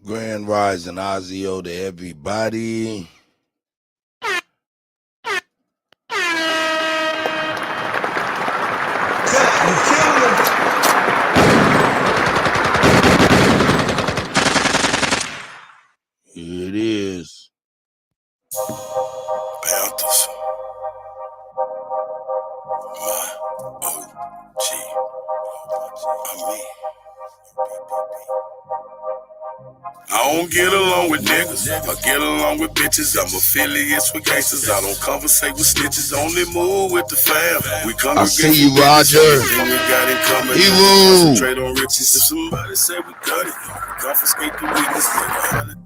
Grand Rising Ozio to everybody. Here it is. Panthers. My OG. I'm me. I don't get along with niggas, I get along with bitches. I'm affiliates with gangsters, I don't conversate with snitches. Only move with the fam. We congregate. I see you, Roger. Everything we got in common. Concentrate on riches. If somebody say we got it, confiscate the witness.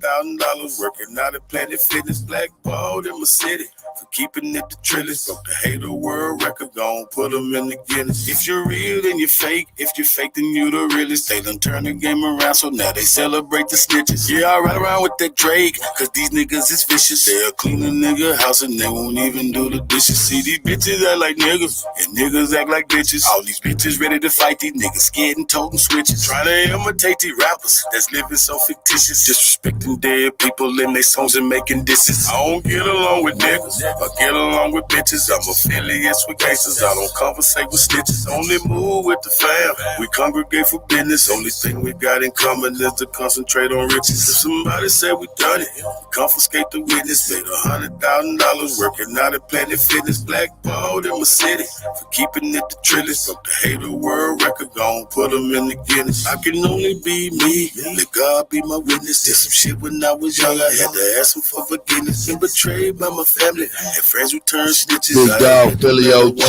$100,000 working out at Planet Fitness. Blackballed in my city for keeping it the trillest. Broke the Hater World Record, gon' put them in the Guinness. If you're real, then you're fake. If you're fake, then you the realest. They done turn the game around, so now they celebrate the snitches. Yeah, I ride around with that Drake, cause these niggas is vicious. They'll clean a nigga house and they won't even do the dishes. See, these bitches act like niggas, and niggas act like bitches. All these bitches ready to fight, these niggas scared and toting switches. Trying to imitate these rappers that's living so fictitious. Disrespecting dead people in their songs and making disses. I don't get along with niggas, I get along with bitches. I'm affiliates with gangsters, I don't conversate with snitches. Only move with the fam, we congregate for business. Only thing we got in common is to concentrate on riches. If somebody said we done it, confiscate the witness. Made $100,000 working out at Planet Fitness. Blackballed in my city for keeping it the trillest. Broke the Hater World Record, gon' put them in the Guinness. I can only be me, let God be my witness. Did some shit when I was young, I had to ask him for forgiveness. Been betrayed by my family, and friends who turned snitches. Big dog, Philly OG.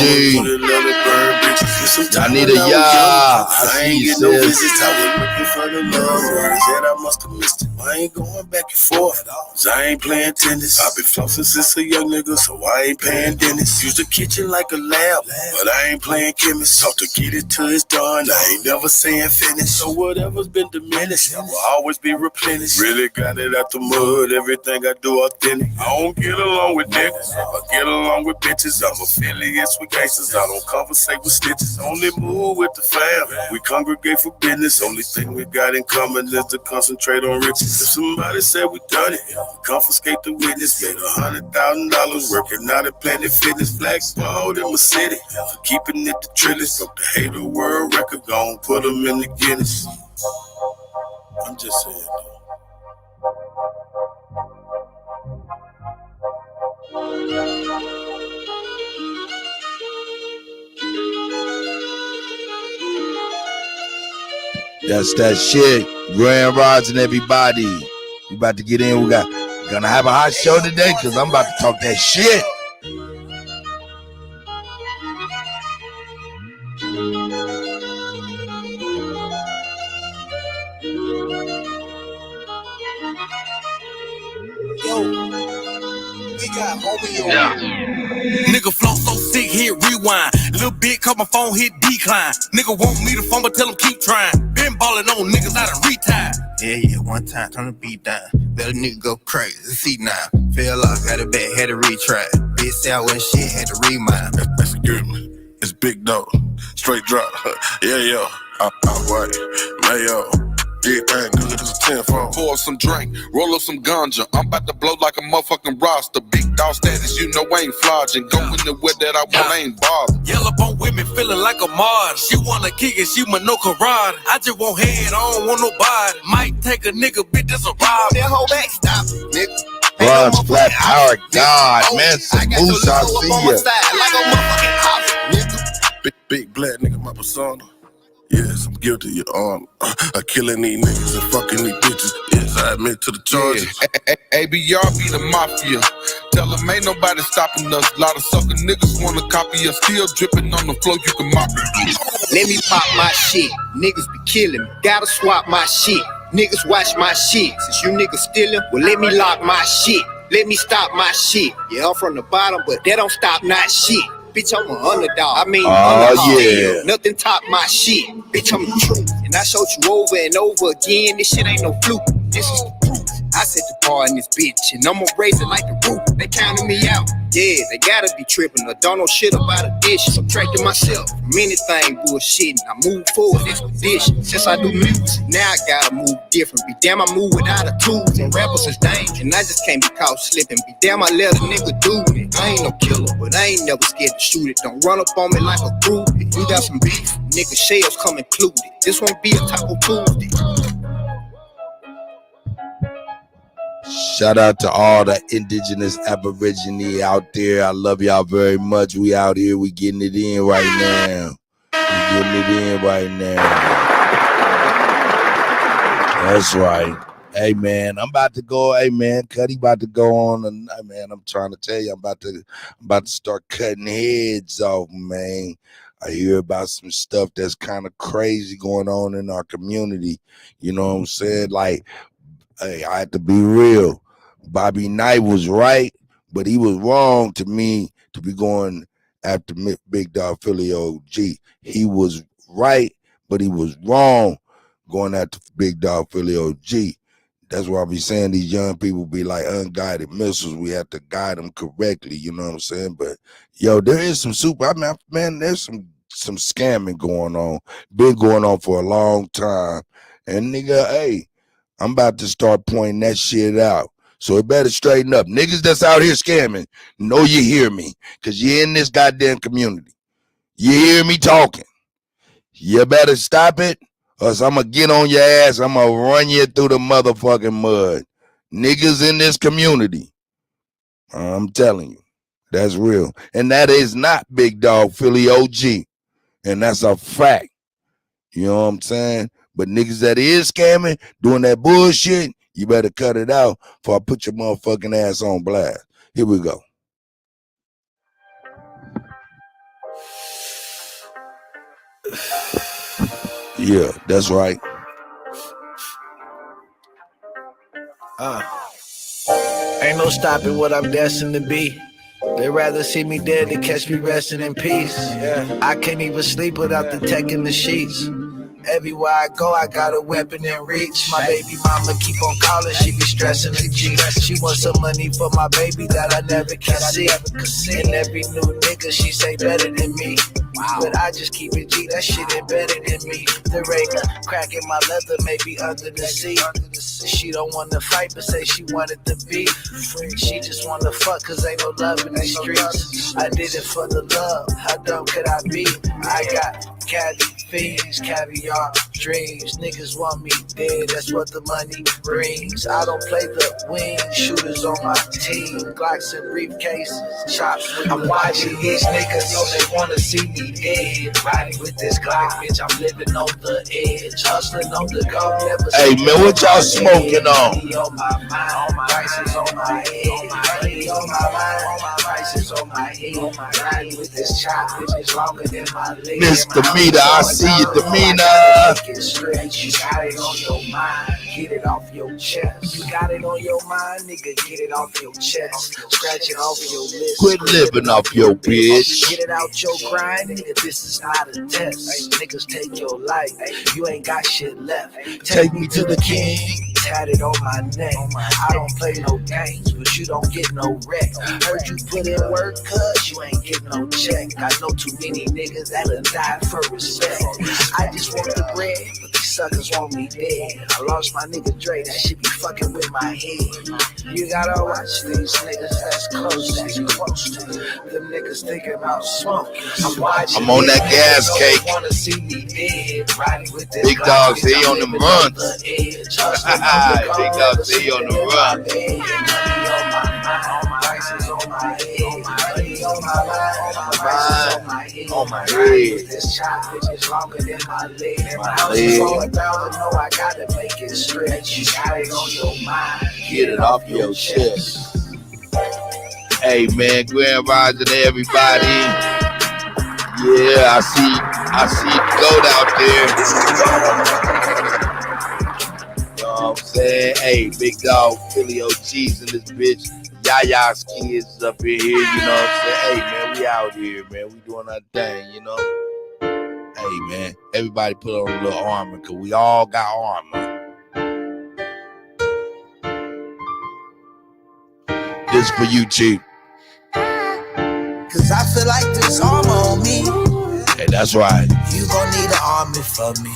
I need a y'all. I ain't get no visits, I was looking for the love words that I must have missed it. I ain't going back and forth, cause I ain't playing tennis. I've been flossing since a young nigga, so I ain't paying dentist. Use the kitchen like a lab, but I ain't playing chemist. Talk to get it till it's done, I ain't never saying finish. So whatever's been diminished will always be replenished. Really got it out the mud, everything I do authentic. I don't get along with niggas, I get along with bitches. I'm affiliates with gangsters, I don't conversate with snitches. Only move with the fam, we congregate for business. Only thing we got in common is to concentrate on riches. If somebody said we done it, confiscate the witness. Made $100,000 working out at Planet Fitness. Blackballed in my city for keeping it the trillest. Broke the Hater World Record, gon' put them in the Guinness. I'm just saying That's that shit. Grand Rising everybody. We about to get in. Gonna have a hot show today because I'm about to talk that shit. Nigga flow so sick, hit rewind. Little bit, cause my phone hit decline. Nigga want me to phone, but tell him keep trying. Been ballin' on niggas, I done retired. Yeah, one time, turn the beat down. Let a nigga go crazy, see now. Fell off, got it back, had to retry. Bitch said I wasn't shit, had to remind. that's good, man. It's big dog, straight drop. Yeah, I'm white, mayo. Big thing, good as a 10-phone. Pour some drink, roll up some ganja. I'm about to blow like a motherfucking roster. Big dog status, you know I ain't flogging. Go in the way that I want, I ain't bothered. Yellow bone with me, feeling like a martyr. She wanna kick it, she my no karate. I just want head, I don't want nobody. Might take a nigga, bitch, that's a rob. That whole back stop, nigga. Bronze Flat Power God, man. Some moose, I see ya. Big black nigga, my persona. Yes, I'm guilty, your honor. I killing these niggas and fucking these bitches. Yes, I admit to the charges. ABR be the mafia. Tell them ain't nobody stopping us. Lot of sucker niggas wanna copy us. Still dripping on the floor, you can mop it. Let me pop my shit. Niggas be killing me. Gotta swap my shit. Niggas watch my shit. Since you niggas stealing, well, let me lock my shit. Let me stop my shit. Yeah, I'm from the bottom, but that don't stop not shit. Bitch, I'm an underdog. I mean, yeah. Nothing top my shit. Bitch, I'm the truth. And I showed you over and over again. This shit ain't no fluke. This is the proof. I I set the bar in this bitch, and I'ma raise it like the roof. They counting me out. Yeah, they gotta be tripping. I don't know shit about addition. Subtracting myself from anything bullshitting. I move forward, expedition. Since I do music, now I gotta move different. Be damn, I move without a tools. And rappers is dangerous, and I just can't be caught slipping. Be damn, I let a nigga do it. I ain't no killer, but I ain't never scared to shoot it. Don't run up on me like a groupie. You got some beef, nigga, shells come included. This won't be a Taco Tuesday. Shout out to all the indigenous aborigine out there. I love y'all very much. We out here. We getting it in right now. That's right. Hey, man, I'm about to go. Hey, man, Kutty about to go on. And, man, I'm trying to tell you, I'm about to start cutting heads off, man. I hear about some stuff that's kind of crazy going on in our community. You know what I'm saying? Like, hey, I had to be real. Bobby Knight was right, but he was wrong to me to be going after Big Dog Philly OG. He was right, but he was wrong going after Big Dog Philly OG. That's why I be saying these young people be like unguided missiles. We have to guide them correctly, you know what I'm saying? But, yo, there is some man, there's some scamming going on. Been going on for a long time. And, nigga, hey, I'm about to start pointing that shit out. So it better straighten up. Niggas that's out here scamming, know you hear me, because you're in this goddamn community. You hear me talking. You better stop it, or else I'm going to get on your ass. I'm going to run you through the motherfucking mud. Niggas in this community. I'm telling you. That's real. And that is not Big Dog Philly OG. And that's a fact. You know what I'm saying? But niggas that is scamming, doing that bullshit, you better cut it out before I put your motherfucking ass on blast. Here we go. Yeah, that's right. Ain't no stopping what I'm destined to be. They'd rather see me dead than catch me resting in peace. Yeah. I can't even sleep without the tech in the sheets. Everywhere I go, I got a weapon in reach. My baby mama keep on calling, she be stressing the G. She wants some money for my baby that I never can see. And every new nigga, she say better than me. But I just keep it G, that shit embedded in me. There ain't a crack in my leather, maybe under the seat. She don't wanna fight, but say she wanted to be free. She just wanna fuck, cause ain't no love in the streets. I did it for the love, how dumb could I be? I got caddy fiends, caviar dreams. Niggas want me dead, that's what the money brings. I don't play the wing, shooters on my team. Glocks and briefcases, chops. I'm watching these niggas, know they wanna see me dead. Riding with this Glock, bitch, I'm living on the edge. Hustling on the go, never. Hey, man, what y'all smoking on? On my mind, all my prices on my head. Money on my mind, all my prices on my head. Riding with this chop, bitch, is longer than my leg. Miss Demeanor, I see you, Demeanor. You got it on your mind, get it off your chest. You got it on your mind, nigga, get it off your chest. Scratch it off your list. Quit living off your bitch. Get it out your grind, nigga, this is not a test. Niggas take your life, you ain't got shit left. Take me to the king. Tatted on my neck. I don't play no games, but you don't get no wreck. Heard you put in work, cuz you ain't get no check. I know too many niggas that'll die for respect. I just want the bread, but these suckers want me dead. I lost my nigga Dre, that shit be fucking with my head. You gotta watch these niggas that's close to you. Them niggas thinking about smoking. I'm on that gas cake. Wanna see me dead. Riding with this Big Dog, see on them runs. Big Dog, see on the run. On my head. This chop is longer than my leg. My house is falling down, know I gotta make it stretch. You got it on your mind, Get it off your chest. Hey, man, Grand Rising to everybody. Yeah, I see goat out there. You know what I'm saying? Hey, Big Dog, Philly OG's in this bitch. Yaya's kids up in here, you know what I'm saying? Hey, man, we out here, man. We doing our thing, you know? Hey, man, everybody put on a little armor, because we all got armor. This for you, Chief. Cause I feel like this armor on me. Hey, that's right. You gon' need an army for me.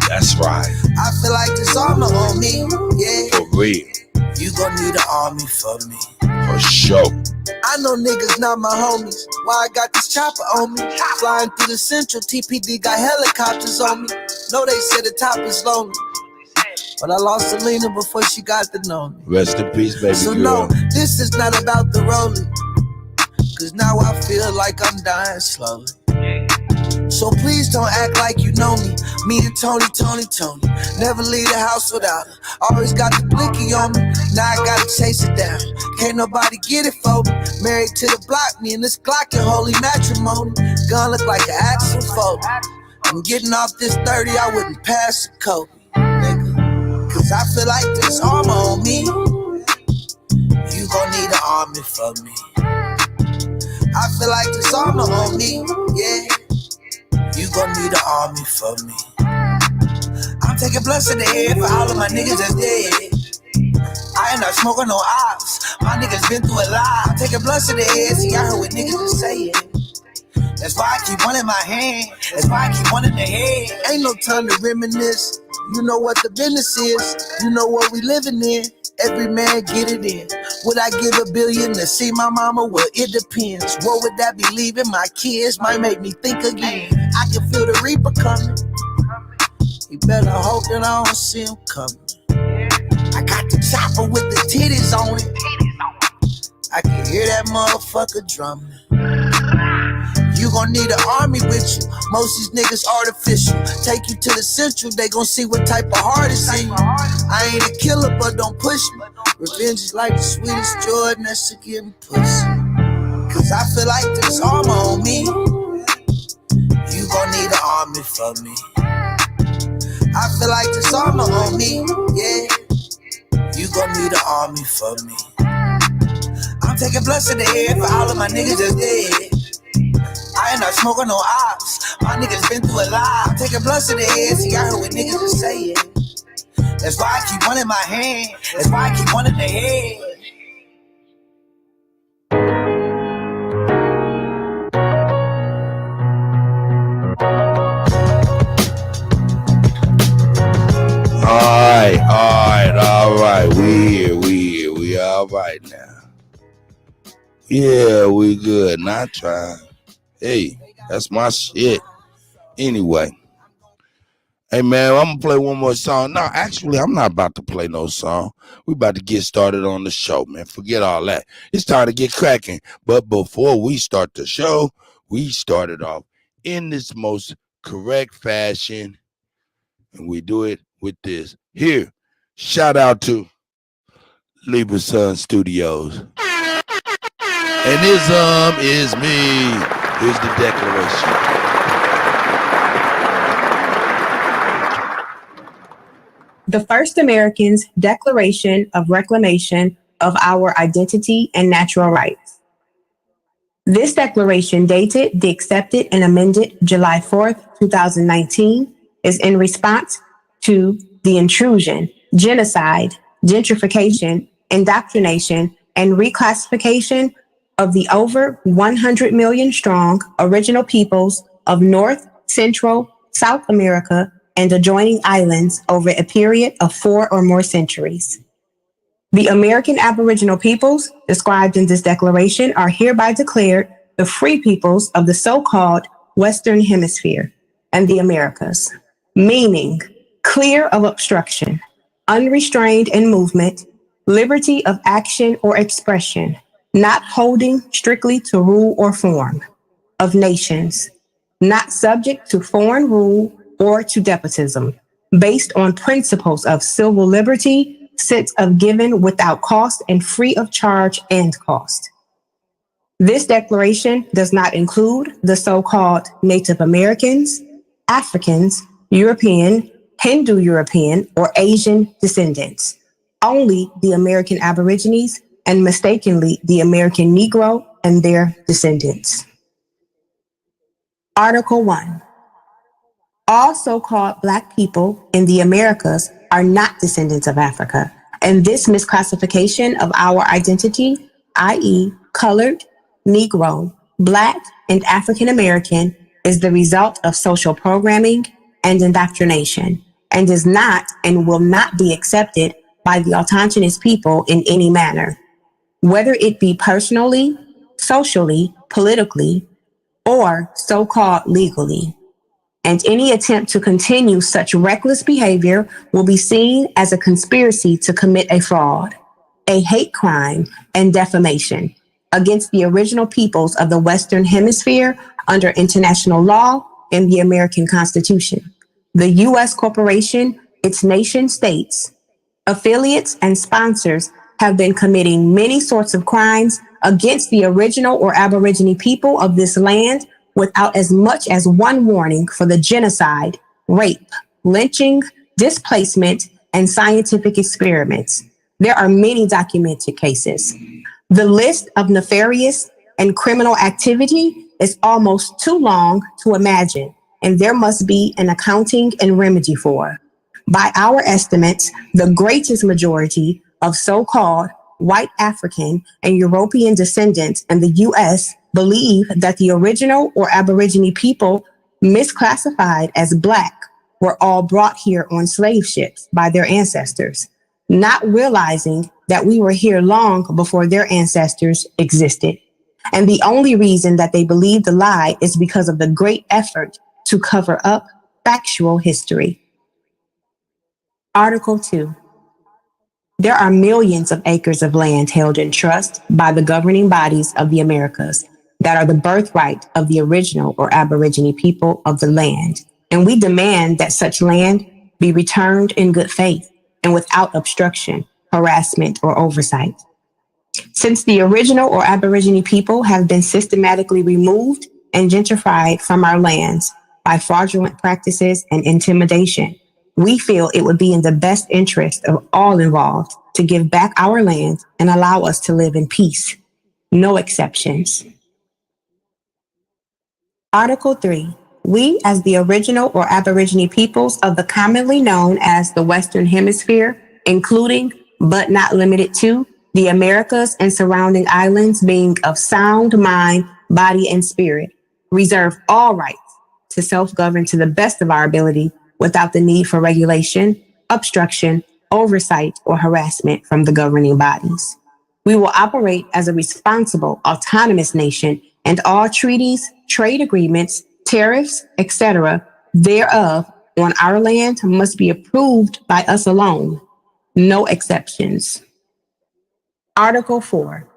That's right. I feel like this armor on me. Yeah. For real. You gon' need an army for me. For sure. I know niggas not my homies. Why I got this chopper on me? Flying through the central, TPD got helicopters on me. Know they said the top is lonely, but I lost Selena before she got to know me. Rest in peace, baby so girl. No, this is not about the rolling, cause now I feel like I'm dying slowly. So please don't act like you know me. Me and Tony. Never leave the house without her. Always got the blicky on me. Now I gotta chase it down. Can't nobody get it for me. Married to the block, me and this Glock and holy matrimony. Gun look like an axle fold. I'm getting off this 30, I wouldn't pass a Kobe, nigga. Cause I feel like this armor on me. You gon' need an army for me. I feel like this armor on me, yeah. You gon' need an army for me. I'm taking blunts in the head for all of my niggas that's dead. I ain't not smoking no ops. My niggas been through a lot. I'm taking blunts in the head, see I heard what niggas is saying. That's why I keep one in my hand. That's why I keep one in the head. Ain't no time to reminisce. You know what the business is. You know what we living in. Every man get it in. Would I give $1 billion to see my mama? Well, it depends. What would that be leaving? My kids might make me think again. I can feel the reaper coming. You better hope that I don't see him coming. I got the chopper with the titties on it. I can hear that motherfucker drumming. You gon' need an army with you. Most these niggas artificial. Take you to the central, they gon' see what type of heart is in you. I ain't a killer, but don't push me. Revenge is like the sweetest joy next to getting pussy. Cause I feel like this armor on me. You gon' need an army for me. I feel like this armor on me, yeah. You gon' need an army for me. I'm taking blunts in the head for all of my niggas that's dead. I ain't not smoking no ops. My niggas been through a lot. I'm taking blunts in the head, see I heard what niggas is saying. That's why I keep one in my hand. That's why I keep one in the head. All right. We here. We all right now. Yeah, we good. Not trying. Hey, that's my shit. Anyway. Hey, man, I'm going to play one more song. No, actually, I'm not about to play no song. We about to get started on the show, man. Forget all that. It's time to get cracking. But before we start the show, we started off in this most correct fashion. And we do it with this. Here, shout out to Libra Sun Studios. And this is me. Here's the declaration. The First Americans' Declaration of Reclamation of Our Identity and Natural Rights. This declaration, dated the accepted and amended July 4th, 2019, is in response to the intrusion, genocide, gentrification, indoctrination, and reclassification of the over 100 million strong original peoples of North, Central, South America, and adjoining islands over a period of 4 or more centuries. The American Aboriginal peoples described in this declaration are hereby declared the free peoples of the so-called Western Hemisphere and the Americas, meaning clear of obstruction, unrestrained in movement, liberty of action or expression, not holding strictly to rule or form, of nations, not subject to foreign rule or to despotism, based on principles of civil liberty, sense of given without cost and free of charge and cost. This declaration does not include the so-called Native Americans, Africans, European, Hindu European, or Asian descendants, only the American Aborigines and mistakenly the American Negro and their descendants. Article 1. All so-called Black people in the Americas are not descendants of Africa, and this misclassification of our identity i.e., colored, Negro, Black, and African American, is the result of social programming and indoctrination, and is not and will not be accepted by the autonomous people in any manner, whether it be personally, socially, politically, or so-called legally. And any attempt to continue such reckless behavior will be seen as a conspiracy to commit a fraud, a hate crime, and defamation against the original peoples of the Western Hemisphere under international law and the American Constitution. The U.S. corporation, its nation states, affiliates, and sponsors have been committing many sorts of crimes against the original or Aborigine people of this land without as much as one warning for the genocide, rape, lynching, displacement, and scientific experiments. There are many documented cases. The list of nefarious and criminal activity is almost too long to imagine, and there must be an accounting and remedy for. By our estimates, the greatest majority of so-called white African and European descendants in the U.S. believe that the original or Aborigine people misclassified as Black were all brought here on slave ships by their ancestors, not realizing that we were here long before their ancestors existed. And the only reason that they believe the lie is because of the great effort to cover up factual history. Article 2. There are millions of acres of land held in trust by the governing bodies of the Americas that are the birthright of the original or Aborigine people of the land, and we demand that such land be returned in good faith and without obstruction, harassment, or oversight. Since the original or Aborigine people have been systematically removed and gentrified from our lands by fraudulent practices and intimidation, we feel it would be in the best interest of all involved to give back our land and allow us to live in peace. No exceptions. Article 3. We, as the original or Aborigine peoples of the commonly known as the Western Hemisphere, including, but not limited to, the Americas and surrounding islands being of sound mind, body, and spirit, reserve all rights to self-govern to the best of our ability without the need for regulation, obstruction, oversight, or harassment from the governing bodies. We will operate as a responsible, autonomous nation, and all treaties, trade agreements, tariffs, etc., thereof on our land must be approved by us alone. No exceptions. Article 4.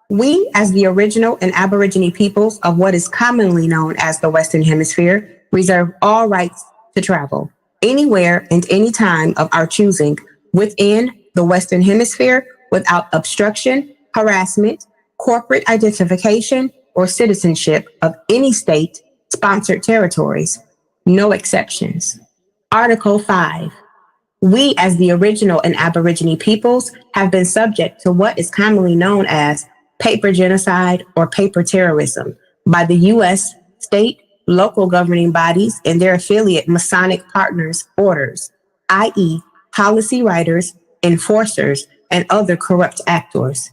We, as the original and Aborigine peoples of what is commonly known as the Western Hemisphere, reserve all rights to travel anywhere and any time of our choosing within the Western Hemisphere without obstruction, harassment, corporate identification, or citizenship of any state-sponsored territories. No exceptions. Article 5. We, as the original and Aborigine peoples, have been subject to what is commonly known as paper genocide or paper terrorism by the U.S. state, local governing bodies, and their affiliate Masonic partners' orders, i.e., policy writers, enforcers, and other corrupt actors.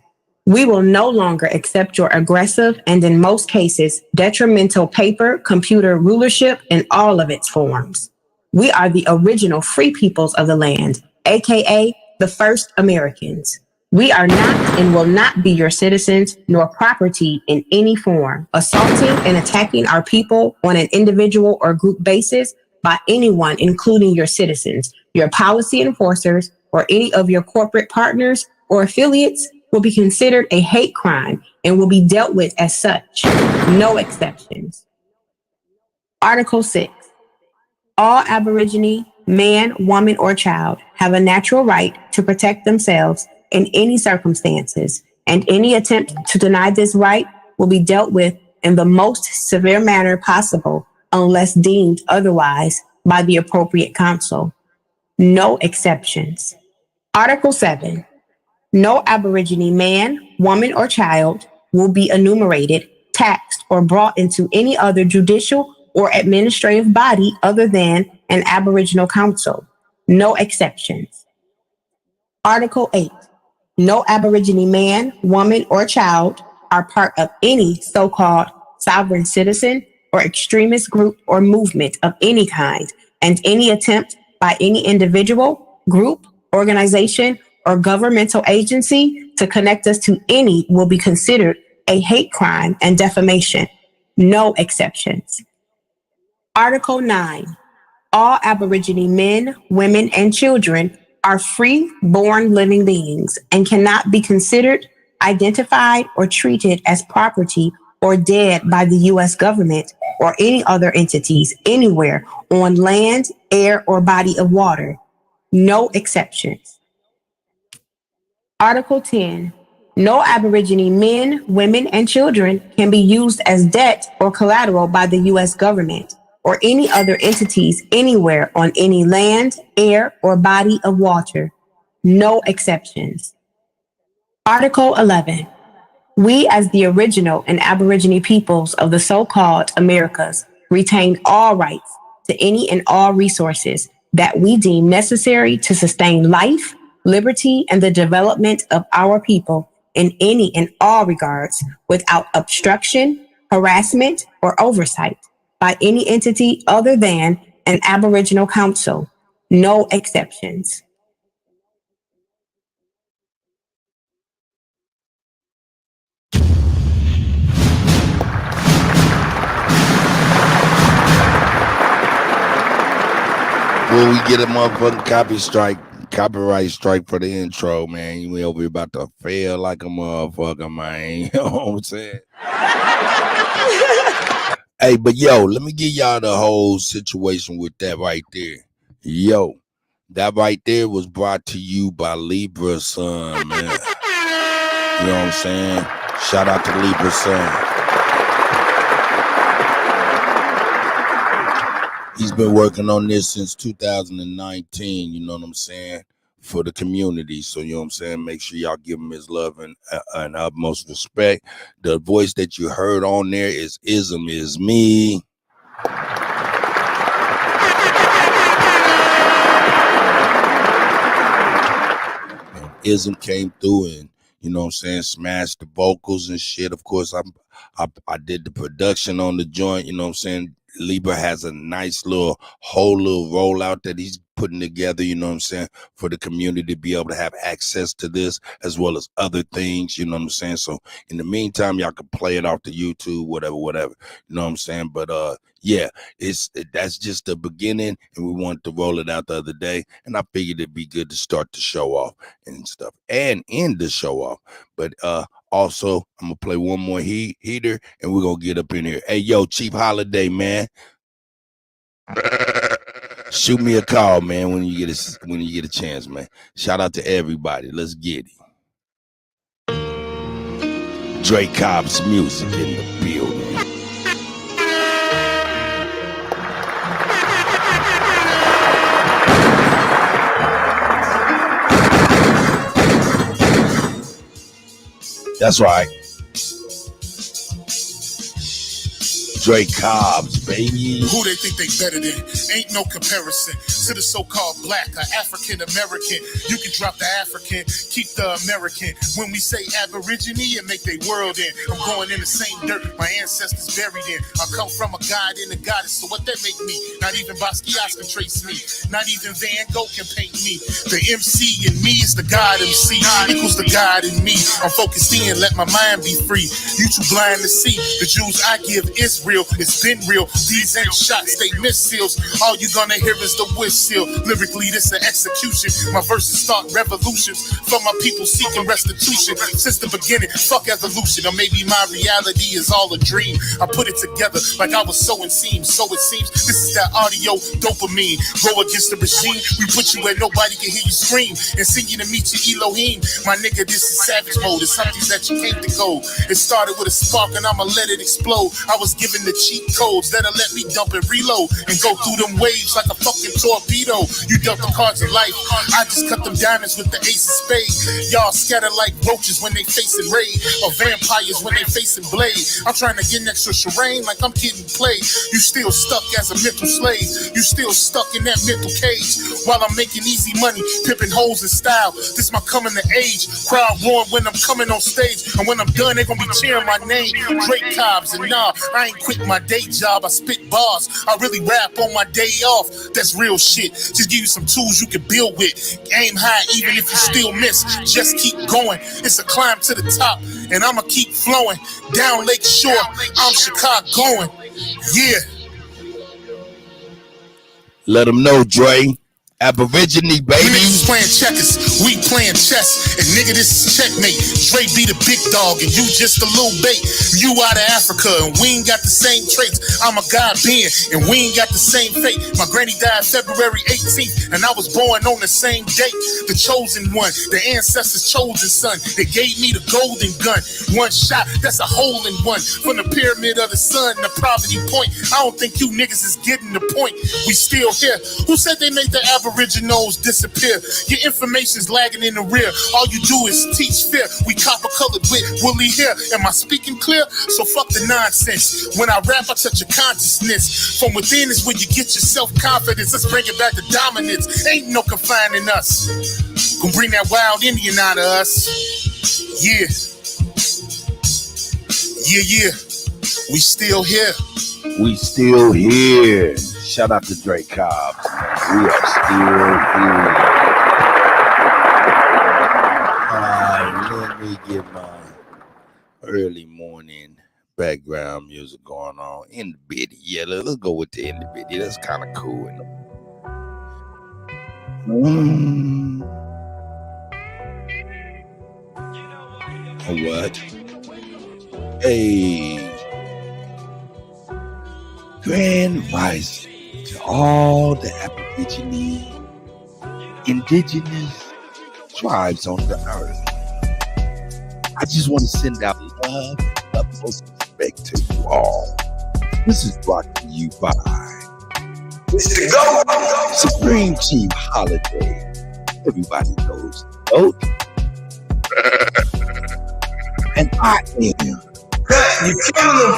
We will no longer accept your aggressive and, in most cases, detrimental paper, computer rulership in all of its forms. We are the original free peoples of the land, aka the first Americans. We are not and will not be your citizens nor property in any form, assaulting and attacking our people on an individual or group basis by anyone, including your citizens, your policy enforcers, or any of your corporate partners or affiliates will be considered a hate crime and will be dealt with as such. No exceptions. Article 6. All Aborigine, man, woman, or child have a natural right to protect themselves in any circumstances, and any attempt to deny this right will be dealt with in the most severe manner possible unless deemed otherwise by the appropriate counsel. No exceptions. Article 7. No Aborigine man, woman, or child will be enumerated, taxed, or brought into any other judicial or administrative body other than an Aboriginal council. No exceptions. Article 8. No Aborigine man, woman, or child are part of any so-called sovereign citizen or extremist group or movement of any kind, and any attempt by any individual, group, organization, or governmental agency to connect us to any will be considered a hate crime and defamation. No exceptions. Article 9. All Aborigine men, women, and children are free, born living beings and cannot be considered, identified, or treated as property or dead by the U.S. government or any other entities anywhere on land, air, or body of water. No exceptions. Article 10. No Aborigine men, women, and children can be used as debt or collateral by the U.S. government or any other entities anywhere on any land, air, or body of water. No exceptions. Article 11. We, as the original and Aborigine peoples of the so-called Americas, retain all rights to any and all resources that we deem necessary to sustain life, liberty, and the development of our people in any and all regards without obstruction, harassment, or oversight by any entity other than an Aboriginal council. No exceptions. Will we get a motherfucking copyright strike for the intro, man? You over here about to fail like a motherfucker, man. You know what I'm saying? Hey, but yo, let me give y'all the whole situation with that right there. Yo, that right there was brought to you by Libra's son, man. You know what I'm saying? Shout out to Libra's son. He's been working on this since 2019, you know what I'm saying, for the community. So, you know what I'm saying, make sure y'all give him his love and utmost respect. The voice that you heard on there is Ism Is Me. And Ism came through and, you know what I'm saying, smashed the vocals and shit. Of course, I did the production on the joint, you know what I'm saying. Libra has a nice whole little rollout that he's putting together, you know what I'm saying, for the community to be able to have access to this as well as other things, you know what I'm saying. So in the meantime, y'all can play it off the YouTube, whatever, you know what I'm saying. But yeah, that's just the beginning, and we wanted to roll it out the other day, and I figured it'd be good to start the show off and stuff and end the show off. But also, I'm gonna play one more heater, and we're gonna get up in here. Hey, yo, Chief Holiday, man, shoot me a call, man, when you get a chance, man. Shout out to everybody. Let's get it. Dre Cobb's music in the building. That's right. Dre Cobbs, baby. Who they think they better than? Ain't no comparison to the so-called black or African American. You can drop the African, keep the American. When we say Aborigine, it make they world in. I'm going in the same dirt my ancestors buried in. I come from a god and a goddess, so what that make me? Not even Basquiat can trace me. Not even Van Gogh can paint me. The MC in me is the God MC. Equals the God in me. I'm focused in, let my mind be free. You too blind to see. The Jews I give Israel. It's been real. These ain't shots, they missiles. All you gonna hear is the whistle. Lyrically, this an execution. My verses start revolutions for my people seeking restitution. Since the beginning, fuck evolution. Or maybe my reality is all a dream. I put it together like I was sowing seams. So it seems this is that audio dopamine. Go against the regime. We put you where nobody can hear you scream. And sing you to meet your Elohim. My nigga, this is savage mode. It's something that you can't decode. It started with a spark and I'ma let it explode. I was given the cheat codes that'll let me dump and reload and go through them waves like a fucking torpedo. You dealt the cards of life, I just cut them diamonds with the ace of spades. Y'all scatter like roaches when they facing raid, or vampires when they facing blade. I'm trying to get next to Shireen like I'm getting played. You still stuck as a mental slave. You still stuck in that mental cage. While I'm making easy money, pimping hoes in style. This my coming to age. Crowd roaring when I'm coming on stage, and when I'm done, they gonna be cheering my name. Drake Cobbs, and nah, I ain't quit my day job. I spit bars. I really rap on my day off. That's real shit. Just give you some tools you can build with. Aim high even if you still miss. Just keep going. It's a climb to the top, and I'ma keep flowing. Down Lake Shore, I'm Chicagoan. Yeah. Let them know, Dre. Aborigine, baby. Niggas playing checkers, we playing chess. And nigga, this is checkmate. Dre be the big dog, and you just a little bait. You out of Africa, and we ain't got the same traits. I'm a God being, and we ain't got the same fate. My granny died February 18th, and I was born on the same date. The chosen one, the ancestors' chosen son. They gave me the golden gun. One shot, that's a hole in one. From the pyramid of the sun, the poverty point. I don't think you niggas is getting the point. We still here. Who said they made the Aboriginals disappear? Your information's lagging in the rear. All you do is teach fear. We copper colored with woolly hair. Am I speaking clear? So fuck the nonsense. When I rap, I touch your consciousness. From within is where you get your self-confidence. Let's bring it back to dominance. Ain't no confining us. Gonna bring that wild Indian out of us. Yeah. Yeah. We still here. We still here. Shout out to Drake Cobbs. We are still here. Let me get my early morning background music going on. In the biddy. Yeah, let's go with the in the biddy. That's kind of cool. What? Hey. Grand rising to all the Aborigine, indigenous tribes on the earth. I just want to send out love and utmost respect to you all. This is brought to you by Supreme Chief Holiday. Everybody knows the goat. And I am. You kill him.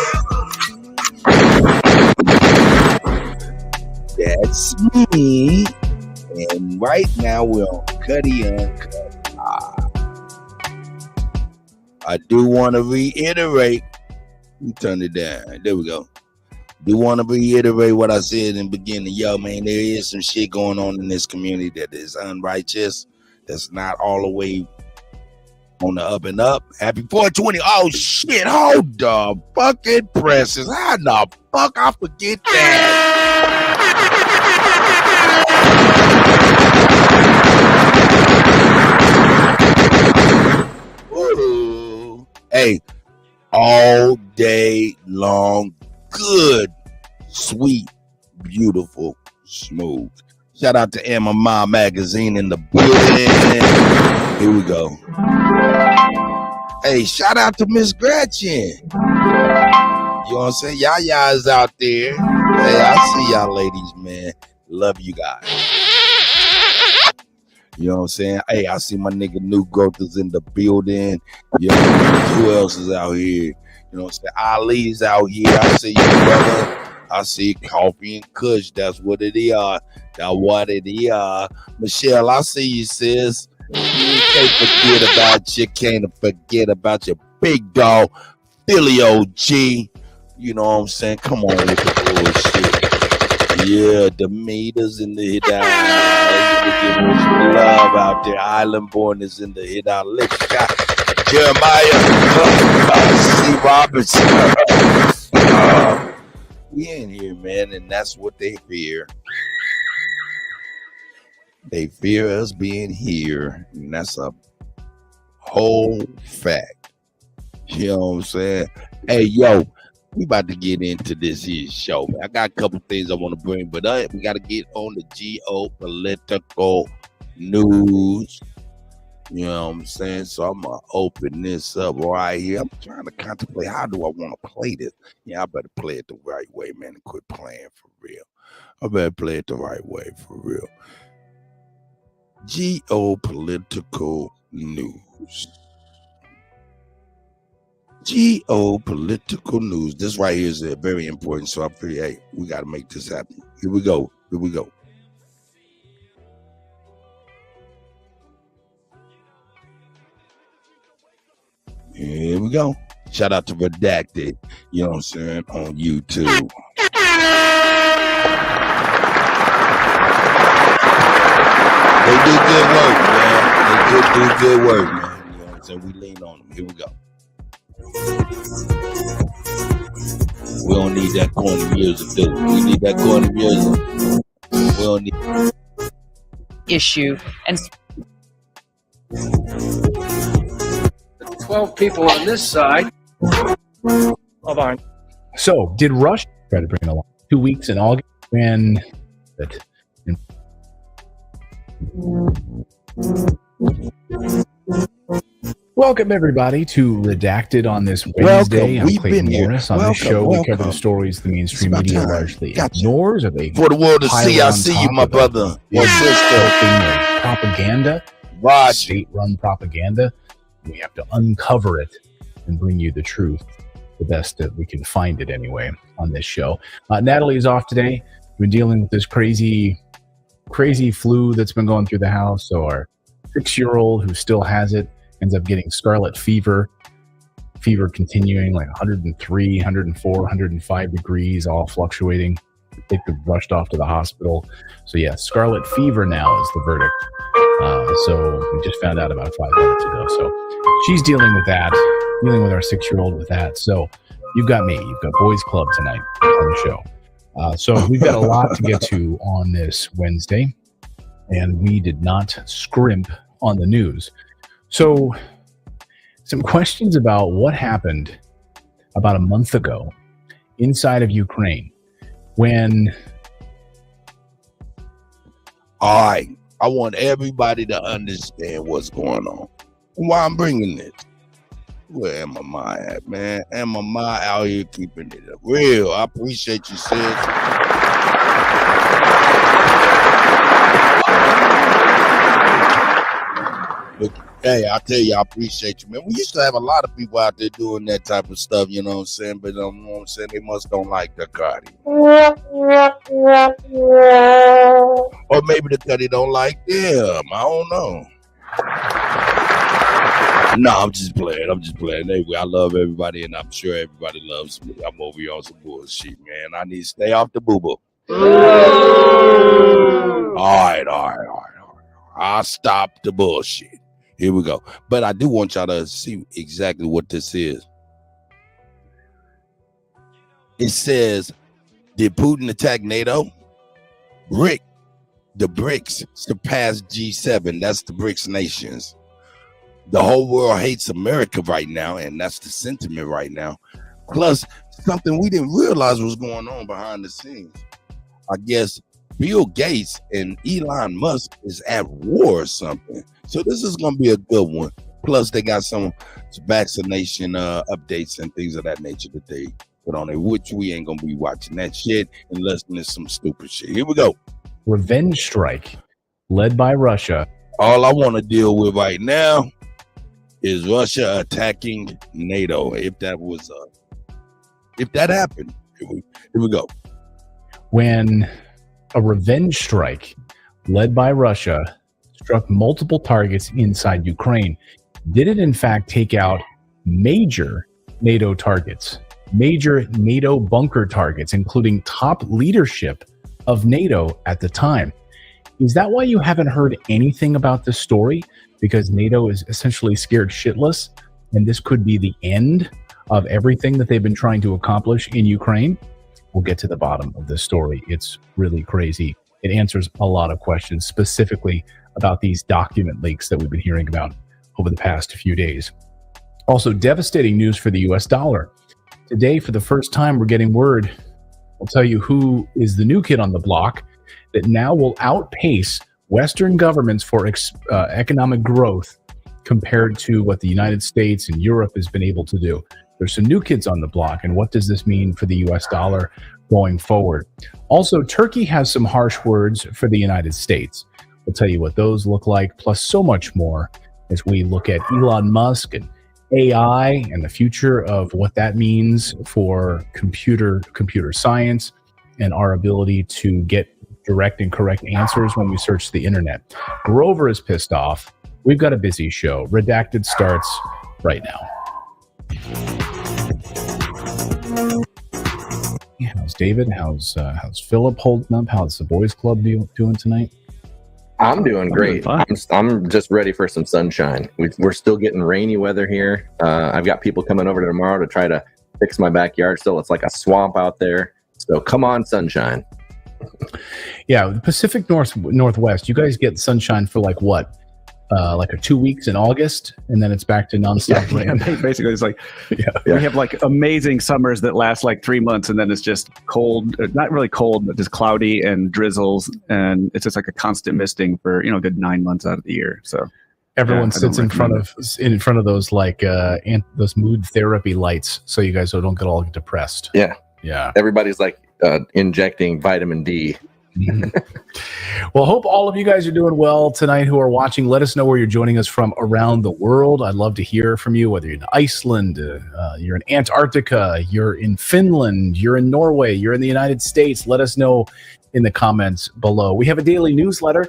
That's me. And right now we're on Kutty UnKutt. I do want to reiterate. Let me turn it down. There we go. Do want to reiterate what I said in the beginning. Yo, man, there is some shit going on in this community that is unrighteous. That's not all the way on the up and up. Happy 420. Oh, shit. Hold the fucking presses. How the fuck I forget that? Ooh. Hey, all day long, good, sweet, beautiful, smooth. Shout out to MMA Magazine in the building. Here we go. Hey, shout out to Miss Gretchen. You know what I'm saying? Y'all is out there. Hey, I see y'all ladies, man. Love you guys. You know what I'm saying? Hey, I see my nigga New Growth is in the building. You know, who else is out here? You know what I'm saying? Ali's out here. I see you, brother. I see Coffee and Kush. That's what it is. That's what it is. Michelle, I see you, sis. You can't forget about you. Can't forget about your big dog, Philly OG. You know what I'm saying? Come on with the bullshit. Yeah, the meters in the hit out. Give some love out there. Island Born is in the hit out. Let's got Jeremiah C. Robinson. We in here, man, and that's what they fear. They fear us being here, and that's a whole fact. You know what I'm saying? Hey, yo, we about to get into this here show, man. I got a couple things I want to bring, but we got to get on the geopolitical news. You know what I'm saying? So I'm gonna open this up right here. I'm trying to contemplate how do I want to play this. Yeah, I better play it the right way, man, and quit playing for real. I better play it the right way for real. Geopolitical news. Geopolitical news. This right here is very important. So I feel, hey, we got to make this happen. Here we go. Here we go. Here we go. Shout out to Redacted. You know what I'm saying? On YouTube. They do good work, man. They do good work, man. You know what I'm saying? We lean on them. Here we go. We don't need that corny music, do we? We need that corny music. We don't need issue. And 12 people on this side of our. So, did Russia try to bring it along? 2 weeks in August when that. Welcome everybody to Redacted on this Wednesday. I'm Clayton Morris. On this show, we cover the stories the mainstream media largely ignores, or they for the world to see. I see you, my brother. Propaganda, state-run propaganda. We have to uncover it and bring you the truth, the best that we can find it anyway on this show. Natalie's off today. We're dealing with this crazy flu that's been going through the house. So our 6-year-old who still has it ends up getting scarlet fever continuing like 103, 104, 105 degrees, all fluctuating. They could rushed off to the hospital. So yeah, scarlet fever now is the verdict. So we just found out about 5 minutes ago. So she's dealing with that, dealing with our 6-year-old with that. So you've got me. You've got Boys Club tonight on the show. So we've got a lot to get to on this Wednesday, and we did not scrimp on the news. So some questions about what happened about a month ago inside of Ukraine when... All right. I want everybody to understand what's going on. Why I'm bringing this. Where am I mind at, man? Am I mind out here keeping it real? I appreciate you, sis. Look, hey, I tell you, I appreciate you, man. We used to have a lot of people out there doing that type of stuff, you know what I'm saying? But you know what I'm saying? They must don't like the Kutty. Or maybe the Kutty don't like them. I don't know. No, I'm just playing. Anyway, I love everybody, and I'm sure everybody loves me. I'm over here on some bullshit, man. I need to stay off the boo-boo. All right. I'll stop the bullshit. Here we go. But I do want y'all to see exactly what this is. It says, did Putin attack NATO? The BRICS surpassed G7. That's the BRICS nations. The whole world hates America right now, and that's the sentiment right now. Plus, something we didn't realize was going on behind the scenes. I guess Bill Gates and Elon Musk is at war or something. So this is going to be a good one. Plus, they got some vaccination updates and things of that nature that they put on it, which we ain't going to be watching that shit unless there's some stupid shit. Here we go. Revenge strike led by Russia. All I want to deal with right now is Russia attacking NATO. If that happened, here we go. When a revenge strike led by Russia struck multiple targets inside Ukraine, did it in fact take out major NATO targets, major NATO bunker targets, including top leadership of NATO at the time? Is that why you haven't heard anything about this story? Because NATO is essentially scared shitless, and this could be the end of everything that they've been trying to accomplish in Ukraine? We'll get to the bottom of this story. It's really crazy. It answers a lot of questions, specifically about these document leaks that we've been hearing about over the past few days. Also, devastating news for the US dollar. Today, for the first time, we're getting word. I'll tell you who is the new kid on the block that now will outpace Western governments for economic growth compared to what the United States and Europe has been able to do. There's some new kids on the block, and what does this mean for the US dollar going forward? Also, Turkey has some harsh words for the United States. We'll tell you what those look like, plus so much more as we look at Elon Musk and AI and the future of what that means for computer science and our ability to get direct and correct answers when we search the internet. Grover is pissed off. We've got a busy show. Redacted starts right now. How's David? How's Philip holding up? How's the boys club doing tonight? I'm doing great. I'm just ready for some sunshine. We're still getting rainy weather here. I've got people coming over tomorrow to try to fix my backyard. Still, it's like a swamp out there. So come on, sunshine. Yeah, the Pacific Northwest. You guys get sunshine for like what? Like a 2 weeks in August, and then it's back to nonstop rain. Yeah, basically, it's like we have like amazing summers that last like 3 months, and then it's just cold. Not really cold, but just cloudy and drizzles, and it's just like a constant misting for a good 9 months out of the year. So everyone sits in front of those like those mood therapy lights, so you guys don't get all depressed. Yeah. Everybody's like injecting vitamin D. Well, hope all of you guys are doing well tonight who are watching. Let us know where you're joining us from around the world. I'd love to hear from you, whether you're in Iceland, you're in Antarctica, you're in Finland, you're in Norway, you're in the United States. Let us know in the comments below. We have a daily newsletter,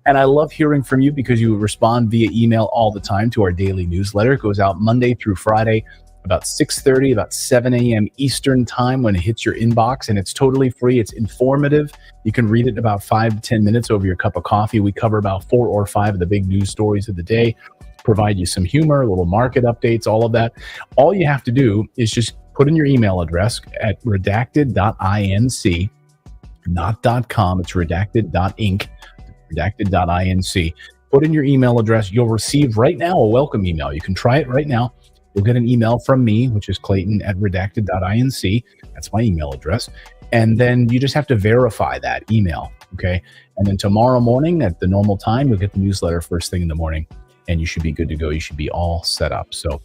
and I love hearing from you because you respond via email all the time to our daily newsletter. It goes out Monday through Friday, about 6:30, about 7 a.m. Eastern time when it hits your inbox, and it's totally free. It's informative. You can read it in about 5 to 10 minutes over your cup of coffee. We cover about 4 or 5 of the big news stories of the day, provide you some humor, little market updates, all of that. All you have to do is just put in your email address at redacted.inc, not .com. It's redacted.inc, redacted.inc. Put in your email address. You'll receive right now a welcome email. You can try it right now. You'll get an email from me, which is Clayton at redacted.inc. That's my email address. And then you just have to verify that email, okay? And then tomorrow morning at the normal time, you'll get the newsletter first thing in the morning, and you should be good to go. You should be all set up. So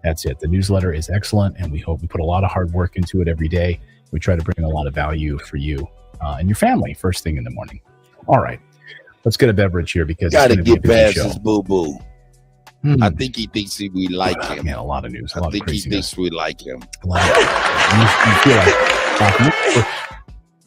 that's it. The newsletter is excellent, and we hope we put a lot of hard work into it every day. We try to bring a lot of value for you and your family first thing in the morning. All right. Let's get a beverage here because got to it's going to get be a busy past show. his boo-boo. I think he thinks we like him. Man, a lot of news. I think he thinks we like him. You feel like,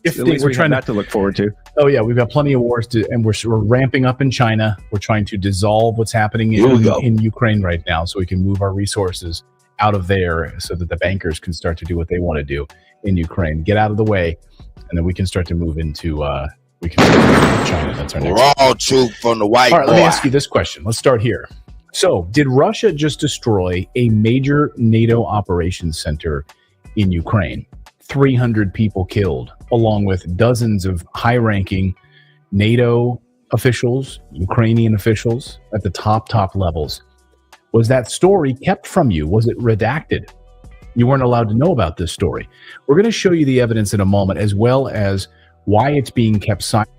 if at least we're trying not to look forward to. Oh yeah, we've got plenty of wars and we're ramping up in China. We're trying to dissolve what's happening in Ukraine right now, so we can move our resources out of there, so that the bankers can start to do what they want to do in Ukraine. Get out of the way, and then we can start to move into China. That's our next. Raw truth from the white All right, boy. let me ask you this question. Let's start here. So, did Russia just destroy a major NATO operations center in Ukraine? 300 people killed, along with dozens of high-ranking NATO officials, Ukrainian officials at the top levels. Was that story kept from you? Was it redacted? You weren't allowed to know about this story. We're going to show you the evidence in a moment, as well as why it's being kept silent.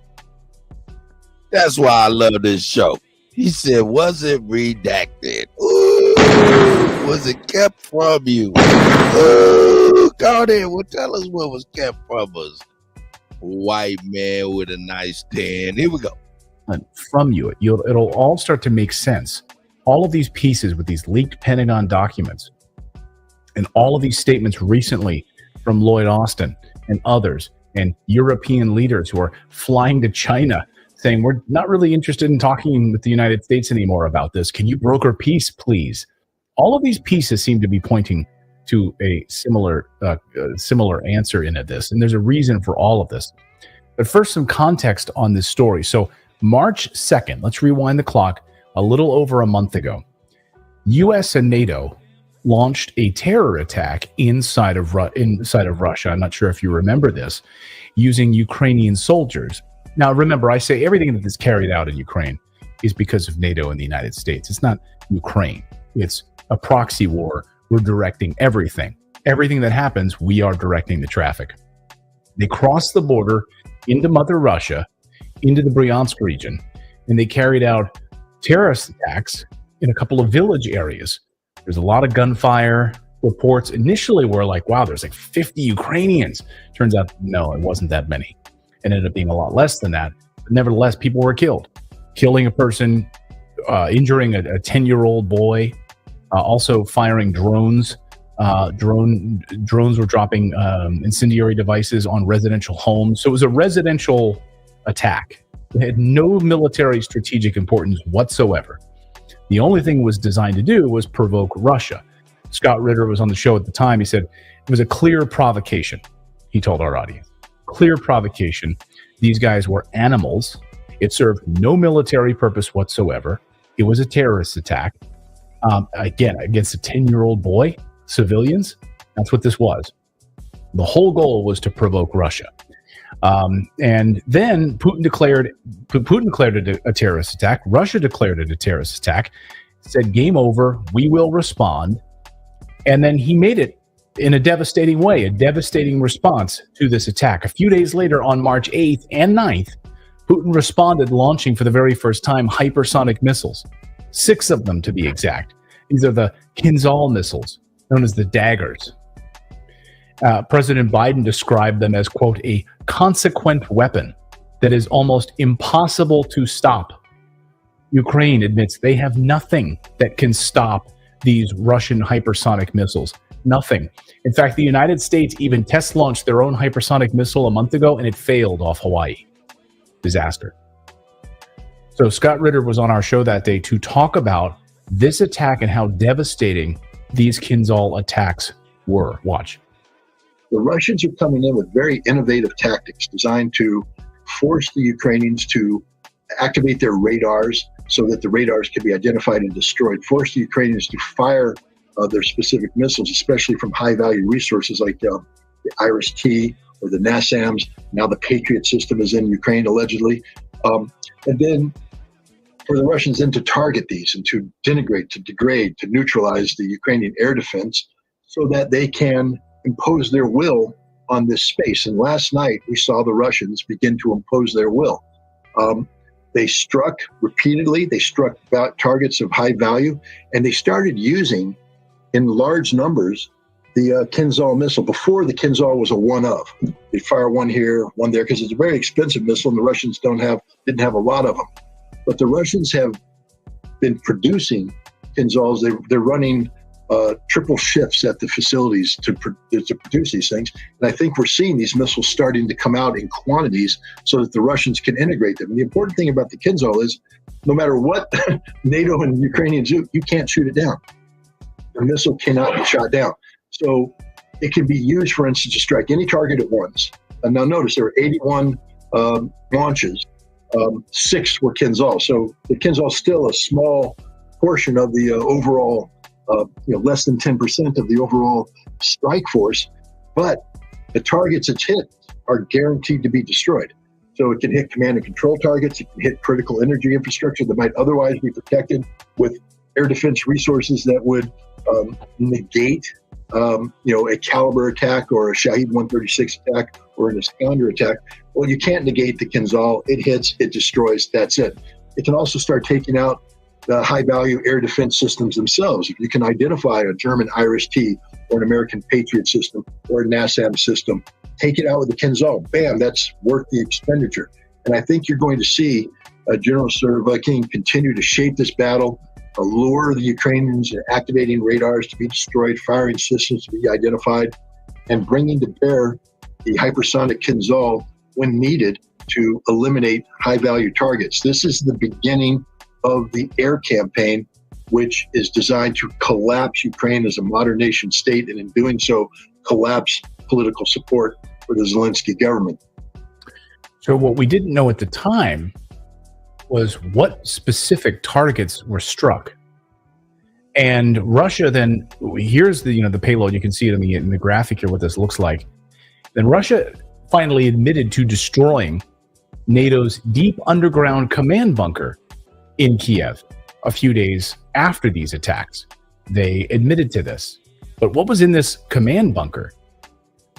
That's why I love this show. He said, was it redacted? Ooh, was it kept from you? Ooh, go there. Well, tell us what was kept from us. White man with a nice tan. Here we go. From you. It'll all start to make sense. All of these pieces with these leaked Pentagon documents and all of these statements recently from Lloyd Austin and others and European leaders who are flying to China saying, we're not really interested in talking with the United States anymore about this. Can you broker peace, please? All of these pieces seem to be pointing to a similar answer in this. And there's a reason for all of this. But first, some context on this story. So March 2nd, let's rewind the clock a little over a month ago. U.S. and NATO launched a terror attack inside of Russia. I'm not sure if you remember this, using Ukrainian soldiers. Now, remember, I say everything that is carried out in Ukraine is because of NATO and the United States. It's not Ukraine. It's a proxy war. We're directing everything. Everything that happens, we are directing the traffic. They crossed the border into Mother Russia, into the Bryansk region, and they carried out terrorist attacks in a couple of village areas. There's a lot of gunfire. Reports initially were like, wow, there's like 50 Ukrainians. Turns out, no, it wasn't that many. It ended up being a lot less than that. But nevertheless, people were killed. Killing a person, injuring a 10-year-old boy, also firing drones. Drones were dropping incendiary devices on residential homes. So it was a residential attack. It had no military strategic importance whatsoever. The only thing it was designed to do was provoke Russia. Scott Ritter was on the show at the time. He said it was a clear provocation. He told our audience, clear provocation. These guys were animals. It served no military purpose whatsoever. It was a terrorist attack. Again, against a 10-year-old boy, civilians. That's what this was. The whole goal was to provoke Russia. And then Putin declared it a terrorist attack. Russia declared it a terrorist attack. Said, game over. We will respond. And then he made it in a devastating way, a devastating response to this attack. A few days later, on March 8th and 9th, Putin responded, launching for the very first time hypersonic missiles, 6 of them to be exact. These are the Kinzhal missiles, known as the daggers. President Biden described them as, quote, a consequent weapon that is almost impossible to stop. Ukraine admits they have nothing that can stop these Russian hypersonic missiles. Nothing. In fact, the United States even test launched their own hypersonic missile a month ago, and it failed off Hawaii. Disaster. So Scott Ritter was on our show that day to talk about this attack and how devastating these Kinzhal attacks were. Watch. The Russians are coming in with very innovative tactics designed to force the Ukrainians to activate their radars so that the radars can be identified and destroyed, force the Ukrainians to fire their specific missiles, especially from high-value resources like the IRIS-T or the NASAMS. Now the Patriot system is in Ukraine, allegedly. And then for the Russians then to target these and to denigrate, to degrade, to neutralize the Ukrainian air defense so that they can impose their will on this space. And last night, we saw the Russians begin to impose their will. They struck repeatedly. They struck targets of high value, and they started using, in large numbers, the Kinzhal missile. Before, the Kinzhal was a one-of. They fire one here, one there, because it's a very expensive missile, and the Russians didn't have a lot of them. But the Russians have been producing Kinzhals. They're running triple shifts at the facilities to produce these things. And I think we're seeing these missiles starting to come out in quantities so that the Russians can integrate them. And the important thing about the Kinzhal is no matter what NATO and Ukrainians do, you can't shoot it down. The missile cannot be shot down. So it can be used, for instance, to strike any target at once. And now notice there were 81 launches. 6 were Kinzhal. So the Kinzhal is still a small portion of the overall less than 10% of the overall strike force, but the targets it's hit are guaranteed to be destroyed. So it can hit command and control targets, it can hit critical energy infrastructure that might otherwise be protected with air defense resources that would negate a Caliber attack or a Shahed 136 attack or an Iskander attack. Well, you can't negate the Kinzhal. It hits, it destroys, that's it. It can also start taking out the high-value air defense systems themselves. If you can identify a German IRIS-T or an American Patriot system or a NASAM system, take it out with the Kinzhal. Bam, that's worth the expenditure. And I think you're going to see General Surovikin continue to shape this battle, allure the Ukrainians in activating radars to be destroyed, firing systems to be identified, and bringing to bear the hypersonic Kinzhal when needed to eliminate high-value targets. This is the beginning of the air campaign, which is designed to collapse Ukraine as a modern nation state, and in doing so, collapse political support for the Zelensky government. So what we didn't know at the time was what specific targets were struck. And Russia then, here's the payload, you can see it in the graphic here, what this looks like. Then Russia finally admitted to destroying NATO's deep underground command bunker in Kiev a few days after these attacks. They admitted to this. But what was in this command bunker?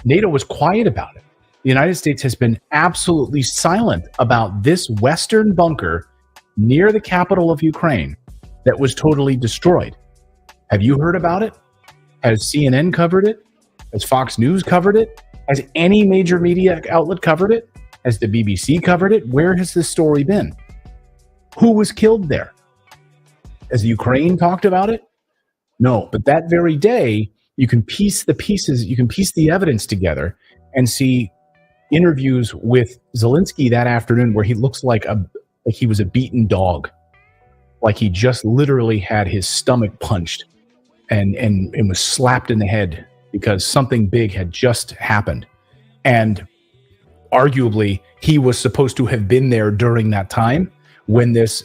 NATO was quiet about it. The United States has been absolutely silent about this Western bunker near the capital of Ukraine that was totally destroyed. Have you heard about it? Has CNN covered it? Has Fox News covered it? Has any major media outlet covered it? Has the BBC covered it? Where has this story been? Who was killed there? Has Ukraine talked about it? No, but that very day, you can piece the pieces, you can piece the evidence together and see interviews with Zelensky that afternoon where he looks like he was a beaten dog, like he just literally had his stomach punched and was slapped in the head because something big had just happened. And arguably, he was supposed to have been there during that time when this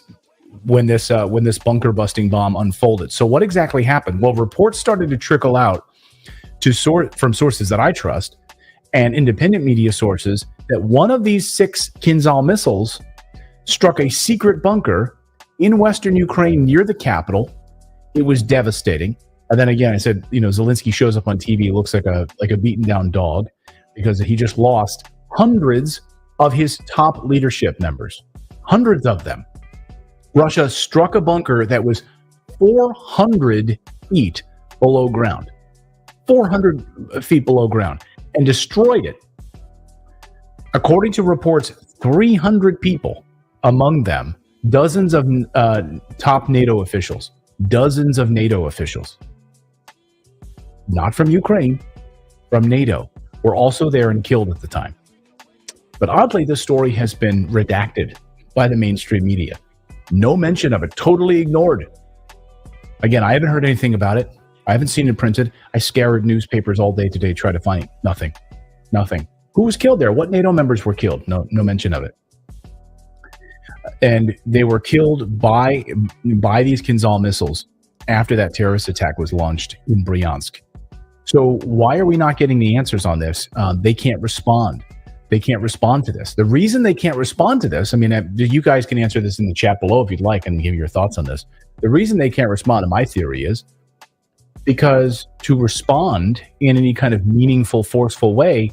bunker busting bomb unfolded. So what exactly happened? Well, reports started to trickle out from sources that I trust and independent media sources that one of these 6 Kinzhal missiles struck a secret bunker in western Ukraine near the capital. It was devastating. And then again, I said, Zelensky shows up on TV, looks like a beaten down dog because he just lost hundreds of his top leadership members, hundreds of them. Russia struck a bunker that was 400 feet below ground, 400 feet below ground, and destroyed it. According to reports, 300 people, among them dozens of top NATO officials, not from Ukraine, from NATO, were also there and killed at the time. But oddly, this story has been redacted by the mainstream media. No mention of it, totally ignored. Again, I haven't heard anything about it. I haven't seen it printed. I scoured newspapers all day today, try to find nothing. Who was killed there? What NATO members were killed? No mention of it. And they were killed by these Kinzhal missiles after that terrorist attack was launched in Bryansk. So why are we not getting the answers on this? They can't respond. They can't respond to this. The reason they can't respond to this, you guys can answer this in the chat below if you'd like and give your thoughts on this. The reason they can't respond, in my theory, is because to respond in any kind of meaningful, forceful way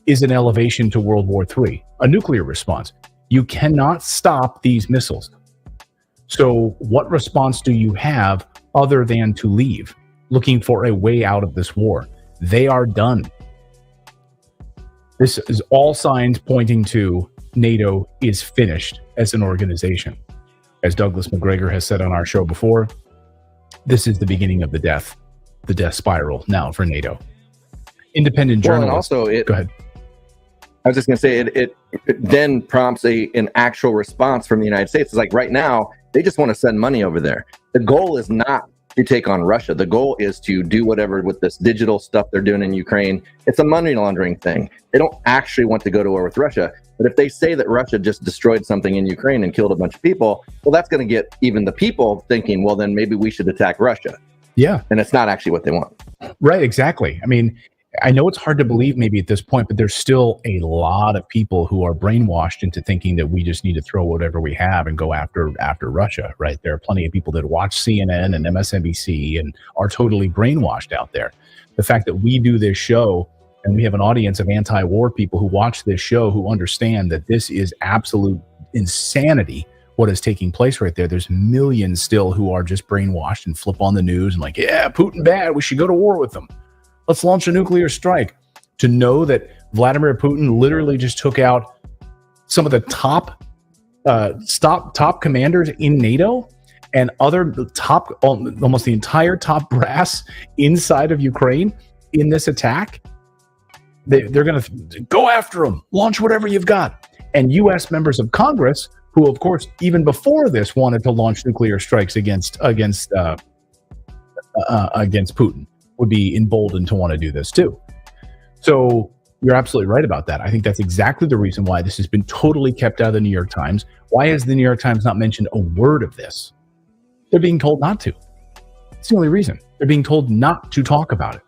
is an elevation to World War III, a nuclear response. You cannot stop these missiles. So what response do you have other than to leave, looking for a way out of this war? They are done. This is all signs pointing to NATO is finished as an organization. As Douglas McGregor has said on our show before, this is the beginning of the death spiral now for NATO. Independent journalists. Well, and also go ahead. I was just going to say it then prompts an actual response from the United States. It's like right now, they just want to send money over there. The goal is not to take on Russia. The goal is to do whatever with this digital stuff they're doing in Ukraine. It's a money laundering thing. They don't actually want to go to war with Russia. But if they say that Russia just destroyed something in Ukraine and killed a bunch of people, well, that's going to get even the people thinking, well, then maybe we should attack Russia. Yeah. And it's not actually what they want. Right, exactly. I know it's hard to believe maybe at this point, but there's still a lot of people who are brainwashed into thinking that we just need to throw whatever we have and go after Russia, right? There are plenty of people that watch CNN and MSNBC and are totally brainwashed out there. The fact that we do this show and we have an audience of anti-war people who watch this show who understand that this is absolute insanity, what is taking place right there. There's millions still who are just brainwashed and flip on the news and like, yeah, Putin bad, we should go to war with them. Let's launch a nuclear strike. To know that Vladimir Putin literally just took out some of the top commanders in NATO and other almost the entire top brass inside of Ukraine in this attack. They're going to go after them, launch whatever you've got. And U.S. members of Congress, who of course even before this wanted to launch nuclear strikes against Putin, would be emboldened to want to do this too. So you're absolutely right about that. I think that's exactly the reason why this has been totally kept out of the New York Times. Why has the New York Times not mentioned a word of this? They're being told not to. It's the only reason. They're being told not to talk about it,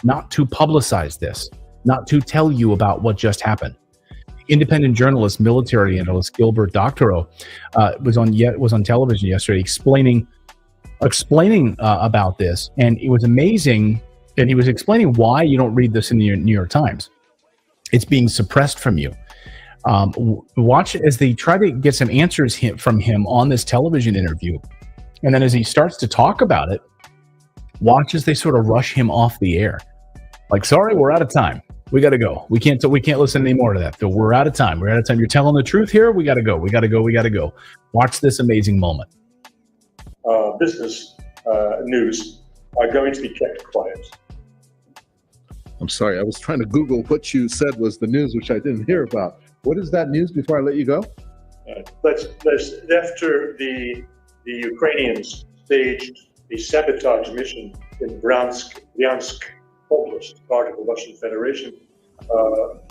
not to publicize this, not to tell you about what just happened. Independent journalist, military analyst Gilbert Doctorow was on television yesterday explaining about this, and it was amazing. And he was explaining why you don't read this in the New York Times. It's being suppressed from you. Watch as they try to get some answers from him on this television interview, And then as he starts to talk about it, watch as they sort of rush him off the air. Like, sorry, we're out of time. We got to go. We can't listen anymore to that. So we're out of time. We're out of time. You're telling the truth here. We got to go. We got to go. We got to go. Watch this amazing moment. Business news are going to be kept quiet. I'm sorry. I was trying to Google what you said was the news, which I didn't hear about. What is that news before I let you go? After the Ukrainians staged a sabotage mission in Bryansk Oblast, part of the Russian Federation,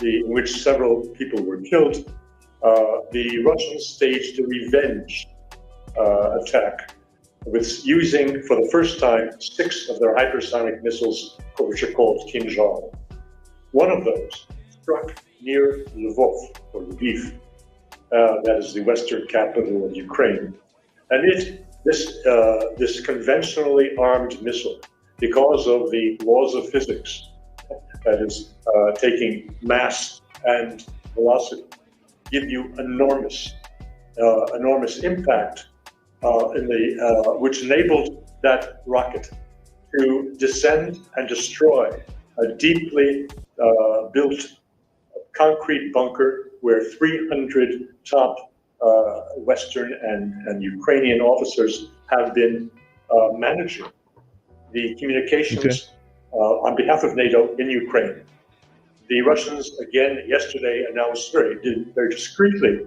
in which several people were killed, the Russians staged a revenge attack with using, for the first time, 6 of their hypersonic missiles, which are called Kinzhal. One of those struck near Lvov, or Lviv, that is the western capital of Ukraine. And this conventionally armed missile, because of the laws of physics, that is taking mass and velocity, give you enormous impact, which enabled that rocket to descend and destroy a deeply built concrete bunker where 300 top Western and Ukrainian officers have been managing the communications on behalf of NATO in Ukraine. The Russians, again, yesterday announced very discreetly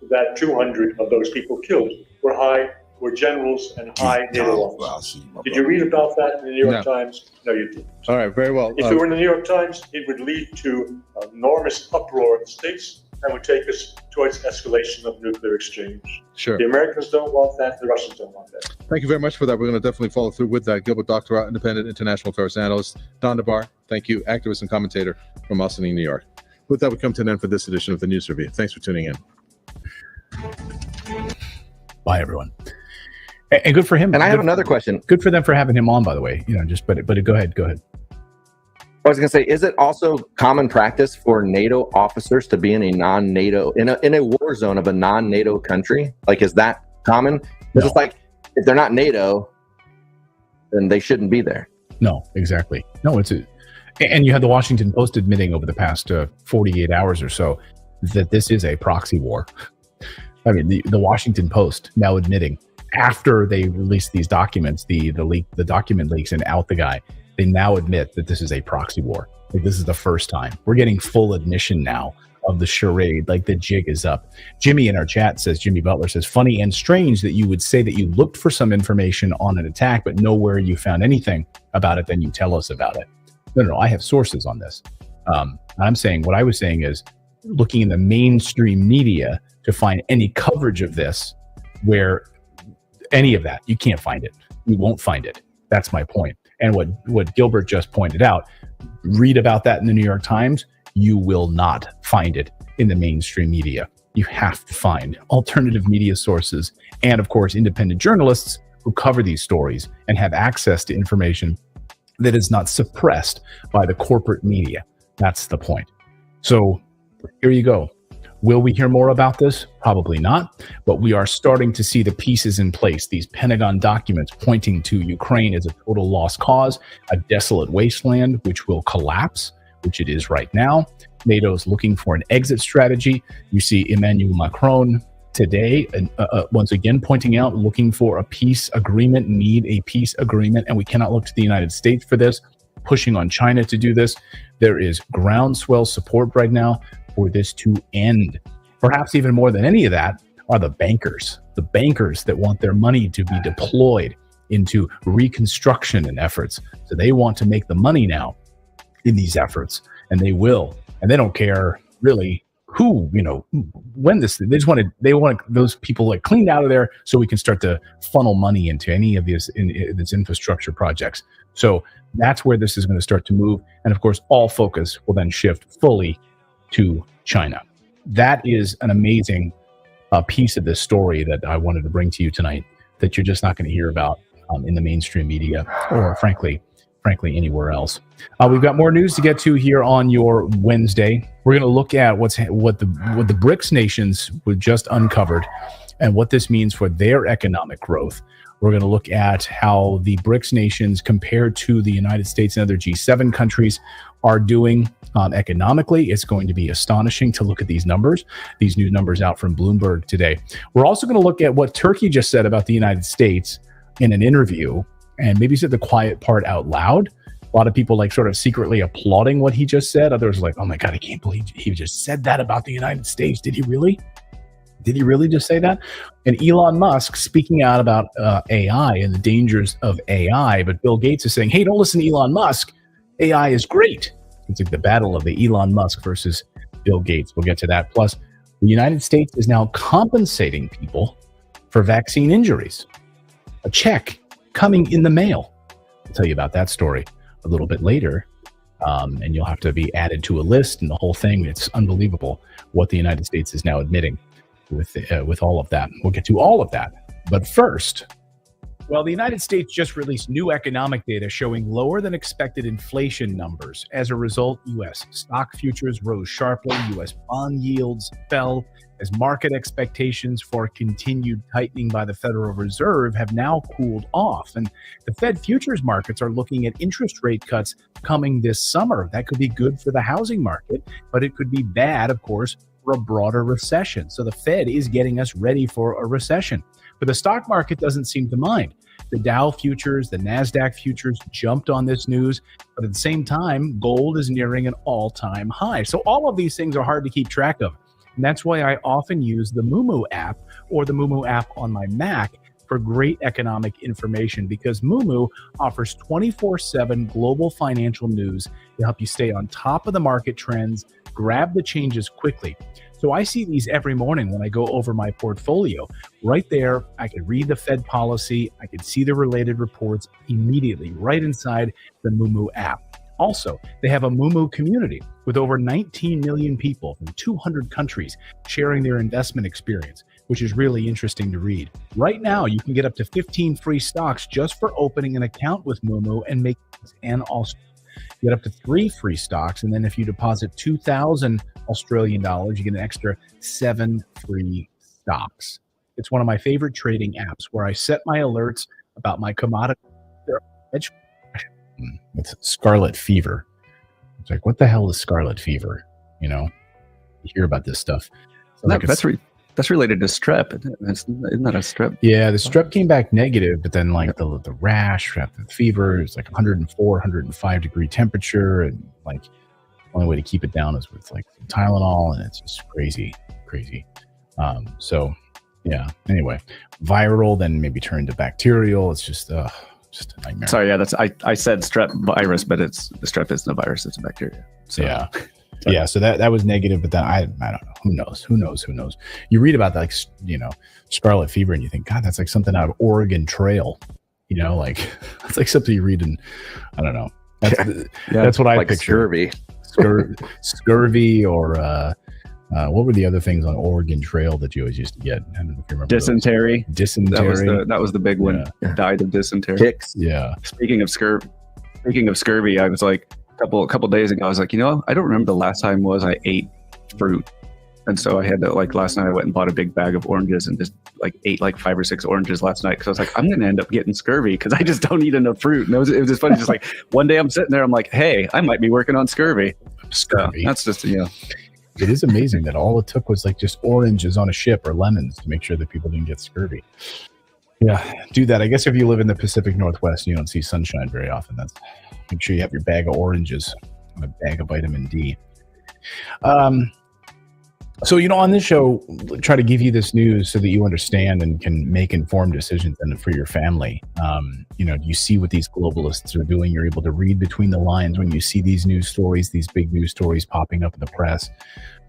that 200 of those people killed were generals and high NATO officers. Did you read about that in the New York Times? No, you didn't. All right, very well. If it were in the New York Times, it would lead to enormous uproar in the States and would take us towards escalation of nuclear exchange. Sure. The Americans don't want that. The Russians don't want that. Thank you very much for that. We're going to definitely follow through with that. Gilbert Doctorow, independent international affairs analyst. Don DeBar, thank you, activist and commentator from Austin, New York. With that, we come to an end for this edition of the News Review. Thanks for tuning in. Bye, everyone. And good for him. And I have another question. Good for them for having him on, by the way. But go ahead. I was going to say, is it also common practice for NATO officers to be in a non-NATO, in a war zone of a non-NATO country? Like, is that common? Because it's like, if they're not NATO, then they shouldn't be there. No, exactly. No, and you had the Washington Post admitting over the past 48 hours or so that this is a proxy war. I mean, the Washington Post now admitting, after they released these documents, the document leaks and out the guy, they now admit that this is a proxy war. Like, this is the first time. We're getting full admission now of the charade. Like, the jig is up. Jimmy in our chat says, Jimmy Butler says, funny and strange that you would say that you looked for some information on an attack, but nowhere you found anything about it, then you tell us about it. No, I have sources on this. I'm saying, what I was saying is looking in the mainstream media to find any coverage of this where any of that, you can't find it. You won't find it. That's my point. And what Gilbert just pointed out, read about that in the New York Times, you will not find it in the mainstream media. You have to find alternative media sources and, of course, independent journalists who cover these stories and have access to information that is not suppressed by the corporate media. That's the point. So here you go. Will we hear more about this? Probably not, but we are starting to see the pieces in place. These Pentagon documents pointing to Ukraine as a total lost cause, a desolate wasteland which will collapse, which it is right now. NATO is looking for an exit strategy. You see Emmanuel Macron today, once again, pointing out, looking for a peace agreement, need a peace agreement, and we cannot look to the United States for this, pushing on China to do this. There is groundswell support right now for this to end. Perhaps even more than any of that are the bankers that want their money to be deployed into reconstruction and efforts. So they want to make the money now in these efforts, and they will. And they don't care really who, when this, they want those people like cleaned out of there so we can start to funnel money into any of these infrastructure projects. So that's where this is going to start to move. And of course, all focus will then shift fully to China. That is an amazing piece of this story that I wanted to bring to you tonight that you're just not going to hear about in the mainstream media or frankly anywhere else. We've got more news to get to here on your Wednesday. We're going to look at what the BRICS nations were just uncovered and what this means for their economic growth. We're going to look at how the BRICS nations compared to the United States and other G7 countries are doing economically. It's going to be astonishing to look at these numbers, these new numbers out from Bloomberg today. We're also going to look at what Turkey just said about the United States in an interview, and maybe said the quiet part out loud. A lot of people like sort of secretly applauding what he just said. Others like, oh my God, I can't believe he just said that about the United States. Did he really? Did he really just say that? And Elon Musk speaking out about AI and the dangers of AI. But Bill Gates is saying, hey, don't listen to Elon Musk. AI is great. It's like the battle of the Elon Musk versus Bill Gates. We'll get to that. Plus, the United States is now compensating people for vaccine injuries. A check coming in the mail. I'll tell you about that story a little bit later. And you'll have to be added to a list and the whole thing. It's unbelievable what the United States is now admitting with all of that. We'll get to all of that. But first, well, the United States just released new economic data showing lower than expected inflation numbers. As a result, U.S. stock futures rose sharply. U.S. bond yields fell as market expectations for continued tightening by the Federal Reserve have now cooled off. And the Fed futures markets are looking at interest rate cuts coming this summer. That could be good for the housing market, but it could be bad, of course, for a broader recession. So the Fed is getting us ready for a recession. But the stock market doesn't seem to mind. The Dow futures, the NASDAQ futures jumped on this news, but at the same time, gold is nearing an all-time high. So all of these things are hard to keep track of. And that's why I often use the Moomoo app or the Moomoo app on my Mac for great economic information, because Moomoo offers 24/7 global financial news to help you stay on top of the market trends, grab the changes quickly. So I see these every morning when I go over my portfolio. Right there, I can read the Fed policy. I can see the related reports immediately right inside the Moomoo app. Also, they have a Moomoo community with over 19 million people from 200 countries sharing their investment experience, which is really interesting to read. Right now, you can get up to 15 free stocks just for opening an account with Moomoo and also get up to 3 free stocks. And then if you deposit 2,000 Australian dollars, you get an extra 7 free stocks. It's one of my favorite trading apps where I set my alerts about my commodity. It's scarlet fever. It's like, what the hell is scarlet fever? You know, you hear about this stuff. So that's related to strep. Isn't that a strep? Yeah, the strep came back negative, but then like the rash, the fever, it's like 104, 105 degree temperature, and like the only way to keep it down is with like some Tylenol, and it's just crazy. So yeah. Anyway, viral, then maybe turn to bacterial. It's just a nightmare. Sorry, yeah, I said strep virus, but the strep isn't a virus; it's a bacteria. So. Yeah. Yeah, so that was negative, but then I don't know. Who knows? You read about that, like, you know, scarlet fever, and you think, God, that's like something out of Oregon Trail. You know, like that's like something you read in, I don't know. That's what I like picture. Scurvy, or what were the other things on Oregon Trail that you always used to get? I don't know if you remember. Dysentery. Those. Dysentery. That was the big one. Yeah. Died of dysentery. Ticks. Yeah. Speaking of scurvy, I was like, a couple days ago, I was like, you know, I don't remember the last time I ate fruit. And so I had to, like, last night I went and bought a big bag of oranges and just like ate like 5 or 6 oranges last night, because I was like, I'm going to end up getting scurvy because I just don't eat enough fruit. And it was just funny. Just like one day I'm sitting there, I'm like, hey, I might be working on scurvy. Scurvy. That's just, you know. It is amazing that all it took was like just oranges on a ship or lemons to make sure that people didn't get scurvy. Yeah, do that. I guess if you live in the Pacific Northwest and you don't see sunshine very often, make sure you have your bag of oranges and a bag of vitamin D. So, you know, on this show, try to give you this news so that you understand and can make informed decisions and for your family. You know, you see what these globalists are doing. You're able to read between the lines when you see these news stories, these big news stories popping up in the press.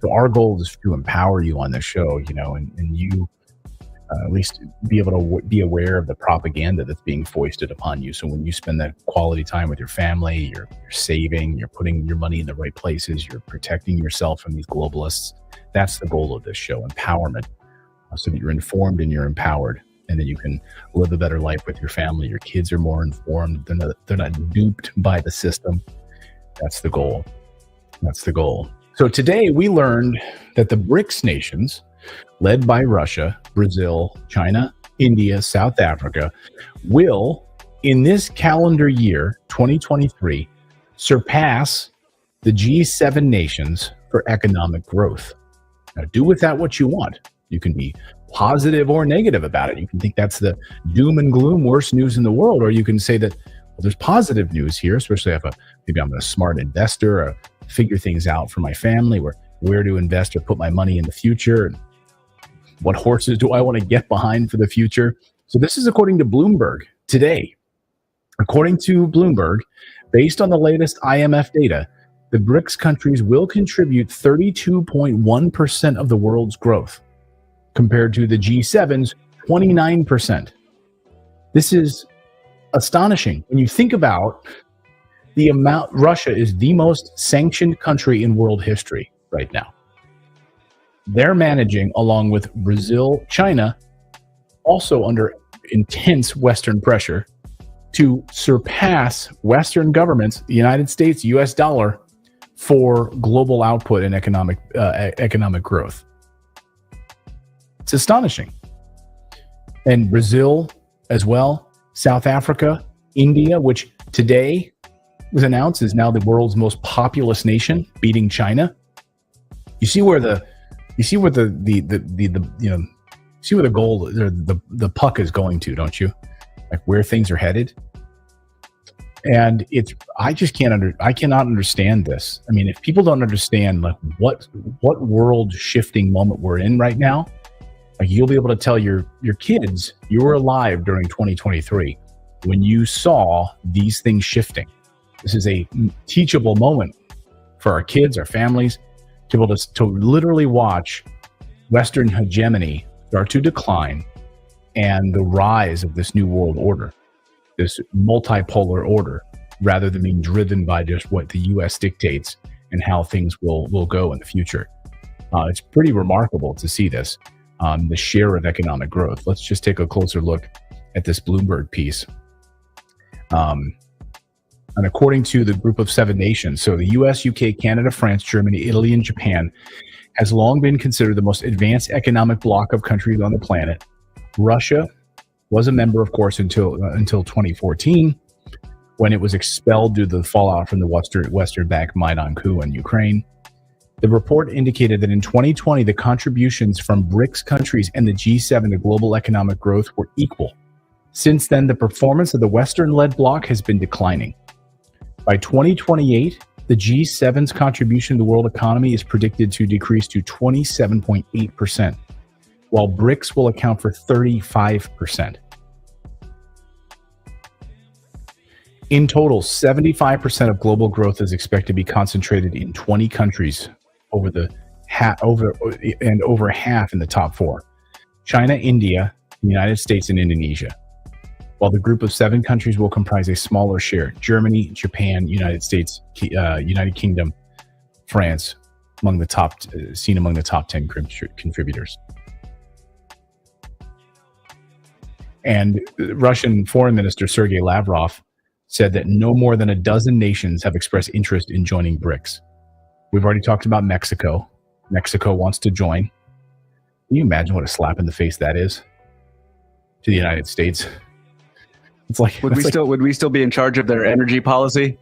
So our goal is to empower you on this show, you know, and you at least be able to be aware of the propaganda that's being foisted upon you. So when you spend that quality time with your family, you're saving, you're putting your money in the right places, you're protecting yourself from these globalists. That's the goal of this show, empowerment, so that you're informed and you're empowered, and that you can live a better life with your family. Your kids are more informed. They're not duped by the system. That's the goal. So today we learned that the BRICS nations, led by Russia, Brazil, China, India, South Africa, will, in this calendar year, 2023, surpass the G7 nations for economic growth. Now, do with that what you want. You can be positive or negative about it. You can think that's the doom and gloom, worst news in the world, or you can say that, well, there's positive news here, especially if maybe I'm a smart investor or figure things out for my family, where to invest or put my money in the future, and what horses do I want to get behind for the future. So this is according to Bloomberg today. According to Bloomberg, based on the latest IMF data, the BRICS countries will contribute 32.1% of the world's growth, compared to the G7's 29%. This is astonishing. When you think about the amount, Russia is the most sanctioned country in world history right now. They're managing, along with Brazil, China, also under intense Western pressure, to surpass Western governments, the United States, US dollar, for global output and economic growth. It's astonishing. And Brazil as well, South Africa, India, which today was announced is now the world's most populous nation, beating China. You see where the goal, or the puck is going to, don't you? Like where things are headed. And I cannot understand this. I mean, if people don't understand like what world shifting moment we're in right now, like you'll be able to tell your kids you were alive during 2023 when you saw these things shifting. This is a teachable moment for our kids, our families, to be able to literally watch Western hegemony start to decline and the rise of this new world order, this multipolar order, rather than being driven by just what the U.S. dictates and how things will go in the future. It's pretty remarkable to see this, the share of economic growth. Let's just take a closer look at this Bloomberg piece. And according to the Group of Seven Nations, so the U.S., UK, Canada, France, Germany, Italy, and Japan, has long been considered the most advanced economic bloc of countries on the planet. Russia was a member, of course, until 2014, when it was expelled due to the fallout from the Western-backed Maidan coup in Ukraine. The report indicated that in 2020, the contributions from BRICS countries and the G7 to global economic growth were equal. Since then, the performance of the Western-led bloc has been declining. By 2028, the G7's contribution to the world economy is predicted to decrease to 27.8%, while BRICS will account for 35%. In total, 75% of global growth is expected to be concentrated in 20 countries, over half in the top four: China, India, the United States, and Indonesia. While the Group of Seven countries will comprise a smaller share: Germany, Japan, United States, United Kingdom, France, among the top 10 contributors. And Russian Foreign Minister Sergei Lavrov said that no more than a dozen nations have expressed interest in joining BRICS. We've already talked about Mexico. Mexico wants to join. Can you imagine what a slap in the face that is to the United States? It's like, would we still be in charge of their energy policy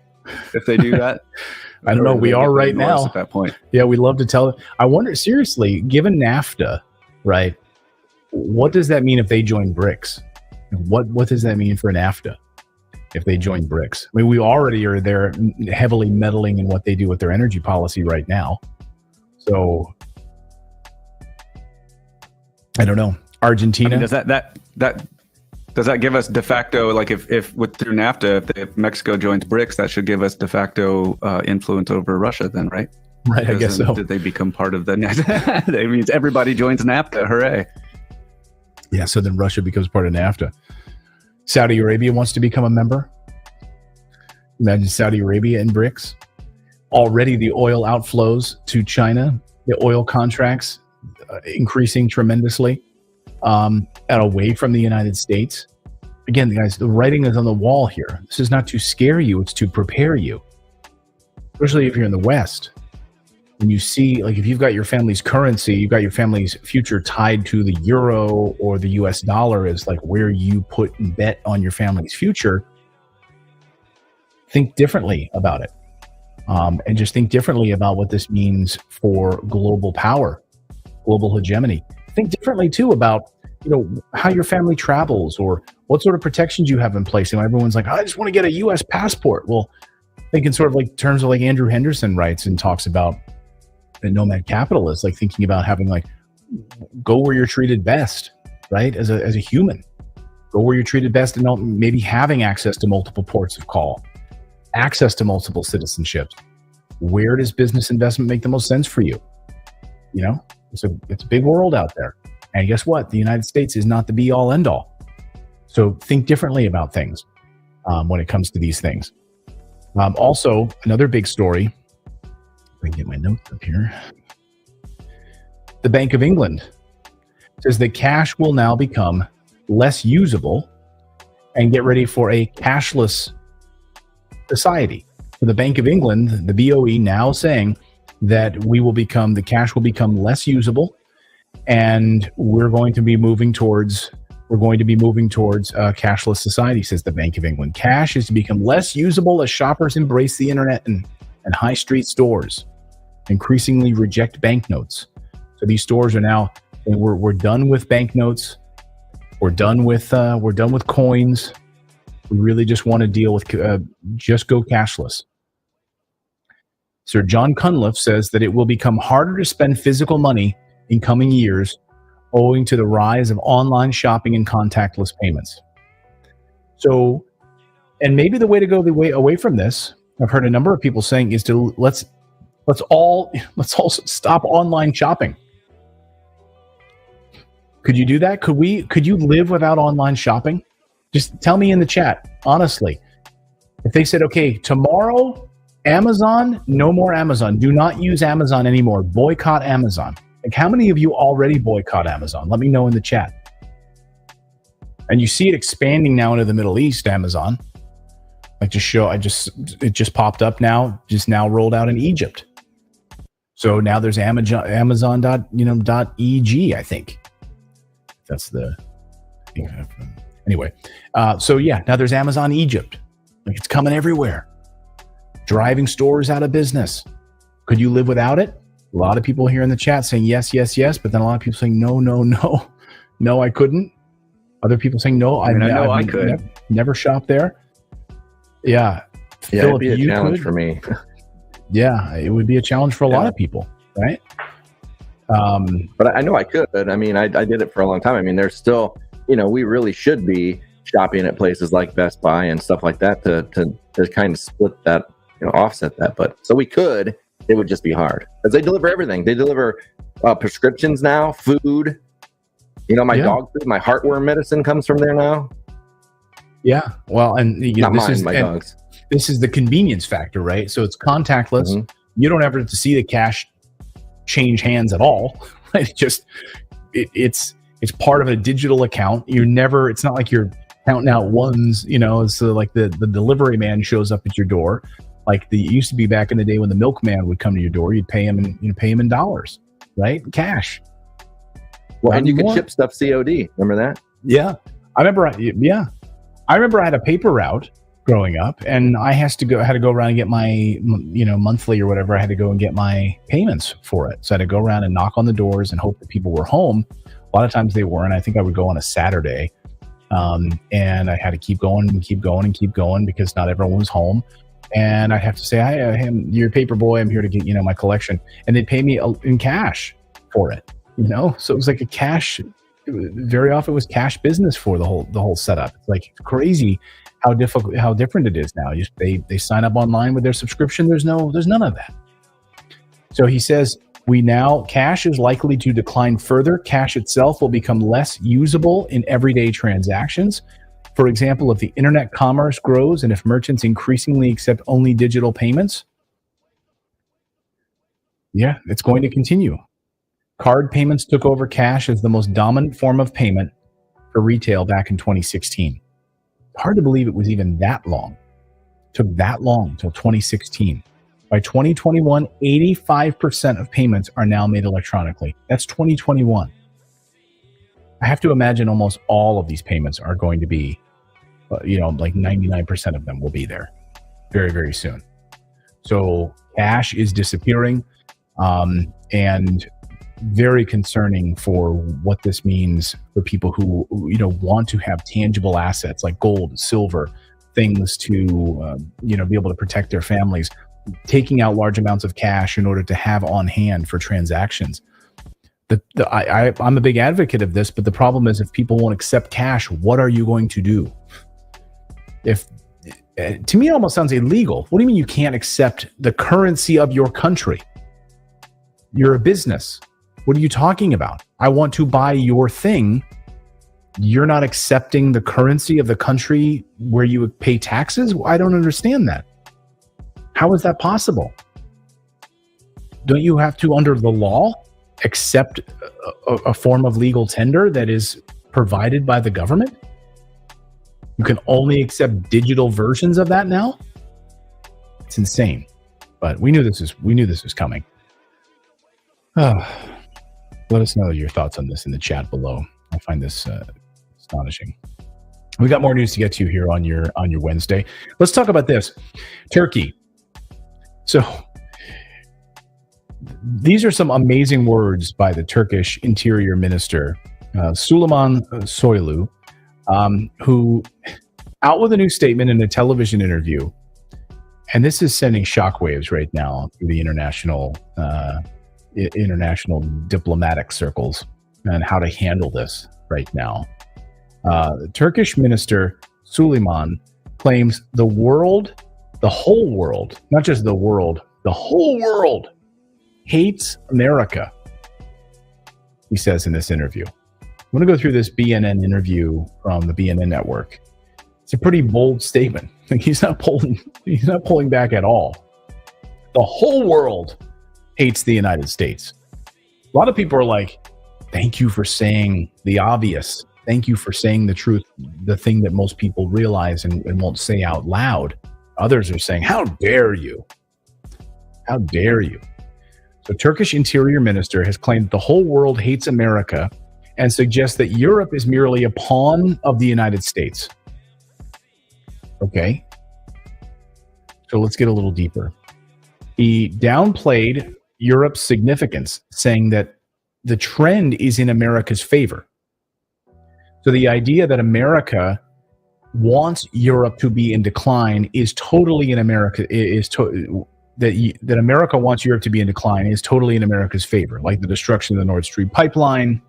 if they do that? I don't know. We are right now at that point. Yeah, we love to tell. I wonder, seriously, given NAFTA, right? What does that mean if they join BRICS? What does that mean for NAFTA if they join BRICS? I mean, we already are there heavily meddling in what they do with their energy policy right now. So I don't know. Argentina. I mean, does that give us de facto, like if through NAFTA, if Mexico joins BRICS, that should give us de facto influence over Russia then, right? Right, I guess so. Did they become part of the NAFTA? That means everybody joins NAFTA. Hooray. Yeah, so then Russia becomes part of NAFTA. Saudi Arabia wants to become a member. Imagine Saudi Arabia in BRICS. Already the oil outflows to China, the oil contracts increasing tremendously, and away from the United States. Again, guys, the writing is on the wall here. This is not to scare you, it's to prepare you, especially if you're in the West. when you see, like, if you've got your family's currency, you've got your family's future tied to the euro or the US dollar as like where you put and bet on your family's future, think differently about it. And just think differently about what this means for global power, global hegemony. Think differently too about, how your family travels or what sort of protections you have in place. Everyone's like, I just want to get a US passport. Well, think in sort of like terms of like Andrew Henderson writes and talks about the nomad capitalist, like thinking about having like, go where you're treated best, right? As a human, go where you're treated best, and maybe having access to multiple ports of call, access to multiple citizenships. Where does business investment make the most sense for you? It's a big world out there. And guess what? The United States is not the be all end all. So think differently about things when it comes to these things. Also, another big story. If I can get my notes up here. The Bank of England says that cash will now become less usable, and get ready for a cashless society. So the Bank of England, the BOE, now saying that the cash will become less usable, and we're going to be moving towards a cashless society, says the Bank of England. Cash is to become less usable as shoppers embrace the internet and high street stores increasingly reject banknotes. So these stores are now, we're done with banknotes. We're done with coins. We really just want to deal with just go cashless. Sir John Cunliffe says that it will become harder to spend physical money in coming years owing to the rise of online shopping and contactless payments. So, and maybe the way to go away from this, I've heard a number of people saying, is to let's all stop online shopping. Could you do that? Could you live without online shopping? Just tell me in the chat, honestly. If they said, okay, tomorrow, Amazon, no more Amazon. Do not use Amazon anymore. Boycott Amazon. Like, how many of you already boycott Amazon? Let me know in the chat. And you see it expanding now into the Middle East, Amazon. It just popped up now, just now rolled out in Egypt. So now there's Amazon.eg, I think. That's the anyway. So yeah, now there's Amazon Egypt. Like, it's coming everywhere. Driving stores out of business. Could you live without it? A lot of people here in the chat saying yes, yes, yes, but then a lot of people saying no, no, no. No, I couldn't. Other people saying no, I could. Never shop there. Yeah. Yeah, Philip, it'd be a challenge for me. Yeah, it would be a challenge for a lot of people, right? But I know I could. I mean, I did it for a long time. I mean, there's still, we really should be shopping at places like Best Buy and stuff like that to kind of split that, offset that. But so we could, it would just be hard because they deliver everything. They deliver prescriptions now, food. My dog food, my heartworm medicine comes from there now. Yeah, well, and dog's. This is the convenience factor, right? So it's contactless. Mm-hmm. You don't ever have to see the cash change hands at all. Right? It's part of a digital account. It's not like you're counting out ones. So like the delivery man shows up at your door. Like it used to be back in the day when the milkman would come to your door. You'd pay him in dollars, right? Cash. Well, and you could ship stuff COD. Remember that? Yeah, I remember. I remember I had a paper route growing up, and I had to go around and get my, monthly or whatever. I had to go and get my payments for it. So I had to go around and knock on the doors and hope that people were home. A lot of times they weren't. I think I would go on a Saturday, and I had to keep going and keep going and keep going because not everyone was home. And I'd have to say, "Hi, you're a paper boy. I'm here to get my collection," and they'd pay me in cash for it. So it was like a cash. Very often it was cash business for the whole setup. It's like crazy how different it is now. They sign up online with their subscription. There's none of that. So he says cash is likely to decline further. Cash itself will become less usable in everyday transactions. For example, if the internet commerce grows and if merchants increasingly accept only digital payments, it's going to continue. Card payments took over cash as the most dominant form of payment for retail back in 2016. Hard to believe it was even that long. It took that long till 2016. By 2021, 85% of payments are now made electronically. That's 2021. I have to imagine almost all of these payments are going to be, like 99% of them will be there very, very soon. So cash is disappearing, and very concerning for what this means for people who, want to have tangible assets like gold, silver, things to, be able to protect their families, taking out large amounts of cash in order to have on hand for transactions. I'm a big advocate of this, but the problem is if people won't accept cash, what are you going to do? To me, it almost sounds illegal. What do you mean you can't accept the currency of your country? You're a business. What are you talking about? I want to buy your thing. You're not accepting the currency of the country where you would pay taxes? I don't understand that. How is that possible? Don't you have to, under the law, accept a form of legal tender that is provided by the government? You can only accept digital versions of that now? It's insane. But we knew this was coming. Let us know your thoughts on this in the chat below. I find this astonishing. We got more news to get to here on your Wednesday. Let's talk about this. Turkey. So these are some amazing words by the Turkish Interior Minister, Süleyman Soylu, who out with a new statement in a television interview. And this is sending shockwaves right now through the international diplomatic circles and how to handle this right now. The Turkish minister Süleyman claims the whole world, not just the world, the whole world hates America, he says in this interview. I'm going to go through this BNN interview from the BNN network. It's a pretty bold statement. Like he's not pulling back at all. The whole world hates the United States. A lot of people are like, thank you for saying the obvious. Thank you for saying the truth, the thing that most people realize and won't say out loud. Others are saying, how dare you? How dare you? So Turkish Interior Minister has claimed that the whole world hates America and suggests that Europe is merely a pawn of the United States. Okay. So let's get a little deeper. He downplayed Europe's significance, saying that the trend is in America's favor. So the idea that America wants Europe to be in decline is totally in America, that America wants Europe to be in decline is totally in America's favor, like the destruction of the Nord Stream pipeline.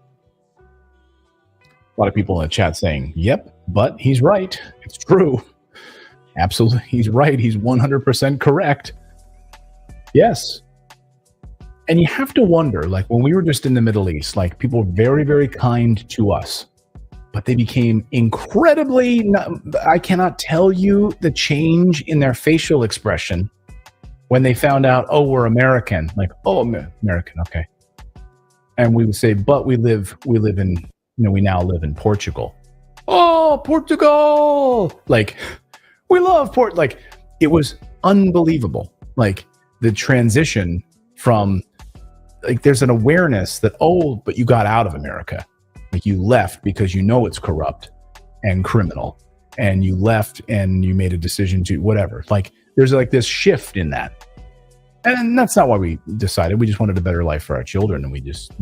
A lot of people in the chat saying, yep, but he's right. It's true. Absolutely. He's right. He's 100% correct. Yes. And you have to wonder, like when we were just in the Middle East, like people were very, very kind to us, but they became incredibly, I cannot tell you the change in their facial expression when they found out, oh, we're American. Like, oh, American, okay. And we would say, but we live in, we now live in Portugal. Oh, Portugal! Like, we love like, it was unbelievable. Like, the transition from, like, there's an awareness that, oh, but you got out of America. Like, you left because you know it's corrupt and criminal. And you left and you made a decision to whatever. Like, there's like this shift in that. And that's not why we decided. We just wanted a better life for our children. And we just,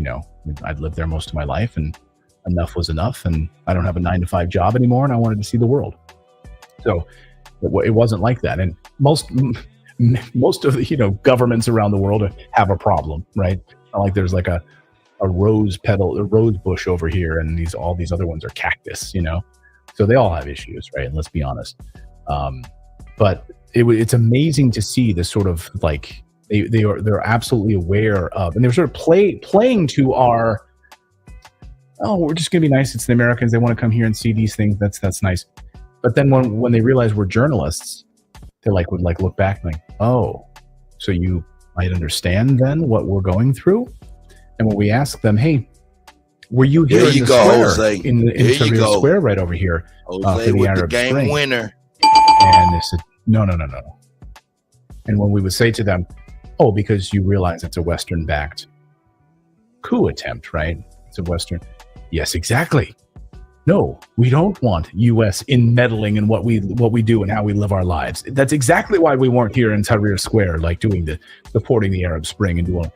I'd lived there most of my life and enough was enough. And I don't have a 9-to-5 job anymore. And I wanted to see the world. So it wasn't like that. And most of the, governments around the world have a problem, right? Not like there's like a rose bush over here. And all these other ones are cactus, So they all have issues, right? And let's be honest. But it's amazing to see this sort of like they're absolutely aware of, and they're sort of playing to our, oh, we're just gonna be nice. It's the Americans. They want to come here and see these things. That's nice. But then when they realize we're journalists, they would look back and like, oh, so you might understand then what we're going through. And when we ask them, hey, were you here in the square, Jose. in the square right over here Jose for the with Arab the game Spring? winner. And they said, no. And when we would say to them, oh, because you realize it's a Western-backed coup attempt, right? It's a Western. Yes, exactly. No, we don't want U.S. in meddling in what we do and how we live our lives. That's exactly why we weren't here in Tahrir Square, like supporting the Arab Spring and doing.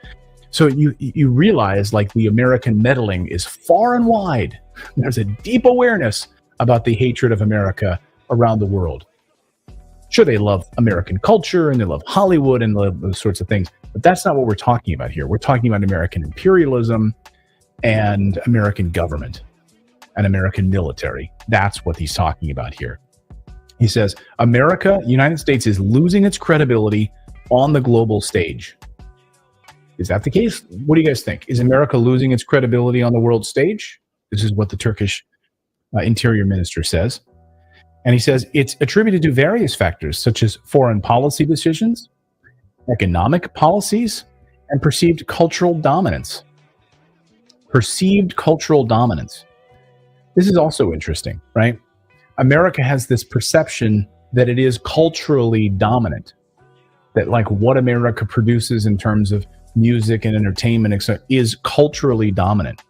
So you realize, like, the American meddling is far and wide. There's a deep awareness about the hatred of America around the world. Sure, they love American culture and they love Hollywood and those sorts of things, but that's not what we're talking about here. We're talking about American imperialism and American government and American military. That's what he's talking about here. He says, United States is losing its credibility on the global stage. Is that the case? What do you guys think? Is America losing its credibility on the world stage? This is what the Turkish interior minister says. And he says it's attributed to various factors, such as foreign policy decisions, economic policies, and perceived cultural dominance. Perceived cultural dominance. This is also interesting, right? America has this perception that it is culturally dominant, that like what America produces in terms of music and entertainment, etc., is culturally dominant.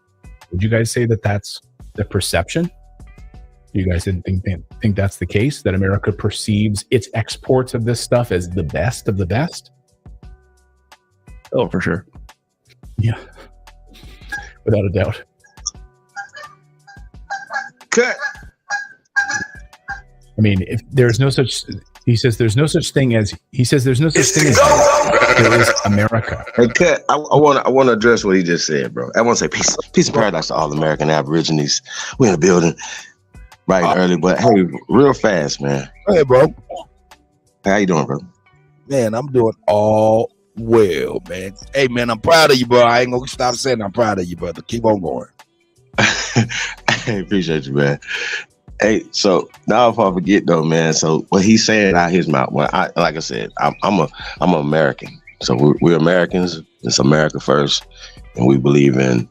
Would you guys say that that's the perception? You guys didn't think that's the case, that America perceives its exports of this stuff as the best of the best? Oh, for sure. Yeah, without a doubt. Cut. I mean, if there's no such, he says there's no such thing as there is America. Hey, Cut, I want to address what he just said, bro. I want to say peace of paradise to all American Aborigines. We're in the building right early, but hey, real fast, man. Hey, bro. How you doing, bro? Man, I'm doing all well, man. Hey, man, I'm proud of you, bro. I ain't gonna stop saying I'm proud of you, brother. Keep on going. I appreciate you, man. Hey, so now if I forget though, man. So what he's saying out his mouth, like I said, I'm an American. So we're Americans. It's America first, and we believe in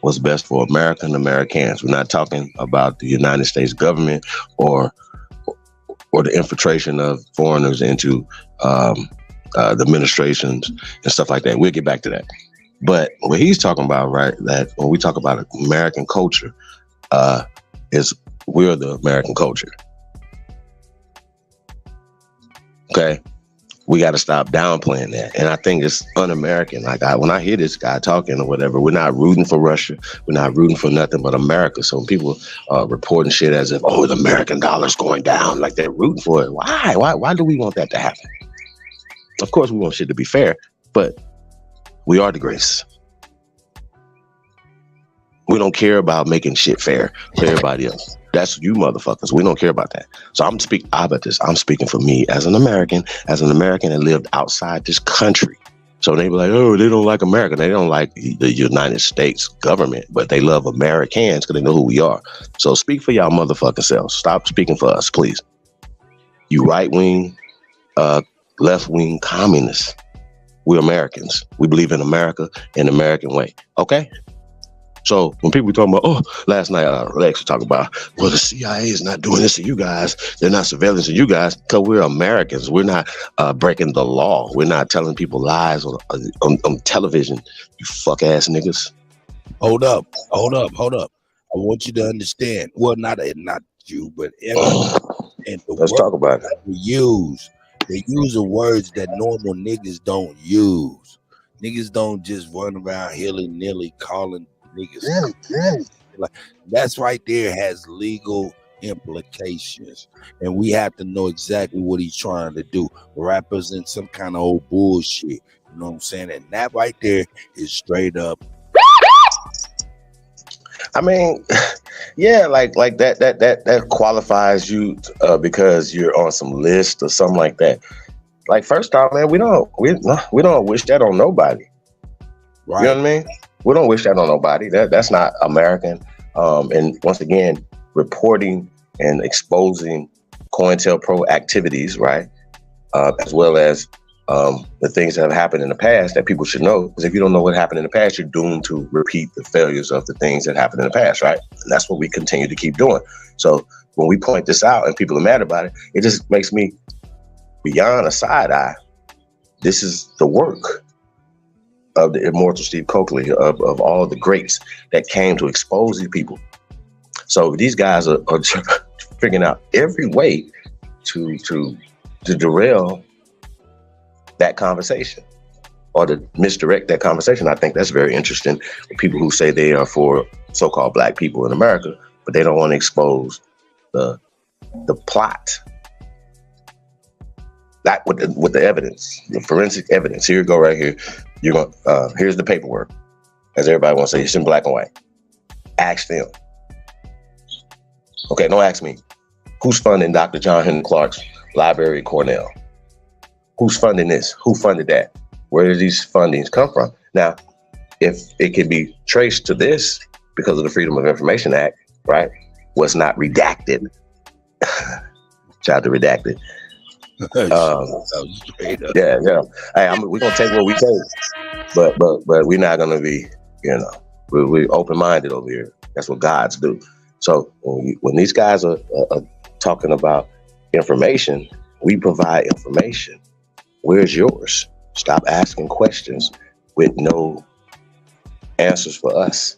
what's best for America and Americans. We're not talking about the United States government or the infiltration of foreigners into the administrations and stuff like that. We'll get back to that. But what he's talking about, right, that when we talk about American culture, is we're the American culture. Okay? We got to stop downplaying that. And I think it's un-American. Like when I hear this guy talking or whatever, we're not rooting for Russia. We're not rooting for nothing but America. So when people reporting shit as if, oh, the American dollar's going down, like they're rooting for it. Why? Why do we want that to happen? Of course, we want shit to be fair, but we are the grace. We don't care about making shit fair for everybody else. That's you motherfuckers. We don't care about that. So I'm speaking for me as an American that lived outside this country. So they be like, oh, they don't like America. They don't like the United States government, but they love Americans because they know who we are. So speak for y'all motherfucking selves. Stop speaking for us, please. You right-wing, left-wing communists. We're Americans. We believe in America in the American way. Okay? So when people talking about, oh, last night Lex was talking about, well, the CIA is not doing this to you guys. They're not surveillance to you guys because we're Americans. We're not breaking the law. We're not telling people lies on television. You fuck ass niggas. Hold up. I want you to understand. Well, not you, but everyone. Let's talk about it. They use the words that normal niggas don't use. Niggas don't just run around hilly-nilly calling niggas. Like, that's right there has legal implications. And we have to know exactly what he's trying to do. Represent some kind of old bullshit. You know what I'm saying? And that right there is straight up. I mean, yeah, like that qualifies you because you're on some list or something like that. Like, first off, man, we don't wish that on nobody. Right. You know what I mean? We don't wish that on nobody. That's not American. And once again, reporting and exposing COINTELPRO activities, right, as well as the things that have happened in the past that people should know. Because if you don't know what happened in the past, you're doomed to repeat the failures of the things that happened in the past, right? And that's what we continue to keep doing. So when we point this out and people are mad about it, it just makes me beyond a side eye This is the work of the immortal Steve Coakley, of all the greats that came to expose these people. So these guys are figuring out every way to derail that conversation or to misdirect that conversation. I think that's very interesting. People who say they are for so-called black people in America, but they don't want to expose the plot. That with the evidence, the forensic evidence. Here you go, right here. You're going. Here's the paperwork, as everybody wants to say. It's in black and white. Ask them. Okay, don't ask me. Who's funding Dr. John Henry Clark's library at Cornell? Who's funding this? Who funded that? Where did these fundings come from? Now, if it can be traced to this because of the Freedom of Information Act, right? Was not redacted. Tried to redact it. Yeah. Hey, we're gonna take what we take, but we're not gonna be, we're open-minded over here. That's what gods do. So when these guys are talking about information, we provide information. Where's yours? Stop asking questions with no answers for us.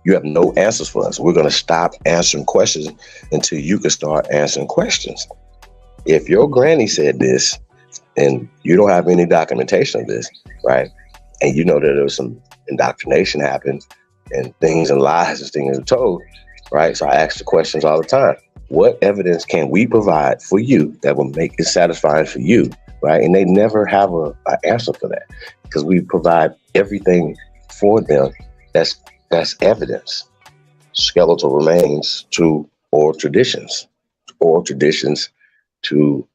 You have no answers for us. We're going to stop answering questions until you can start answering questions. If your granny said this and you don't have any documentation of this, right? And you know that there was some indoctrination happened and things and lies and things are told, right? So I ask the questions all the time. What evidence can we provide for you that will make it satisfying for you, right? And they never have an answer for that because we provide everything for them that's evidence, skeletal remains to oral traditions to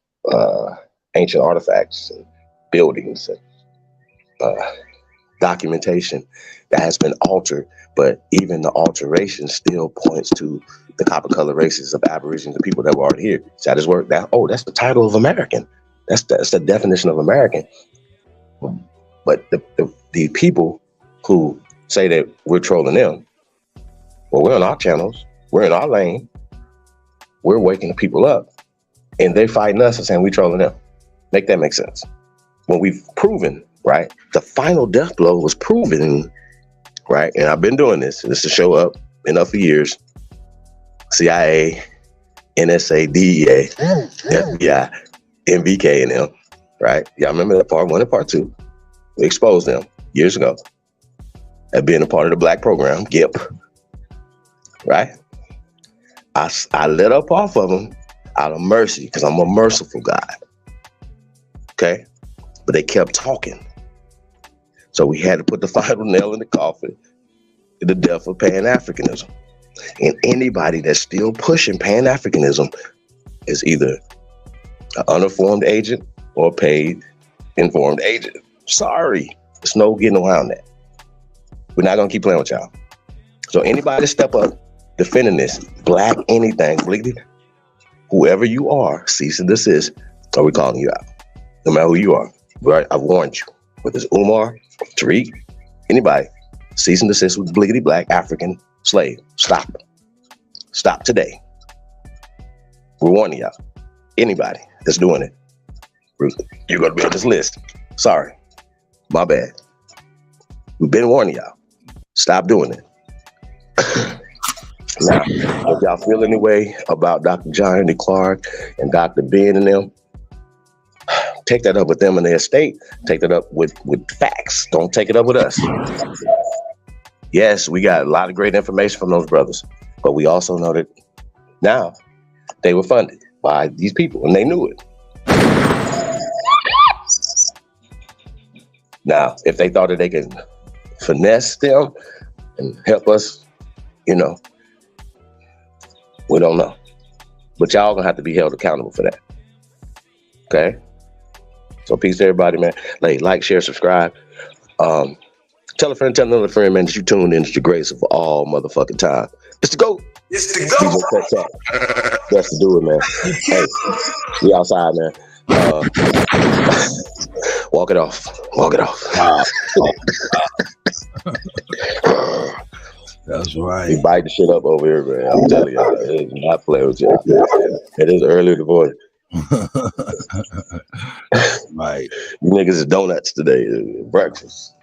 ancient artifacts and buildings and documentation that has been altered, but even the alteration still points to the copper color races of Aborigines, the people that were already here. So that is where that's the title of American. That's the definition of American. But the people who say that we're trolling them, well, we're on our channels, we're in our lane, we're waking people up, and they're fighting us and saying we trolling them. Make that make sense? When we've proven, right, the final death blow was proven, right, and I've been doing this to show up enough for years, CIA, NSA, DEA, FBI, MBK and them, right? Yeah, I remember that part 1 and part 2. We exposed them years ago at being a part of the black program, GIP, right? I let up off of them out of mercy because I'm a merciful God, okay? But they kept talking. So we had to put the final nail in the coffin, the death of Pan-Africanism. And anybody that's still pushing Pan-Africanism is either an uninformed agent or a paid informed agent. Sorry, there's no getting around that. We're not gonna keep playing with y'all. So anybody step up defending this, black anything, whoever you are, cease and desist, or we're calling you out. No matter who you are, right? I warned you. Whether it's Umar, Tariq, anybody, cease and desist with bliggity black African slave. Stop. Stop today. We're warning y'all. Anybody that's doing it, you're gonna be on this list. Sorry. My bad. We've been warning y'all. Stop doing it. Now, if y'all feel any way about Dr. John Henry Clark and Dr. Ben and them, take that up with them and their estate. Take that up with facts. Don't take it up with us. Yes, we got a lot of great information from those brothers, but we also know that now they were funded by these people and they knew it. Now, if they thought that they could finesse them and help us, we don't know. But y'all gonna have to be held accountable for that. Okay? So peace to everybody, man. Like, share, subscribe. Tell a friend, tell another friend, man, that you tuned in to the grace of all motherfucking time. It's the GOAT. It's the GOAT. Best to do it, man. Hey, we outside, man. Walk it off. Walk it off. That's right. We bite the shit up over here, man. I'm telling y'all, it's not playing with y'all. It is early in the morning. Right. You niggas is donuts today. Breakfast.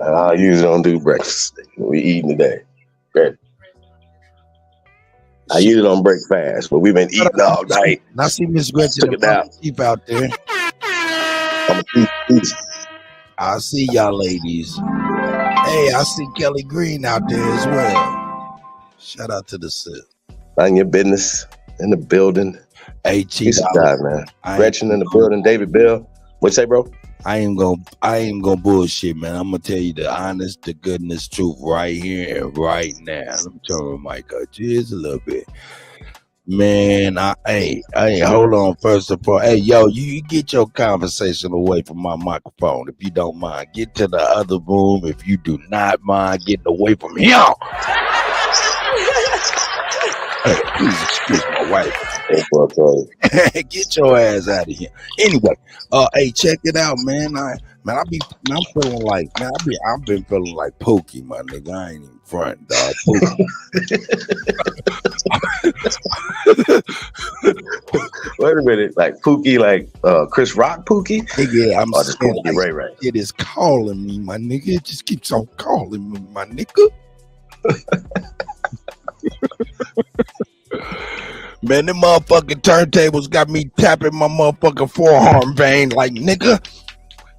I usually don't do breakfast. We eating today. Okay. I usually don't break fast, but we've been eating all night. I see Miss Gretchen and Mama Chief out there. I see y'all ladies. Hey, I see Kelly Green out there as well. Shout out to the sis. Mind your business in the building. Hey, Chief, man. Gretchen in the building. David Bell. What you say, bro? I ain't gonna bullshit, man. I'm gonna tell you the honest, the goodness truth right here and right now. Let me turn my mic up just a little bit. Man, hey, hold on. First of all, hey, yo, you get your conversation away from my microphone if you don't mind. Get to the other room if you do not mind getting away from him. Hey, please excuse my wife. Get your ass out of here. Anyway, hey, check it out, man. I'm feeling like, man, I've been feeling like Pookie, my nigga. I ain't even front, dog. Wait a minute, like Pookie, like Chris Rock Pookie? Yeah, I'm just saying, Pookie Ray Ray. It is calling me, my nigga. It just keeps on calling me, my nigga. Man, them motherfucking turntables got me tapping my motherfucking forearm vein like, nigga,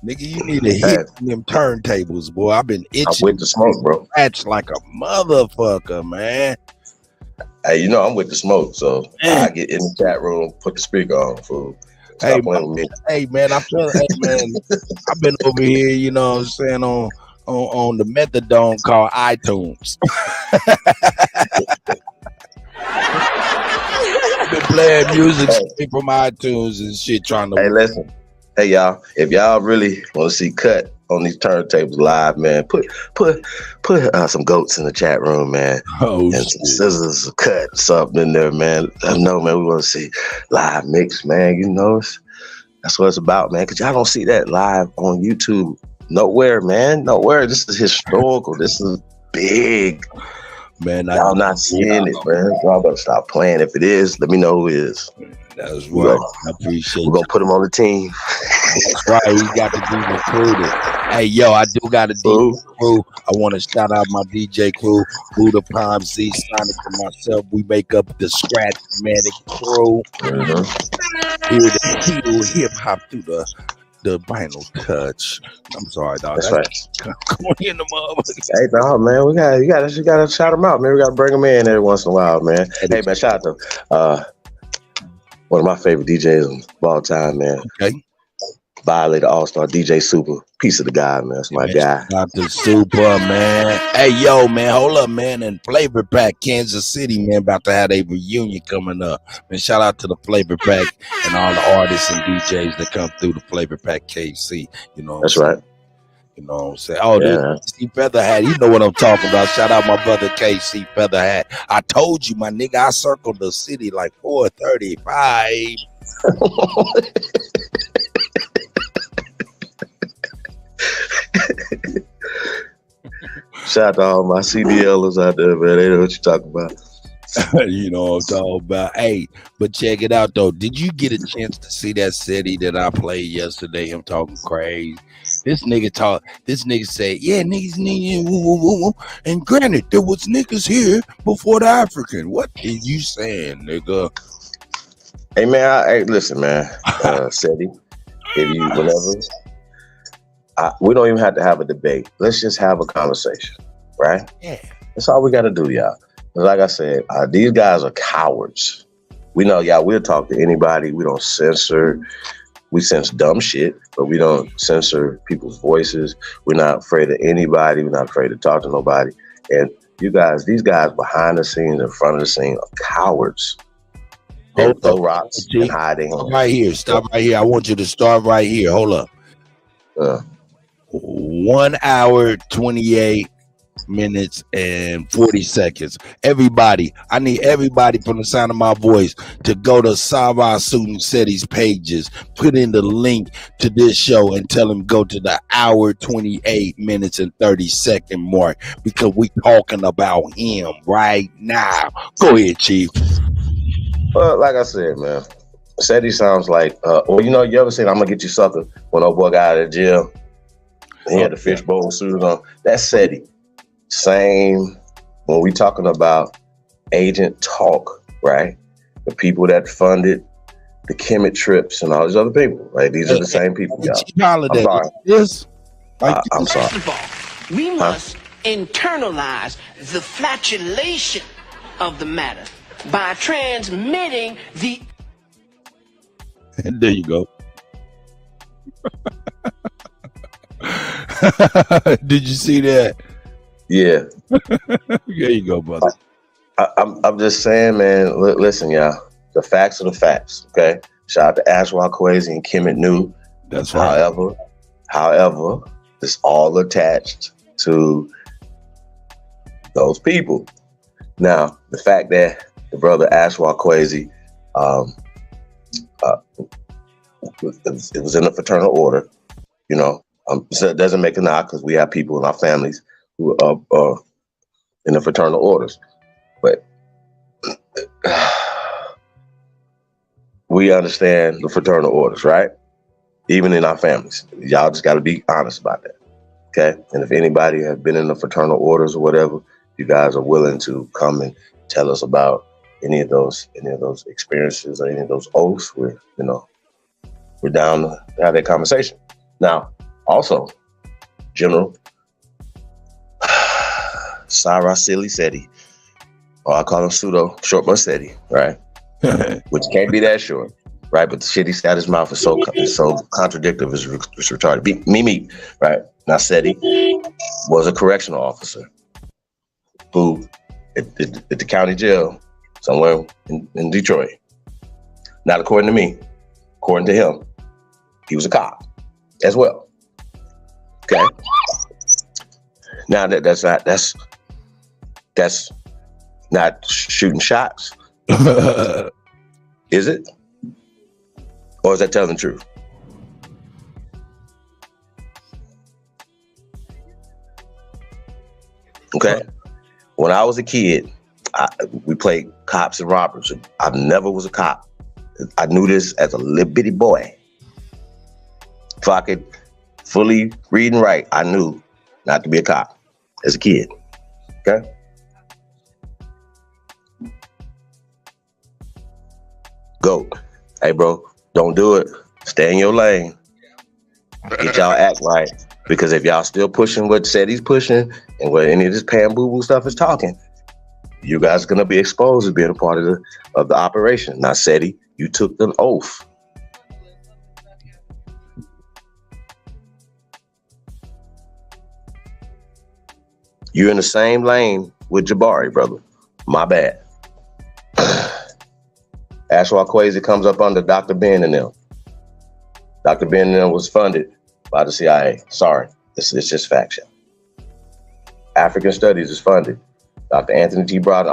you need to hit them turntables, boy. I've been itching. I'm with the smoke, bro. Scratch like a motherfucker, man. Hey, you know I'm with the smoke, so I get in the chat room, put the speaker on, fool. Stop playing with me. Hey, man, I've been over here, you know what I'm saying, on the methadone called iTunes. Been playing music from iTunes and shit, trying to. Hey, listen. Hey, y'all. If y'all really want to see Cut on these turntables live, man, put some goats in the chat room, man. Oh, and some scissors, Cut something in there, man. I know, man. We want to see live mix, man. You know, that's what it's about, man. Because y'all don't see that live on YouTube nowhere, man. Nowhere. This is historical. This is big. Man, y'all not seeing it, man. Y'all better stop playing. If it is, let me know who it is. That's right. I appreciate it. We're gonna put him on the team. That's right. We got to be recruited. Hey, yo, I do got a DJ crew. I want to shout out my DJ crew, Buddha Palm Z, Sonic, and myself. We make up the Scratch-matic crew. Here to heal hip hop through the vinyl touch. I'm sorry, dog. That's right. Going in the motherfucker. Hey, dog, man, you gotta shout them out, man. We gotta bring them in every once in a while, man. Hey, man, shout out to one of my favorite DJs of all time, man. Okay. Violator All-Star DJ Super. Piece of the guy, man. That's my guy. Shout out to Super, man. Hey, yo, man, hold up, man. And Flavor Pack, Kansas City, man, about to have a reunion coming up. Man, shout out to the Flavor Pack and all the artists and DJs that come through the Flavor Pack KC. You know, that's right. You know what I'm saying? Oh, KC Featherhat. You know what I'm talking about. Shout out my brother KC Featherhat. I told you, my nigga, I circled the city like 4:35. Shout out to all my CDLers out there, man. They know what you're talking about. You know what I'm talking about. Hey, but check it out though. Did you get a chance to see that city that I played yesterday? I'm talking crazy. This nigga said, yeah, niggas, and granted, there was niggas here before the African. What are you saying, nigga? Hey, man, hey, listen, man. Seti, if you, whenever, we don't even have to have a debate. Let's just have a conversation, right? Yeah. That's all we got to do, y'all. Like I said, these guys are cowards. We know, y'all, we'll talk to anybody. We don't censor. We censor dumb shit, but we don't censor people's voices. We're not afraid of anybody. We're not afraid to talk to nobody. And you guys, these guys behind the scenes, in front of the scene, are cowards. They throw rocks and hiding. Right here. Stop right here. I want you to start right here. Hold up. 1 hour, 28 minutes and 40 seconds. Everybody, I need everybody from the sound of my voice to go to Sarah Sutin Seti's pages, put in the link to this show and tell him go to the hour, 28 minutes and 30 second mark, because we talking about him right now. Go ahead, Chief. Well, like I said, man, SETI sounds like, well, you know, you ever seen I'm Gonna Get You Sucker when old boy got out of jail? He had the fishbowl suit on. That's SETI. Same when we talking about Agent Talk, right? The people that funded the Kemet trips and all these other people. Like these are the same people. I'm sorry. Yes. I'm sorry. First of all, we must internalize the flatulation of the matter by transmitting the. There you go. Did you see that? Yeah. There you go, brother. I'm just saying, man. Listen, y'all. The facts are the facts. Okay. Shout out to Ashwa Kwesi and Kemet New. That's right. However, it's all attached to those people. Now, the fact that the brother Ashwa Kwesi, it was in a fraternal order, you know. So it doesn't make a knock because we have people in our families who are in the fraternal orders, but we understand the fraternal orders, right? Even in our families, y'all just got to be honest about that, okay? And if anybody has been in the fraternal orders or whatever, you guys are willing to come and tell us about any of those experiences or any of those oaths, we're down to have that conversation. Now, also, General Sarasili SETI, or I call him pseudo short bus SETI, right? Which can't be that short, right? But the shit he said his mouth is so contradictory, it's retarded. Me, right? Now, SETI was a correctional officer who, at the county jail somewhere in Detroit. Not according to me, according to him, he was a cop as well. Okay. Now that's not shooting shots. Is it? Or is that telling the truth? Okay. When I was a kid, we played cops and robbers. I never was a cop. I knew this as a little bitty boy. If I could fully read and write, I knew not to be a cop as a kid. Okay? Go. Hey, bro, don't do it. Stay in your lane. Get y'all act right. Because if y'all still pushing what SETI's pushing and what any of this Pam Boo Boo stuff is talking, you guys are going to be exposed as being a part of the operation. Now, SETI, you took an oath. You're in the same lane with Jabari, brother. My bad. Ashwa Kwesi comes up under Dr. Ben and them. Dr. Ben and them was funded by the CIA. Sorry, it's just fact. African Studies is funded. Dr. Anthony T. Brown.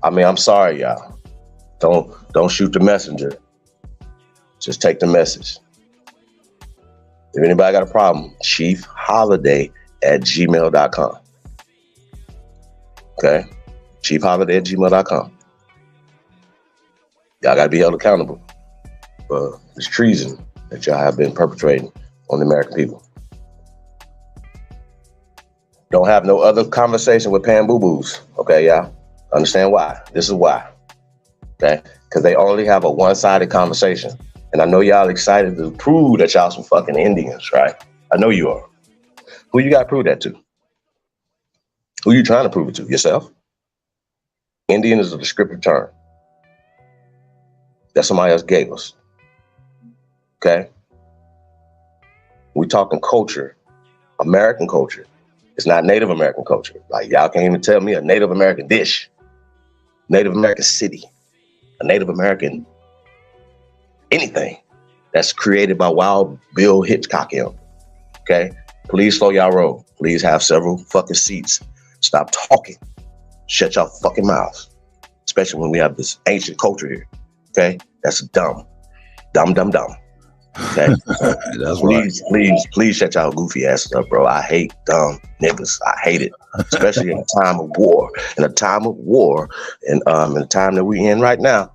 I'm sorry, y'all. Don't shoot the messenger. Just take the message. If anybody got a problem, chiefholiday@gmail.com. Okay? chiefholiday@gmail.com. Y'all got to be held accountable for this treason that y'all have been perpetrating on the American people. Don't have no other conversation with Pam Boo Boos. Okay, y'all? Understand why? This is why. Okay? Because they only have a one-sided conversation. And I know y'all excited to prove that y'all some fucking Indians, right? I know you are. Who you got to prove that to? Who you trying to prove it to? Yourself? Indian is a descriptive term that somebody else gave us. Okay? We talking culture, American culture. It's not Native American culture. Like, y'all can't even tell me a Native American dish, Native American city, a Native American anything that's created by Wild Bill Hitchcockian. Okay? Please slow y'all roll. Please have several fucking seats. Stop talking. Shut y'all fucking mouths. Especially when we have this ancient culture here. Okay? That's dumb. Dumb. Okay? That's please shut y'all goofy asses up, bro. I hate dumb niggas. I hate it. Especially in a time of war. In a time of war, and in the time that we're in right now,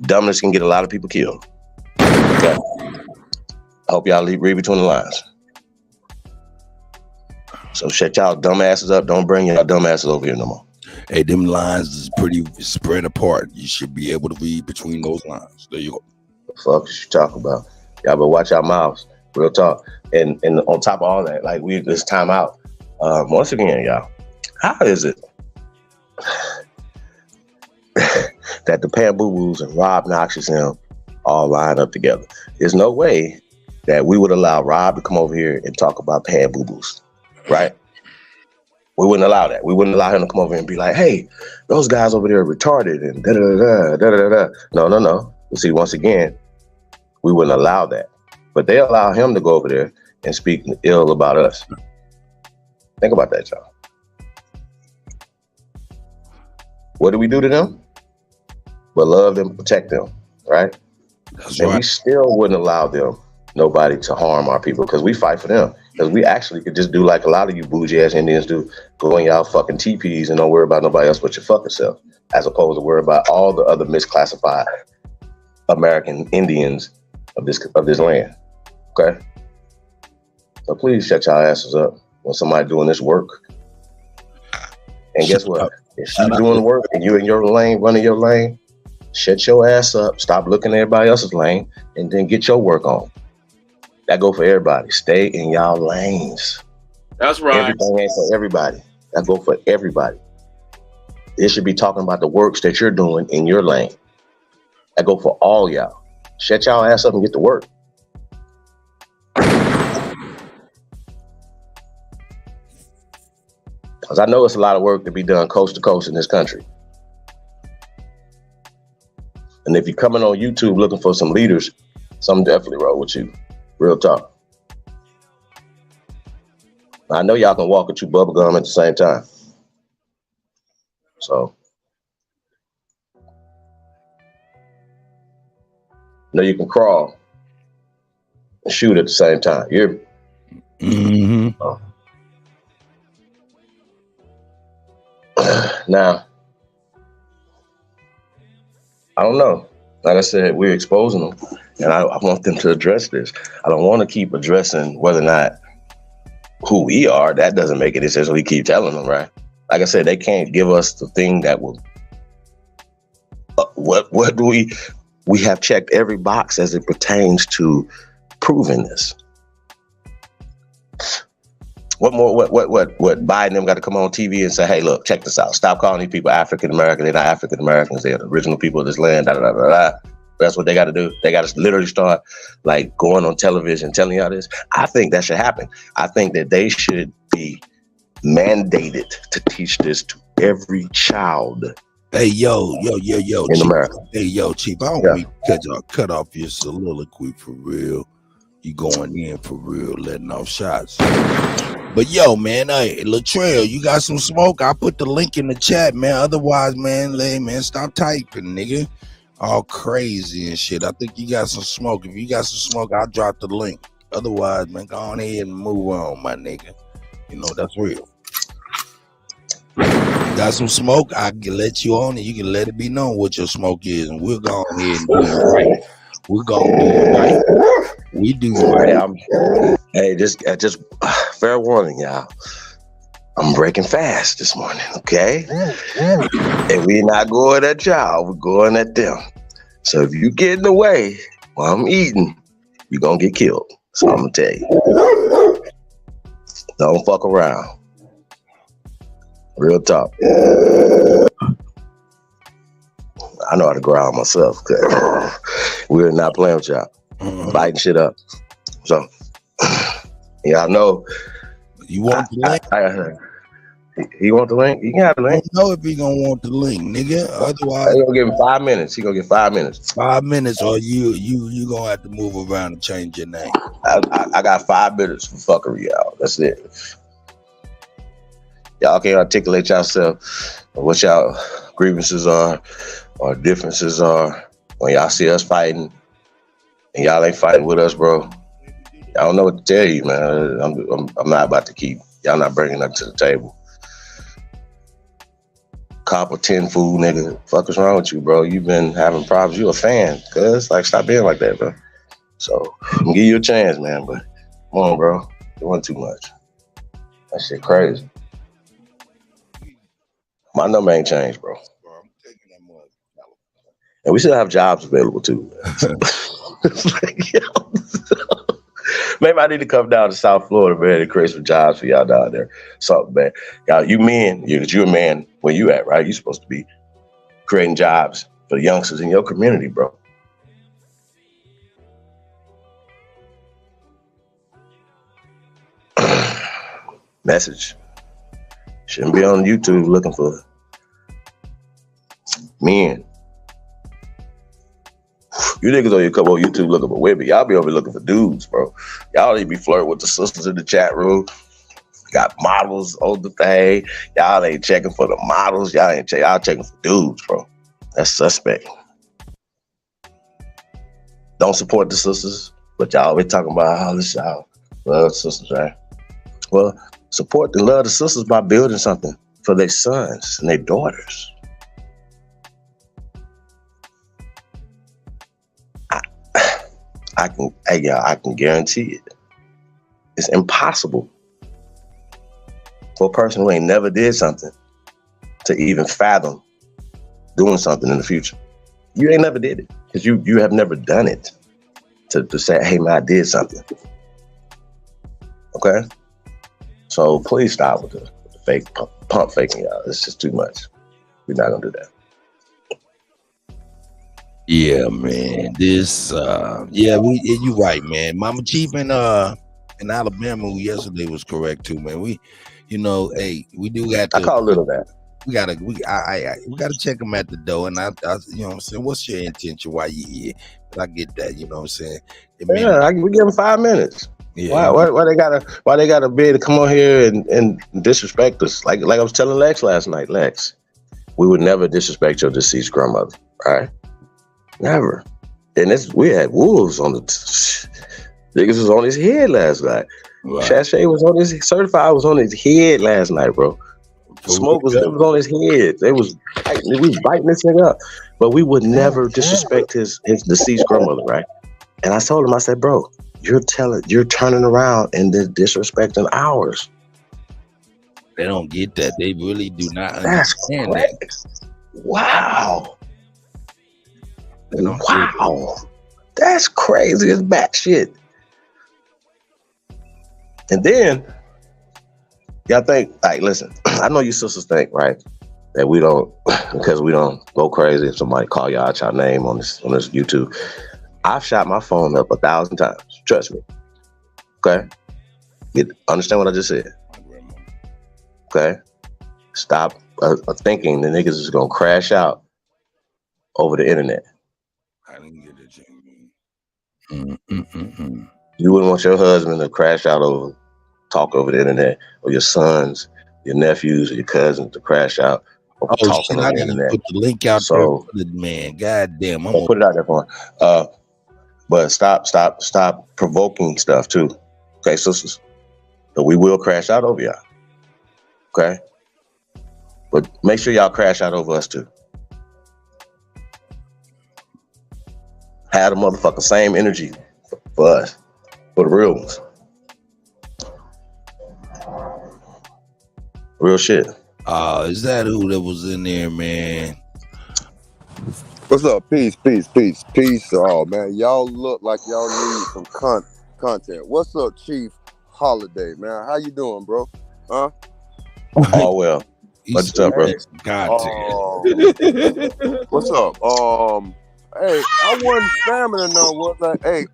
Dumbness can get a lot of people killed. Okay. I hope y'all read between the lines. So shut y'all dumb asses up. Don't bring y'all dumb asses over here no more. Hey, them lines is pretty spread apart. You should be able to read between those lines. There you go. The fuck is you talking about? Y'all better watch your mouths. Real talk. And on top of all that, like this time out. Once again, y'all, how is it that the Pan Boo Boos and Rob Noxious him all line up together? There's no way that we would allow Rob to come over here and talk about Pan Boo Boos, right? We wouldn't allow that. We wouldn't allow him to come over here and be like, hey, those guys over there are retarded and da-da-da-da, da-da-da-da. No. You see, once again, we wouldn't allow that. But they allow him to go over there and speak ill about us. Think about that, y'all. What do we do to them? But love them, protect them, right? That's and right. We still wouldn't allow nobody to harm our people because we fight for them. Because we actually could just do like a lot of you bougie ass Indians do, go in y'all fucking teepees and don't worry about nobody else but your fucking self, as opposed to worry about all the other misclassified American Indians of this land. Okay? So please shut y'all asses up when somebody doing this work. And guess what? If she's doing the work and you in your lane, running your lane, shut your ass up, stop looking at everybody else's lane, and then get your work on. That go for everybody. Stay in y'all lanes. That's right. Everything ain't for everybody. That go for everybody. It should be talking about the works that you're doing in your lane. That go for all y'all. Shut y'all ass up and get to work. Because I know it's a lot of work to be done coast to coast in this country. And if you're coming on YouTube looking for some leaders, something definitely wrong with you. Real talk. I know y'all can walk and chew bubble gum at the same time. So, I know you can crawl and shoot at the same time. You're Now, I don't know. Like I said, we're exposing them, and I want them to address this. I don't want to keep addressing whether or not who we are. That doesn't make any sense. We keep telling them, right? Like I said, they can't give us the thing that will. What do we have checked every box as it pertains to proving this? What more? What Biden them got to come on TV and say, hey, look, check this out. Stop calling these people African American. They're not African Americans. They're the original people of this land. Da, da, da, da, da. That's what they got to do. They got to literally start like going on television telling y'all this. I think that should happen. I think that they should be mandated to teach this to every child. Hey, yo, in Chief. America. Hey, yo, Chief. I don't want to cut off your soliloquy for real. You going in for real, letting off shots. But yo, man, hey, Latrell, you got some smoke? I put the link in the chat, man. Otherwise, man, stop typing, nigga. All crazy and shit. I think you got some smoke. If you got some smoke, I'll drop the link. Otherwise, man, go on ahead and move on, my nigga. You know, that's real. You got some smoke, I can let you on and you can let it be known what your smoke is, and we'll go ahead and do it right. We're gonna do it right. We do right. Hey, just fair warning, y'all. I'm breaking fast this morning, okay? And we're not going at y'all, we're going at them. So if you get in the way while I'm eating, you're gonna get killed. So I'm gonna tell you. Don't fuck around. Real talk. I know how to growl myself, cause we're not playing with y'all. Biting shit up. So y'all know. You want the link? He want the link? You can have the link. I don't know if he gonna want the link, nigga. Otherwise, he gonna give him 5 minutes. He gonna get 5 minutes. 5 minutes, or you gonna have to move around and change your name. I got 5 minutes for fuckery, y'all. That's it. Y'all can't articulate yourself what y'all grievances are or differences are when y'all see us fighting and y'all ain't fighting with us, bro. Y'all don't know what to tell you, man. I'm not about to keep y'all not bringing nothing to the table. cop a 10 fool nigga. Fuck is wrong with you, bro? You've been having problems. You a fan, cuz. Like, stop being like that, bro. So, I'm give you a chance, man. But come on, bro. Doing too much. That shit crazy. My number ain't changed, bro. And we still have jobs available too. Like, yo, maybe I need to come down to South Florida, man, and create some jobs for y'all down there. Something, man. Y'all, you men, you're a man where you at, right? You're supposed to be creating jobs for the youngsters in your community, bro. Message. Shouldn't be on YouTube looking for men. You niggas on your come on YouTube looking for women. Y'all be over here looking for dudes, bro. Y'all need to be flirting with the sisters in the chat room. Got models on the thing. Y'all ain't checking for the models. Y'all checking for dudes, bro. That's suspect. Don't support the sisters, but y'all always talking about how this y'all love the sisters, right? Well, support and love the sisters by building something for their sons and their daughters. I can guarantee it. It's impossible for a person who ain't never did something to even fathom doing something in the future. You ain't never did it because you have never done it to say, hey man, I did something. Okay? So please stop with the fake pump faking, y'all. It's just too much. We're not gonna do that. Yeah, man. This, you right, man. Mama Chief in Alabama yesterday was correct too, man. We do got to. I call little that. We gotta check them at the door, and I you know what I'm saying. What's your intention? Why you here? But I get that, you know what I'm saying. We give them 5 minutes. Yeah. Why they gotta be able to come on here and disrespect us? Like I was telling Lex last night, Lex, we would never disrespect your deceased grandmother, all right? Never. And we had wolves on the niggas was on his head last night. Right. Sashay was on his certified was on his head last night, bro. Smoke was on his head. We was biting this thing up. But we would never disrespect his deceased grandmother, right? And I told him, I said, bro, you're turning around and disrespecting ours. They don't get that. They really do not understand that. Wow. Wow. That's crazy as batshit. And then y'all think, like, listen, I know you sisters think, right, that we don't, because we don't go crazy if somebody call y'all out your name on this YouTube. I've shot my phone up 1,000 times. Trust me. Okay? Understand what I just said? Okay? Stop thinking the niggas is gonna crash out over the internet. I didn't get it, You wouldn't want your husband to crash out over talk over the internet, or your sons, your nephews, or your cousins to crash out over talking on the internet. Put the link out there for the man. God damn, I'm gonna put it out there for him. But stop provoking stuff too. Okay, sisters. But we will crash out over y'all. Okay? But make sure y'all crash out over us too. Have the motherfucker same energy for us. For the real ones. Real shit. Is that who that was in there, man? What's up? Peace. Oh man, y'all look like y'all need some content. What's up, Chief Holiday, man? How you doing, bro? Huh? All well. What's up, bro? What's up? Hey, I wasn't spamming or nothing. Was I? Hey,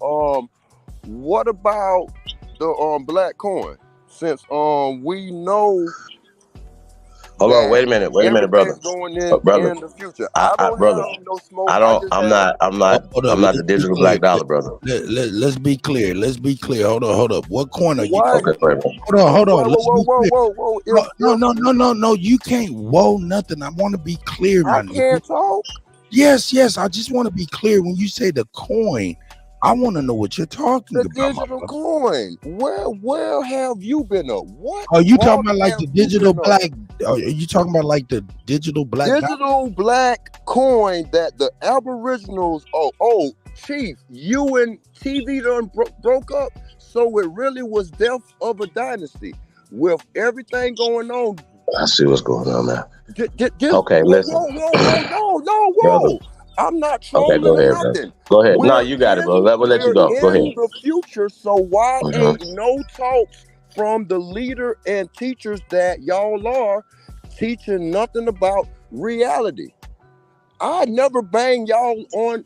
what about the black coin? Since we know. Hold on, wait a minute, brother. Going in the future. Brother, I'm not the digital black dollar, brother. Let's be clear. Hold up. What coin are you talking about? Hold on. Whoa. No. You can't nothing. I want to be clear, I can't talk. Yes. I just want to be clear. When you say the coin, I want to know what you're talking The about, my digital brother. coin. Where have you been up? What? Are you talking part about like have the you digital been up? black? Are you talking about like the digital black? Digital black coin that the Aboriginals. Oh, Chief, you and TV done broke up, so it really was death of a dynasty. With everything going on, I see what's going on now. just Okay, listen. whoa. I'm not Okay, trolling go or ahead, bro. nothing. Go ahead. No, We're you got it, bro. in, We'll let you we're go. Go in ahead. the future, so why Mhm. ain't no talks from the leader and teachers that y'all are teaching nothing about reality? I never bang y'all on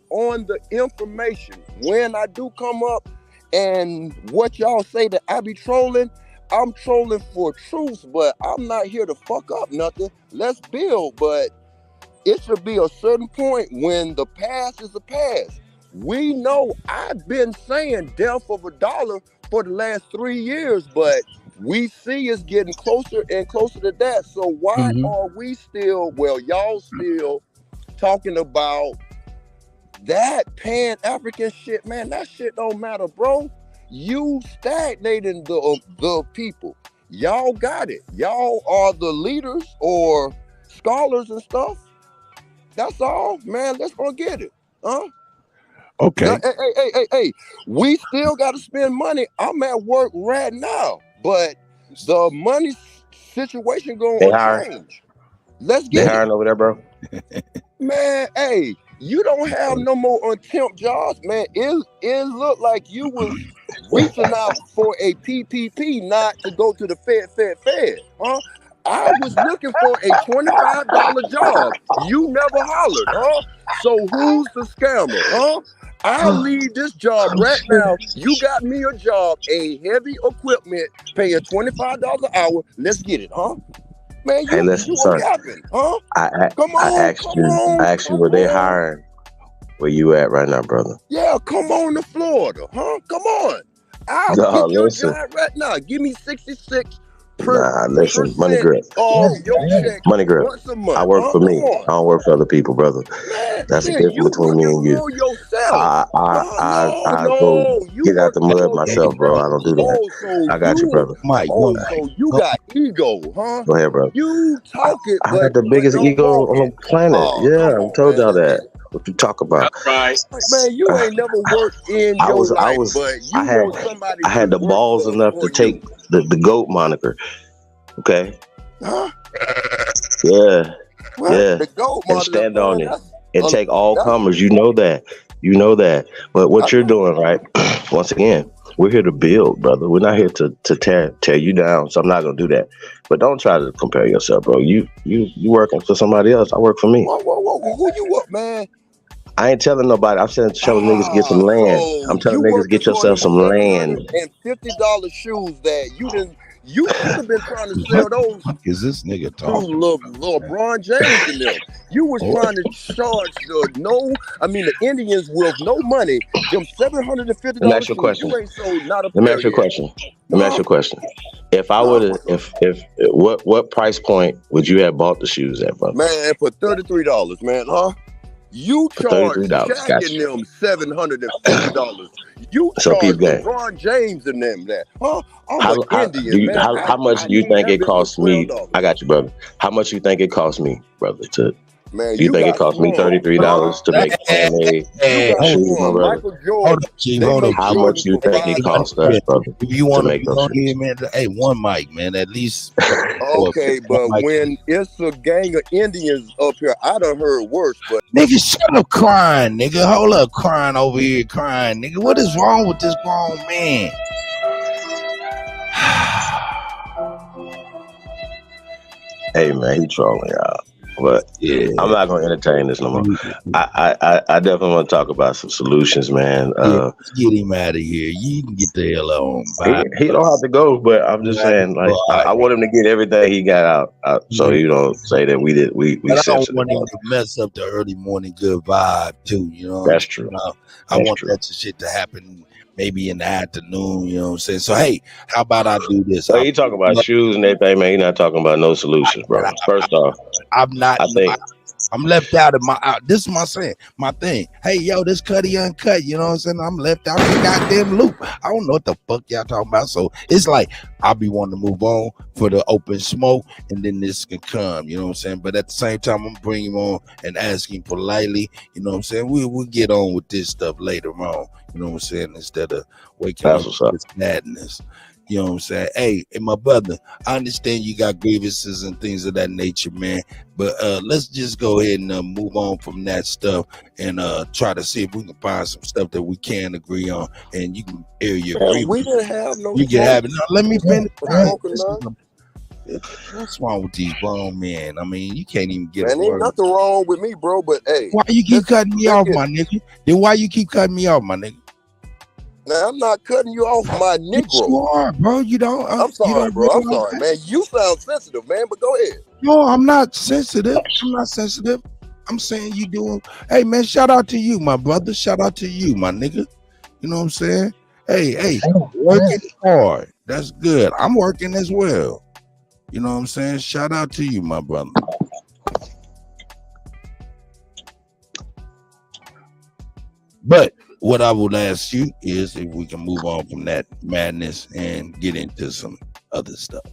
the information. When I do come up and what y'all say that I be trolling, I'm trolling for truth, but I'm not here to fuck up nothing. Let's build, but it should be a certain point when the past is the past. We know I've been saying death of a dollar for the last 3 years, but we see it's getting closer and closer to that. So why are we still, y'all still talking about that Pan-African shit, man? That shit don't matter, bro. You stagnating the people. Y'all got it. Y'all are the leaders or scholars and stuff. That's all, man. Let's go get it, huh? Okay. Hey. We still got to spend money. I'm at work right now, but the money situation They going to hiring? change. Let's They get it. hiring over there, bro? Man, hey, you don't have no more temp jobs, man. It looked like you was reaching out for a PPP, not to go to the Fed, huh? I was looking for a $25 job. You never hollered, huh? So who's the scammer, huh? I'll leave this job right now. You got me a job, a heavy equipment, paying $25 an hour. Let's get it, huh? Man, Hey, listen, you son. capping, huh? I Come asked you, were they hiring? Where you at right now, brother? Yeah, come on to Florida, huh? Come on. I'll No, get your listen. job right now. Give me 66% Nah, listen, money grip. of your check Money grip. once a month. I work for Come me. on. I don't work for other people, brother. That's the Shit, difference you between me and looking you. for yourself. I go You get out the working mud for myself, bro. I don't do that. so I got you, brother. so you got ego, huh? Go ahead, brother. You talk it, I but got the biggest don't ego walk on it. the planet. Oh, Yeah, come I on, told y'all man. that. What you talk about? Like, man, you ain't never worked in I your was, life, but you I had, want somebody I had to the work balls enough to for take you. the GOAT moniker. Okay. Huh? Yeah. Well, Yeah. the gold And monitor, stand man, on it. that's And take all that's comers. You know that. You know that. But what you're doing, right? Once again, we're here to build, brother. We're not here to tear you down. So I'm not gonna do that. But don't try to compare yourself, bro. You working for somebody else. I work for me. whoa. Who you up, man? I ain't telling nobody. I'm telling niggas get some land. I'm So you telling niggas working get for yourself them some land. $750 shoes that you should have been trying to sell What the those fuck is this nigga to talking? LeBron James and them. You was trying to charge the Indians with no money, them $750 Let me ask you a shoes. question. You ain't sold not a Let me pair ask you a yet. question. Let me ask you a question. If I would have, if what price point would you have bought the shoes at, brother? Man, for $33, man, huh? You For charge $33. Shaq Gotcha. and them $750. You So charge peep game. LeBron James and them that. Huh? I'm How an Indian, man. how much do you think it costs me? I got you, brother. How much you think it costs me, brother? Man, Do you think it cost me $33 to make handmade shoes, my brother? Michael Jordan. How much you think it cost us, brother, If you to want to make be those on shoes? here, man, hey, one mic, man, at least. Okay, but when it's a gang of Indians up here, I done heard worse, but Nigga, shut up crying, nigga. Hold up crying over here, crying, nigga. What is wrong with this grown man? Hey man, he trolling y'all. But yeah, I'm not gonna entertain this no more. I definitely want to talk about some solutions, man. Let's get him out of here. You can get the hell on. Bye. He don't have to go, but I'm just saying, like, I want him to get everything he got out, so you don't say that we But I don't censored want him him. to mess up the early morning good vibe too. You know, That's true. I want that shit to happen maybe in the afternoon. You know what I'm saying? So hey, how about I do this? So you talking about shoes and everything, man. You're not talking about no solutions, bro. First off, I'm not. I think I'm left out of my. This is my thing. Hey, yo, this Kutty UnKutt. You know what I'm saying? I'm left out of the goddamn loop. I don't know what the fuck y'all talking about. So it's like I'll be wanting to move on for the open smoke, and then this can come. You know what I'm saying? But at the same time, I'm bringing him on and asking politely. You know what I'm saying? We'll get on with this stuff later on. You know what I'm saying? Instead of waking up with this madness. You know what I'm saying? Hey, my brother, I understand you got grievances and things of that nature, man. But let's just go ahead and move on from that stuff and try to see if we can find some stuff that we can agree on. And you can air your grievances. We didn't have no. You can have it. Now, let me finish. What's wrong with these grown men? I mean, you can't even get. Man, ain't nothing wrong with me, bro. But hey, why you keep cutting me off, my nigga? Then why you keep cutting me off, my nigga? Now, I'm not cutting you off, my Negro. Yes, you are, bro. You don't. I'm sorry, bro. I'm sorry, man. You sound sensitive, man. But go ahead. No, I'm not sensitive. I'm not sensitive. I'm saying you doing. Hey, man. Shout out to you, my brother. Shout out to you, my nigga. You know what I'm saying? Hey, working hard. That's good. I'm working as well. You know what I'm saying? Shout out to you, my brother. But what I would ask you is if we can move on from that madness and get into some other stuff.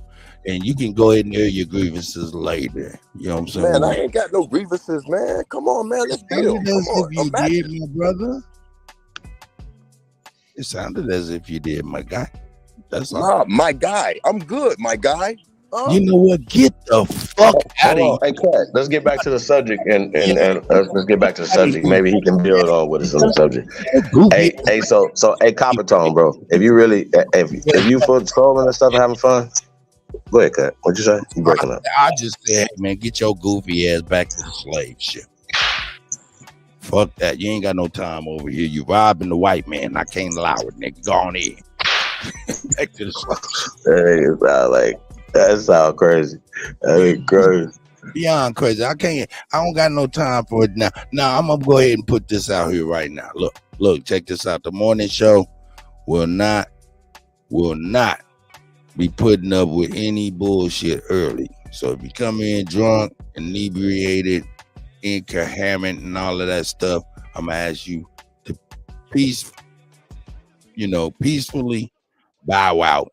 And you can go ahead and air your grievances later. You know what I'm saying? Man, I ain't got no grievances, man. Come on, man. Let's build. Come on. You did, my brother. It sounded as if you did, my guy. That's all. Nah, my guy. I'm good, my guy. You know what? Get the fuck out of here. Hey, Kat, let's get back to the subject and let's get back to the subject. Maybe he can build on with us on the subject. Hey, so hey, Copper Tone, bro. If you really, if you full trolling and stuff and having fun, go ahead, Kat. What'd you say? You breaking up? I just said, man, get your goofy ass back to the slave ship. Fuck that. You ain't got no time over here. You robbing the white man. I can't allow it, nigga. Go on in. Back to the slave. Hey, that sounds crazy. That is crazy. Beyond crazy. I don't got no time for it now. Now I'm gonna go ahead and put this out here right now. Look, check this out. The morning show will not be putting up with any bullshit early. So if you come in drunk, inebriated, incoherent, and all of that stuff, I'm gonna ask you to peacefully bow out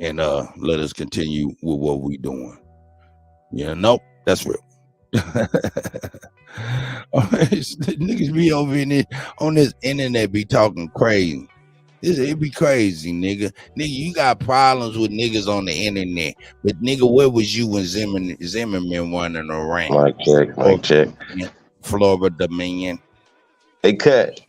and let us continue with what we doing. Yeah, nope, that's real. Niggas be over in it on this internet be talking crazy. It be crazy, nigga. Nigga, you got problems with niggas on the internet, but nigga, where was you when Zimmerman running around? Mic check. Florida man. Hey, Kat.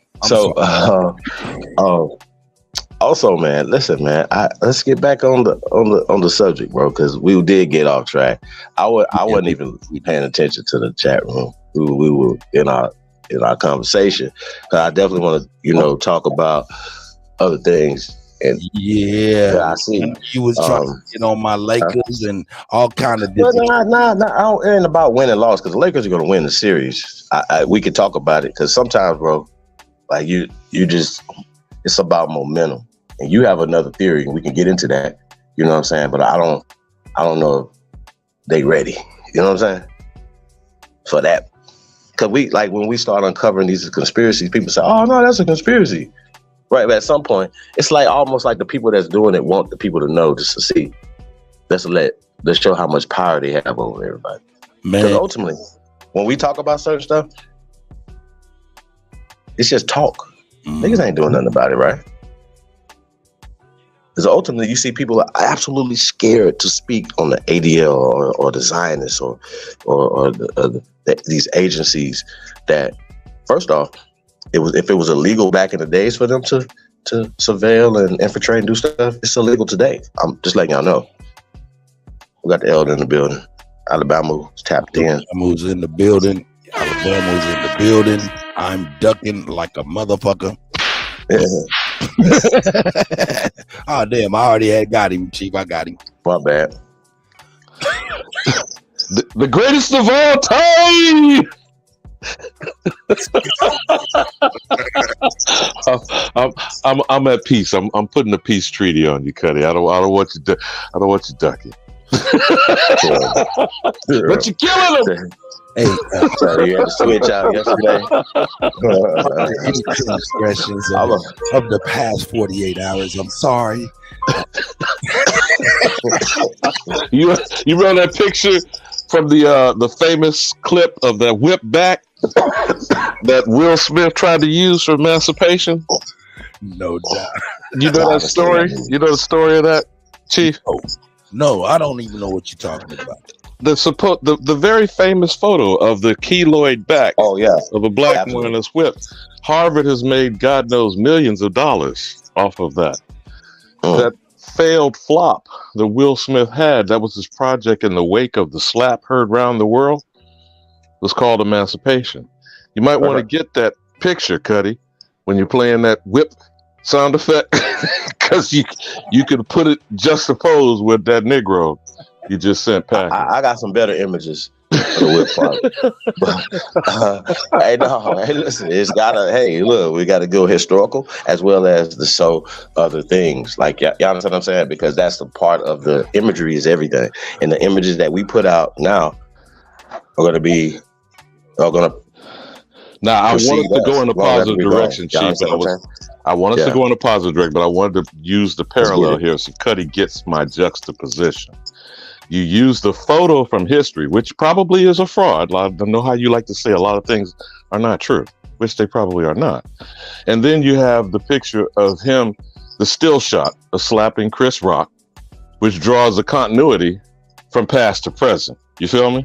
Also, man, listen, man. Let's get back on the subject, bro, because we did get off track. I wasn't even paying attention to the chat room. We were in our conversation. I definitely want to, talk about other things. And I see you was trying to get on my Lakers and all kind of different. Nah. It ain't about win and loss because the Lakers are going to win the series. We could talk about it because sometimes, bro, like you just it's about momentum. And you have another theory, and we can get into that. You know what I'm saying? But I don't know if they ready. You know what I'm saying? For that. Because when we start uncovering these conspiracies, people say, oh, no, that's a conspiracy. Right, but at some point, it's like almost like the people that's doing it want the people to know just to see. Let's show how much power they have over everybody. Man. Because ultimately, when we talk about certain stuff, it's just talk. Niggas ain't doing nothing about it, right? Because ultimately, you see people are absolutely scared to speak on the ADL or the Zionists or these agencies that, first off, if it was illegal back in the days for them to surveil and infiltrate and do stuff, it's illegal today. I'm just letting y'all know. We got the elder in the building. Alabama's tapped in. Alabama's in the building. Alabama's in the building. I'm ducking like a motherfucker. Oh damn! I already had got him, Chief. I got him. My bad. the greatest of all time. I'm at peace. I'm putting a peace treaty on you, Kutty. I don't want you ducking. But you're killing him. Hey, so you had to switch out yesterday. Expressions of the past 48 hours. I'm sorry. You remember that picture from the famous clip of that whip back that Will Smith tried to use for emancipation? No doubt. You know that story? You know the story of that, Chief? No, I don't even know what you're talking about. The very famous photo of the keloid back of a black man in his whip. Harvard has made God knows millions of dollars off of that. That failed flop that Will Smith had, that was his project in the wake of the slap heard round the world, was called Emancipation. You might want to get that picture, Kutty, when you're playing that whip sound effect, because you could put it juxtaposed with that Negro you just sent back. I got some better images for the whip part. Hey, listen, it's gotta. Hey, look, we got to go historical as well as the show other things. Like y'all understand what I'm saying? Because that's the part of the imagery is everything, and the images that we put out now are going to. Now, I wanted to go in a positive direction, Chief. I wanted to go in a positive direction, but I wanted to use the parallel here so Kutty gets my juxtaposition. You use the photo from history, which probably is a fraud. I don't know how you like to say a lot of things are not true, which they probably are not. And then you have the picture of him, the still shot of slapping Chris Rock, which draws a continuity from past to present. You feel me?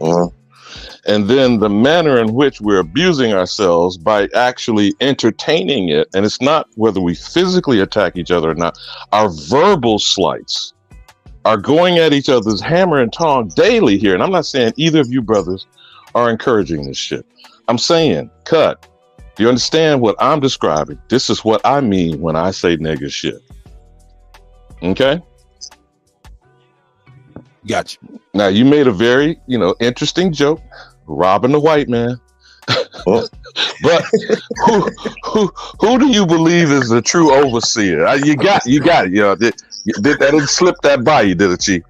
And then the manner in which we're abusing ourselves by actually entertaining it, and it's not whether we physically attack each other or not, our verbal slights are going at each other's hammer and tong daily here. And I'm not saying either of you brothers are encouraging this shit. I'm saying, Cut, do you understand what I'm describing? This is what I mean when I say nigga shit. Okay? Gotcha. Now, you made a very, interesting joke, robbing the white man. But who do you believe is the true overseer? You got it. That didn't slip that by you, did it, Chief?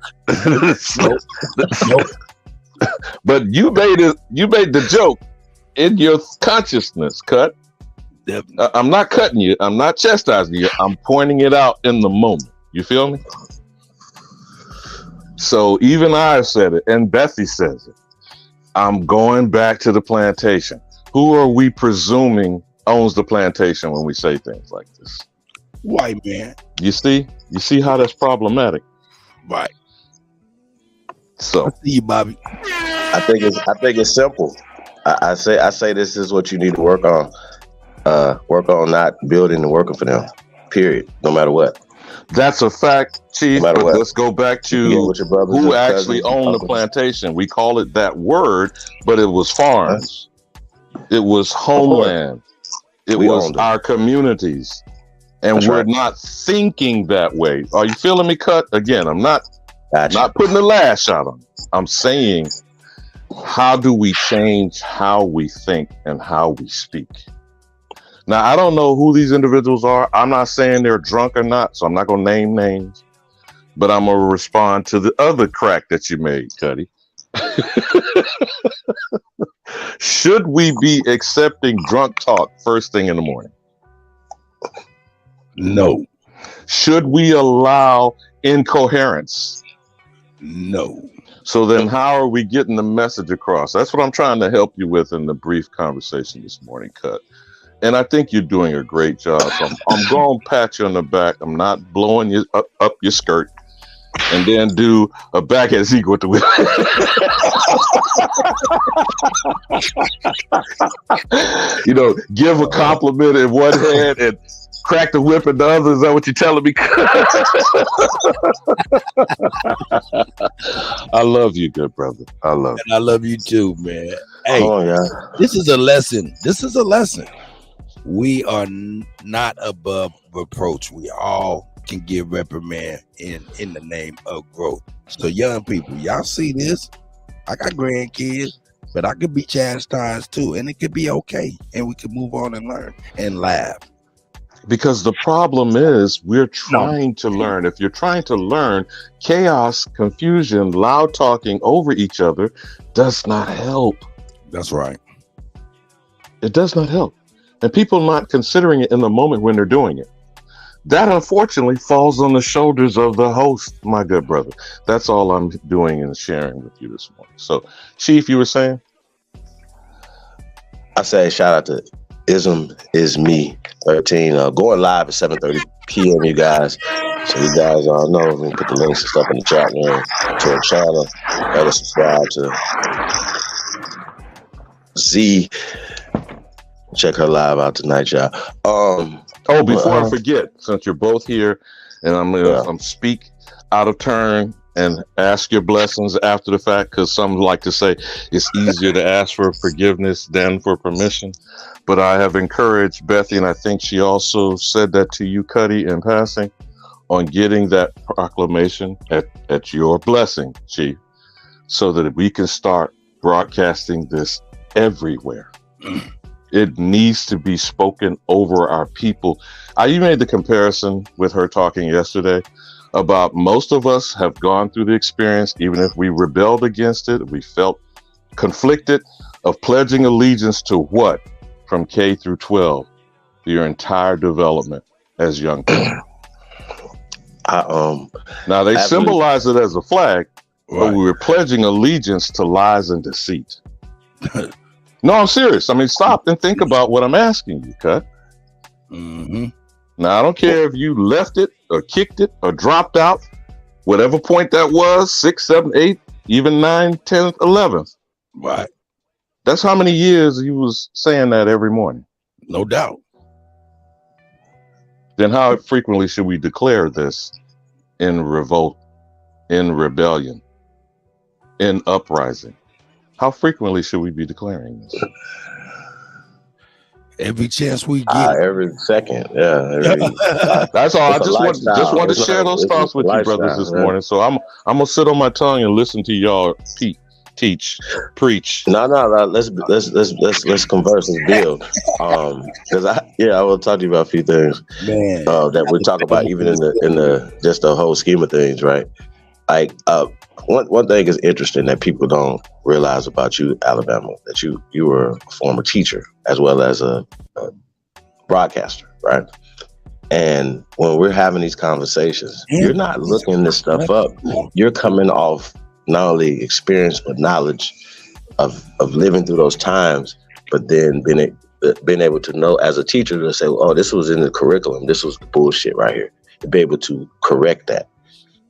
Nope. But you made the joke in your consciousness, Cut. I'm not cutting you. I'm not chastising you. I'm pointing it out in the moment. You feel me? So even I said it, and Bethy says it. I'm going back to the plantation. Who are we presuming owns the plantation when we say things like this? White man. You see how that's problematic, right? So I see you, Bobby. I think it's simple. I say this is what you need to work on. Work on not building and working for them. Period. No matter what. That's a fact, Chief. No but let's go back to who actually owned the plantation. We call it that word, but it was farms. It was homeland. It was our communities. And we're not thinking that way. Are you feeling me, Cut? Again, I'm not putting the last shot on. I'm saying, how do we change how we think and how we speak? Now, I don't know who these individuals are. I'm not saying they're drunk or not, so I'm not going to name names. But I'm going to respond to the other crack that you made, Kutty. Should we be accepting drunk talk first thing in the morning? No. Should we allow incoherence? No. So then how are we getting the message across? That's what I'm trying to help you with in the brief conversation this morning, Cut. And I think you're doing a great job. So I'm going to pat you on the back. I'm not blowing you up your skirt. And then do a backhand sequel to it. Give a compliment in one hand and crack the whip in the other. Is that what you're telling me? I love you, good brother. I love you. And I love you too, man. Hey, This is a lesson. We are not above reproach. We all can give reprimand in the name of growth. So young people, y'all see this? I got grandkids, but I could be chastised too, and it could be okay, and we could move on and learn and laugh. Because the problem is we're trying to learn. If you're trying to learn, chaos, confusion, loud talking over each other does not help. That's right. It does not help. And people not considering it in the moment when they're doing it. That unfortunately falls on the shoulders of the host, my good brother. That's all I'm doing and sharing with you this morning. So, Chief, you were saying? I say shout out to Ism Is Me 13. Going live at 7:30 p.m. You guys. So you guys all know we can put the links and stuff in the chat room to our channel. Gotta subscribe to Z. Check her live out tonight, y'all. Before I forget, since you're both here, and I'm speak out of turn and ask your blessings after the fact, because some like to say it's easier to ask for forgiveness than for permission. But I have encouraged Bethy, and I think she also said that to you, Kutty, in passing, on getting that proclamation at your blessing, Chief, so that we can start broadcasting this everywhere. It needs to be spoken over our people. You made the comparison with her talking yesterday about most of us have gone through the experience, even if we rebelled against it, we felt conflicted, of pledging allegiance to what? From K through 12, your entire development as young people. Now they symbolize it as a flag, but we were pledging allegiance to lies and deceit. No, I'm serious. I mean, stop and think about what I'm asking you, Cut. Mm-hmm. Now, I don't care if you left it or kicked it or dropped out, whatever point that was, 6, 7, 8, even 9, 10, 11th. Right. That's how many years you was saying that every morning. No doubt. Then how frequently should we declare this in revolt, in rebellion, in uprising? How frequently should we be declaring this? Every chance we get. Every second. Yeah. That's all. I just want to share those thoughts with you brothers this morning. So I'm gonna sit on my tongue and listen to y'all teach, preach. No. Let's converse and build. Because I will talk to you about a few things that we talk about even in the just the whole scheme of things, right? Like one thing is interesting that people don't realize about you, Alabama, that you were a former teacher as well as a broadcaster, right? And when we're having these conversations, you're not looking this stuff up. You're coming off not only experience but knowledge of living through those times, but then being able to know as a teacher to say, oh, this was in the curriculum, this was the bullshit right here, to be able to correct that.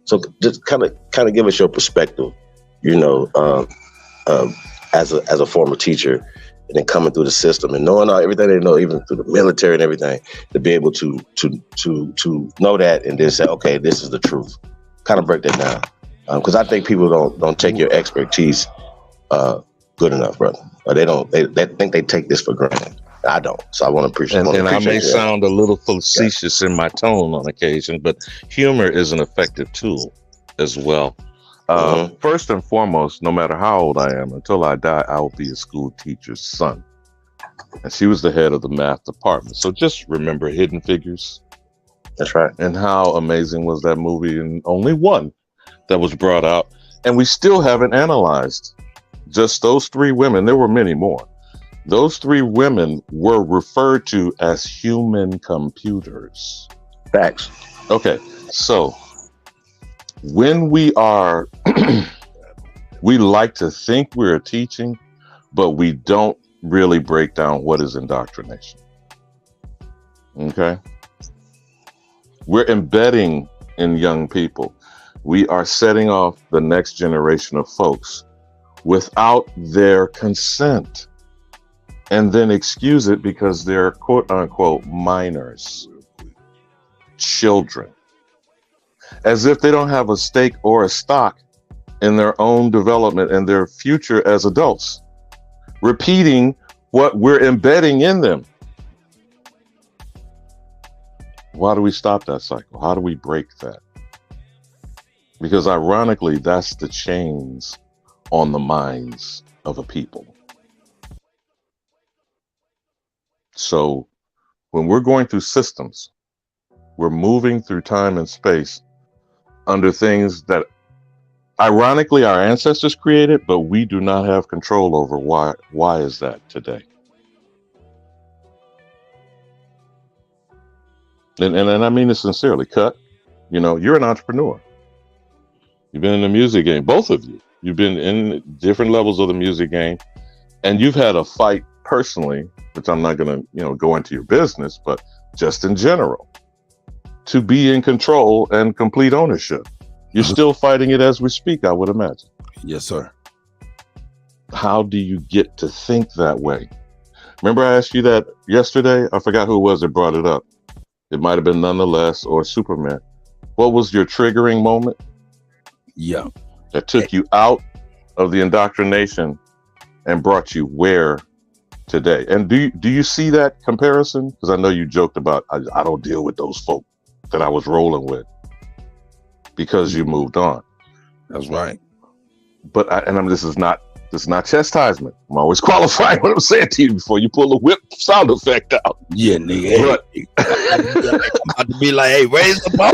So just kind of give us your perspective, as a former teacher, and then coming through the system and knowing everything they know, even through the military and everything, to be able to know that and then say, okay, this is the truth. Kind of break that down, because I think people don't take your expertise good enough, brother. Or they think they take this for granted. I don't. So I want to appreciate. And I may sound a little facetious in my tone on occasion, but humor is an effective tool as well. First and foremost, no matter how old I am, until I die, I will be a school teacher's son. And she was the head of the math department. So just remember Hidden Figures. That's right. And how amazing was that movie? And only one that was brought out. And we still haven't analyzed just those three women. There were many more. Those three women were referred to as human computers. Facts. Okay, so when we are, we like to think we're teaching, but we don't really break down what is indoctrination. Okay? We're embedding in young people. We are setting off the next generation of folks without their consent. And then excuse it because they're quote unquote minors, children, as if they don't have a stake or a stock in their own development and their future as adults, repeating what we're embedding in them. Why do we stop that cycle? How do we break that? Because ironically, that's the chains on the minds of a people. So when we're going through systems, we're moving through time and space under things that Ironically, our ancestors created, but we do not have control over why. Why is that today? And I mean this sincerely. Cut, you're an entrepreneur. You've been in the music game, both of you. You've been in different levels of the music game, and you've had a fight personally, which I'm not going to, go into your business, but just in general, to be in control and complete ownership. You're still fighting it as we speak, I would imagine. Yes, sir. How do you get to think that way? Remember I asked you that yesterday? I forgot who it was that brought it up. It might have been Nonetheless or Superman. What was your triggering moment? Yeah. That took you out of the indoctrination and brought you where today? And do you see that comparison? Because I know you joked about, I don't deal with those folk that I was rolling with because you moved on. That's right. But this is not chastisement. I'm always qualifying what I'm saying to you before you pull the whip sound effect out. Yeah, nigga. I'm about to be like, hey, raise the ball.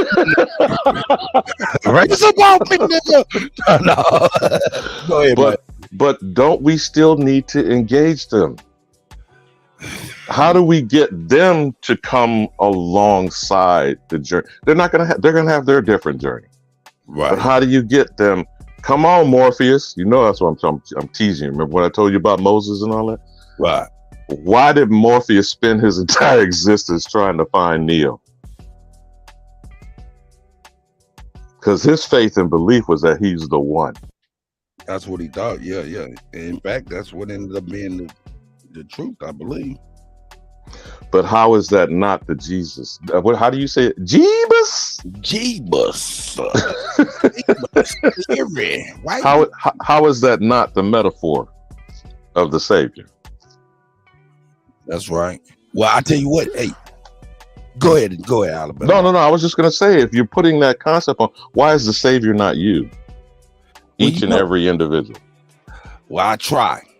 Raise the ball, nigga. No. Go ahead, but don't we still need to engage them? How do we get them to come alongside the journey? They're gonna have their different journey. Right. But how do you get them? Come on, Morpheus. That's what I'm teasing you. Remember when I told you about Moses and all that? Right. Why did Morpheus spend his entire existence trying to find Neo? Because his faith and belief was that he's the one. That's what he thought. Yeah. In fact, that's what ended up being the truth, I believe. But how is that not the Jesus? How do you say it? Jeebus? Jeebus. Right? How is that not the metaphor of the Savior? That's right. Well, I tell you what. Hey, go ahead, Alabama. No. I was just gonna say, if you're putting that concept on, why is the Savior not you? Each and every individual. Well,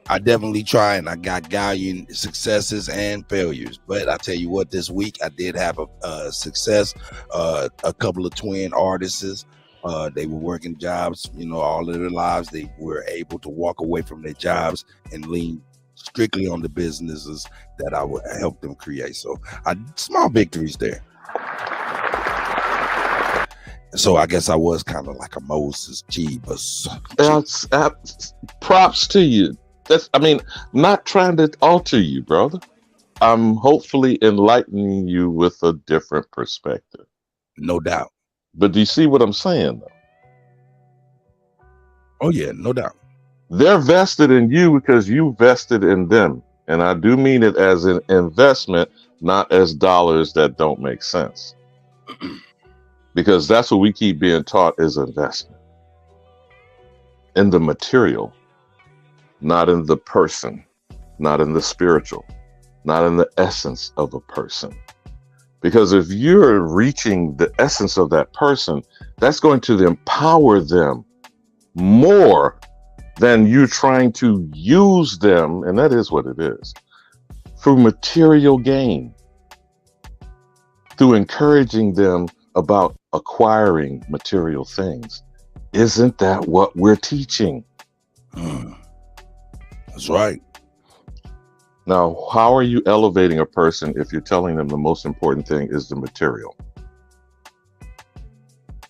I definitely try, and I got gallant successes and failures. But I tell you what, this week I did have a success. A couple of twin artists, they were working jobs, all of their lives. They were able to walk away from their jobs and lean strictly on the businesses that I would help them create. So small victories there. So I guess I was kind of like a Moses Jeebus. Props to you. Not trying to alter you, brother. I'm hopefully enlightening you with a different perspective. No doubt. But do you see what I'm saying, though? Oh, yeah, no doubt. They're vested in you because you vested in them. And I do mean it as an investment, not as dollars that don't make sense. Because that's what we keep being taught is investment. In the material. Not in the person, not in the spiritual, not in the essence of a person. Because if you're reaching the essence of that person, that's going to empower them more than you trying to use them, and that is what it is, through material gain, through encouraging them about acquiring material things. Isn't that what we're teaching? That's right. Now, how are you elevating a person if you're telling them the most important thing is the material?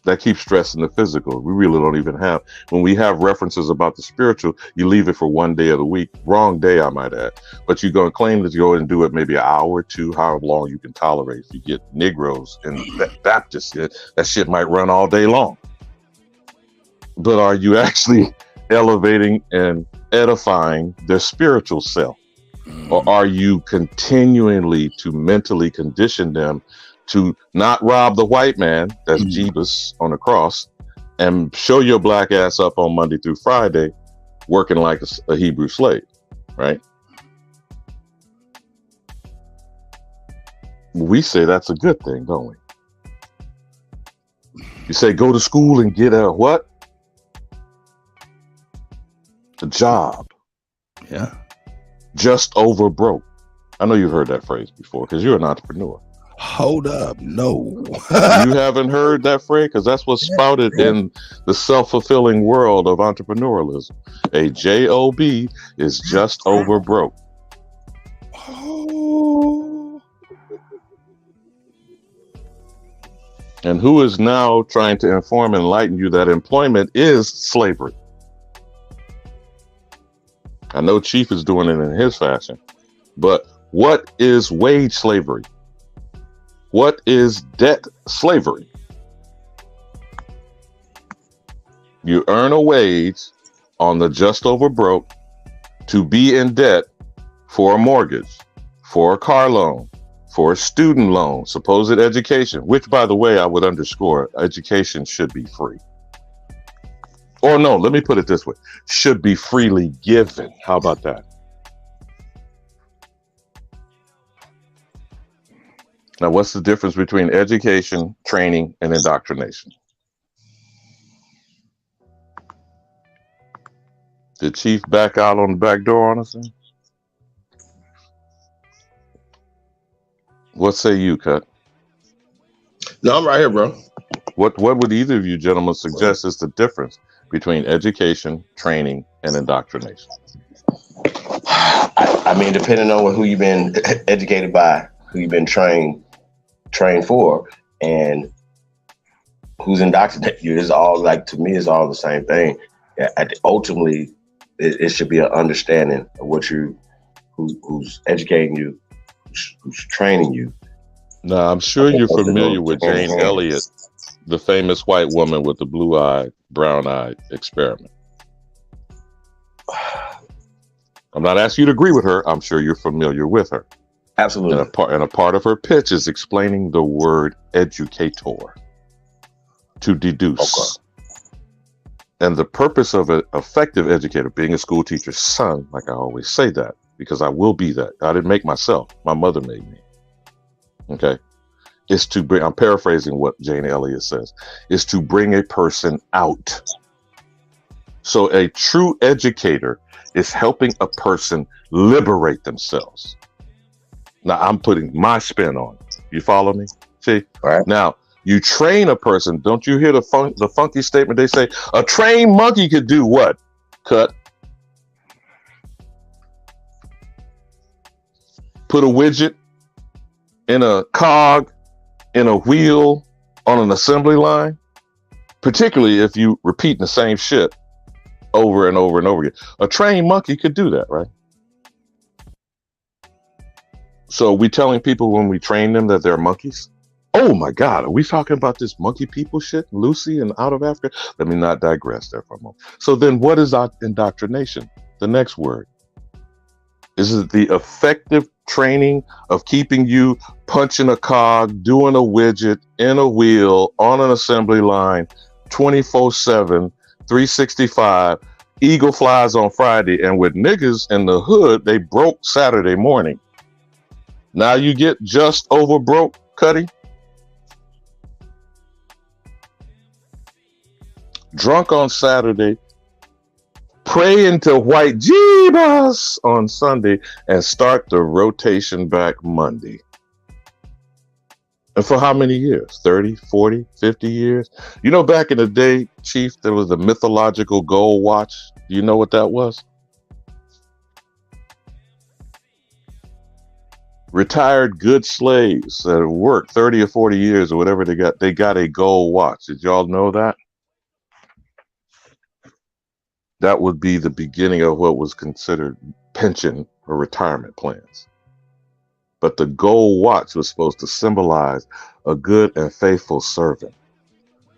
That keeps stressing the physical. We really don't even have. When we have references about the spiritual, you leave it for one day of the week. Wrong day, I might add. But you're going to claim that you go and do it maybe an hour or two, however long you can tolerate. If you get Negroes and Baptists, that shit might run all day long. But are you actually elevating and edifying their spiritual self? Or are you continually to mentally condition them to not rob the white man, that's Jeebus on the cross, and show your black ass up on Monday through Friday working like a Hebrew slave, right? We say that's a good thing, don't we? You say go to school and get a what? A job. Yeah. Just over broke. I know you've heard that phrase before because you're an entrepreneur. Hold up, no. You haven't heard that phrase? Because that's what's spouted in the self-fulfilling world of entrepreneurialism. A job is just over broke. And who is now trying to inform and enlighten you that employment is slavery? I know Chief is doing it in his fashion, but what is wage slavery? What is debt slavery? You earn a wage on the just over broke to be in debt for a mortgage, for a car loan, for a student loan, supposed education, which, by the way, I would underscore, education should be free. Or no, let me put it this way, should be freely given. How about that? Now, what's the difference between education, training, and indoctrination? Did Chief back out on the back door on us? What say you, Cut? No, I'm right here, bro. What would either of you gentlemen suggest is the difference between education, training, and indoctrination? I mean, depending on who you've been educated by, who you've been trained for, and who's indoctrinated you, is all, like, to me, is all the same thing. Ultimately, it should be an understanding of what who's educating you, who's training you. Now, I'm sure you're familiar with Jane Elliott, the famous white woman with the blue-eyed, brown-eyed experiment. I'm not asking you to agree with her. I'm sure you're familiar with her. Absolutely. And a part of her pitch is explaining the word educator, to deduce. Okay. And the purpose of an effective educator, being a school teacher's son, like I always say that, because I will be that. I didn't make myself. My mother made me. Okay? Is to bring, I'm paraphrasing what Jane Elliott says, is to bring a person out. So a true educator is helping a person liberate themselves. Now, I'm putting my spin on it. You follow me? See? All right. Now, you train a person. Don't you hear the funky statement? They say, a trained monkey could do what? Cut. Put a widget in a cog, in a wheel, on an assembly line. Particularly if you repeat the same shit over and over and over again. A trained monkey could do that, right? So we telling people when we train them that they're monkeys? Oh my God, are we talking about this monkey people shit, Lucy and out of Africa? Let me not digress there for a moment. So then what is indoctrination? The next word. Is it the effective training of keeping you punching a cog, doing a widget, in a wheel, on an assembly line, 24/7, 365, eagle flies on Friday, and with niggas in the hood, they broke Saturday morning. Now you get just over broke, Kutty? Drunk on Saturday, pray into white Jeebus on Sunday, and start the rotation back Monday. And for how many years? 30, 40, 50 years? You know, back in the day, Chief, there was the mythological gold watch. Do you know what that was? Retired good slaves that worked 30 or 40 years or whatever they got a gold watch. Did y'all know that? That would be the beginning of what was considered pension or retirement plans. But the gold watch was supposed to symbolize a good and faithful servant.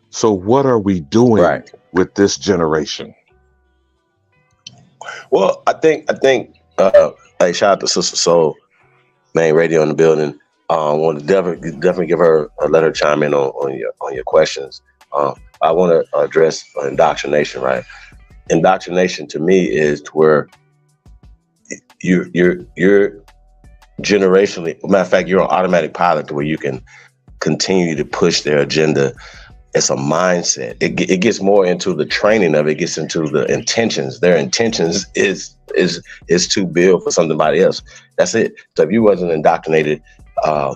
So what are we doing with this generation? Well, I think, hey, shout out to Sister Soul, main radio in the building. Want to definitely give her, let her chime in on your questions. I want to address indoctrination, right? Indoctrination to me is to where you're generationally, matter of fact, you're on automatic pilot to where you can continue to push their agenda. It's a mindset. It gets more into the training of it. It gets into the intentions. Their intentions is to build for somebody else. That's it. So if you wasn't indoctrinated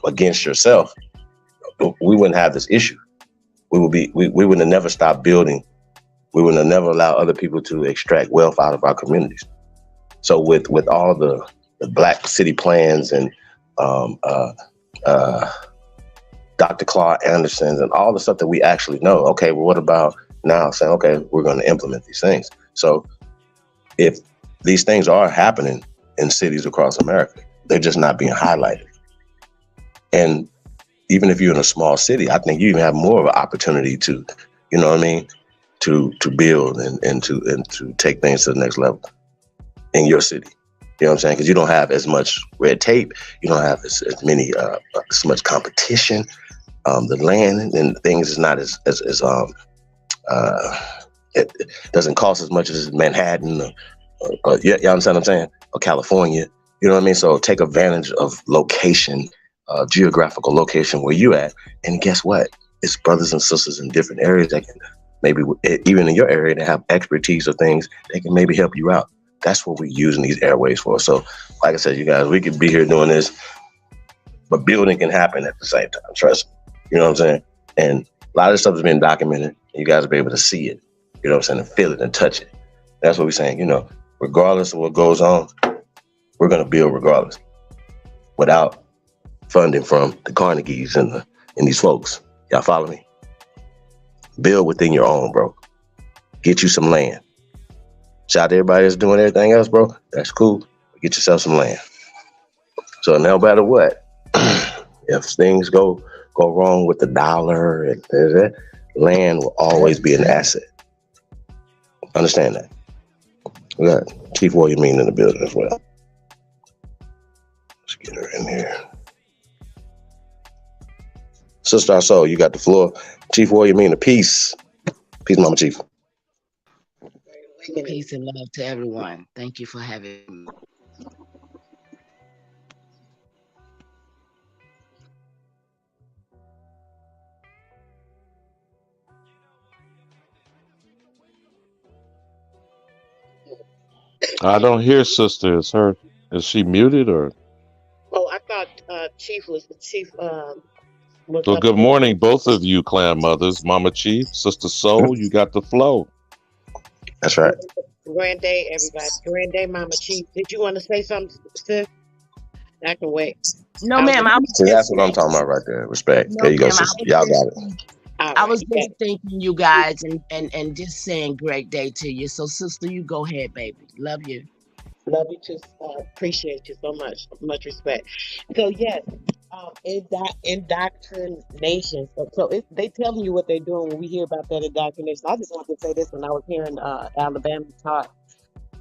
against yourself, we wouldn't have this issue. We would have never stopped building. We would have never allowed other people to extract wealth out of our communities. So with all the Black City plans and Dr. Claude Anderson's and all the stuff that we actually know, okay, well, what about now saying, okay, we're going to implement these things. So if these things are happening in cities across America, they're just not being highlighted. And even if you're in a small city, I think you even have more of an opportunity to, you know what I mean, to build and to take things to the next level in your city. You know what I'm saying? Because you don't have as much red tape. You don't have as many, as much competition. The land and things is not as it doesn't cost as much as Manhattan or you understand what I'm saying? Or California. You know what I mean? So take advantage of location, geographical location where you at. And guess what? It's brothers and sisters in different areas that can maybe, even in your area, that have expertise or things, they can maybe help you out. That's what we're using these airways for. So like I said, you guys, we could be here doing this, but building can happen at the same time. Trust me. You know what I'm saying? And a lot of this stuff has been documented. You guys will be able to see it, you know what I'm saying, and feel it and touch it. That's what we're saying, you know, regardless of what goes on, we're going to build regardless without funding from the Carnegies and these folks. Y'all follow me? Build within your own, bro. Get you some land. Shout out to everybody that's doing everything else, bro. That's cool. Get yourself some land. So no matter what, if things go wrong with the dollar, and land will always be an asset. Understand that. We got Chief Warrior Mean in the building as well. Let's get her in here. Sister Our Soul, you got the floor. Chief Warrior Mean, peace. Peace, Mama Chief. Peace and love to everyone. Thank you for having me. I don't hear sister. Is she muted or? Oh, I thought Chief was Well, good morning, both of you clan mothers, Mama Chief, Sister Soul. You got the flow. That's right. Grand day, everybody. Grand day, Mama Chief. Did you want to say something, sis? I can wait. No, ma'am. See, that's what I'm talking about right there. Respect. There you go, sister. Y'all got it. I was just thanking you guys and just saying great day to you. So, sister, you go ahead, baby. Love you. Love you too. Appreciate you so much. Much respect. So yes, indoctrination. So they telling you what they're doing when we hear about that indoctrination. I just wanted to say this when I was hearing Alabama talk,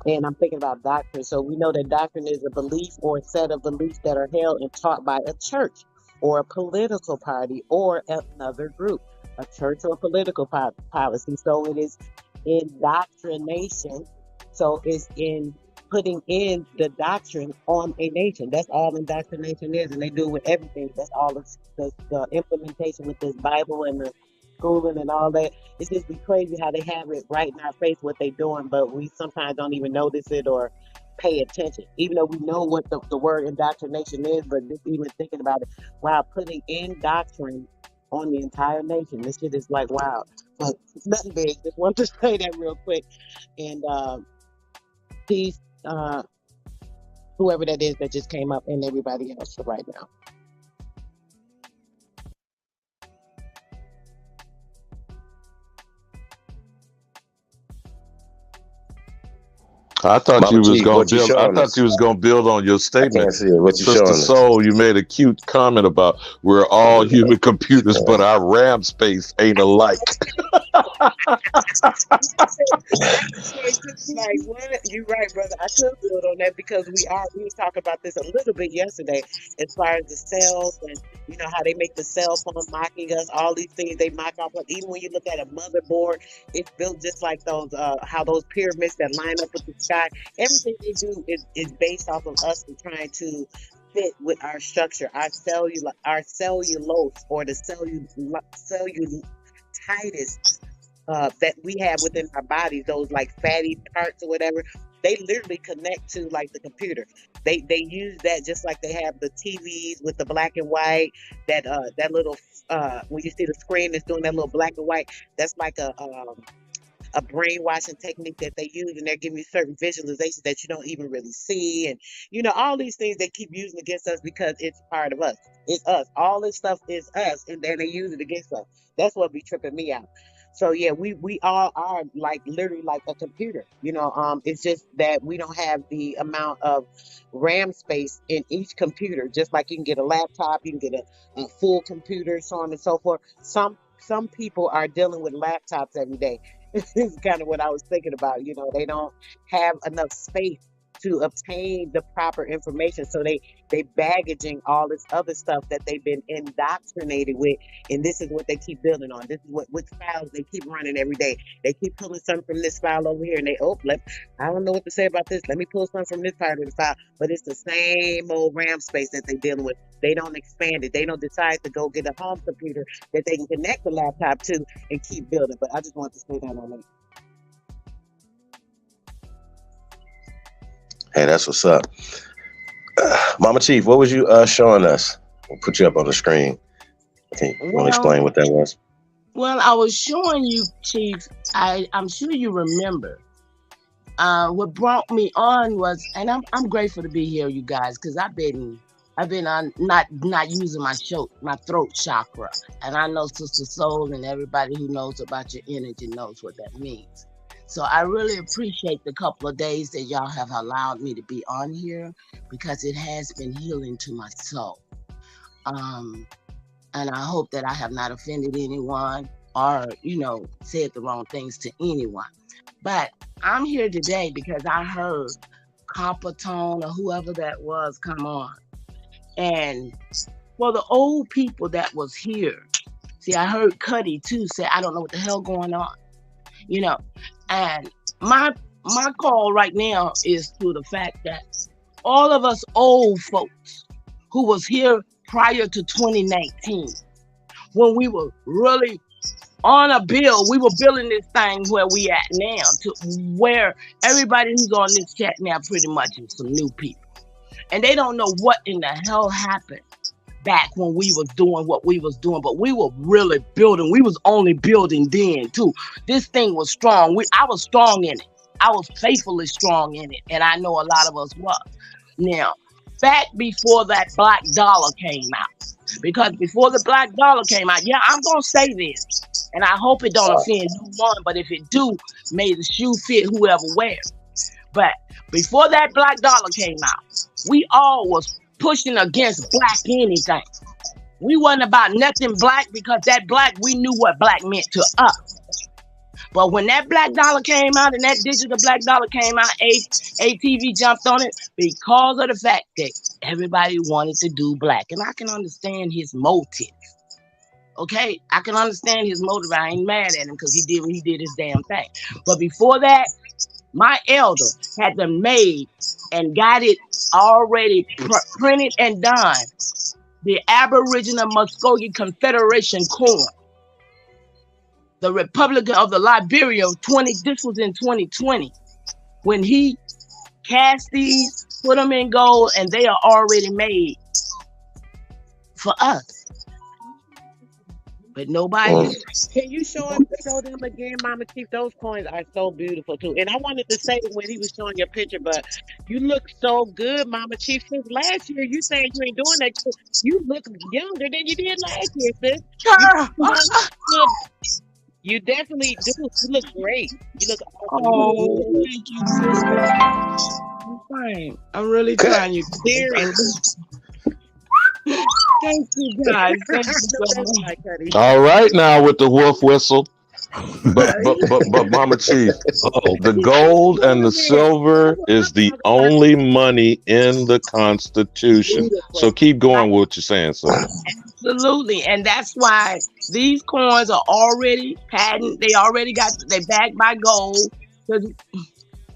and I'm thinking about doctrine. So we know that doctrine is a belief or a set of beliefs that are held and taught by a church or a political party or another group, a church or political policy. So it is indoctrination. So it's in putting in the doctrine on a nation. That's all indoctrination is, and they do it with everything. That's all the implementation with this Bible and the schooling and all that. It's just be crazy how they have it right in our face what they're doing, but we sometimes don't even notice it or pay attention, even though we know what the word indoctrination is. But just even thinking about it, wow, putting in doctrine on the entire nation, this shit is like wow. But it's nothing big. Just want to say that real quick. And peace, whoever that is that just came up, and everybody else for right now. I thought Mama you was Chief, gonna what you build. I showing thought us? you was gonna build on your statement, can't see it. What you Sister showing us? Soul. You made a cute comment about we're all human computers, but our RAM space ain't alike. Like what? You're right, brother. I could build on that because we were talking about this a little bit yesterday, as far as the cells and you know how they make the cell phone mocking us. All these things they mock off of. Even when you look at a motherboard, it's built just like those how those pyramids that line up with the sky. Everything they do is based off of us and trying to fit with our structure, our cellulose, or the cellulititis that we have within our bodies, those like fatty parts or whatever. They literally connect to like the computer. They use that just like they have the TVs with the black and white. That little when you see the screen that's doing that little black and white, that's like a brainwashing technique that they use, and they're giving you certain visualizations that you don't even really see, and all these things they keep using against us because it's part of us. It's us. All this stuff is us, and then they use it against us. That's what be tripping me out. So yeah, we all are like literally like a computer. It's just that we don't have the amount of RAM space in each computer. Just like you can get a laptop, you can get a full computer, so on and so forth. Some people are dealing with laptops every day. Is kind of what I was thinking about. They don't have enough space to obtain the proper information, so they baggaging all this other stuff that they've been indoctrinated with, and this is what they keep building on. This is which files they keep running every day. They keep pulling something from this file over here, and I don't know what to say about this. Let me pull something from this part of the file, but it's the same old RAM space that they're dealing with. They don't expand it. They don't decide to go get a home computer that they can connect the laptop to and keep building. But I just want to say that on that. Hey, that's what's up. Mama Chief, what was you showing us? We'll put you up on the screen. Okay, you want to explain what that was? Well, I was showing you, Chief. I'm sure you remember. What brought me on was, and I'm grateful to be here, you guys, because I've been on not using my throat chakra, and I know Sister Soul and everybody who knows about your energy knows what that means. So I really appreciate the couple of days that y'all have allowed me to be on here, because it has been healing to my soul. And I hope that I have not offended anyone or, said the wrong things to anyone. But I'm here today because I heard Copper Tone or whoever that was come on. And for the old people that was here, see, I heard Kutty too say, I don't know what the hell going on. And my call right now is to the fact that all of us old folks who was here prior to 2019, when we were really on a bill, we were building this thing where we at now, to where everybody who's on this chat now pretty much is some new people. And they don't know what in the hell happened back when we was doing what we was doing, but we were really building. We was only building then too. This thing was strong. I was strong in it. I was faithfully strong in it, and I know a lot of us was. Now, back before that black dollar came out, because before the black dollar came out, yeah, I'm gonna say this, and I hope it don't offend no one, but if it do, may the shoe fit whoever wears. But before that black dollar came out, we all was pushing against black anything. We wasn't about nothing black, because that black, we knew what black meant to us. But when that black dollar came out and that digital black dollar came out, ATV jumped on it because of the fact that everybody wanted to do black. And I can understand his motive. Okay? I can understand his motive. I ain't mad at him because he did his damn thing. But before that, my elder had them made and got it already printed and done. The Aboriginal Muscogee Confederation coin. The Republic of the Liberia, this was in 2020, when he cast these, put them in gold, and they are already made for us. But nobody. Can you show them again, Mama Chief? Those coins are so beautiful too. And I wanted to say when he was showing your picture, but you look so good, Mama Chief. Since last year, you saying you ain't doing that. You look younger than you did last year, sis. You definitely do. You look great. You look awesome. Oh, thank you, sister. I'm fine. I'm really trying. You serious. Thank you, guys. Thank you so much. All right, now with the wolf whistle. But Mama Chief, the gold and the silver is the only money in the Constitution. So keep going with what you're saying, sir. Absolutely, and that's why these coins are already patented. They backed by gold.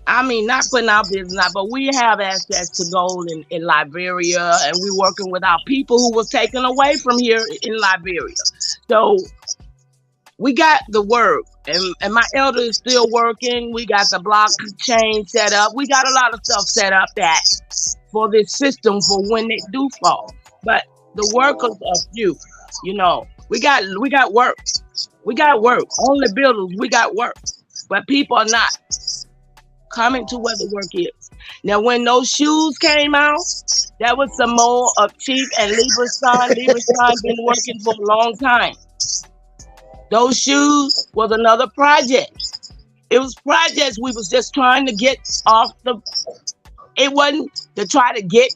I mean, not putting our business out, but we have access to gold in Liberia, and we're working with our people who was taken away from here in Liberia. So we got the work, and my elder is still working. We got the blockchain set up. We got a lot of stuff set up that for this system for when they do fall. But the workers are few. You know, we got work. We got work. Only builders, we got work. But people are not coming to where the work is. Now, when those shoes came out, that was some more of Chief and Libra's son. Libra's son been working for a long time. Those shoes was another project. It was projects we was just trying to get off the. It wasn't to try to get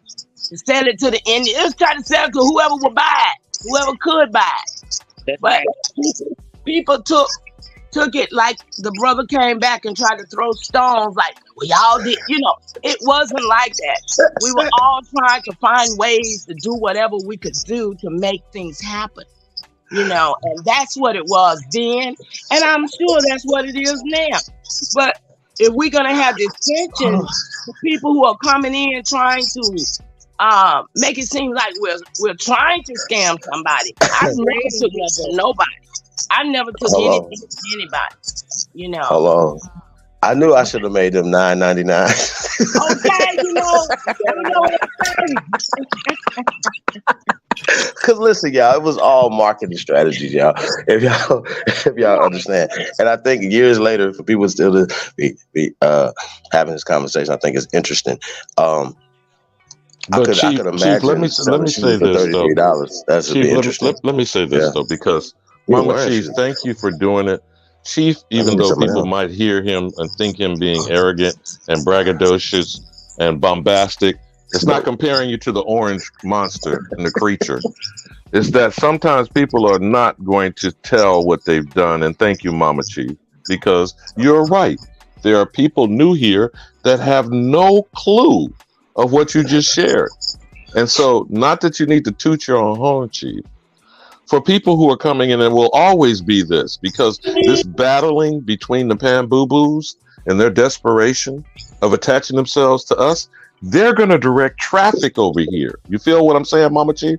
to sell it to the Indian. It was trying to sell it to whoever would buy it, whoever could buy it. But people took it like the brother came back and tried to throw stones like, well, y'all did, you know, it wasn't like that. We were all trying to find ways to do whatever we could do to make things happen, you know, and that's what it was then. And I'm sure that's what it is now. But if we're going to have this tension, the people who are coming in trying to make it seem like we're trying to scam somebody. I never took nothing from nobody. I never took anything from anybody, you know. Hold on. I knew I should have made them $9.99. Okay, you know what I'm saying. Cause listen, y'all, it was all marketing strategies, y'all. If y'all understand, and I think years later, for people still to be having this conversation, I think it's interesting. But I could imagine. Chief, let me say this though. That's Chief, interesting. let me say this though, because Mama Chief, thank you for doing it. Chief, even though people might hear him and think him being arrogant and braggadocious and bombastic, it's not comparing you to the orange monster and the creature. It's that sometimes people are not going to tell what they've done. And thank you, Mama Chief, because you're right. There are people new here that have no clue of what you just shared. And so, not that you need to toot your own horn, Chief. For people who are coming in, and will always be this, because this battling between the Pan-Boo-Boos and their desperation of attaching themselves to us, they're going to direct traffic over here. You feel what I'm saying, Mama Chief?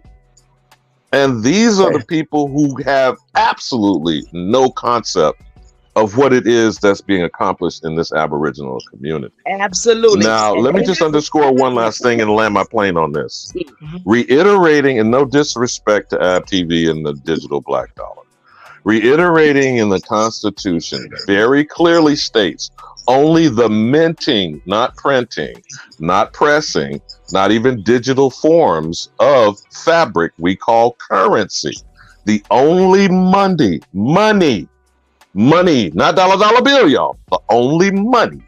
And these are the people who have absolutely no concept of what it is that's being accomplished in this Aboriginal community. Absolutely. Now, let me just underscore one last thing and land my plane on this. Reiterating, and no disrespect to Ab TV and the digital black dollar, reiterating in the Constitution very clearly states only the minting, not printing, not pressing, not even digital forms of fabric we call currency. The only money, not dollar bill, y'all. The only money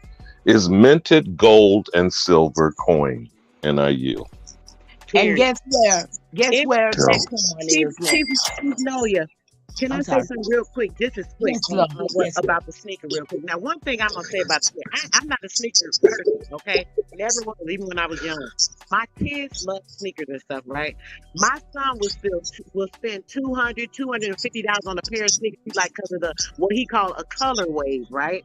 is minted gold and silver coin. And I yield. And guess where that coin is? Chief Noya, can I say something real quick? Just as quick about the sneaker real quick. Now, one thing I'm going to say about the sneaker, I'm not a sneaker person, okay? Never was, even when I was young. My kids love sneakers and stuff, right? My son will spend $200, $250 on a pair of sneakers, like, because of what he called a color wave, right?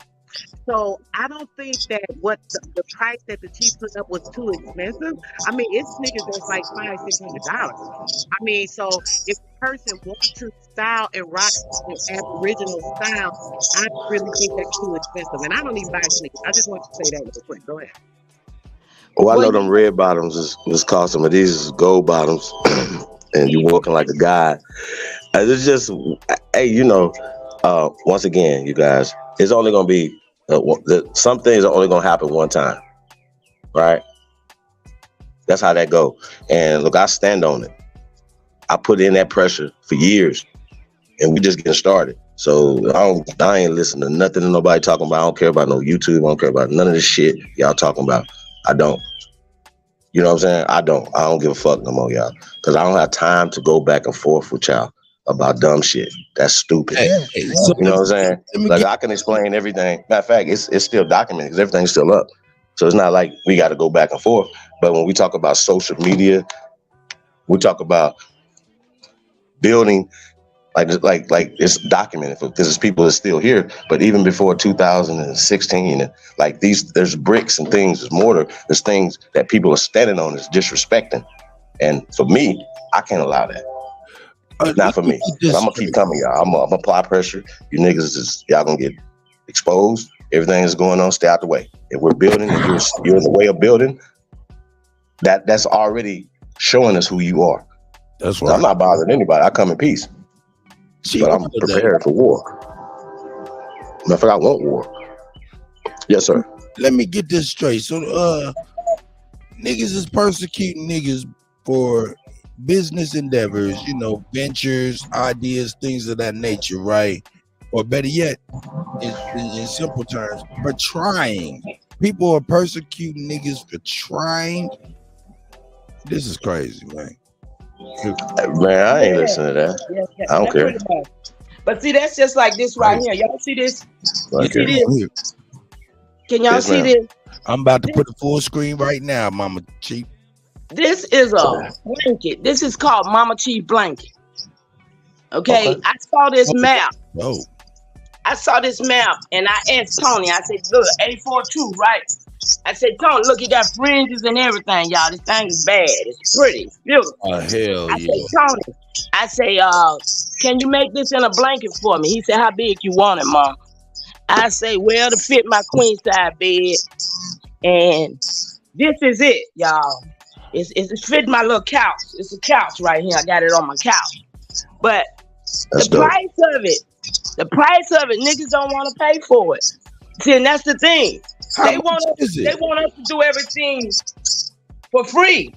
So I don't think that what the price that the Chief put up was too expensive. I mean, it's sneakers that's like $500-$600. I mean, so if a person wants to style and rock an Aboriginal style, I really think that's too expensive. And I don't even buy sneakers. I just want to say that real quick. Go ahead. Well, I know them red bottoms is costing, but these is gold bottoms, and you walking like a god. It's just, hey, you know, once again, you guys, it's only gonna be some things are only gonna happen one time, right? That's how that go. And look, I stand on it. I put in that pressure for years, and we just getting started. So I ain't listening to nothing that nobody talking about. I don't care about no YouTube. I don't care about none of this shit y'all talking about. I don't. You know what I'm saying? I don't give a fuck no more, y'all. Because I don't have time to go back and forth with y'all about dumb shit. That's stupid. You know what I'm saying? Like, I can explain everything. Matter of fact, it's still documented because everything's still up. So it's not like we got to go back and forth. But when we talk about social media, we talk about building, like it's documented because there's people that's still here. But even before 2016, and like there's bricks and things, there's mortar, there's things that people are standing on is disrespecting. And for me, I can't allow that. Not for me. I'm gonna keep coming, y'all. I'm gonna apply pressure. You niggas y'all gonna get exposed. Everything is going on. Stay out the way. If we're building, if you're in the way of building, That's already showing us who you are. That's right. I'm not bothering anybody. I come in peace. But I'm prepared for war. Matter of fact, I want war. Yes, sir. Let me get this straight. So niggas is persecuting niggas for business endeavors, ventures, ideas, things of that nature, right? Or better yet, in simple terms, for trying. People are persecuting niggas for trying. This is crazy, man. Man, I ain't listening to that. I don't care. But see, that's just like this right here. Y'all see this? You see this? Can y'all see this? I'm about to put a full screen right now, Mama Chief. This is a blanket. This is called Mama Chief blanket. Okay. I saw this map. Oh. I saw this map and I asked Tony, I said, look, 842, right? I said, Tony, look, you got fringes and everything, y'all. This thing is bad. It's pretty. It's beautiful. Oh, hell I said, Tony, I say, can you make this in a blanket for me? He said, how big you want it, Mom? I say, well, to fit my queen side bed. And this is it, y'all. It's fit my little couch. It's a couch right here. I got it on my couch. But the price of it, niggas don't want to pay for it. See, and that's the thing. They want us to do everything for free.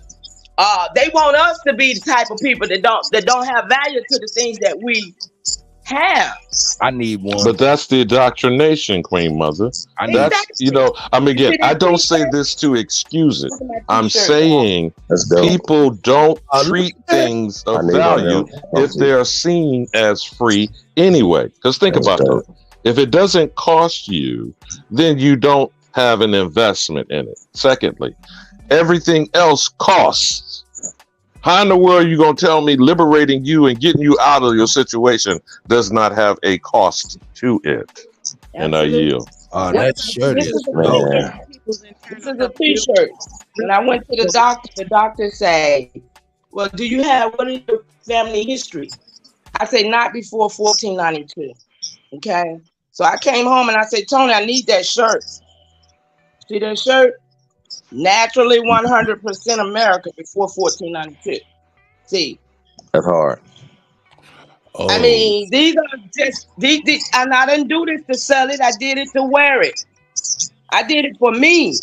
They want us to be the type of people that don't have value to the things that we have. I need one. But that's the indoctrination, Queen Mother. That's again, I don't say this to excuse it. I'm saying people don't treat things of value if they're seen as free anyway. Because think about that. If it doesn't cost you, then you don't have an investment in it. Secondly, everything else costs. How in the world are you going to tell me liberating you and getting you out of your situation does not have a cost to it? And I yield. That shirt is This is a t-shirt. When I went to the doctor said, well, what is your family history? I said, not before 1492. Okay. So I came home and I said, Tony, I need that shirt. See that shirt? Naturally 100% America before 1492. See. That's hard. I mean, these are just these, and I didn't do this to sell it. I did it to wear it. I did it for me.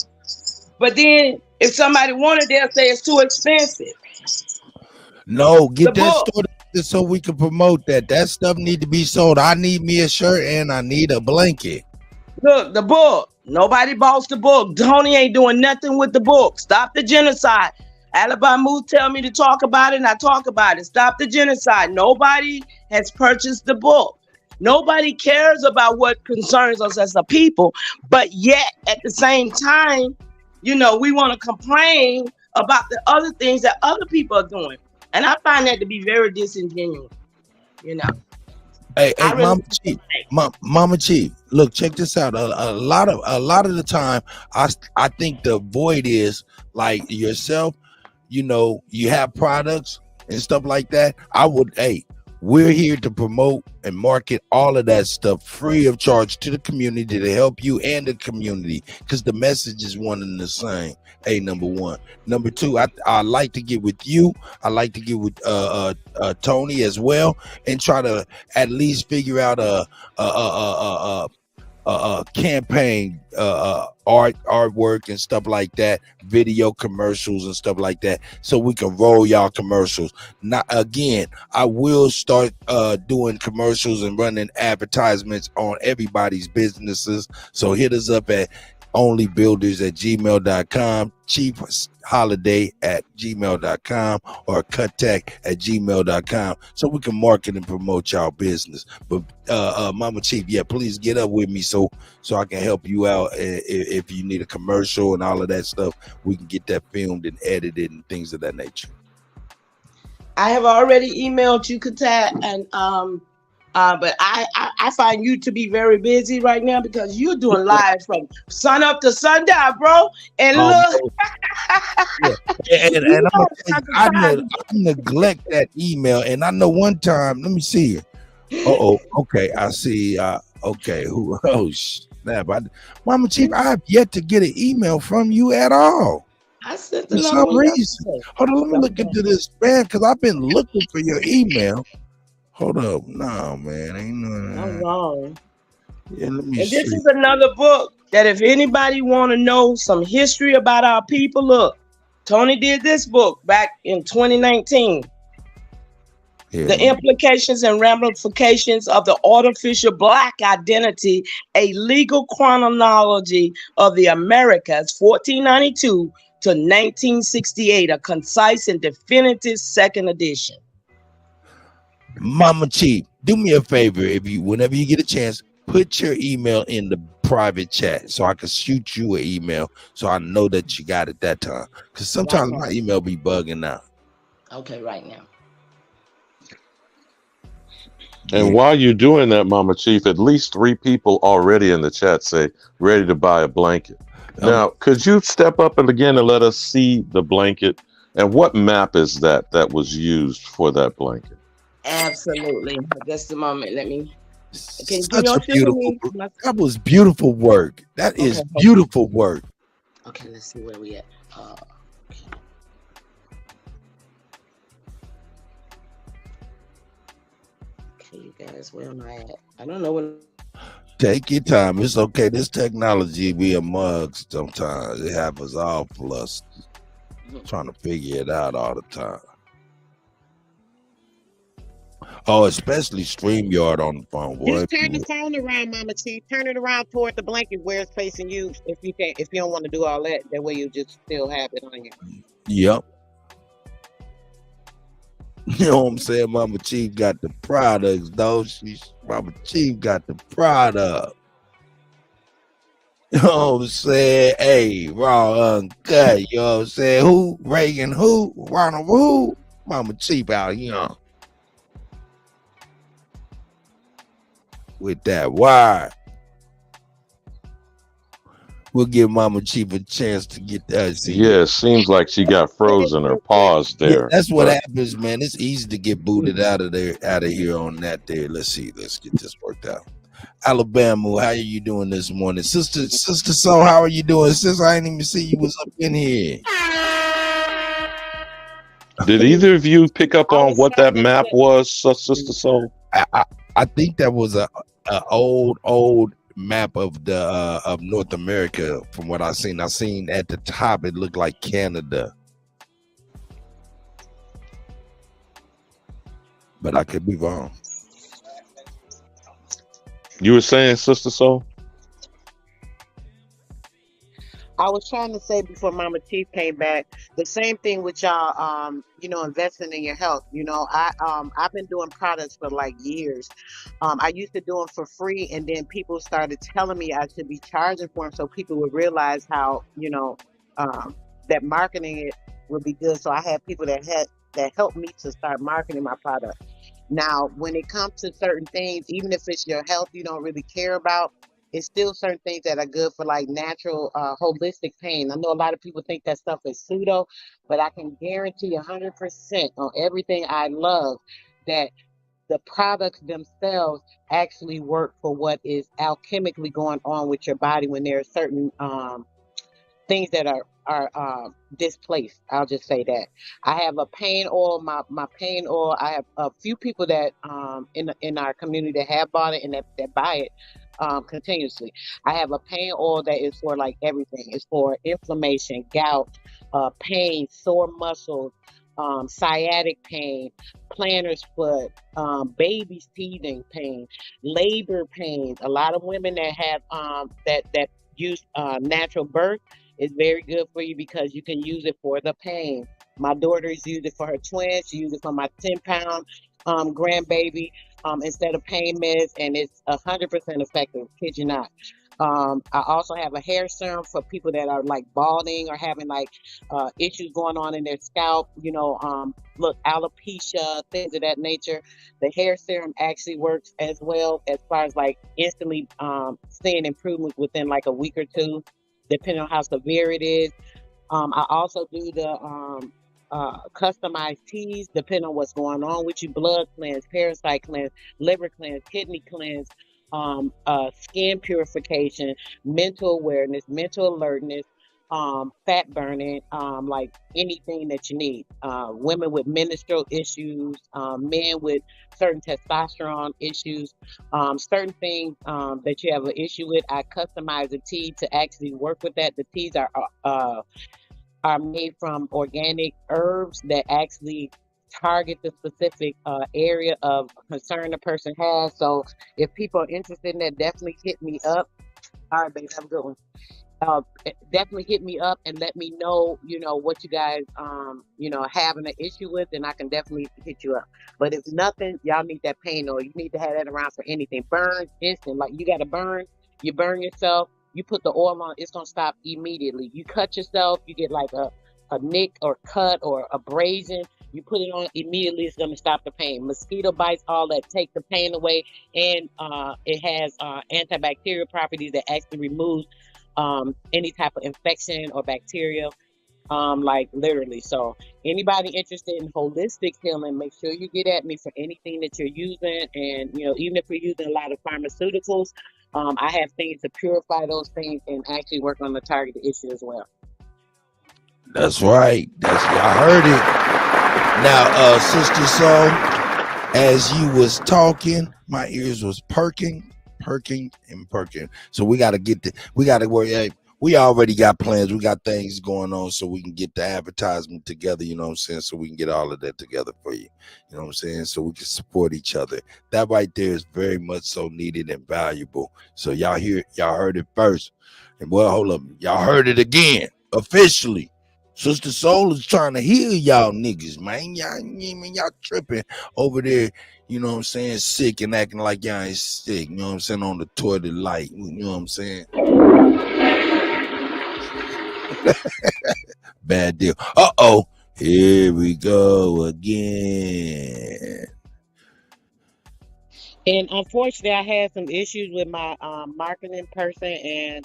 But then if somebody wanted, they'll say it's too expensive. No, get that store so we can promote that. That stuff need to be sold. I need me a shirt and I need a blanket. Look, the book. Nobody bought the book. Tony ain't doing nothing with the book. Stop the genocide. Alabama tell me to talk about it, and I talk about it. Stop the genocide. Nobody has purchased the book. Nobody cares about what concerns us as a people. But yet, at the same time, we want to complain about the other things that other people are doing. And I find that to be very disingenuous, Hey, Mama Chief, look, check this out. A lot of the time, I think the void is like yourself. You have products and stuff like that. We're here to promote and market all of that stuff free of charge to the community to help you and the community, because the message is one and the same. Number one. Number two, I like to get with you. I like to get with Tony as well, and try to at least figure out a campaign, artwork and stuff like that, video commercials and stuff like that, so we can roll y'all commercials. Not again, I will start doing commercials and running advertisements on everybody's businesses. So hit us up at onlybuilders@gmail.com, chiefholiday@gmail.com, or kuttech@gmail.com, so we can market and promote y'all business. But Mama Chief, please get up with me so I can help you out. If you need a commercial and all of that stuff, we can get that filmed and edited and things of that nature. I have already emailed you, Kutty, and but I find you to be very busy right now because you're doing live from sun up to sundown, bro. And look, and I neglect that email. And I know one time, let me see here. Okay, I see. Okay, snap! Mama Chief, I have yet to get an email from you at all. I sent For another some one reason. yesterday. Hold on, let me look into this, man, because I've been looking for your email. Hold up. No, man. Ain't no. I'm wrong. Yeah, let me And this see. is another book that if anybody want to know some history about our people, look, Tony did this book back in 2019. Yeah. The implications and ramifications of the artificial black identity, a legal chronology of the Americas, 1492 to 1968, a concise and definitive second edition. Mama Chief, do me a favor, whenever you get a chance, put your email in the private chat so I can shoot you an email so I know that you got it that time. Because sometimes my email be bugging out. Okay, right now. And while you're doing that, Mama Chief, at least 3 people already in the chat say ready to buy a blanket. Now, could you step up and again and let us see the blanket? And what map is that was used for that blanket? Absolutely. Just a moment. Let me. Can you Such a beautiful, that was beautiful work. That is beautiful work. Okay, let's see where we at. Okay, you guys, where am I at? I don't know when. Take your time. It's okay. This technology be a mug sometimes. It have us all flustered. Trying to figure it out all the time. Oh, especially StreamYard on the phone. Just turn the phone around, Mama Chief. Turn it around toward the blanket where it's facing you. If you don't want to do all that, that way you just still have it on you. Yep. You know what I'm saying? Mama Chief got the products, though. Mama Chief got the product. You know what I'm saying? Hey, raw uncut. You know what I'm saying? Who? Reagan who? Ronald who? Mama Chief out here. With that wire. We'll give Mama Chief a chance to get that. Yeah, it seems like she got frozen or paused there. Yeah, that's what happens, man. It's easy to get booted out of here on that there. Let's see. Let's get this worked out. Alabama, how are you doing this morning? Sister Soul, how are you doing? Sis, I didn't even see you was up in here. Did either of you pick up on what that map was, Sister Soul? I think that was a old map of the of North America. From what I seen at the top it looked like Canada, but I could be wrong. You were saying, Sister Soul? I was trying to say before Mama Chief came back, the same thing with y'all, investing in your health. I've been doing products for like years. I used to do them for free, and then people started telling me I should be charging for them so people would realize how, that marketing it would be good. So I had people that helped me to start marketing my product. Now, when it comes to certain things, even if it's your health you don't really care about, it's still certain things that are good for like natural, holistic pain. I know a lot of people think that stuff is pseudo, but I can guarantee 100% on everything I love that the products themselves actually work for what is alchemically going on with your body when there are certain things that are displaced. I'll just say that. I have a pain oil. My pain oil. I have a few people that in our community that have bought it and that buy it continuously. I have a pain oil that is for like everything. It's for inflammation, gout, pain, sore muscles, sciatic pain, plantar's foot, baby's teething pain, labor pain. A lot of women that have that use natural birth is very good for you because you can use it for the pain. My daughter's used it for her twins. She used it for my 10-pound grandbaby instead of pain meds, and it's 100% effective. Kid you not. I also have a hair serum for people that are like balding or having like issues going on in their scalp. Alopecia, things of that nature. The hair serum actually works as well as far as like instantly seeing improvement within like a week or two, depending on how severe it is. I also do the customized teas depending on what's going on with you: blood cleanse, parasite cleanse, liver cleanse, kidney cleanse, skin purification, mental awareness, mental alertness, fat burning, like anything that you need. Women with menstrual issues, men with certain testosterone issues, certain things that you have an issue with. I customize a tea to actually work with that. The teas are made from organic herbs that actually target the specific area of concern the person has. So if people are interested in that, definitely hit me up. All right, baby, have a good one. Definitely hit me up and let me know, what you guys, having an issue with, and I can definitely hit you up. But if nothing, y'all need that pain oil. You need to have that around for anything. Burn instant. Like you got to burn. You burn yourself. You put the oil on. It's gonna stop immediately. You cut yourself. You get like a nick or cut or abrasion. You put it on immediately. It's gonna stop the pain. Mosquito bites, all that, take the pain away, and it has antibacterial properties that actually removes any type of infection or bacteria, like literally. So anybody interested in holistic healing, make sure you get at me for anything that you're using. And, even if you're using a lot of pharmaceuticals, I have things to purify those things and actually work on the targeted issue as well. That's right. I heard it. Now, Sister Soul, as you was talking, my ears was perking. So we got to worry. We already got plans. We got things going on so we can get the advertisement together, you know what I'm saying? So we can get all of that together for you, you know what I'm saying? So we can support each other. That right there is very much so needed and valuable. So y'all heard it first. And well, hold up. Y'all heard it again, officially. Sister Soul is trying to heal y'all niggas, man. Y'all tripping over there, you know what I'm saying, sick and acting like y'all ain't sick, you know what I'm saying, on the toilet light, you know what I'm saying? Bad deal. Uh-oh. Here we go again. And unfortunately, I had some issues with my marketing person, and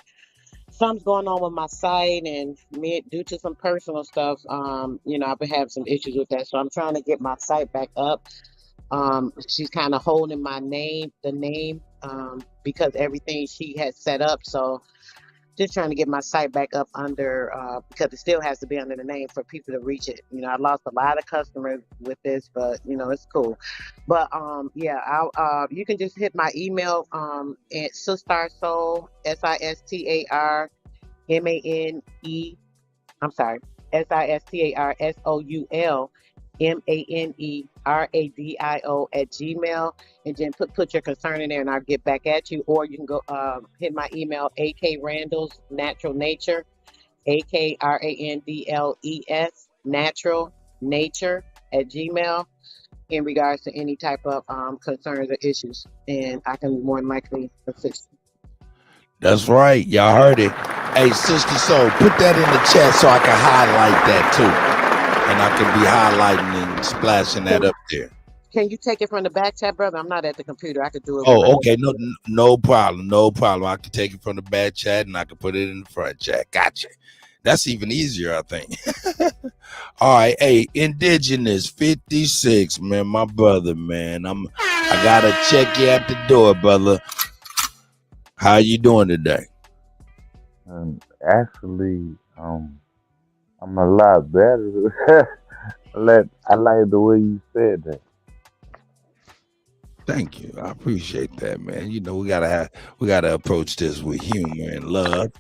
something's going on with my site, and due to some personal stuff, I've been having some issues with that. So I'm trying to get my site back up. She's kind of holding the name, because everything she has set up. So just trying to get my site back up under, because it still has to be under the name for people to reach it. I lost a lot of customers with this, but it's cool. But you can just hit my email at Sistar Soul, SISTARMANE. I'm sorry, SISTARSOULMANERADIO @gmail, and then put your concern in there, and I'll get back at you. Or you can go hit my email, AK Randall's Natural Nature, AKRANDLES Natural Nature @gmail, in regards to any type of concerns or issues, and I can more than likely assist you. That's right. Y'all heard it. Hey, Sister Soul, put that in the chat so I can highlight that too. And I can be highlighting and splashing that up there. Can you take it from the back chat, brother? I'm not at the computer. I could do it. Oh, okay. No problem. No problem. I can take it from the back chat and I can put it in the front chat. Gotcha. That's even easier, I think. All right. Hey, Indigenous 56, man, my brother, man. I gotta check you at the door, brother. How you doing today? Actually, I'm a lot better. I like the way you said that. Thank you. I appreciate that, man. We gotta approach this with humor and love.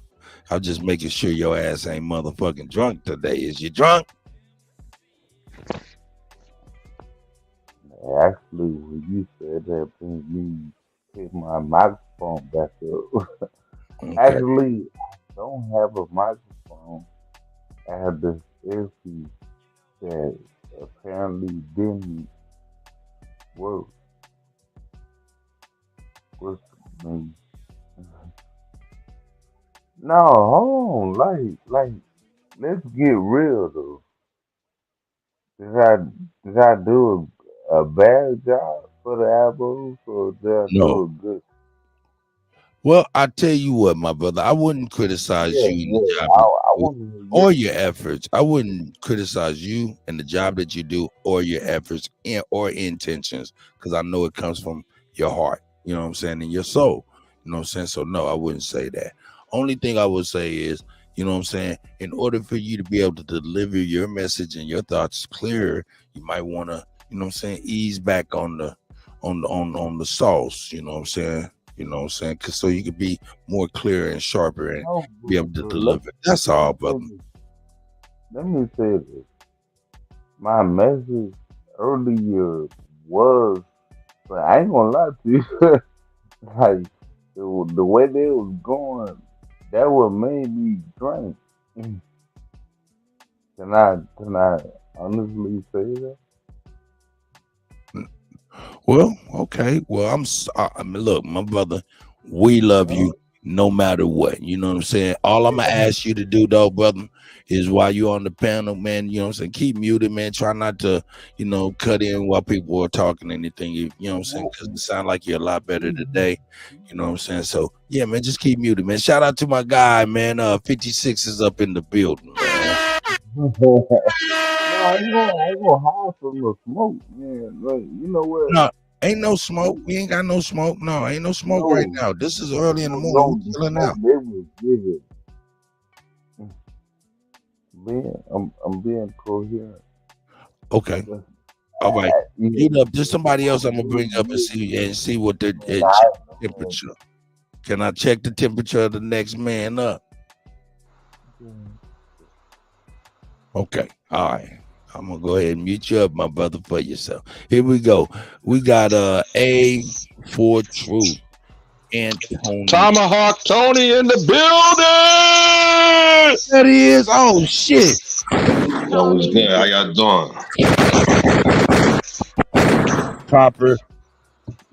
I'm just making sure your ass ain't motherfucking drunk today. Is you drunk? Actually, when you said that, brings me pick my microphone back up. Okay. Actually, I don't have a microphone. I have this earpiece that apparently didn't work. What's me? No, hold on. Like, let's get real though. Did I do a bad job for the album, or did I do a good? Well, I tell you what, my brother, I wouldn't criticize you in the job you do, or your efforts. I wouldn't criticize you and the job that you do or your efforts or intentions, because I know it comes from your heart, you know what I'm saying, and your soul, you know what I'm saying? So no, I wouldn't say that. Only thing I would say is, You know what I'm saying? In order for you to be able to deliver your message and your thoughts clear, you might want to, you know what I'm saying, ease back on the sauce. You know what I'm saying? You know what I'm saying? Cause so you could be more clear and sharper and be able to deliver. That's all, brother. Let me say this. My message earlier was, but I ain't gonna lie to you. Like the way they was going, that what made me drink. Can I honestly say that? Well, okay. Well, I mean, look, my brother, we love you no matter what. You know what I'm saying? All I'm gonna ask you to do, though, brother, is while you're on the panel, man, you know what I'm saying, keep muted, man. Try not to, you know, cut in while people are talking anything. You know what I'm saying? Because it sounds like you're a lot better today. You know what I'm saying? So yeah, man, just keep muted, man. Shout out to my guy, man. 56 is up in the building, man. No, I ain't gonna hide from the smoke, man. Like, you know what? No, ain't no smoke. We ain't got no smoke. No, ain't no smoke right now. This is early in the morning. We chilling out. They was giving. Man, I'm being coherent. Okay. All right. Heat up. There's somebody else I'm gonna bring up and see what the temperature. Can I check the temperature of the next man up? Okay. All right. I'm gonna go ahead and mute you up, my brother, for yourself. Here we go. We got A for Truth and Tony. Tomahawk Tony in the building. That is. Oh shit. Yo, what's good? How y'all doing? Proper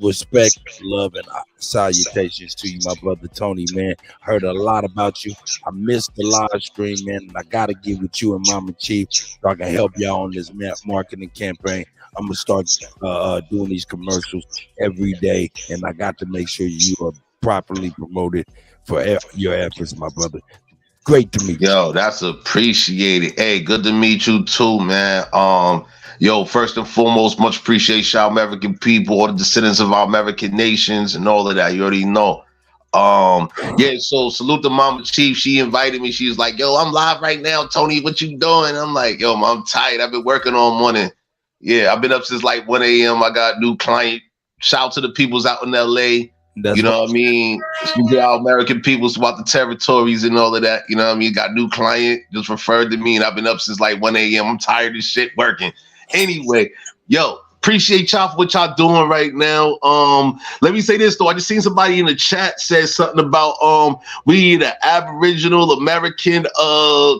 respect, love, and salutations to you, my brother Tony, man. Heard a lot about you. I missed the live stream, man, and I gotta get with you and Mama Chief so I can help y'all on this marketing campaign. I'm gonna start doing these commercials every day, and I got to make sure you are properly promoted for your efforts, my brother. Great to meet you. Yo, that's appreciated. Hey, good to meet you too, man. Yo, first and foremost, much appreciation, our American people, all the descendants of our American nations, and all of that. You already know. Yeah, so salute to Mama Chief. She invited me. She was like, yo, I'm live right now, Tony. What you doing? I'm like, yo, I'm tired. I've been working all morning. Yeah, I've been up since like 1 a.m. I got a new client. Shout out to the peoples out in LA. You know what I mean? Our American peoples about the territories and all of that. You know what I mean? Got a new client, just referred to me, and I've been up since like 1 a.m. I'm tired of shit working. Anyway, yo, appreciate y'all for what y'all doing right now. Let me say this though. I just seen somebody in the chat said something about we need an Aboriginal American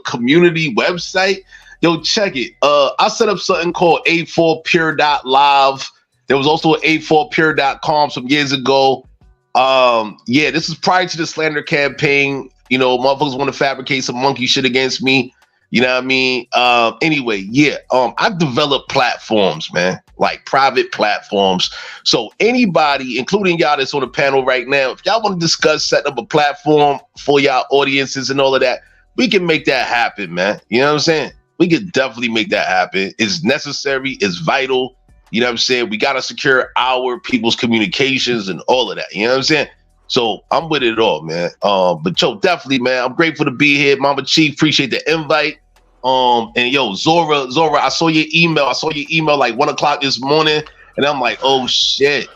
community website. Yo, check it. I set up something called A4pure.live. There was also A4pure.com some years ago. Yeah, this is prior to the slander campaign. You know, motherfuckers want to fabricate some monkey shit against me. You know what I mean? Anyway, yeah, I've developed platforms, man, like private platforms. So anybody, including y'all that's on the panel right now, if y'all want to discuss setting up a platform for y'all audiences and all of that, we can make that happen, man. You know what I'm saying? We can definitely make that happen. It's necessary. It's vital. You know what I'm saying? We got to secure our people's communications and all of that. You know what I'm saying? So I'm with it all, man. But yo, definitely, man, I'm grateful to be here. Mama Chief, appreciate the invite. And yo, Zora, I saw your email. I saw your email like 1 o'clock this morning, and I'm like, oh shit,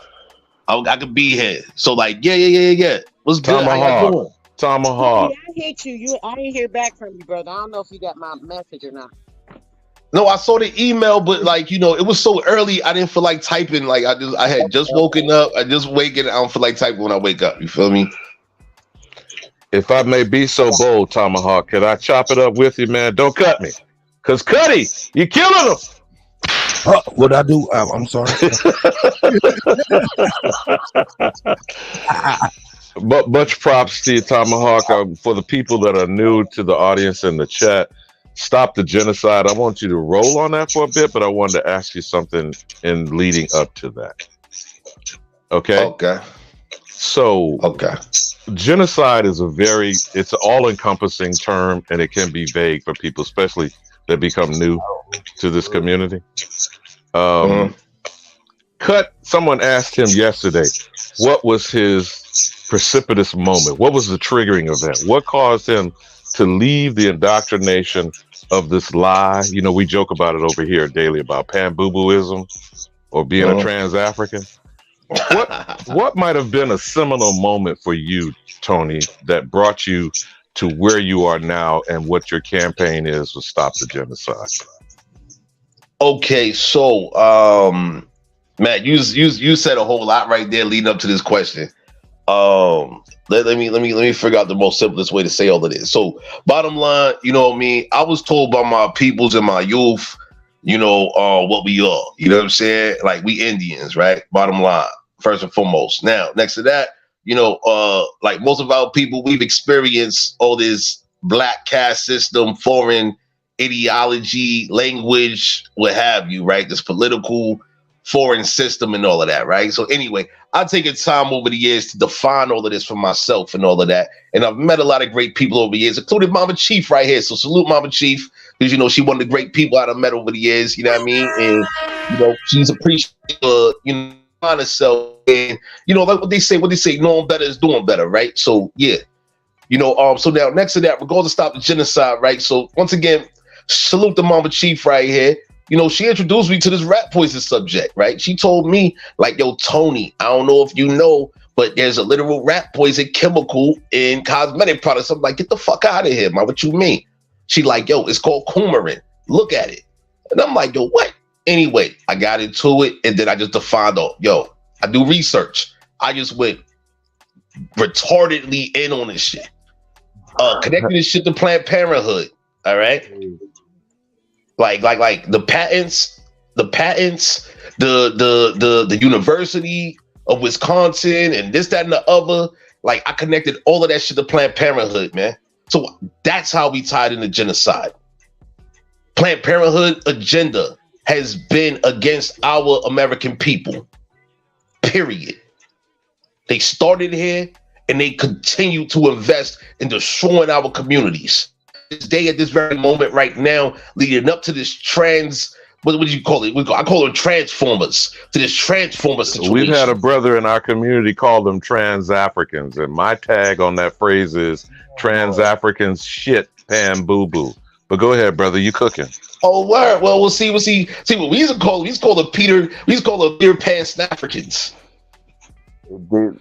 I could be here. So like, yeah. What's good? How y'all doing? Tomahawk. Yeah, I hit you. I didn't hear back from you, brother. I don't know if you got my message or not. No, I saw the email, but like, you know, it was so early. I didn't feel like typing. Like I had just woken up. I just waking. I don't feel like typing when I wake up. You feel me? If I may be so bold, Tomahawk, can I chop it up with you, man? Don't cut me. Because Kutty, you killing him. What I do? I'm sorry. But much props to you, Tomahawk. For the people that are new to the audience in the chat, stop the genocide. I want you to roll on that for a bit, but I wanted to ask you something in leading up to that. Okay? Okay. So, genocide is it's an all-encompassing term, and it can be vague for people, especially that become new to this community. Someone asked him yesterday, what was his precipitous moment? What was the triggering event? What caused him to leave the indoctrination of this lie. You know, we joke about it over here daily about pan-boo-booism or being a trans-African. What might have been a seminal moment for you, Tony, that brought you to where you are now and what your campaign is to stop the genocide? Okay, so Matt, you said a whole lot right there leading up to this question. Let me figure out the most simplest way to say all of this. So bottom line, you know what I mean? I was told by my peoples in my youth, you know, what we are. You know what I'm saying? Like, we Indians, right? Bottom line, first and foremost. Now, next to that, you know, like most of our people, we've experienced all this black caste system, foreign ideology, language, what have you, right? This political foreign system and all of that, right? So anyway, I've taken time over the years to define all of this for myself and all of that. And I've met a lot of great people over the years, including Mama Chief right here. So salute Mama Chief, because, you know, she one of the great people I've met over the years, you know what I mean? And, you know, she's appreciative, you know, on herself. And, you know, like what they say, knowing better is doing better, right? So, yeah. You know, so now next to that, we're going to stop the genocide, right? So once again, salute the Mama Chief right here. You know, she introduced me to this rat poison subject, right? She told me, like, yo, Tony, I don't know if you know, but there's a literal rat poison chemical in cosmetic products. I'm like, get the fuck out of here, man. What you mean? She like, yo, it's called coumarin. Look at it. And I'm like, yo, what? Anyway, I got into it, and then I just defined, yo, I do research. I just went retardedly in on this shit. Connecting this shit to Planned Parenthood, all right? Like the patents, the University of Wisconsin and this, that, and the other. Like, I connected all of that shit to Planned Parenthood, man. So that's how we tied into genocide. Planned Parenthood agenda has been against our American people, period. They started here and they continue to invest in destroying our communities. This day, at this very moment right now, leading up to this what do you call it? I call them transformers, to this transformer situation. We've had a brother in our community call them trans-Africans, and my tag on that phrase is trans-Africans shit pan boo-boo. But go ahead, brother, you cooking. Oh, word. Well, we'll see what we used to call them. We used to call them Peter Pan Snafricans.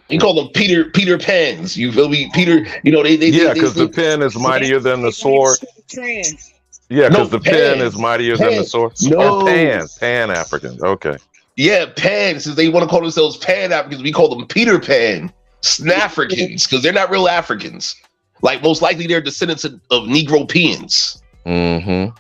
You call them Peter Pans. You feel me? Peter, you know, they because the pen is mightier than the sword. Trans. Yeah, because the pen is mightier than the sword. No, Pan Africans. Okay. Yeah, Pan. Since they want to call themselves Pan Africans, we call them Peter Pan Snafricans, because they're not real Africans. Like, most likely they're descendants of Negropeans. Mm-hmm.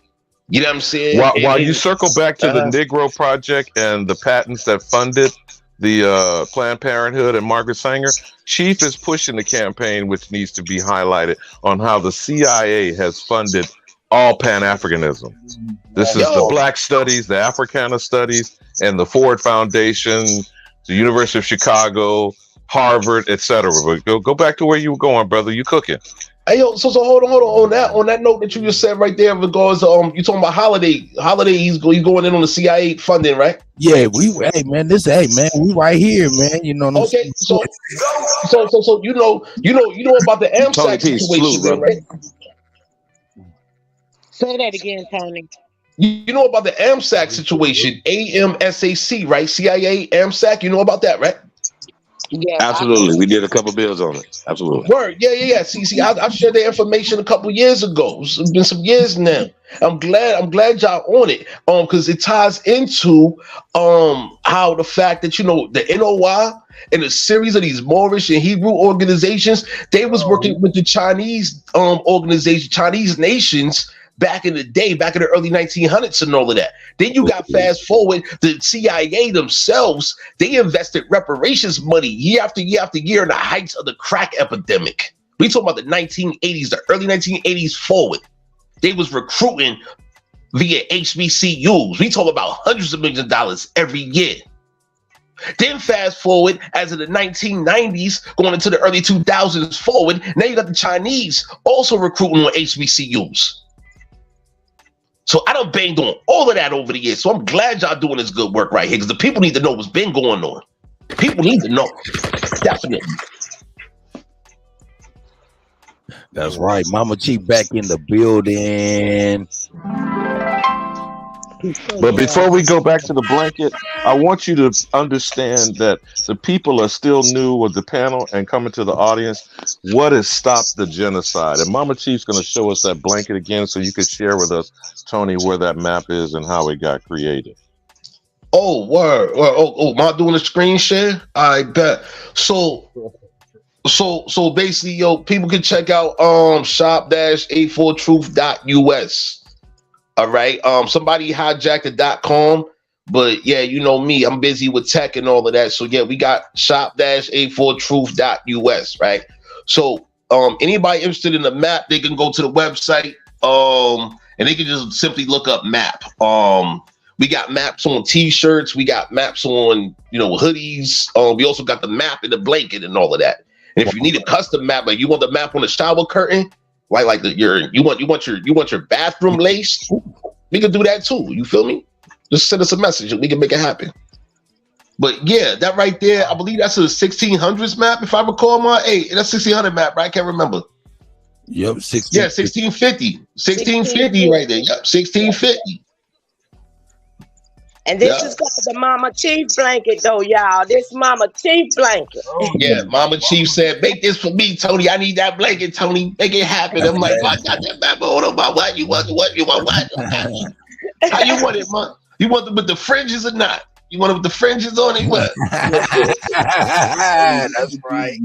You know what I'm saying? While you circle back to the Negro Project and the patents that funded the Planned Parenthood and Margaret Sanger, Chief is pushing the campaign, which needs to be highlighted, on how the CIA has funded all Pan-Africanism. This is the Black Studies, the Africana Studies, and the Ford Foundation, the University of Chicago, Harvard, etc. But go back to where you were going, brother. You cooking. Hey, yo, so hold on on that note that you just said right there in regards to you talking about Holiday, he's going in on the CIA funding, right? Yeah, we we right here, man. You know what I'm saying? So you know about the AMSAC situation, right? Say that again, Tony. You know about the AMSAC situation, AMSAC, right? CIA, AMSAC, you know about that, right? Yeah, absolutely. We did a couple bills on it. Absolutely. Word. Yeah. See, I shared the information a couple years ago. It's been some years now. I'm glad y'all on it. Because it ties into how the fact that, you know, the NOI and a series of these Moorish and Hebrew organizations, they was working with the Chinese organization, Chinese nations back in the day, back in the early 1900s and all of that. Then you got fast forward, the CIA themselves, they invested reparations money year after year after year in the heights of the crack epidemic. We talking about the 1980s, the early 1980s forward. They was recruiting via HBCUs. We talk about hundreds of millions of dollars every year. Then fast forward, as of the 1990s, going into the early 2000s forward, now you got the Chinese also recruiting on HBCUs. So I done banged on all of that over the years. So I'm glad y'all doing this good work right here, because the people need to know what's been going on. People need to know. Definitely. That's right. Mama Chief back in the building. But before we go back to the blanket, I want you to understand that the people are still new with the panel and coming to the audience. What has stopped the genocide? And Mama Chief's going to show us that blanket again so you could share with us, Tony, where that map is and how it got created. Oh, word. Oh, am I doing a screen share? I bet. So basically, yo, people can check out shop-84truth.us. All right. Somebody hijacked the .com, but yeah, you know me, I'm busy with tech and all of that. So yeah, we got shop-84truth.us, right? So anybody interested in the map, they can go to the website and they can just simply look up map. We got maps on t-shirts, we got maps on, hoodies. We also got the map and the blanket and all of that. And if you need a custom map, like you want the map on the shower curtain, you want your bathroom laced, we can do that too. You feel me? Just send us a message and we can make it happen. But yeah, that right there, I believe that's a 1600s map, if I recall my that's 1600 map, right? I can't remember. Yep, 1650 right there. Yep, 1650. And this is called the Mama Chief blanket, though, y'all. This Mama Chief blanket. Yeah, Mama Chief said, "Make this for me, Tony. I need that blanket, Tony. Make it happen." I'm like, "I got that map on my what? You want what? You want what? How you want it, man? You want it with the fringes or not? You want it with the fringes on it? What?" That's right.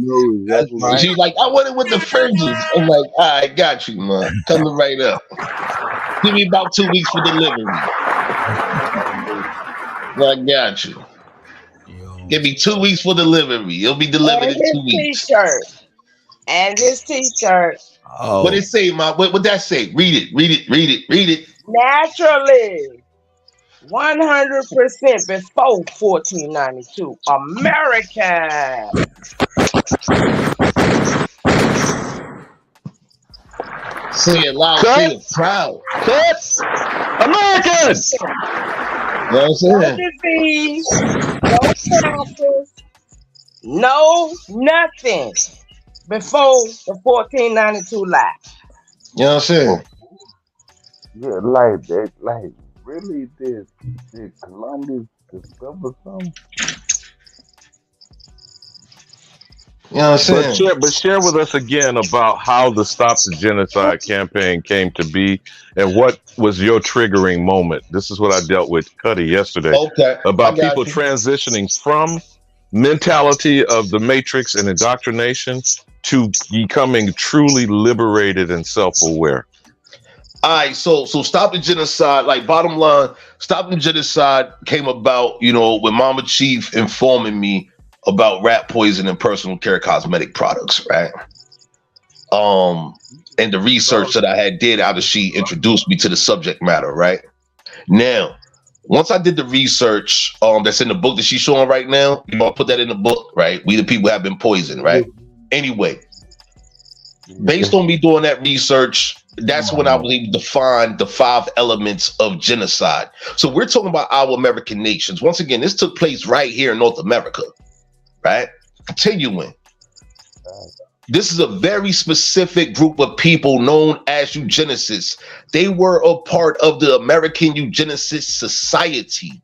That's right. She's like, "I want it with the fringes." I'm like, "All right, got you, man. Coming right up. Give me about 2 weeks for delivery." I got you. Give me 2 weeks for delivery. It'll be delivered in 2 weeks. And this t-shirt. Oh. What it say, Mom? What that say? Read it. Naturally. 100% before 1492. American. Say it loud, say it proud. American. You know what I'm saying? No disease, no taxes, no nothing before the 1492 lie. You know what I'm saying? Yeah, like that, like really did Columbus discover something? You know what I'm saying? But share with us again about how the Stop the Genocide campaign came to be and what was your triggering moment. This is what I dealt with Kutty yesterday about people transitioning from mentality of the Matrix and indoctrination to becoming truly liberated and self-aware. All right, so Stop the Genocide, like bottom line, Stop the Genocide came about, with Mama Chief informing me about rat poison and personal care cosmetic products, right? And the research that I had did after she introduced me to the subject matter, right? Now, once I did the research that's in the book that she's showing right now, I put that in the book, right? We the people have been poisoned, right? Anyway, based on me doing that research, that's when I believe defined the 5 elements of genocide. So we're talking about our American nations. Once again, this took place right here in North America. Right? Continuing. This is a very specific group of people known as eugenicists. They were a part of the American Eugenicist Society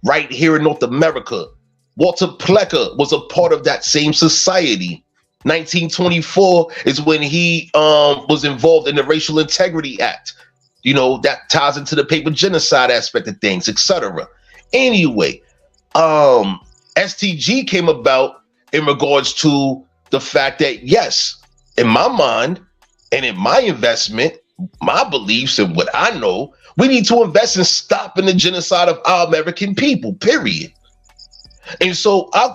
right here in North America. Walter Plecker was a part of that same society. 1924 is when he was involved in the Racial Integrity Act. That ties into the paper genocide aspect of things, etc. Anyway, STG came about in regards to the fact that, yes, in my mind and in my investment, my beliefs and what I know, we need to invest in stopping the genocide of our American people, period. And so I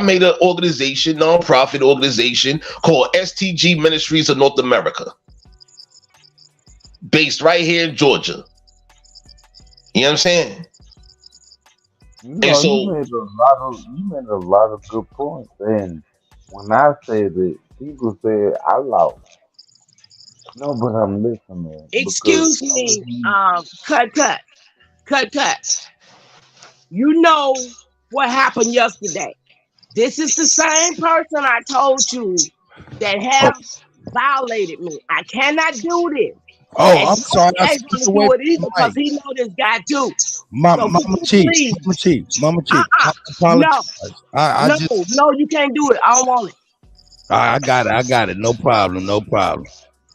made an organization, nonprofit organization called STG Ministries of North America, based right here in Georgia. You know what I'm saying? You made a lot of good points, and when I said it, people said I lost. No, but I'm listening. Excuse me, Kutty. You know what happened yesterday? This is the same person I told you that have violated me. I cannot do this. Oh, And I'm sorry. I ain't stepped gonna away do it from either the because mic. he know this guy too. Mama Chief. I apologize. I just No, you can't do it. I don't want it. I got it. No problem.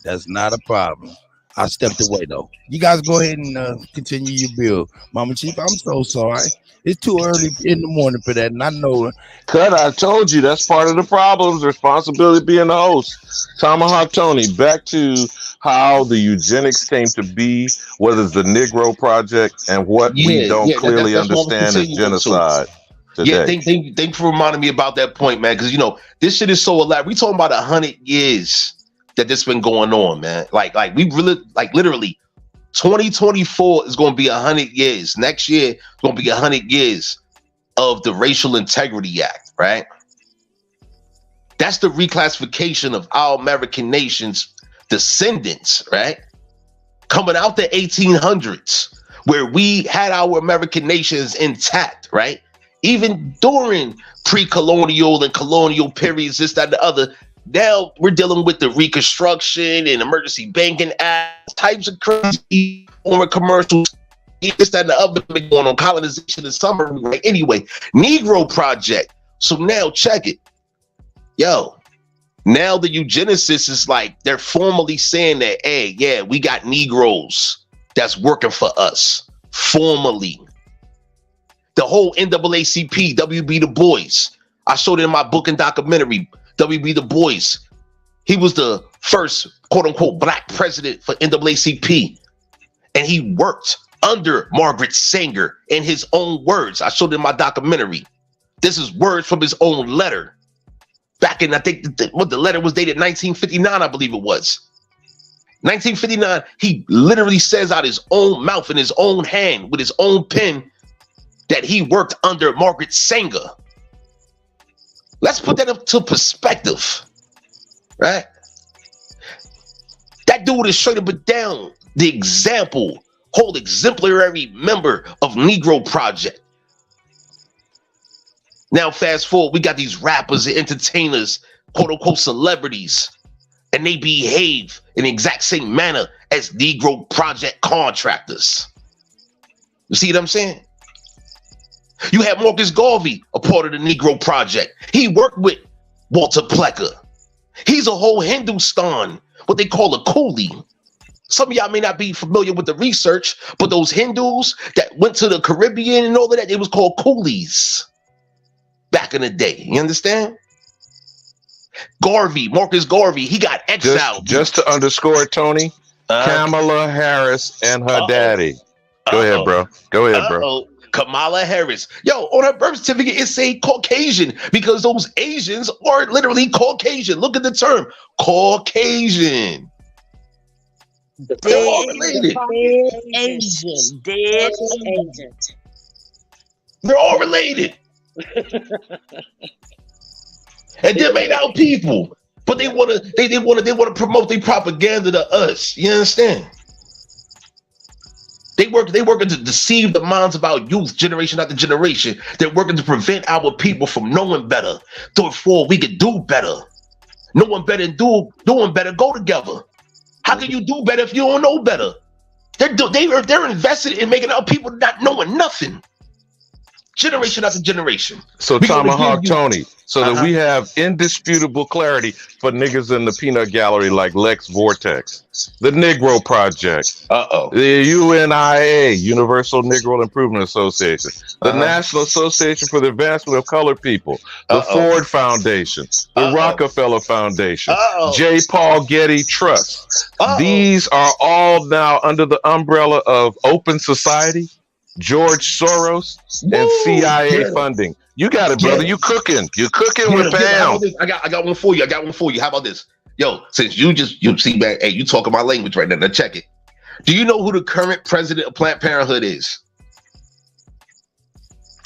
That's not a problem. I stepped away though. You guys go ahead and continue your bill. Mama Chief, I'm so sorry. It's too early in the morning for that, and I know. Cut, I told you that's part of the problems. Responsibility being the host. Tomahawk Tony, back to how the eugenics came to be, what is the Negro Project, and what we don't clearly that's what I was understand as continuing to. genocide Yeah, today. thank you for reminding me about that point, man. Because this shit is so elaborate. We talking about 100 years that this been going on, man. Like we really, like literally, 2024 is going to be 100 years. Next year is going to be 100 years of the Racial Integrity Act, right? That's the reclassification of our American nation's descendants, right? Coming out the 1800s, where we had our American nations intact, right? Even during pre-colonial and colonial periods, this, that, and the other. Now we're dealing with the Reconstruction and Emergency Banking Act, types of crazy foreign commercials, this, that, and the other going on, colonization and summary, right? Anyway, Negro Project. So now check it. Yo, now the eugenicists is like, they're formally saying that, hey, yeah, we got Negroes that's working for us. Formally. The whole NAACP, W.B. Du Bois. I showed it in my book and documentary. W.B. Du Bois, he was the first quote-unquote black president for NAACP, and he worked under Margaret Sanger in his own words. I showed it in my documentary. This is words from his own letter. Back in, I think, what the letter was dated 1959, I believe it was. 1959, he literally says out his own mouth in his own hand with his own pen that he worked under Margaret Sanger. Let's put that up to perspective, right? That dude is straight up and down the example, whole exemplary member of Negro Project. Now, fast forward, we got these rappers and entertainers, quote unquote celebrities, and they behave in the exact same manner as Negro Project contractors. You see what I'm saying? You had Marcus Garvey, a part of the Negro Project. He worked with Walter Plecker. He's a whole Hindustan, what they call a coolie. Some of y'all may not be familiar with the research, but those Hindus that went to the Caribbean and all of that, they was called coolies back in the day. You understand? Garvey, Marcus Garvey, he got exiled. Just to underscore it, Tony, Kamala Harris and her daddy. Go ahead, bro. Kamala Harris. Yo, on her birth certificate, it say Caucasian because those Asians are literally Caucasian. Look at the term, Caucasian. They're all related. Dead Asian. They're all related. And them ain't our people, but they wanna promote their propaganda to us. You understand? They working to deceive the minds of our youth, generation after generation. They're working to prevent our people from knowing better. Therefore, we can do better. Knowing better and doing better go together. How can you do better if you don't know better? They're invested in making our people not knowing nothing. Generation after generation. So Tomahawk Tony, so that we have indisputable clarity for niggas in the peanut gallery like Lex Vortex, the Negro Project, the UNIA, Universal Negro Improvement Association, the National Association for the Advancement of Colored People, the Ford Foundation, the Rockefeller Foundation, J. Paul Getty Trust. These are all now under the umbrella of Open Society, George Soros, and CIA funding. You got it, brother. You cooking. You're cooking with Pam. I got one for you. How about this? Yo, since you see, man, hey, you talking my language right now. Now check it. Do you know who the current president of Planned Parenthood is?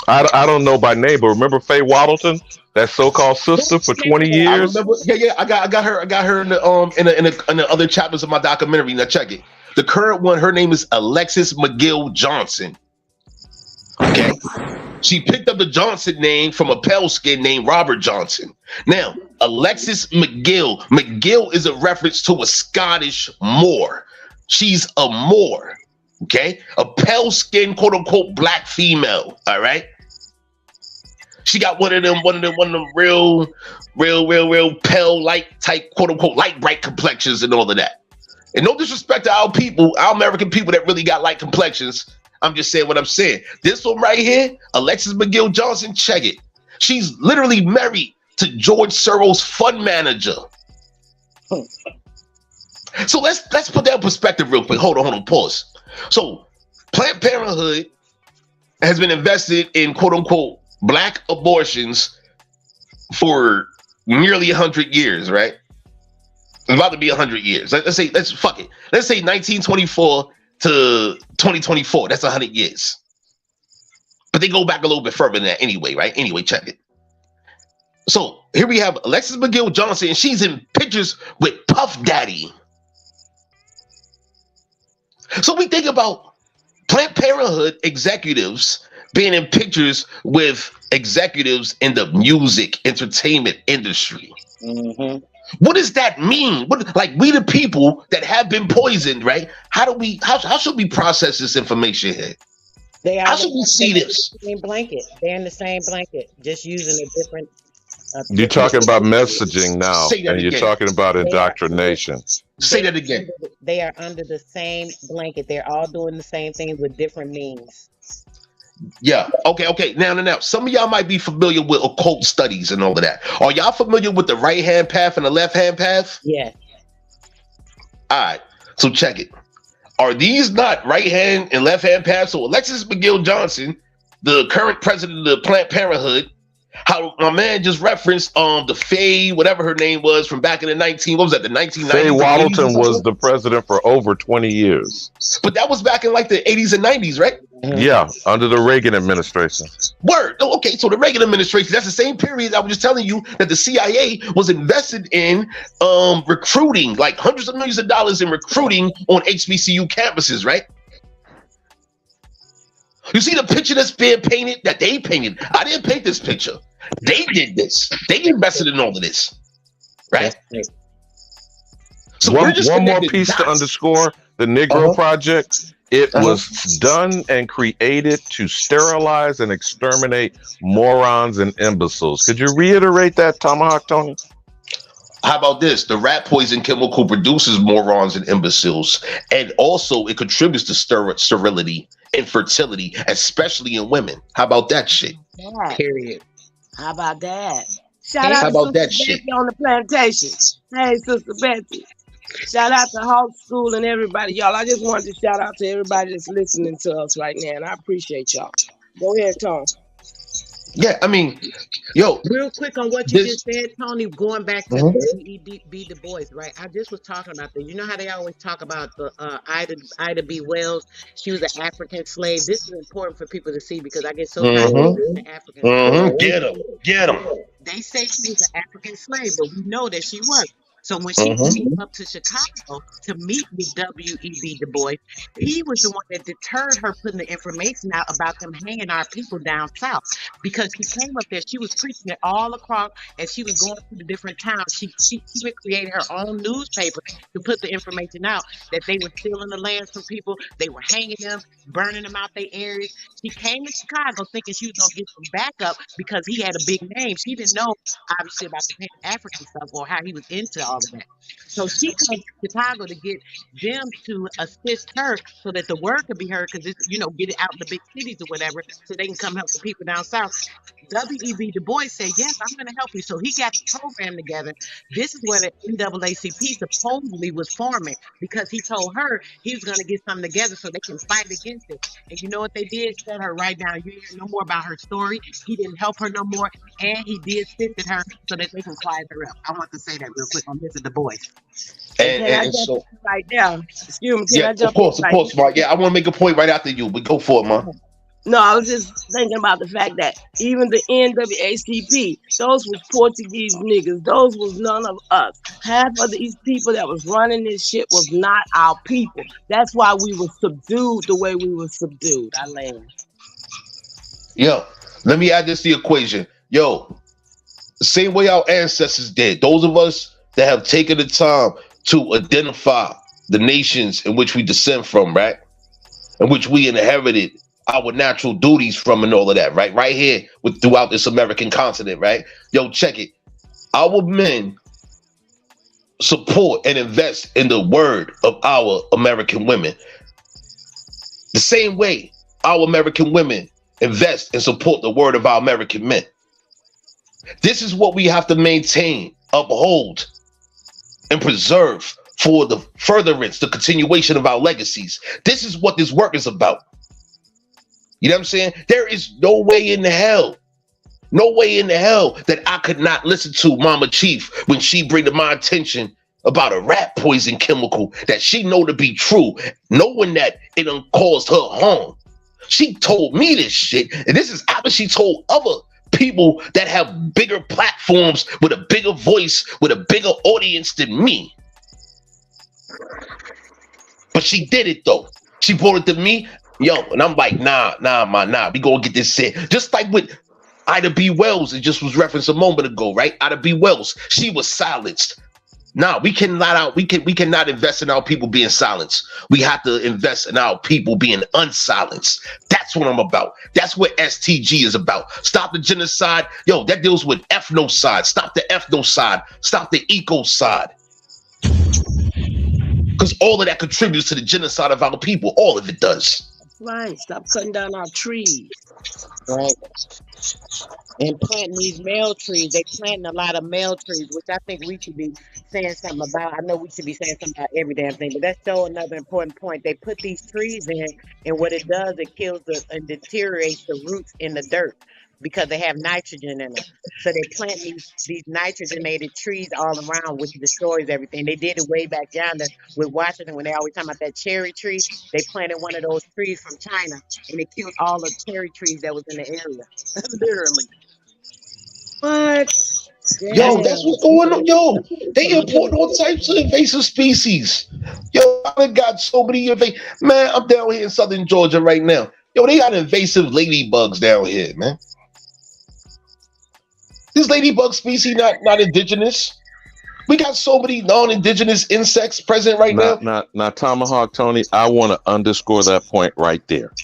I don't know by name, but remember Faye Waddleton, that so-called sister for 20 years? I remember, I got her in the other chapters of my documentary. Now check it. The current one, her name is Alexis McGill Johnson. Okay. She picked up the Johnson name from a pale skin named Robert Johnson. Now, Alexis McGill. McGill is a reference to a Scottish Moor. She's a Moor, okay? A pale skin, quote unquote, black female. All right. She got one of them real pale, light type, quote unquote, light bright complexions and all of that. And no disrespect to our people, our American people that really got light complexions. I'm just saying what I'm saying. This one right here, Alexis McGill Johnson, check it. She's literally married to George Soros's fund manager. So let's put that in perspective real quick. Hold on, pause. So Planned Parenthood has been invested in quote unquote black abortions for nearly 100 years, right? It's about to be 100 years. Let's say 1924 to 2024. That's 100 years. But they go back a little bit further than that anyway, right? Anyway, check it. So here we have Alexis McGill Johnson, and she's in pictures with Puff Daddy. So we think about Planned Parenthood executives being in pictures with executives in the music entertainment industry. Mm-hmm. What does that mean? Like we the people that have been poisoned, right? How should we process this information here? How should we see this? Same blanket. They're in the same blanket, just using a different. You're talking about messaging now, and you're talking about indoctrination. Say that again. They are under the same blanket. They're all doing the same things with different means. Yeah. Okay. Now. Some of y'all might be familiar with occult studies and all of that. Are y'all familiar with the right hand path and the left hand path? Yeah. All right. So check it. Are these not right hand and left hand paths? So Alexis McGill Johnson, the current president of the Planned Parenthood, how my man just referenced the Faye, whatever her name was from back in the 1990s. Faye Waddleton was the president for over 20 years. But that was back in like the 80s and 90s, right? Yeah, under the Reagan administration. Word. Oh, okay, so the Reagan administration, that's the same period I was just telling you that the CIA was invested in recruiting, like hundreds of millions of dollars in recruiting on HBCU campuses, right? You see the picture that's being painted, that they painted. I didn't paint this picture. They did this. They invested in all of this, right? So one more piece to underscore the Negro Project. It was done and created to sterilize and exterminate morons and imbeciles. Could you reiterate that, Tomahawk Tony? How about this? The rat poison chemical produces morons and imbeciles, and also it contributes to sterility, infertility, especially in women. How about that shit? Period. How about that? How Shout out about to that Sister shit? Betty on the plantation. Hey, Sister Betty. Shout out to Hawk School and everybody. Y'all, I just wanted to shout out to everybody that's listening to us right now, and I appreciate y'all. Go ahead, Tom. Yeah, I mean, yo. Real quick on what you just said, Tony, going back to W.E.B. Du Bois, right? I just was talking about that. You know how they always talk about the Ida B. Wells? She was an African slave. This is important for people to see because I get so tired of the African slave. Get them. They say she was an African slave, but we know that she was. So when she came up to Chicago to meet with W.E.B. Du Bois, he was the one that deterred her putting the information out about them hanging our people down south. Because she came up there, she was preaching it all across, and she was going to the different towns. She even created her own newspaper to put the information out that they were stealing the lands from people, they were hanging them, burning them out their areas. She came to Chicago thinking she was going to get some backup because he had a big name. She didn't know, obviously, about the Pan-African stuff or how he was into all of that. So she came to Chicago to get them to assist her so that the word could be heard because it's, get it out in the big cities or whatever so they can come help the people down south. W.E.B. Du Bois said, yes, I'm going to help you. So he got the program together. This is where the NAACP supposedly was forming because he told her he was going to get something together so they can fight against it. And you know what they did? Shut her right down. You hear no more about her story. He didn't help her no more. And he did assist her so that they can quiet her up. I want to say that real quick on this at Du Bois. And so right now, excuse me, yeah, of course, Mark. Yeah, I want to make a point right after you, but go for it, man. No, I was just thinking about the fact that even the NAACP, those was Portuguese niggas. Those was none of us. Half of these people that was running this shit was not our people. That's why we were subdued the way we were subdued. I land. Yo, Let me add this to the equation. Yo, the same way our ancestors did, those of us that have taken the time to identify the nations in which we descend from, right? In which we inherited our natural duties from and all of that, right? Right here throughout this American continent, right? Yo, check it. Our men support and invest in the word of our American women. The same way our American women invest and support the word of our American men. This is what we have to maintain, uphold, and preserve for the furtherance, the continuation of our legacies. This is what this work is about. You know what I'm saying? There is no way in hell that I could not listen to Mama Chief when she bring to my attention about a rat poison chemical that she know to be true, knowing that it done caused her harm. She told me this shit, and this is after she told other people that have bigger platforms with a bigger voice, with a bigger audience than me. But she did it though. She brought it to me, yo, and I'm like, nah. We gonna get this set. Just like with Ida B. Wells, it just was referenced a moment ago, right? Ida B. Wells, she was silenced. Nah, we cannot invest in our people being silenced. We have to invest in our people being unsilenced. That's what I'm about. That's what STG is about. Stop the genocide. Yo, that deals with ethnocide. Stop the ethnocide. Stop the ecocide. Because all of that contributes to the genocide of our people. All of it does. Right. Stop cutting down our trees. Right. And planting these male trees. They planting a lot of male trees, which I think we should be saying something about. I know we should be saying something about every damn thing, but that's still another important point. They put these trees in, and what it does, it kills and deteriorates the roots in the dirt because they have nitrogen in them. So they plant these nitrogenated trees all around, which destroys everything. They did it way back yonder with Washington when they always talking about that cherry tree. They planted one of those trees from China, and it killed all the cherry trees that was in the area. Literally. What? Yo, that's what's going on. Yo, they import all types of invasive species. Yo, I got so many invasive. Man, I'm down here in southern Georgia right now. Yo, they got invasive ladybugs down here, man. This ladybug species not indigenous. We got so many non-indigenous insects present right now. Now, Tomahawk Tony, I want to underscore that point right there.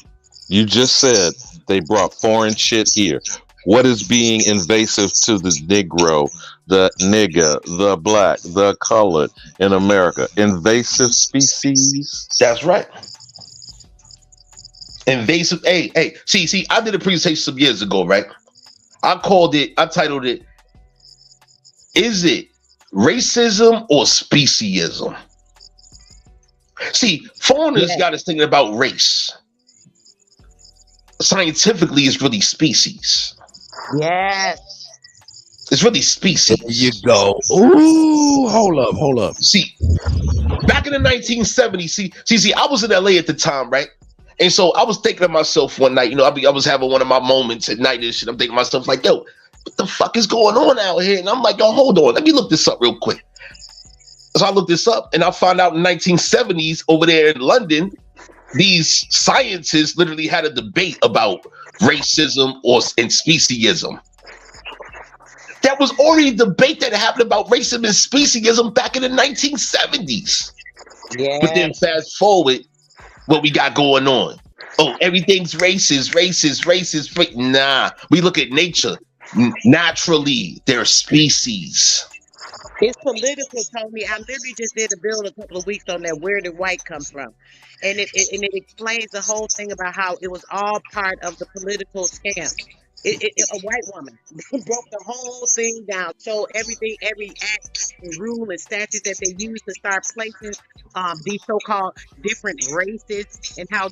You just said they brought foreign shit here. What is being invasive to the Negro, the nigger, the black, the colored in America? Invasive species? That's right. Invasive. Hey. See, I did a presentation some years ago, right? I titled it, is it racism or speciesism? See, foreigners got us thinking about race. Scientifically, it's really species. Yes. It's really species. There you go. Ooh, hold up. See, back in the 1970s, see, I was in LA at the time, right? And so I was thinking to myself one night, I was having one of my moments at night and shit. I'm thinking to myself like, yo, what the fuck is going on out here? And I'm like, yo, hold on. Let me look this up real quick. So I looked this up and I found out in the 1970s over there in London, these scientists literally had a debate about racism and speciesism. That was already a debate that happened about racism and speciesism back in the 1970s. Yeah. But then fast forward, what we got going on. Oh, everything's racist. Nah, we look at nature. Naturally, they're species. It's political, Tony. I literally just did a bill a couple of weeks on that. Where did white come from? And it explains the whole thing about how it was all part of the political scam. A white woman broke the whole thing down, showed everything, every act and rule and statute that they used to start placing these so-called different races and how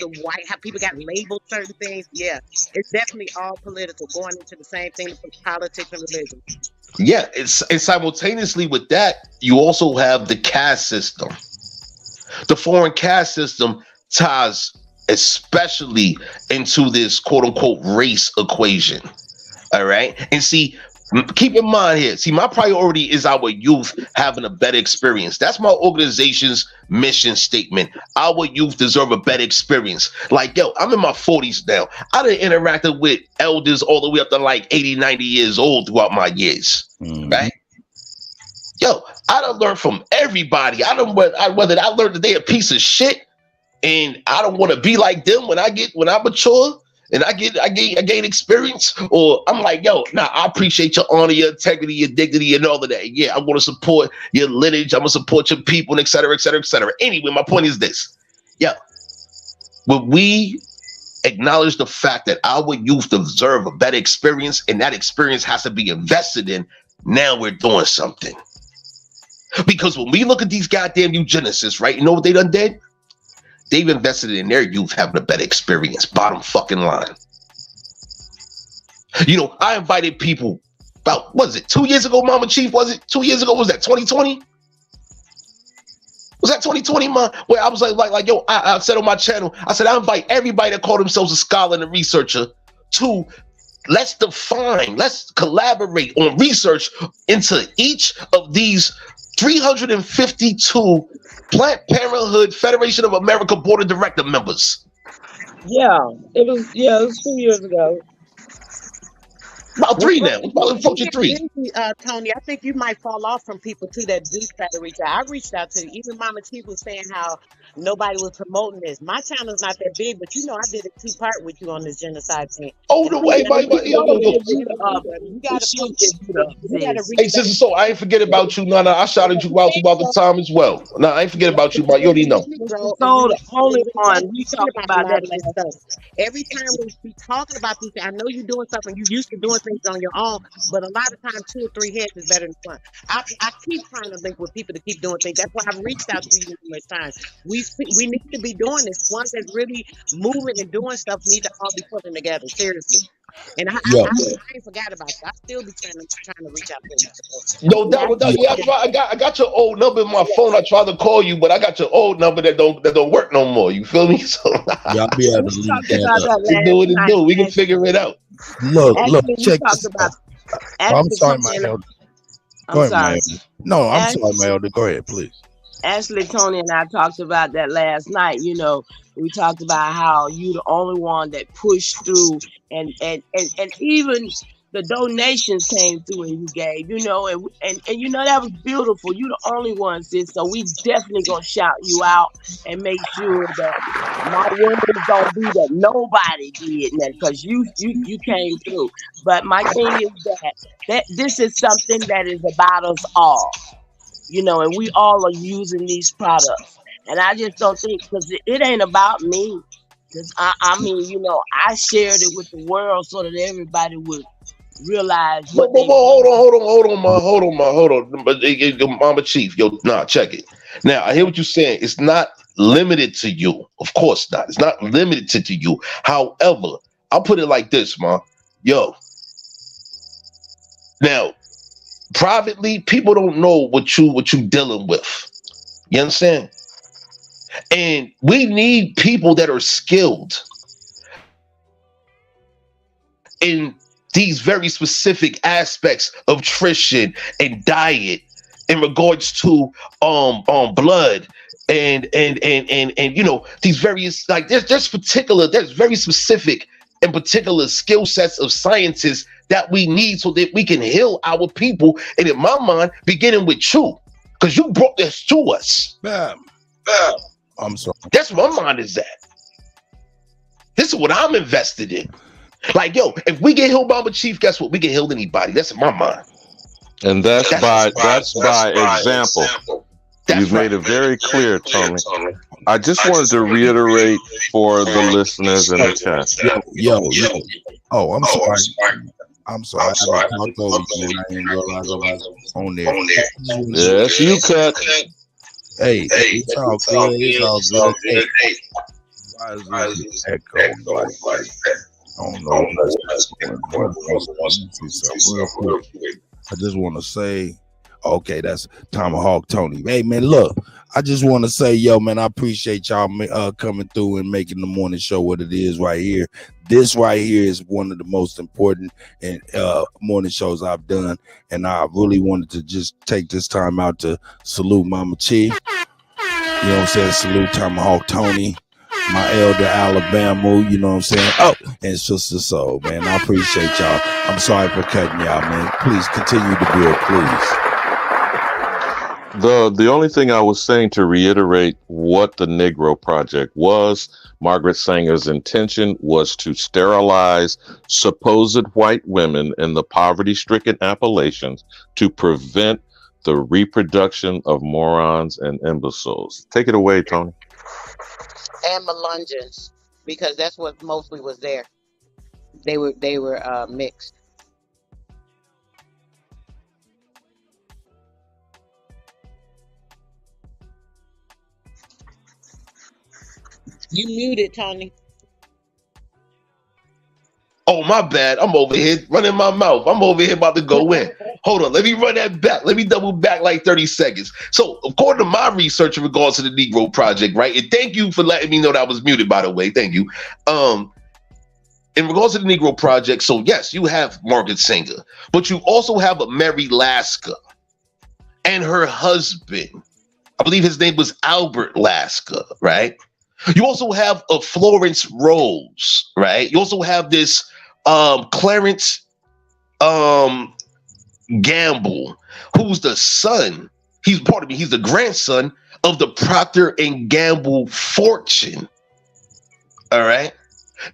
people got labeled certain things. Yeah, it's definitely all political, going into the same thing with politics and religion. Yeah, and simultaneously with that, you also have the caste system. The foreign caste system ties especially into this quote-unquote race equation. All right? And see, Keep in mind here. See, my priority is our youth having a better experience. That's my organization's mission statement. Our youth deserve a better experience. Like, yo, I'm in my 40s now. I done interacted with elders all the way up to like 80, 90 years old throughout my years. Right? Yo, I done learned from everybody. Whether I learned that they a piece of shit and I don't want to be like them when I mature. And I gain experience, or I'm like, yo, I appreciate your honor, your integrity, your dignity, and all of that. Yeah, I want to support your lineage. I'm gonna support your people, and et cetera, et cetera, et cetera. Anyway, my point is this: yeah, when we acknowledge the fact that our youth deserve a better experience, and that experience has to be invested in, now we're doing something. Because when we look at these goddamn eugenicists, right? You know what they done did? They've invested in their youth having a better experience. Bottom fucking line. You know, I invited people about, what is it, 2 years ago, Mama Chief? Was it 2 years ago? Was that 2020? Was that 2020, man? Where I was like, yo, I said on my channel, I said, I invite everybody that call themselves a scholar and a researcher to let's collaborate on research into each of these 352 Planned Parenthood Federation of America Board of Director members. Yeah, it was 2 years ago. About 3 now. About approaching 3. Tony, I think you might fall off from people too that do try to reach out. I reached out to you. Even Mama T was saying how nobody was promoting this. My channel's not that big, but you know I did a 2-part with you on this genocide thing. Oh, the way, you gotta Hey, sister, so I ain't forget about you. No, I shouted you out throughout the time as well. No, I ain't forget about you, but you already know. So the only one we talk about that stuff. Every time we be talking about these things, I know you're doing something. You used to doing things on your own, but a lot of times 2 or 3 heads is better than one. I keep trying to link with people to keep doing things. That's why I've reached out to you numerous times. We need to be doing this. Ones that's really moving and doing stuff need to all be putting together. Seriously. And I ain't forgot about you. I still be trying to reach out to you. No doubt. Yeah, I got your old number in my phone. I tried to call you, but I got your old number that don't work no more. You feel me? So y'all be able to link that up. We can figure it out. Look, check this out. I'm sorry, my elder. Go ahead, my elder. No, I'm sorry, my elder. Go ahead, please. Actually, Tony and I talked about that last night. You know, we talked about how you the only one that pushed through, and even the donations came through and you gave. You know, and you know that was beautiful. You the only one, sis. So we definitely gonna shout you out and make sure that my words don't be that nobody did that because you came through. But my thing is that this is something that is about us all. You know, and we all are using these products. And I just don't think, because it ain't about me. Because I mean, you know, I shared it with the world so that everybody would realize. Hold on. But Mama Chief, check it. Now, I hear what you're saying. It's not limited to you. Of course not. It's not limited to you. However, I'll put it like this, ma. Yo. Now, privately, people don't know what you dealing with. You understand? And we need people that are skilled in these very specific aspects of nutrition and diet in regards to blood and you know, these various, like there's very specific and particular skill sets of scientists that we need so that we can heal our people. And in my mind, beginning with you, because you brought this to us. I'm sorry. That's where my mind is at. This is what I'm invested in. Like, yo, if we get healed, Mama Chief, guess what? We can heal anybody. That's in my mind. And that's by example. You've made it very clear, Tony. I just wanted to reiterate for the listeners in the chat. Yo. Oh, I'm sorry. I'm sorry. I talked over you. I didn't realize I was on there. Yes, you cut. Hey, it's all good. It's all good. Hey, why is this echo like that? I don't know. Real quick. I just want to say, Okay, that's Tomahawk Tony. Hey man, look, I just want to say, yo, man, I appreciate y'all coming through and making the morning show what it is right here. This right here is one of the most important and morning shows I've done, and I really wanted to just take this time out to salute Mama Chi. You know what I'm saying? Salute Tomahawk Tony, my elder Alabama, you know what I'm saying? Oh, and Sister Soul, man. I appreciate y'all. I'm sorry for cutting y'all, man. Please continue to build, please. The only thing I was saying to reiterate what the Negro Project was, Margaret Sanger's intention was to sterilize supposed white women in the poverty-stricken Appalachians to prevent the reproduction of morons and imbeciles. Take it away, Tony. And Melungeons, because that's what mostly was there. They were mixed. You muted, Tony. Oh, my bad. I'm over here running my mouth. I'm over here about to go in. Hold on. Let me run that back. Let me double back like 30 seconds. So, according to my research in regards to the Negro Project, right? And thank you for letting me know that I was muted, by the way. Thank you. In regards to the Negro Project, so yes, you have Margaret Sanger, but you also have a Mary Lasker and her husband. I believe his name was Albert Lasker, right? You also have a Florence Rose, right? You also have this Clarence Gamble, who's the son. He's the grandson of the Procter and Gamble fortune. All right.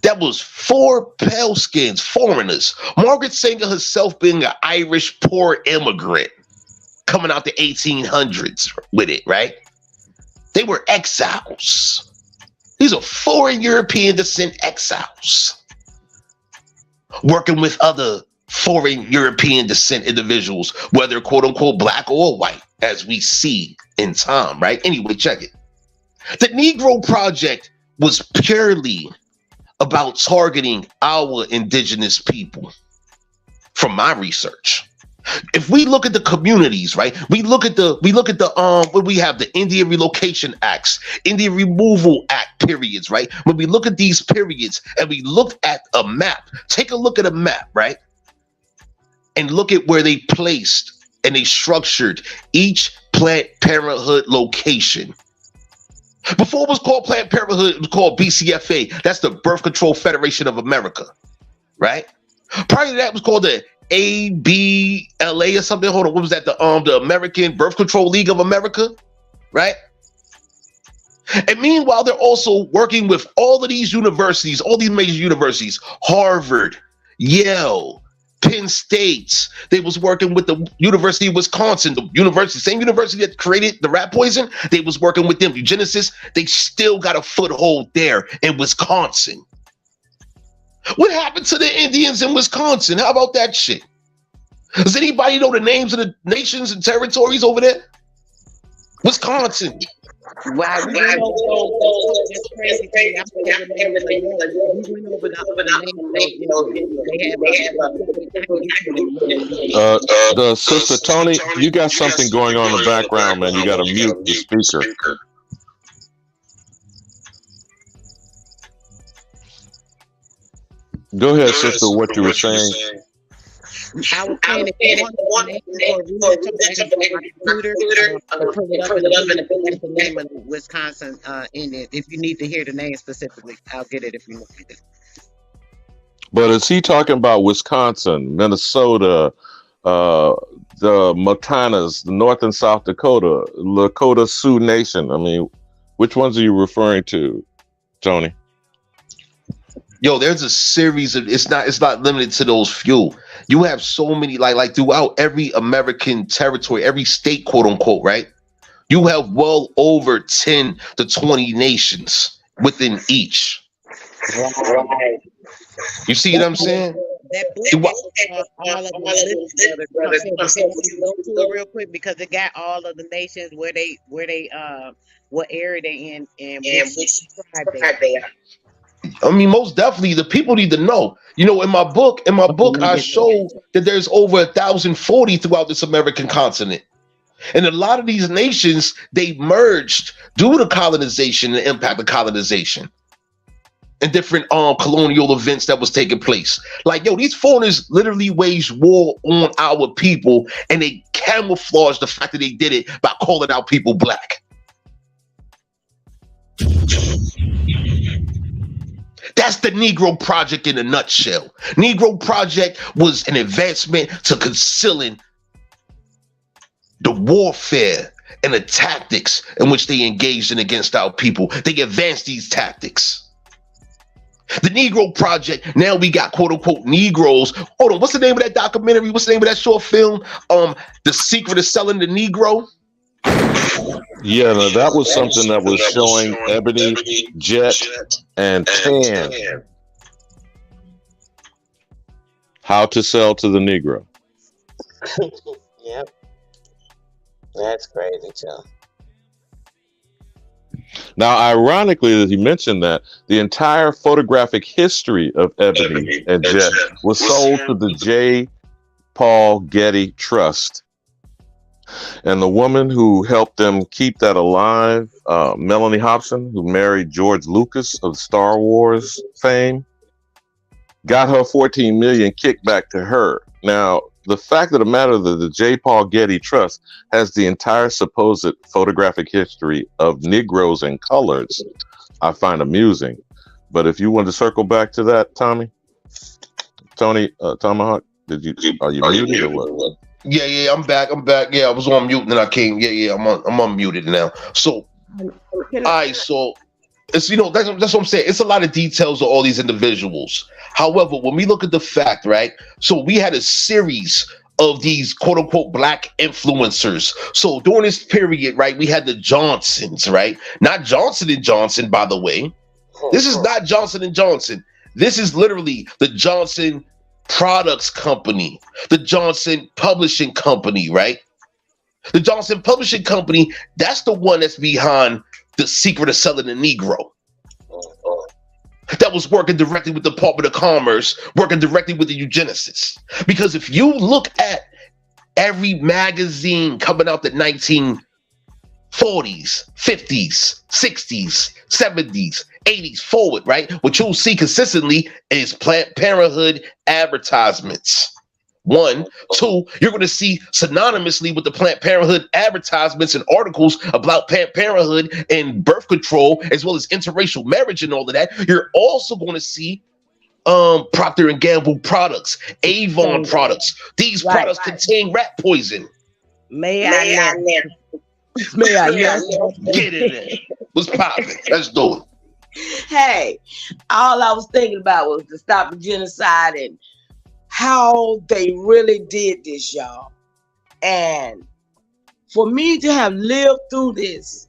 That was 4 pale skins, foreigners. Margaret Sanger herself being an Irish poor immigrant coming out the 1800s with it, right? They were exiles. These are foreign European descent exiles working with other foreign European descent individuals, whether quote unquote black or white, as we see in time, right? Anyway, check it. The Negro Project was purely about targeting our indigenous people from my research. If we look at the communities, right? We look at the what we have, the Indian Relocation Acts, Indian Removal Act periods, right? When we look at these periods and we look at a map, take a look at a map, right? And look at where they placed and they structured each Planned Parenthood location. Before it was called Planned Parenthood, it was called BCFA. That's the Birth Control Federation of America, right? Prior to that, it was called the ABLA or something. Hold on, what was that? The American Birth Control League of America, right? And meanwhile, they're also working with all of these universities, all these major universities, Harvard, Yale, Penn State. They was working with the University of Wisconsin, the same university that created the rat poison. They was working with them. Eugenicists, they still got a foothold there in Wisconsin. What happened to the Indians in Wisconsin? How about that shit? Does anybody know the names of the nations and territories over there? Wisconsin. Wow, we went over that's crazy thing. I went over the Sister Tony, you got something going on in the background, man. You got to mute the speaker. Go ahead, sister, what you were saying. I was saying if you want the name of Wisconsin in it. If you need to hear the name specifically, I'll get it if you want it. But is he talking about Wisconsin, Minnesota, the Motanas, the North and South Dakota, Lakota Sioux Nation? I mean, which ones are you referring to, Tony? Yo, there's a series of it's not limited to those few. You have so many like throughout every American territory, every state, quote unquote, right? You have well over 10 to 20 nations within each. Right. You see what I'm saying? That book all of the go to it real quick because it got all of the nations where they what area they in and which tribe they are. I mean, most definitely, the people need to know. You know, in my book, I show that there's over 1,040 throughout this American continent. And a lot of these nations, they merged due to colonization and the impact of colonization and different colonial events that was taking place. Like, yo, these foreigners literally waged war on our people, and they camouflaged the fact that they did it by calling our people black. That's the Negro Project in a nutshell. Negro Project was an advancement to concealing the warfare and the tactics in which they engaged in against our people. They advanced these tactics. The Negro Project, now we got quote unquote Negroes. Hold on, what's the name of that documentary? What's the name of that short film? The Secret of Selling the Negro. Yeah, no, that was something that was showing Ebony, Jet, and Tan how to sell to the Negro. Yep. That's crazy, too. Now, ironically, as you mentioned that, the entire photographic history of Ebony and Jet was sold to the J. Paul Getty Trust. And the woman who helped them keep that alive, Melanie Hobson, who married George Lucas of Star Wars fame, got her $14 million kicked back to her. Now, the fact of the matter that the J. Paul Getty Trust has the entire supposed photographic history of Negroes and colors, I find amusing. But if you want to circle back to that, Tony, Tomahawk, are you muted or what? Yeah, I'm back. Yeah, I was on mute and then I came. Yeah, I'm unmuted now. So, all right, so it's, that's what I'm saying. It's a lot of details of all these individuals. However, when we look at the fact, right? So we had a series of these quote unquote black influencers. So during this period, right, we had the Johnsons, right? Not Johnson & Johnson, by the way. This is not Johnson & Johnson. This is literally the Johnson Products Company, the Johnson Publishing Company, right? The Johnson Publishing Company, that's the one that's behind The Secret of Selling the Negro. That was working directly with the Department of Commerce, working directly with the eugenicists. Because if you look at every magazine coming out the 1940s, 50s, 60s, 70s, 80s forward, right? What you'll see consistently is Planned Parenthood advertisements. 1, 2, you're going to see synonymously with the Planned Parenthood advertisements and articles about Planned Parenthood and birth control, as well as interracial marriage and all of that. You're also going to see Procter & Gamble products, Avon products. These products contain rat poison. May I get in there? What's popping? Let's do it. Hey, all I was thinking about was to stop the genocide and how they really did this, y'all. And for me to have lived through this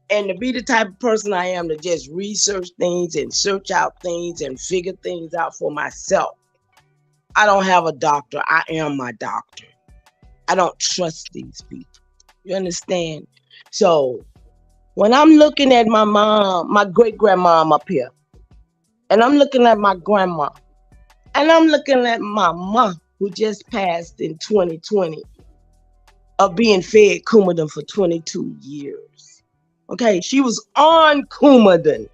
and to be the type of person I am to just research things and search out things and figure things out for myself. I don't have a doctor. I am my doctor. I don't trust these people. You understand? So when I'm looking at my mom, my great-grandmom up here, and I'm looking at my grandma, and I'm looking at my mom, who just passed in 2020, of being fed Coumadin for 22 years. Okay, she was on Coumadin.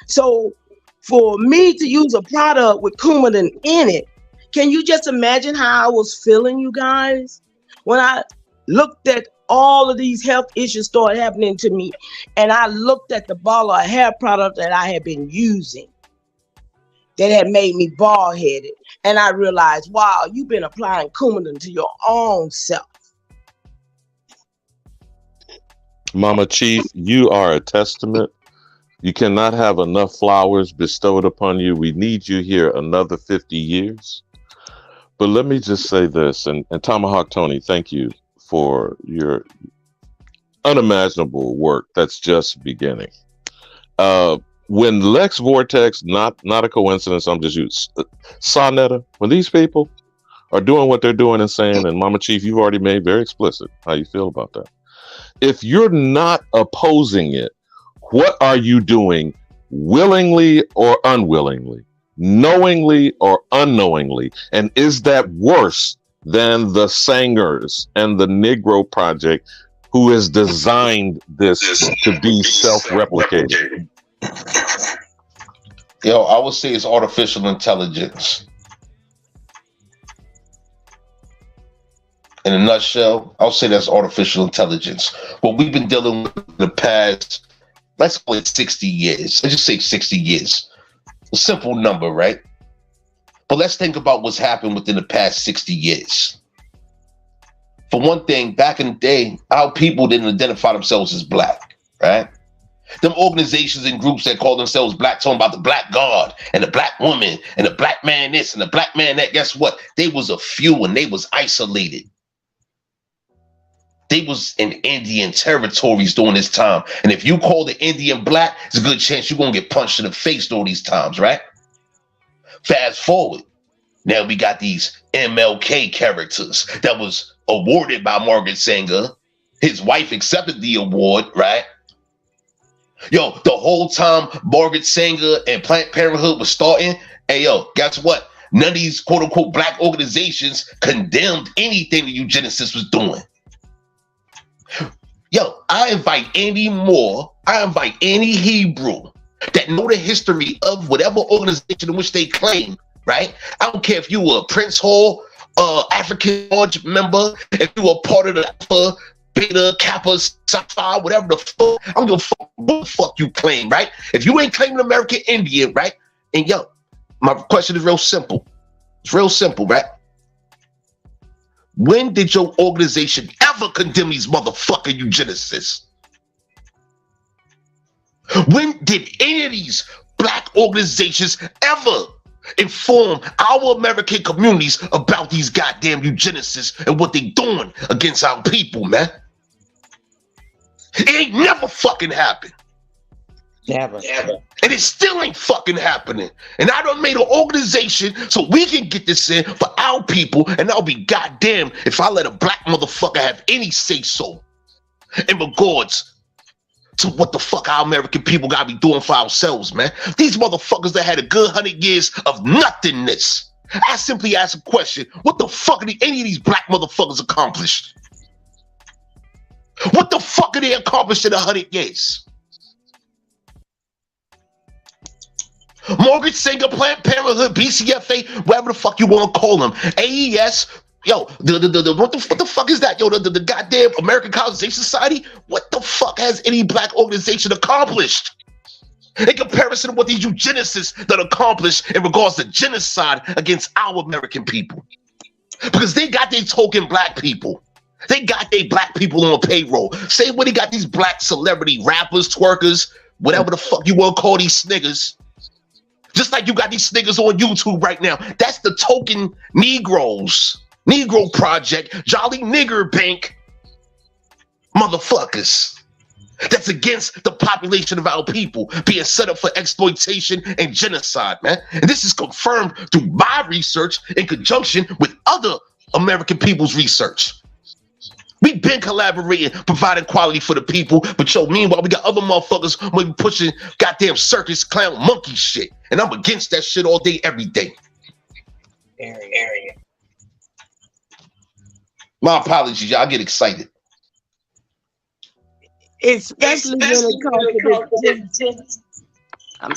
So for me to use a product with Coumadin in it, can you just imagine how I was feeling, you guys? When I looked at all of these health issues started happening to me, and I looked at the bottle of hair product that I had been using that had made me bald-headed, and I realized, wow, you've been applying Coumadin to your own self. Mama Chief, you are a testament. You cannot have enough flowers bestowed upon you. We need you here another 50 years. But let me just say this, and Tomahawk Tony, thank you for your unimaginable work that's just beginning. When Lex Vortex, not a coincidence, I'm just using Sonetta, when these people are doing what they're doing and saying, and Mama Chief, you've already made very explicit how you feel about that. If you're not opposing it, what are you doing willingly or unwillingly, knowingly or unknowingly? And is that worse than the Sangers and the Negro Project, who has designed this to be self-replicating? Yo, I would say it's artificial intelligence. In a nutshell, I'll say that's artificial intelligence. What we've been dealing with in the past, let's call it 60 years. Let's just say 60 years. A simple number, right? But let's think about what's happened within the past 60 years. For one thing, back in the day, our people didn't identify themselves as black, right? Them organizations and groups that call themselves black, talking about the black God and the black woman and the black man this and the black man that, guess what? They was a few and they was isolated. They was in Indian territories during this time. And if you call the Indian black, it's a good chance you're going to get punched in the face during these times, right? Fast forward. Now we got these MLK characters that was awarded by Margaret Sanger. His wife accepted the award, right? Yo, the whole time Margaret Sanger and Planned Parenthood was starting, hey, yo, guess what? None of these quote-unquote black organizations condemned anything the eugenicists was doing. Yo, I invite any Hebrew that know the history of whatever organization in which they claim, right? I don't care if you were a Prince Hall, African Lodge member, if you were part of the Alpha, Beta, Kappa, Psi, whatever the fuck, I don't give a fuck what the fuck you claim, right? If you ain't claiming American Indian, right? And yo, my question is real simple. It's real simple, right? When did your organization ever condemn these motherfucking eugenicists? When did any of these black organizations ever inform our American communities about these goddamn eugenicists and what they doing against our people, man? It ain't never fucking happened. Never. And it still ain't fucking happening. And I done made an organization so we can get this in for our people, and I'll be goddamn if I let a black motherfucker have any say-so in regards to what the fuck our American people gotta be doing for ourselves, man. These motherfuckers that had a good 100 years of nothingness. I simply ask a question. What the fuck did any of these black motherfuckers accomplish? What the fuck did they accomplish in 100 years? Margaret Sanger, Planned Parenthood, BCFA, whatever the fuck you want to call them, AES, yo, what the fuck is that? Yo, the goddamn American Colonization Society? What the fuck has any black organization accomplished in comparison to what these eugenicists that accomplished in regards to genocide against our American people? Because they got their token black people. They got their black people on payroll. Same way they got these black celebrity rappers, twerkers, whatever the fuck you want to call these niggas. Just like you got these niggas on YouTube right now. That's the token Negroes. Negro Project, Jolly Nigger Bank motherfuckers. That's against the population of our people being set up for exploitation and genocide, man. And this is confirmed through my research in conjunction with other American people's research. We've been collaborating, providing quality for the people, but yo, meanwhile, we got other motherfuckers maybe pushing goddamn circus clown monkey shit. And I'm against that shit all day, every day. My apologies, y'all. I get excited. Especially when it comes to I'm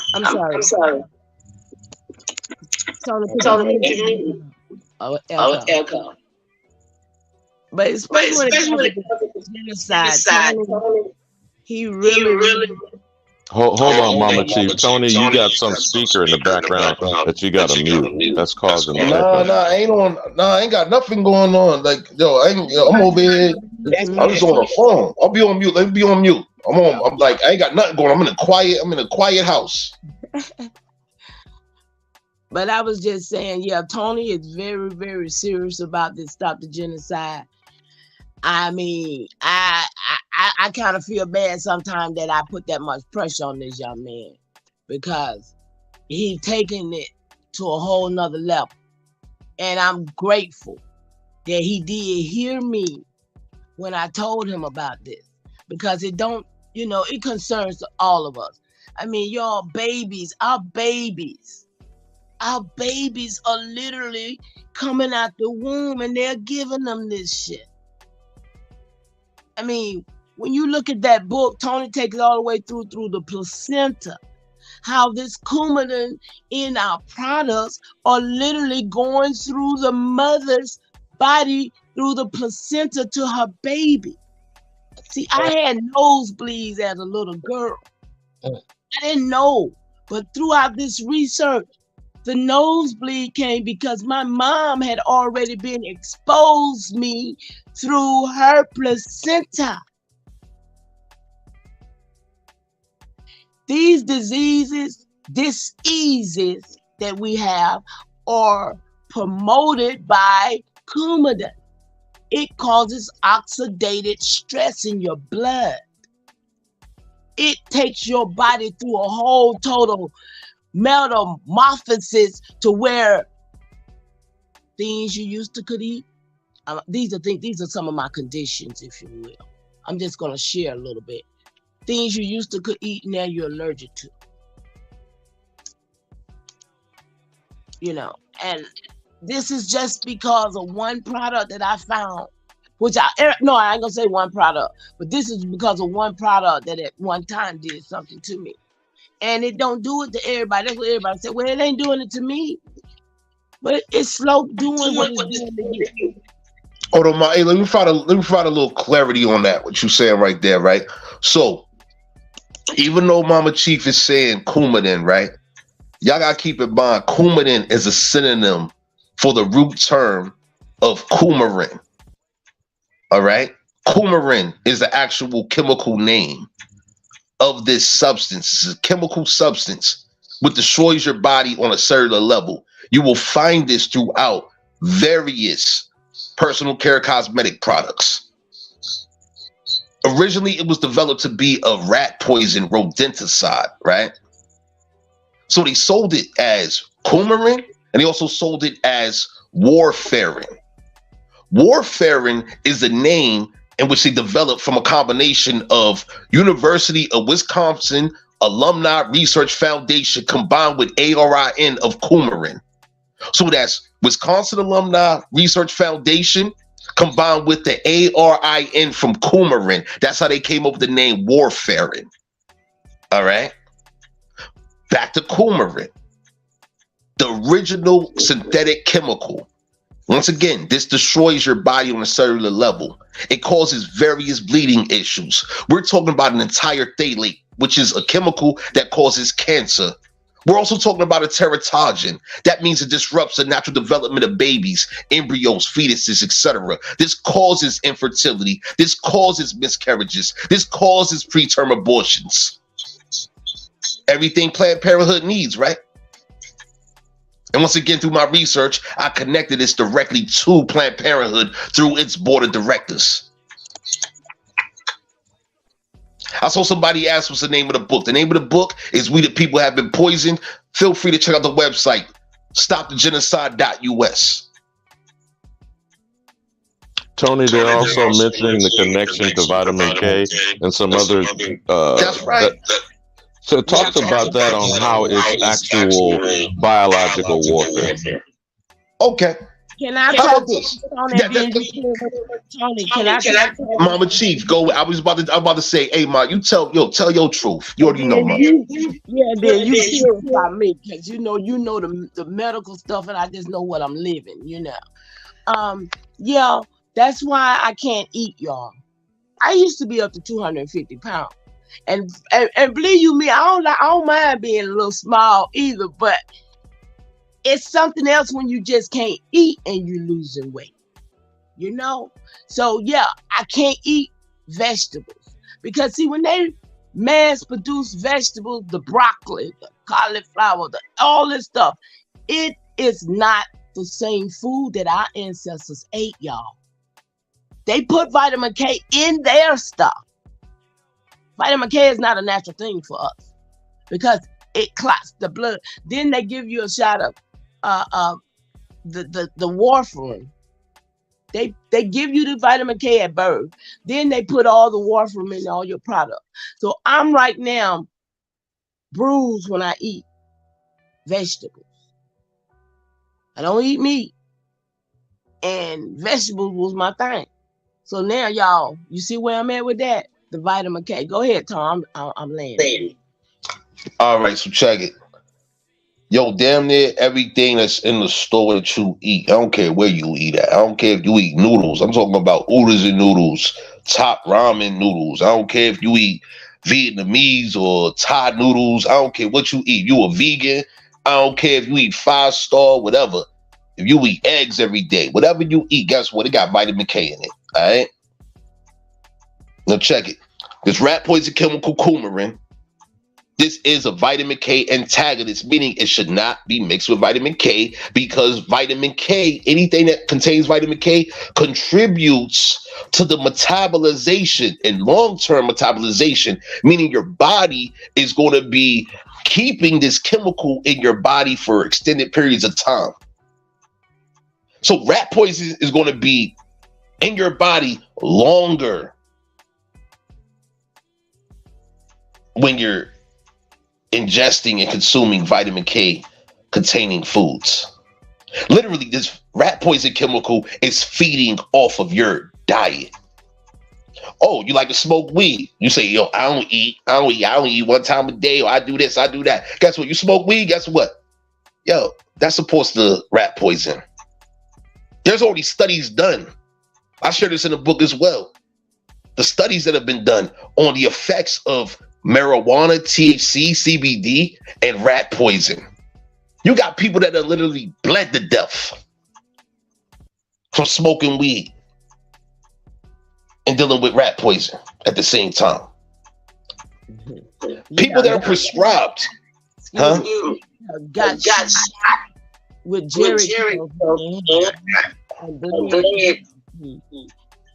sorry. Echo. But especially when it comes to genocide, he really Hold on, Mama Chief. Tony, you got some speaker in the background that you got to mute. That's causing an echo. I ain't got nothing going on. Like, yo, I'm over here. I'm just on the phone. I'll be on mute. Let me be on mute. I'm like, I ain't got nothing going on. I'm in a quiet house. But I was just saying, yeah, Tony is very, very serious about this Stop the Genocide. I mean, I kind of feel bad sometimes that I put that much pressure on this young man because he's taking it to a whole nother level. And I'm grateful that he did hear me when I told him about this because it concerns all of us. I mean, y'all babies, our babies Our babies are literally coming out the womb and they're giving them this shit. I mean, when you look at that book, Tony takes it all the way through the placenta, how this coumadin in our products are literally going through the mother's body, through the placenta to her baby. See, I had nosebleeds as a little girl. I didn't know, but throughout this research, the nosebleed came because my mom had already been exposed me through her placenta. These diseases that we have are promoted by coumadin. It causes oxidative stress in your blood. It takes your body through a whole total metamorphosis to where things you used to could eat. These are some of my conditions, if you will. I'm just gonna share a little bit. Things you used to could eat, now you're allergic to. You know, and this is just because of one product that I found, which I ain't gonna say one product, but this is because of one product that at one time did something to me. And it don't do it to everybody. That's what everybody said. Well, it ain't doing it to me, but it's slow doing what it's doing to you. Hold on, hey, let me provide a little clarity on that, what you're saying right there, right? So, even though Mama Chief is saying coumadin, right? Y'all gotta keep in mind, coumadin is a synonym for the root term of coumarin. All right? Coumarin is the actual chemical name of this substance. It's a chemical substance which destroys your body on a cellular level. You will find this throughout various personal care cosmetic products. Originally, it was developed to be a rat poison rodenticide, right? So they sold it as coumarin, and they also sold it as warfarin. Warfarin is the name in which they developed from a combination of University of Wisconsin Alumni Research Foundation combined with ARIN of coumarin. So that's Wisconsin Alumni Research Foundation combined with the ARIN from coumarin. That's how they came up with the name warfarin. All right. Back to coumarin, the original synthetic chemical. Once again, this destroys your body on a cellular level. It causes various bleeding issues. We're talking about an entire phthalate, which is a chemical that causes cancer. We're also talking about a teratogen. That means it disrupts the natural development of babies, embryos, fetuses, etc. This causes infertility. This causes miscarriages. This causes preterm abortions. Everything Planned Parenthood needs, right? And once again, through my research, I connected this directly to Planned Parenthood through its board of directors. I saw somebody ask what's the name of the book. The name of the book is We the People Have Been Poisoned. Feel free to check out the website, stopthegenocide.us. Tony, they're also mentioning the connection to vitamin K and some other. That's right. So talk about that on how it's actual biological warfare. Okay. Can I How talk about this? Tony, can I Mama Chief, go. I'm about to say, hey, Ma, tell your truth. You already know, Ma. You curious about me because you know the medical stuff, and I just know what I'm living. Yeah, that's why I can't eat, y'all. I used to be up to 250 pounds, and believe you me, I don't mind being a little small either, but it's something else when you just can't eat and you're losing weight, So yeah, I can't eat vegetables because see, when they mass produce vegetables, the broccoli, the cauliflower, all this stuff, it is not the same food that our ancestors ate, y'all. They put vitamin K in their stuff. Vitamin K is not a natural thing for us because it clots the blood. Then they give you a shot of the warfarin. They give you the vitamin K at birth. Then they put all the warfarin in all your product. So I'm right now bruised when I eat vegetables. I don't eat meat. And vegetables was my thing. So now, y'all, you see where I'm at with that? The vitamin K. Go ahead, Tom. I'm laying. All right, so check it. Yo, damn near everything that's in the store that you eat. I don't care where you eat at. I don't care if you eat noodles. I'm talking about oodles and noodles, top ramen noodles. I don't care if you eat Vietnamese or Thai noodles. I don't care what you eat. You a vegan. I don't care if you eat 5-star, whatever. If you eat eggs every day, whatever you eat, guess what? It got vitamin K in it. All right. Now check it. This rat poison chemical coumarin. This is a vitamin K antagonist, meaning it should not be mixed with vitamin K because vitamin K, anything that contains vitamin K, contributes to the metabolization and long-term metabolization, meaning your body is going to be keeping this chemical in your body for extended periods of time. So rat poison is going to be in your body longer when you're ingesting and consuming vitamin K containing foods. Literally, this rat poison chemical is feeding off of your diet. Oh, you like to smoke weed? You say, yo, I don't eat 1 time a day, or I do this, I do that. Guess what? You smoke weed, guess what? Yo, that's supposed to rat poison. There's already studies done. I share this in the book as well. The studies that have been done on the effects of marijuana, THC, CBD, and rat poison. You got people that are literally bled to death from smoking weed and dealing with rat poison at the same time. People that are prescribed, got with Jerry.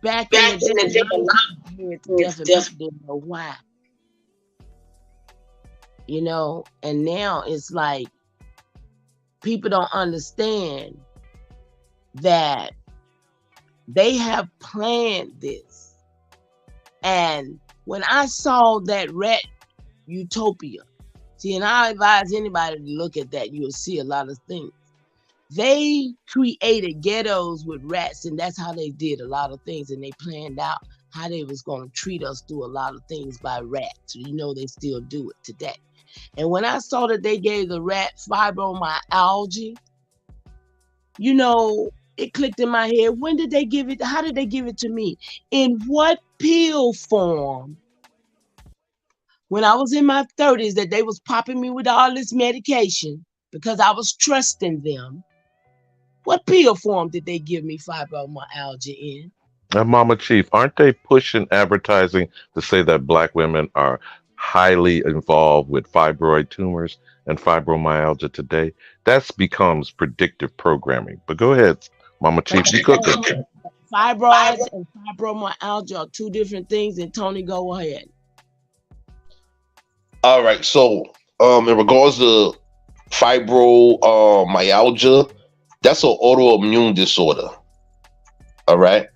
Back in the day, didn't know why. You know, and now it's like people don't understand that they have planned this. And when I saw that rat utopia, see, and I advise anybody to look at that, you'll see a lot of things. They created ghettos with rats, and that's how they did a lot of things. And they planned out how they was going to treat us through a lot of things by rats. You know, they still do it today. And when I saw that they gave the rat fibromyalgia, you know, it clicked in my head. When did they give it? How did they give it to me? In what pill form? When I was in my 30s, that they was popping me with all this medication because I was trusting them. What pill form did they give me fibromyalgia in? And Mama Chief, aren't they pushing advertising to say that Black women are highly involved with fibroid tumors and fibromyalgia today? That becomes predictive programming. But go ahead, Mama Chief. You could. Fibroids and fibromyalgia are two different things. And Tony, go ahead. All right. So, in regards to fibromyalgia, that's an autoimmune disorder. All right.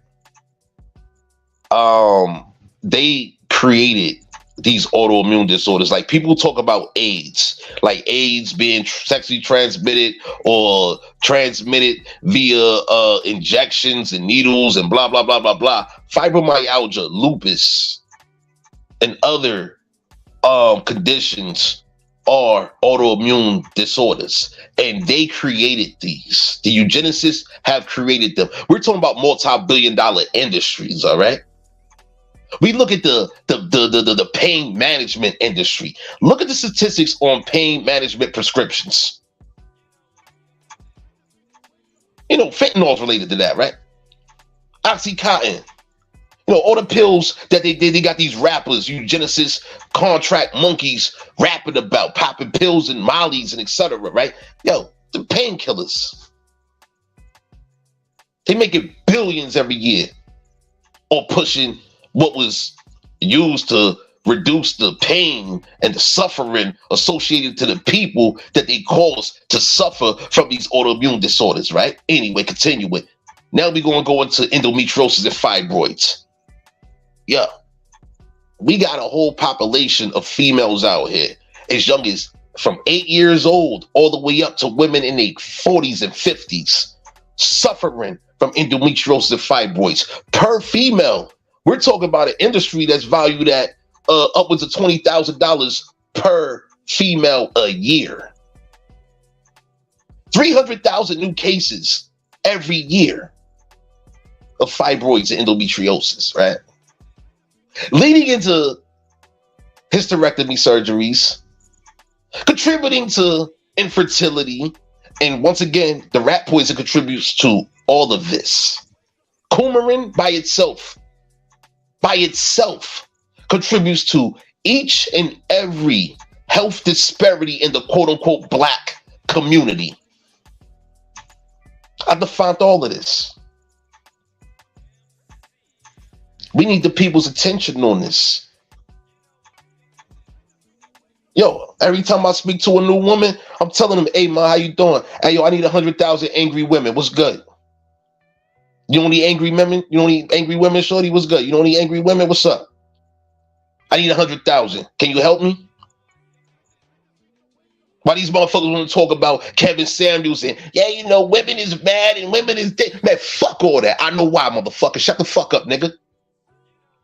They created these autoimmune disorders. Like people talk about AIDS, like AIDS being sexually transmitted or transmitted via injections and needles and blah, blah, blah, blah, blah. Fibromyalgia, lupus, and other conditions are autoimmune disorders. And they created these. The eugenicists have created them. We're talking about multi-billion-dollar industries, all right? We look at the pain management industry. Look at the statistics on pain management prescriptions. You know, fentanyl is related to that, right? Oxycontin. You know, all the pills that they got these rappers, eugenicists, contract monkeys rapping about, popping pills and mollies and etc., right? Yo, the painkillers. They making billions every year on pushing what was used to reduce the pain and the suffering associated to the people that they caused to suffer from these autoimmune disorders, right? Anyway, continue with. Now we're going to go into endometriosis and fibroids. Yeah. We got a whole population of females out here as young as from 8 years old all the way up to women in their 40s and 50s suffering from endometriosis and fibroids. Per female, we're talking about an industry that's valued at upwards of $20,000 per female a year. 300,000 new cases every year of fibroids and endometriosis, right? Leading into hysterectomy surgeries, contributing to infertility, and once again, the rat poison contributes to all of this. Coumarin by itself contributes to each and every health disparity in the quote-unquote black community. I defined all of this. We need the people's attention on this. Yo, every time I speak to a new woman, I'm telling them, hey, man, how you doing? Hey, yo, I need 100,000 angry women. What's good? You don't need angry women? You don't need angry women, shorty? What's good? You don't need angry women? What's up? I need 100,000. Can you help me? Why these motherfuckers want to talk about Kevin Samuels and, yeah, you know, women is bad and women is dead. Man, fuck all that. I know why, motherfucker. Shut the fuck up, nigga.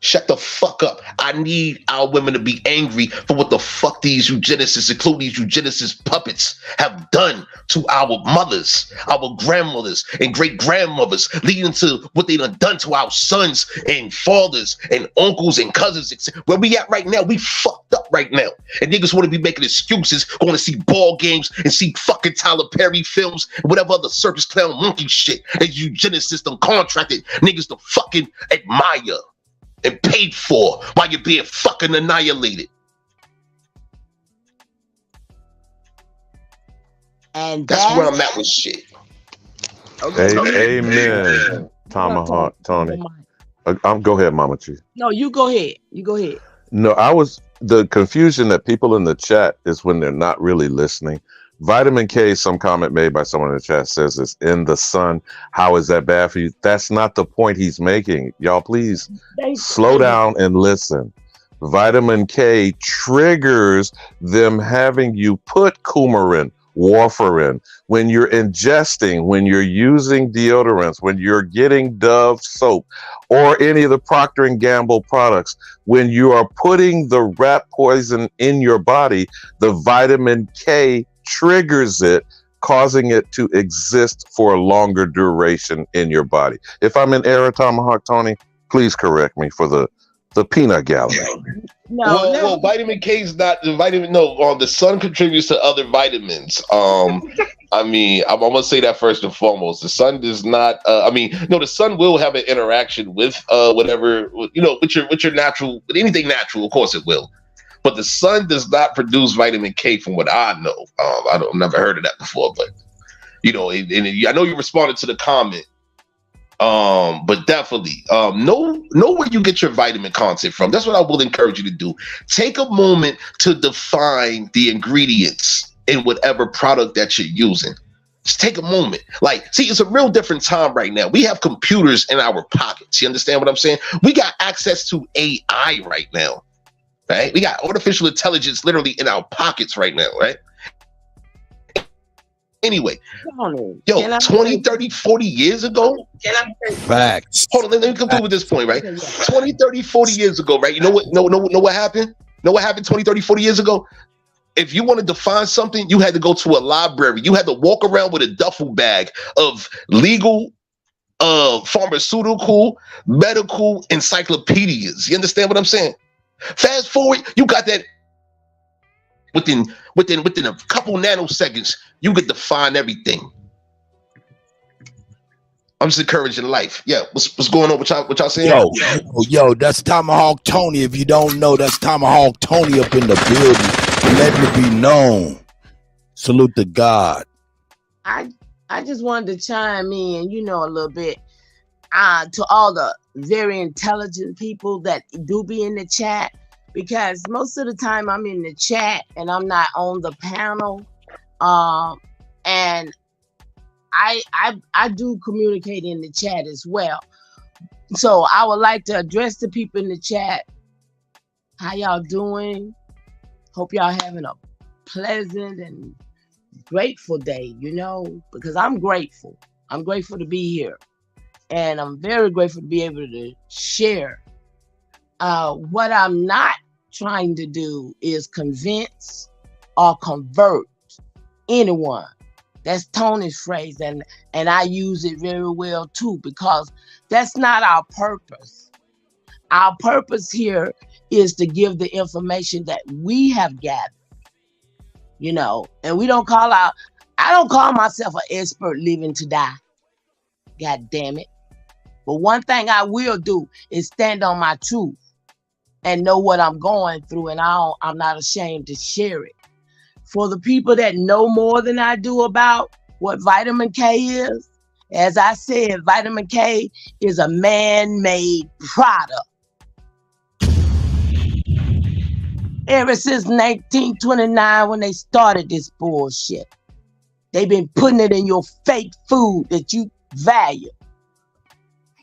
Shut the fuck up. I need our women to be angry for what the fuck these eugenicists, including these eugenicist puppets, have done to our mothers, our grandmothers, and great-grandmothers, leading to what they done to our sons and fathers and uncles and cousins. Where we at right now, we fucked up right now. And niggas want to be making excuses, going to see ball games and see fucking Tyler Perry films and whatever other circus clown monkey shit as eugenicists done contracted niggas to fucking admire and paid for while you're being fucking annihilated. And that's where I'm at with shit. Amen. Tomahawk, Tony. Go ahead, Mama Chief. No, you go ahead. You go ahead. No, the confusion that people in the chat is when they're not really listening. Vitamin K, some comment made by someone in the chat says it's in the sun. How is that bad for you? That's not the point he's making. Y'all, please slow down and listen. Vitamin K triggers them having you put coumarin, warfarin, when you're ingesting, when you're using deodorants, when you're getting Dove soap or any of the Procter & Gamble products, when you are putting the rat poison in your body, the vitamin K triggers it, causing it to exist for a longer duration in your body. If I'm in error, Tomahawk Tony, please correct me for the peanut gallery. Well, vitamin K is not the vitamin. No, the sun contributes to other vitamins. I mean, I'm gonna say that first and foremost. The sun does not. The sun will have an interaction with whatever with your natural, with anything natural. Of course, it will. But the sun does not produce vitamin K, from what I know. I've never heard of that before, but I know you responded to the comment. But definitely, know where you get your vitamin content from. That's what I will encourage you to do. Take a moment to define the ingredients in whatever product that you're using. Just take a moment. It's a real different time right now. We have computers in our pockets. You understand what I'm saying? We got access to AI right now. Right? We got artificial intelligence literally in our pockets right now, right? Anyway, 20, 30, 40 years ago? Facts. Hold on, let me conclude with this point, right? 20, 30, 40 years ago, right? You know what? Know what happened? Know what happened 20, 30, 40 years ago? If you wanted to find something, you had to go to a library. You had to walk around with a duffel bag of legal, pharmaceutical, medical encyclopedias. You understand what I'm saying? Fast forward, you got that within a couple nanoseconds, you get to find everything. I'm just encouraging life. Yeah, what's going on? What y'all saying? Yo, that's Tomahawk Tony. If you don't know, that's Tomahawk Tony up in the building, letting it be known. Salute to God. I just wanted to chime in, a little bit, to all the very intelligent people that do be in the chat, because most of the time I'm in the chat and I'm not on the panel, and I do communicate in the chat as well. So I would like to address the people in the chat. How y'all doing? Hope y'all having a pleasant and grateful day, because I'm grateful. I'm grateful to be here. And I'm very grateful to be able to share. What I'm not trying to do is convince or convert anyone. That's Tony's phrase, and I use it very well too, because that's not our purpose. Our purpose here is to give the information that we have gathered, and we don't I don't call myself an expert living to die. God damn it. But one thing I will do is stand on my truth and know what I'm going through, and I'm not ashamed to share it. For the people that know more than I do about what vitamin K is, as I said, vitamin K is a man-made product. Ever since 1929, when they started this bullshit, they've been putting it in your fake food that you value.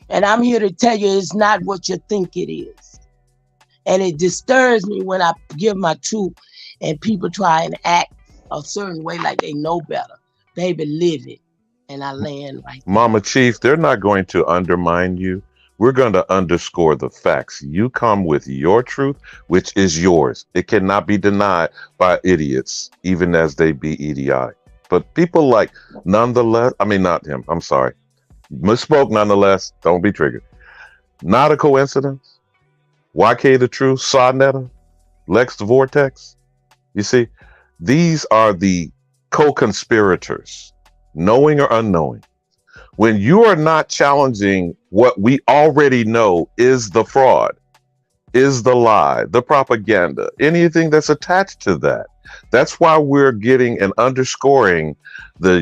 And I'm here to tell you it's not what you think it is. And it disturbs me when I give my truth and people try and act a certain way like they know better. Baby, live it. And I land right there. Mama Chief, they're not going to undermine you. We're going to underscore the facts. You come with your truth, which is yours. It cannot be denied by idiots, even as they be EDI. But people like, nonetheless, I mean, not him, I'm sorry. Misspoke nonetheless, don't be triggered. Not a coincidence. YK the Truth, Sonetta, Lex the Vortex. You see, these are the co-conspirators, knowing or unknowing. When you are not challenging what we already know is the fraud, is the lie, the propaganda, anything that's attached to that. That's why we're getting and underscoring the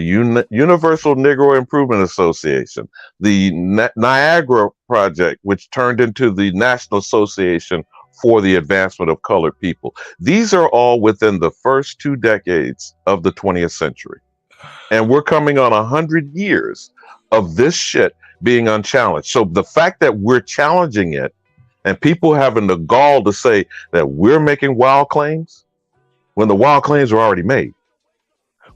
Universal Negro Improvement Association, the Niagara Project, which turned into the National Association for the Advancement of Colored People. These are all within the first 2 decades of the 20th century. And we're coming on 100 years of this shit being unchallenged. So the fact that we're challenging it and people having the gall to say that we're making wild claims when the wild claims are already made,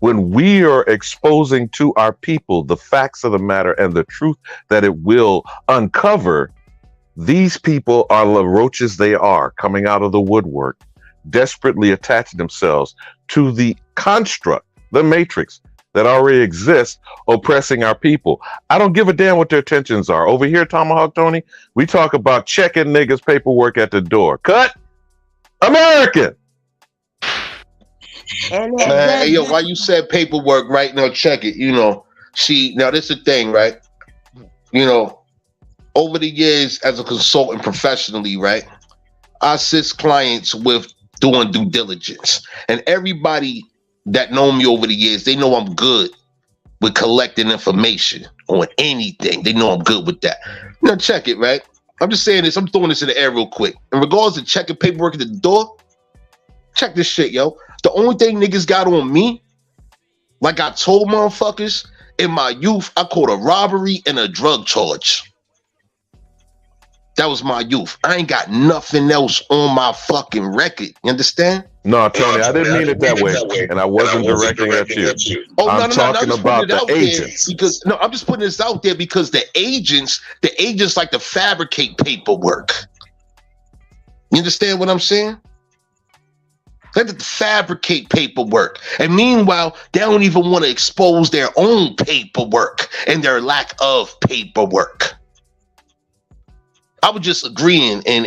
when we are exposing to our people the facts of the matter and the truth that it will uncover, these people are the roaches they are coming out of the woodwork, desperately attaching themselves to the construct, the matrix that already exists, oppressing our people. I don't give a damn what their intentions are. Over here, Tomahawk Tony, we talk about checking niggas' paperwork at the door. Cut American. Hey, yo, why you said paperwork right now? Check it. See, now this is the thing, right? Over the years as a consultant professionally, right, I assist clients with doing due diligence, and everybody that know me over the years, they know I'm good with collecting information on anything. They know I'm good with that. Now check it, right? I'm just saying this. I'm throwing this in the air real quick. In regards to checking paperwork at the door, check this shit, yo. The only thing niggas got on me, like I told motherfuckers, in my youth, I caught a robbery and a drug charge. That was my youth. I ain't got nothing else on my fucking record. You understand? No, Tony, I didn't mean it that way, and I wasn't directing at you. I'm talking about the agents. Because I'm just putting this out there because the agents like to fabricate paperwork. You understand what I'm saying? They have to fabricate paperwork. And meanwhile, they don't even want to expose their own paperwork and their lack of paperwork. I was just agreeing and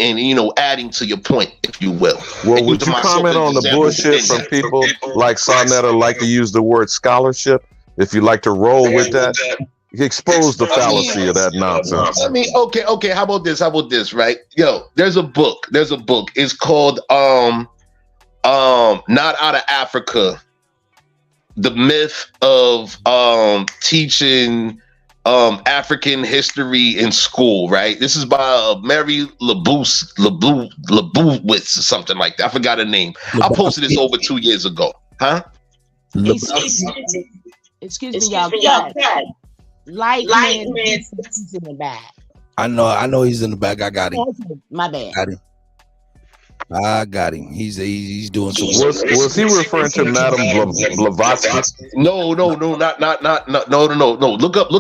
adding to your point, if you will. Well, would you comment on the bullshit from people like Sonetta like to use the word scholarship? If you like to roll with that, expose the fallacy of that nonsense. I mean, okay. How about this, right? Yo, there's a book. It's called Not Out of Africa, The Myth of Teaching African History in School, right? This is by Mary Lebowitz or something like that. I forgot her name. I posted this over 2 years ago. Huh? Excuse me, y'all. Light man in the back. I know he's in the back. I got him. My bad. Got him. I got him. He's doing some. Was he referring to Madame Blavatsky? No. Look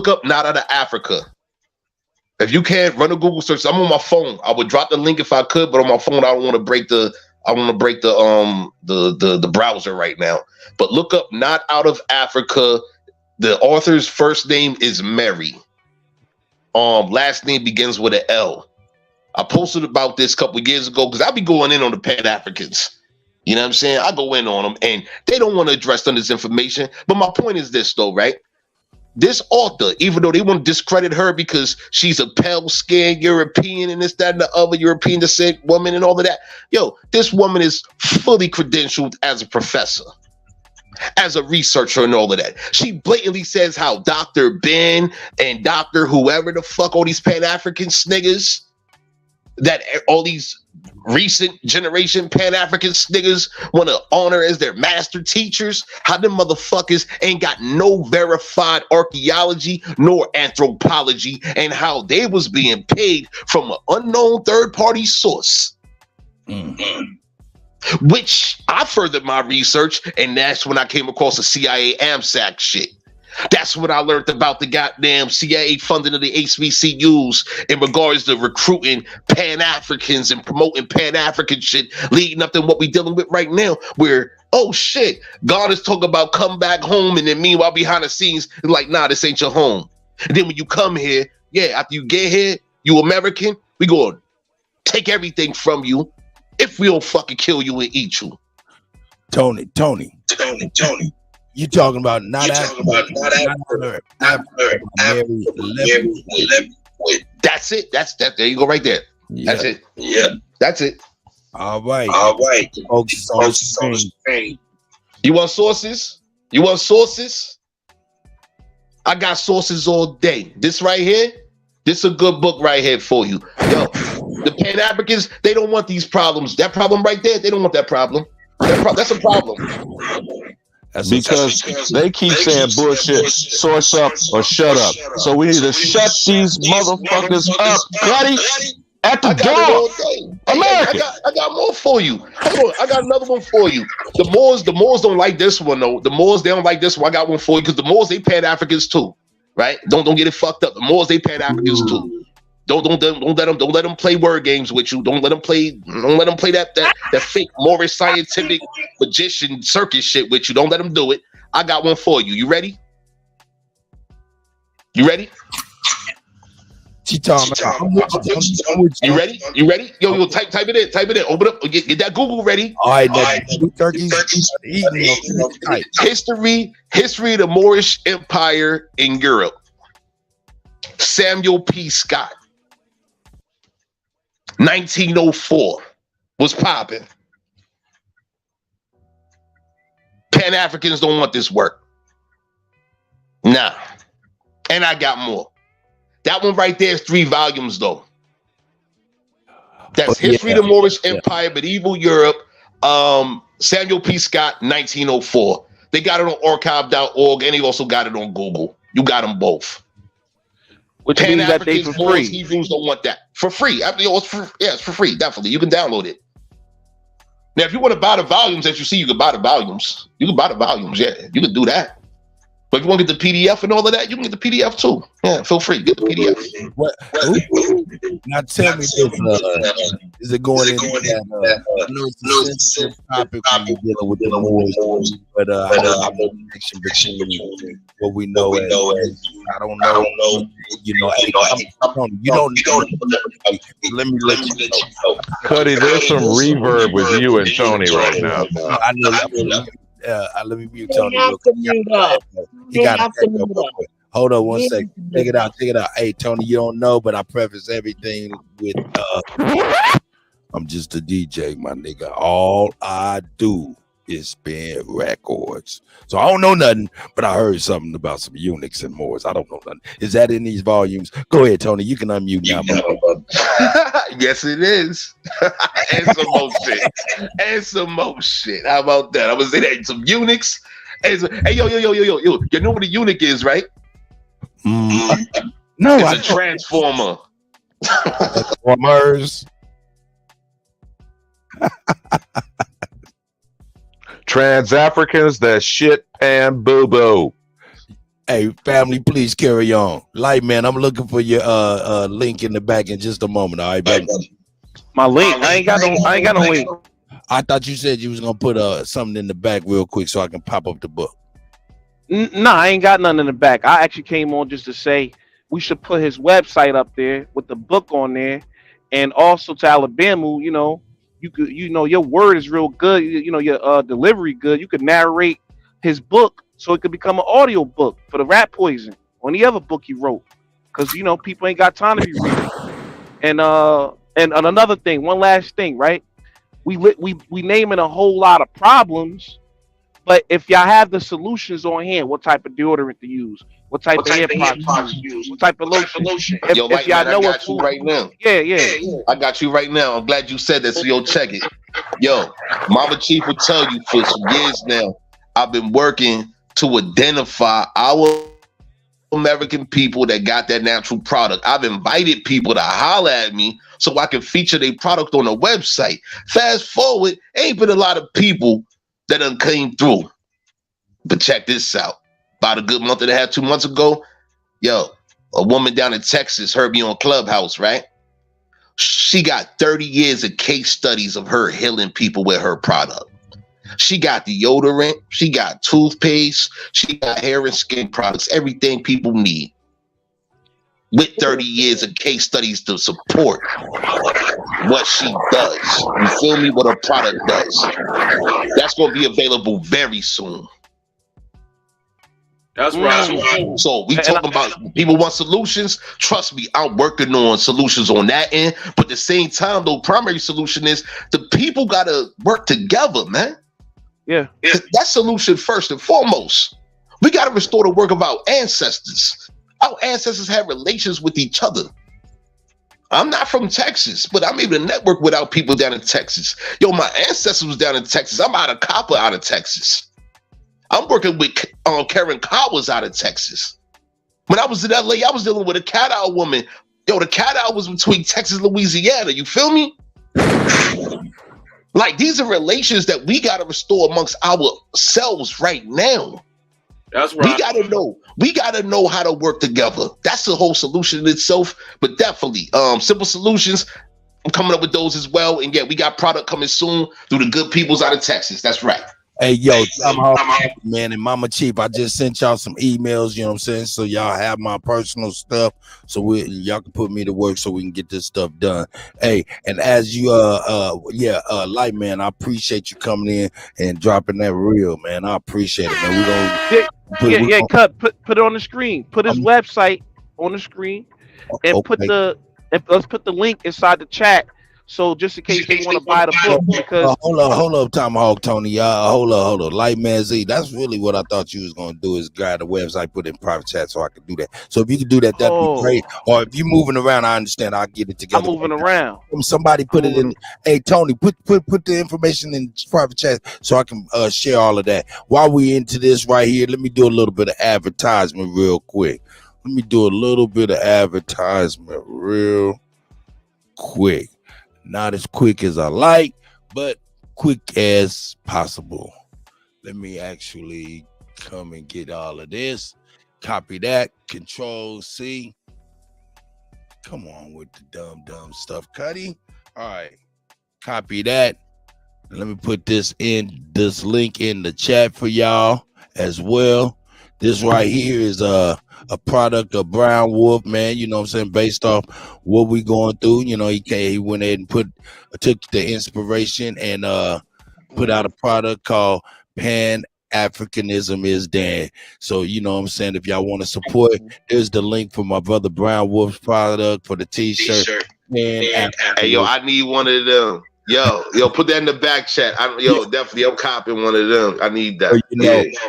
up not out of Africa. If you can't run a Google search, I'm on my phone. I would drop the link if I could, but on my phone, I don't want to break the browser right now. But look up not out of Africa. The author's first name is Mary. Last name begins with an L. I posted about this a couple of years ago because I be going in on the Pan-Africans. You know what I'm saying? I go in on them, and they don't want to address this information. But my point is this, though, right? This author, even though they want to discredit her because she's a pale-skinned European and this, that, and the other European descent woman and all of that, this woman is fully credentialed as a professor, as a researcher and all of that. She blatantly says how Dr. Ben and Dr. whoever the fuck, all these Pan-African sniggers, that all these recent generation Pan-African niggas want to honor as their master teachers, how them motherfuckers ain't got no verified archaeology nor anthropology, and how they was being paid from an unknown third-party source. Which I furthered my research, and that's when I came across the CIA AMSAC shit. That's what I learned about the goddamn CIA funding of the HBCUs in regards to recruiting Pan-Africans and promoting Pan-African shit, leading up to what we're dealing with right now, where, oh shit, God is talking about come back home, and then meanwhile behind the scenes, it's like, nah, this ain't your home. And then when you come here, after you get here, you American, we gonna take everything from you if we don't fucking kill you and eat you. Tony. You talking about not Africa. That's it. That's that. There you go, right there. Yeah. That's it. Yeah, that's it. All right. Focus on the screen. You want sources? I got sources all day. This right here, this is a good book right here for you. The Pan-Africans, they don't want these problems. That problem right there, they don't want that problem. That's a problem. Because they keep saying bullshit, source up or shut up. So we need to shut these motherfuckers up, Kutty, at the door. America. I got more for you. Hold on, I got another one for you. The Moors don't like this one though. The Moors, they don't like this one. I got one for you because the Moors, they Pan-Africans too, right? Don't get it fucked up. The Moors, they Pan-Africans too. Don't let them play word games with you. Don't let them play that fake Moorish scientific magician circus shit with you. Don't let them do it. I got one for you. You ready? You ready? You ready? Yo, type it in. Open up. Get that Google ready. All right, History of the Moorish Empire in Europe. Samuel P. Scott. 1904 was popping. Pan-Africans don't want this work. Nah. And I got more. That one right there is 3 volumes though. That's History of the Moorish Empire, Medieval Europe, Samuel P. Scott, 1904. They got it on archive.org and they also got it on Google. You got them both. Which means that they for free. Hebrews don't want that for free. It's for free. Definitely, you can download it. Now, if you want to buy the volumes that you see, you can buy the volumes. Yeah, you can do that. But if you want to get the PDF and all of that, you can get the PDF too. Yeah, feel free. Get the PDF. What? Now tell me this, is it going into that? It's a sensitive topic when you're dealing with the Moors, but I know the connection between what we know and I don't know. You know, you don't know. Let me let you know. Kutty, there's some reverb with you and Tony right now. I know. Let me mute Tony. Hold on 1 second. Take it out. Hey, Tony, you don't know, but I preface everything with I'm just a DJ, my nigga. All I do is spin records. So I don't know nothing, but I heard something about some eunuchs and Moors. I don't know nothing. Is that in these volumes? Go ahead, Tony. You can unmute now. Yes, it is. And some more shit. How about that? I was saying that some eunuchs. Hey, yo. You know what a eunuch is, right? No, it's a transformer. Transformers. Trans Africans that shit pan boo boo. Hey, family, please carry on. Light man, I'm looking for your link in the back in just a moment. All right, baby. My link? I ain't got no link. I thought you said you was gonna put something in the back real quick so I can pop up the book. Nah, I ain't got nothing in the back. I actually came on just to say we should put his website up there with the book on there, and also to Alabama, you know, you could, you know, your word is real good. You know, your delivery good. You could narrate his book so it could become an audio book for the Rat Poison or any other book he wrote, because you know people ain't got time to be reading. And another thing, one last thing, right? We naming a whole lot of problems, but if y'all have the solutions on hand, what type of deodorant to use, what type of hair products to use, what type of lotion. If y'all know I got you right now. Yeah. I got you right now. I'm glad you said that, so yo, check it. Yo, Mama Chief will tell you for some years now, I've been working to identify our American people that got that natural product. I've invited people to holler at me so I can feature their product on the website. Fast forward, ain't been a lot of people that done came through. But check this out. About a good month and a half, 2 months ago, yo, a woman down in Texas heard me on Clubhouse, right? She got 30 years of case studies of her healing people with her product. She got deodorant, she got toothpaste, she got hair and skin products, everything people need. With 30 years of case studies to support what she does. You feel me? What her product does. That's going to be available very soon. That's right. So we talking about people want solutions. Trust me, I'm working on solutions on that end. But at the same time, though, primary solution is the people got to work together, man. Yeah. That solution first and foremost. We got to restore the work of our ancestors. Our ancestors had relations with each other. I'm not from Texas, but I'm able to network with our people down in Texas. Yo, my ancestors was down in Texas. I'm out of copper out of Texas. I'm working with Karen Cowers out of Texas. When I was in LA, I was dealing with a cat-owl woman. Yo, the cat-owl was between Texas and Louisiana. You feel me? Like, these are relations that we got to restore amongst ourselves right now. That's right. We gotta know how to work together. That's the whole solution in itself. But definitely, simple solutions. I'm coming up with those as well. And yeah, we got product coming soon through the good peoples out of Texas. That's right. Hey, yo, man, and Mama Chief, I just sent y'all some emails, you know what I'm saying? So y'all have my personal stuff, so y'all can put me to work so we can get this stuff done. Hey, and as you, Light Man, I appreciate you coming in and dropping that reel, man. I appreciate it, man. Cut. Put it on the screen. Put his website on the screen, and let's put the link inside the chat. So just in case they want to buy the book, because hold up, Tomahawk Tony, hold up, Light Man Z. That's really what I thought you was gonna do, is grab the website, put it in private chat, so I could do that. So if you could do that, that'd be great. Or if you're moving around, I understand. I'll get it together. I'm moving around. Somebody put it in. Hey Tony, put the information in private chat so I can share all of that. While we into this right here, let me do a little bit of advertisement real quick. Not as quick as I like, but quick as possible. Let me actually come and get all of this. Copy that. Control C. Come on with the dumb stuff, Kutty. All right. Copy that. Let me put this link in the chat for y'all as well. This right here is a product of Brown Wolf, man, you know what I'm saying, based off what we going through. You know, he went ahead and took the inspiration and put out a product called Pan-Africanism is Dead. So, you know what I'm saying, if y'all want to support, there's the link for my brother Brown Wolf's product for the t-shirt. Hey, yo, I need one of them. Yo, put that in the back chat. Definitely, I'm copying one of them. I need that.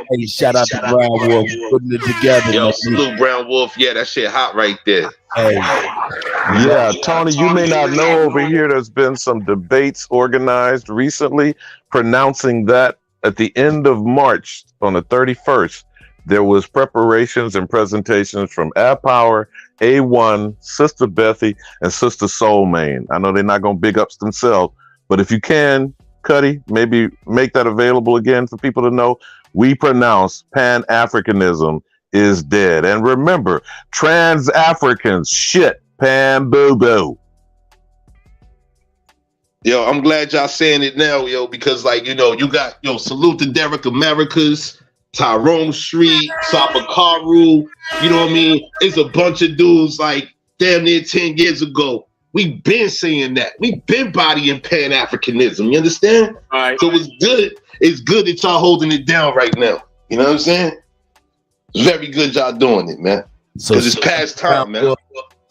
Hey, shout out to Brown Wolf putting it together. Yo, salute Brown Wolf. Yeah, that shit hot right there. Hey. Yeah, Tony, you may not know over here, there's been some debates organized recently pronouncing that at the end of March, on the 31st, there was preparations and presentations from Air Power, A1, Sister Bethy, and Sister Soul Main. I know they're not going to big up themselves, But if you can, Kutty, maybe make that available again for people to know. We pronounce Pan-Africanism is dead. And remember, trans-Africans, shit, pan-boo-boo. Yo, I'm glad y'all saying it now, yo, because like, you know, you got, salute to Derek Americas, Tyrone Street, Sapakaru, you know what I mean? It's a bunch of dudes like damn near 10 years ago. We've been saying that. We've been bodying Pan-Africanism, you understand? All right. So it's good. It's good that y'all holding it down right now. You know what I'm saying? It's very good y'all doing it, man. Because it's past time, man.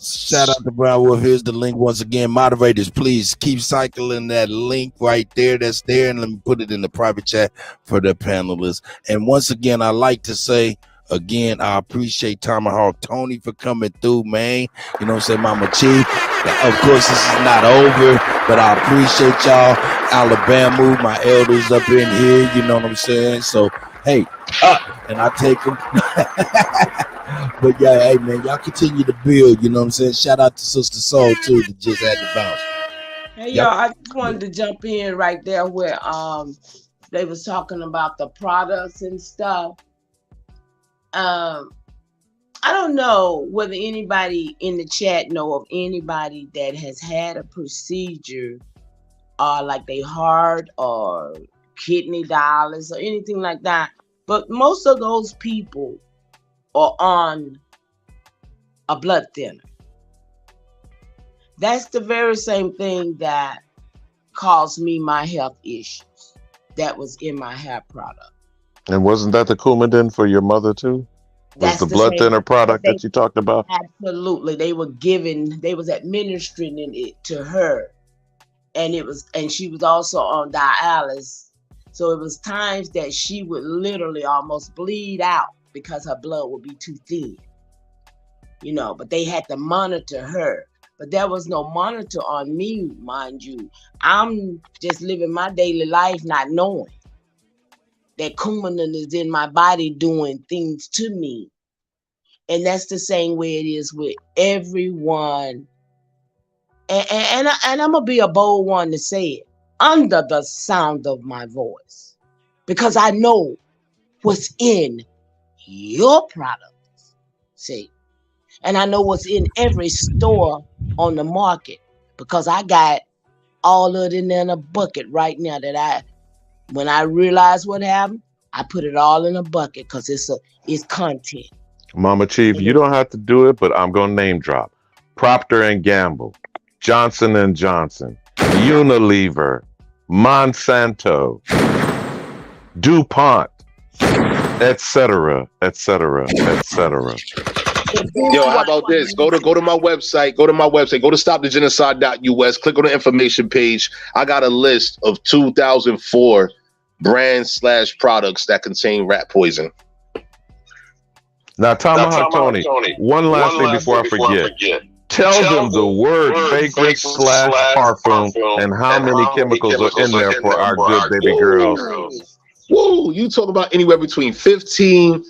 Shout out to Brown Wolf. Here's the link once again. Moderators, please keep cycling that link right there. That's there. And let me put it in the private chat for the panelists. And once again, I like to say, again, I appreciate Tomahawk Tony for coming through, man. You know what I'm saying, Mama Chief. Now, of course, this is not over, but I appreciate y'all. Alabama, my elders up in here. You know what I'm saying? So, hey, up. And I take them. But yeah, hey man, y'all continue to build, you know what I'm saying? Shout out to Sister Soul too, that just had to bounce. Hey y'all, I just wanted to jump in right there where they was talking about the products and stuff. I don't know whether anybody in the chat know of anybody that has had a procedure like they heart or kidney dialysis or anything like that. But most of those people are on a blood thinner. That's the very same thing that caused me my health issues. That was in my hair product. And wasn't that the Coumadin for your mother too? Was the blood thinner product that you talked about? Absolutely. They was administering it to her. And she was also on dialysis. So it was times that she would literally almost bleed out because her blood would be too thin, but they had to monitor her. But there was no monitor on me, mind you. I'm just living my daily life not knowing that Coumadin is in my body doing things to me. And that's the same way it is with everyone. And I'm going to be a bold one to say it, under the sound of my voice, because I know what's in your products, see, and I know what's in every store on the market, because I got all of it in a bucket right now that when I realize what happened, I put it all in a bucket because it's content. Mama Chief, you don't have to do it, but I'm gonna name drop. Procter & Gamble, Johnson & Johnson, Unilever, Monsanto, DuPont, etc., etc., etc. Yo, how about this? Go to my website. Go to stopthegenocide.us. Click on the information page. I got a list of 2004 brands/products that contain rat poison. Now, Tomahawk Tony, one last thing before I forget. Tell them the word fragrance/parfum and how many chemicals are in there for our good baby girls. Woo! You talk about anywhere between 15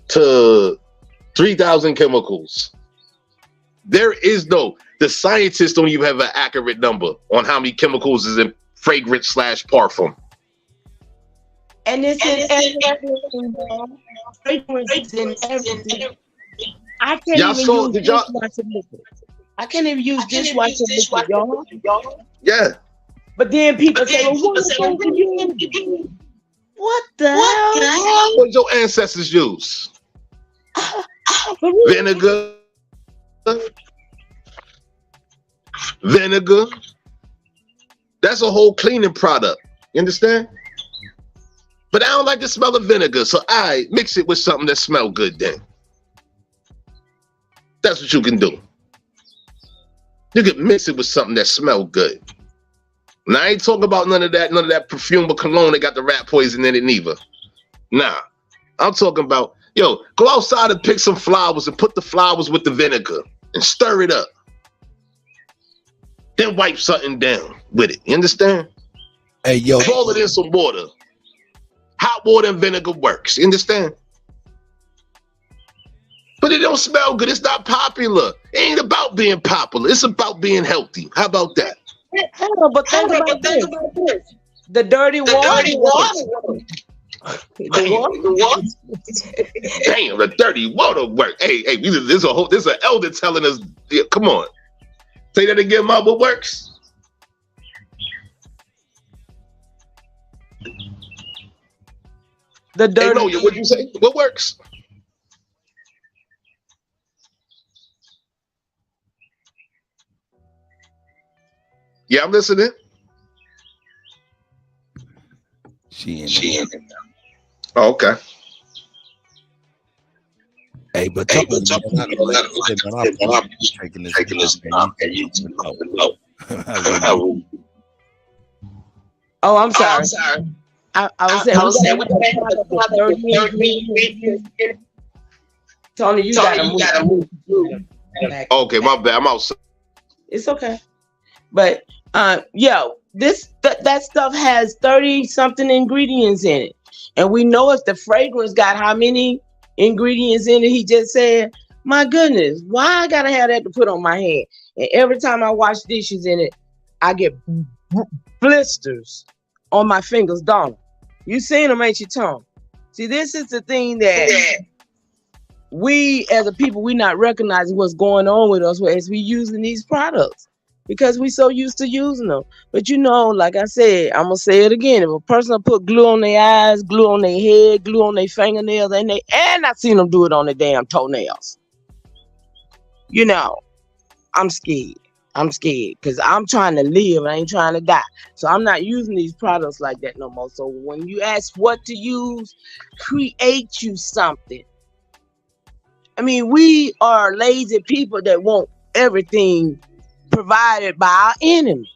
to 3,000 chemicals. The scientists don't even have an accurate number on how many chemicals is in fragrance/parfum. And it's in everything. Fragrance is in everything. I can't even use dishwasher liquid. I can't even use dishwasher liquid, y'all. Yeah. But then people say, well, what the hell? What did your ancestors use? Vinegar. That's a whole cleaning product. You understand? But I don't like the smell of vinegar, so I mix it with something that smells good then. That's what you can do. You can mix it with something that smells good. And I ain't talking about none of that perfume or cologne that got the rat poison in it neither. Nah. I'm talking about, go outside and pick some flowers and put the flowers with the vinegar and stir it up. Then wipe something down with it. You understand? Hey, yo. Pour it in some water. Hot water and vinegar works. You understand? But it don't smell good. It's not popular. It ain't about being popular. It's about being healthy. How about that? Hell, but think about this. The dirty water. Damn, the dirty water work. Hey, this is an elder telling us. Yeah, come on, say that again, Mom. What works? The dirty. Hey, no, what you say? What works? Yeah, I'm listening. She in there. Oh, okay. Hey, but talk man, I'm taking this man. Oh, I'm sorry. I was saying, Tony, you gotta move. Okay, my bad. I'm outside. It's okay. But that stuff has 30 something ingredients in it. And we know if the fragrance got how many ingredients in it, he just said, my goodness, why I gotta have that to put on my hand? And every time I wash dishes in it, I get blisters on my fingers, don't you seen them, ain't you, Tom? See, this is the thing that we as a people, we not recognizing what's going on with us as we using these products because we so used to using them. But like I said, I'm gonna say it again. If a person put glue on their eyes, glue on their head, glue on their fingernails, and I seen them do it on their damn toenails. I'm scared. I'm scared because I'm trying to live. I ain't trying to die. So I'm not using these products like that no more. So when you ask what to use, create you something. I mean, we are lazy people that want everything provided by our enemy.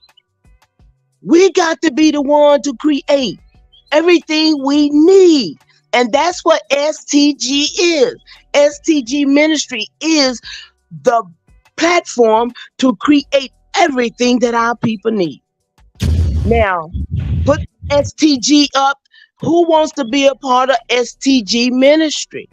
We got to be the one to create everything we need. And that's what STG is. STG Ministry is the platform to create everything that our people need. Now, put STG up. Who wants to be a part of STG Ministry?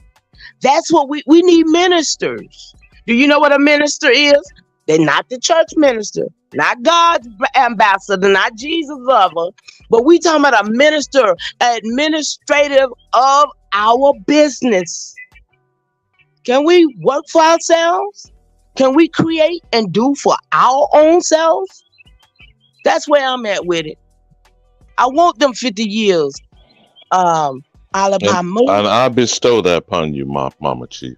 That's what we need, ministers. Do you know what a minister is? They're not the church minister, not God's ambassador, not Jesus' lover, but we talking about a minister, administrative of our business. Can we work for ourselves? Can we create and do for our own selves? That's where I'm at with it. I want them 50 years. Alabama. And I bestow that upon you, Mama Chief.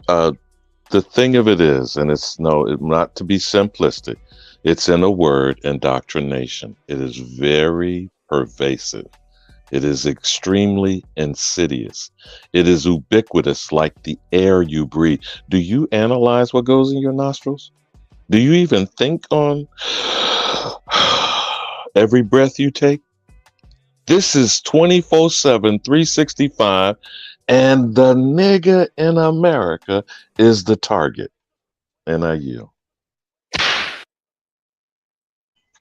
The thing of it is, and it's not to be simplistic, it's in a word, indoctrination. It is very pervasive. It is extremely insidious. It is ubiquitous like the air you breathe. Do you analyze what goes in your nostrils? Do you even think on every breath you take? This is 24/7, 365, and the nigga in America is the target. And I yield.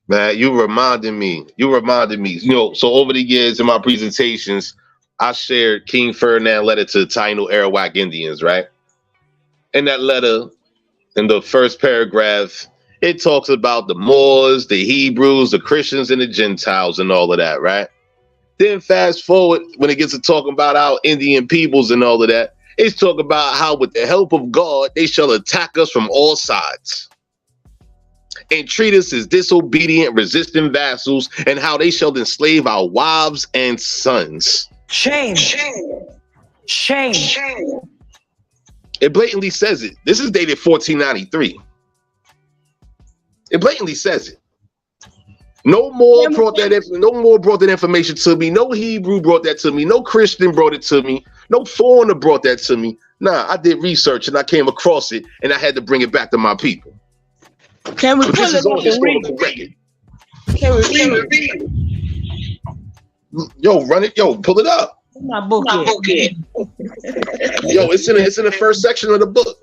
Man, you reminded me. So over the years in my presentations, I shared King Ferdinand letter to the Taino Arawak Indians, right? In that letter, in the first paragraph, it talks about the Moors, the Hebrews, the Christians, and the Gentiles and all of that, right? Then fast forward, when it gets to talking about our Indian peoples and all of that, it's talking about how with the help of God, they shall attack us from all sides and treat us as disobedient, resistant vassals, and how they shall enslave our wives and sons. Shame. It blatantly says it. This is dated 1493. It blatantly says it. No more brought that information to me. No Hebrew brought that to me. No Christian brought it to me. No foreigner brought that to me. Nah, I did research and I came across it and I had to bring it back to my people. Can we pull it up and read? Can we read? Yo, run it. Yo, pull it up. My book here. Yo, it's in the first section of the book.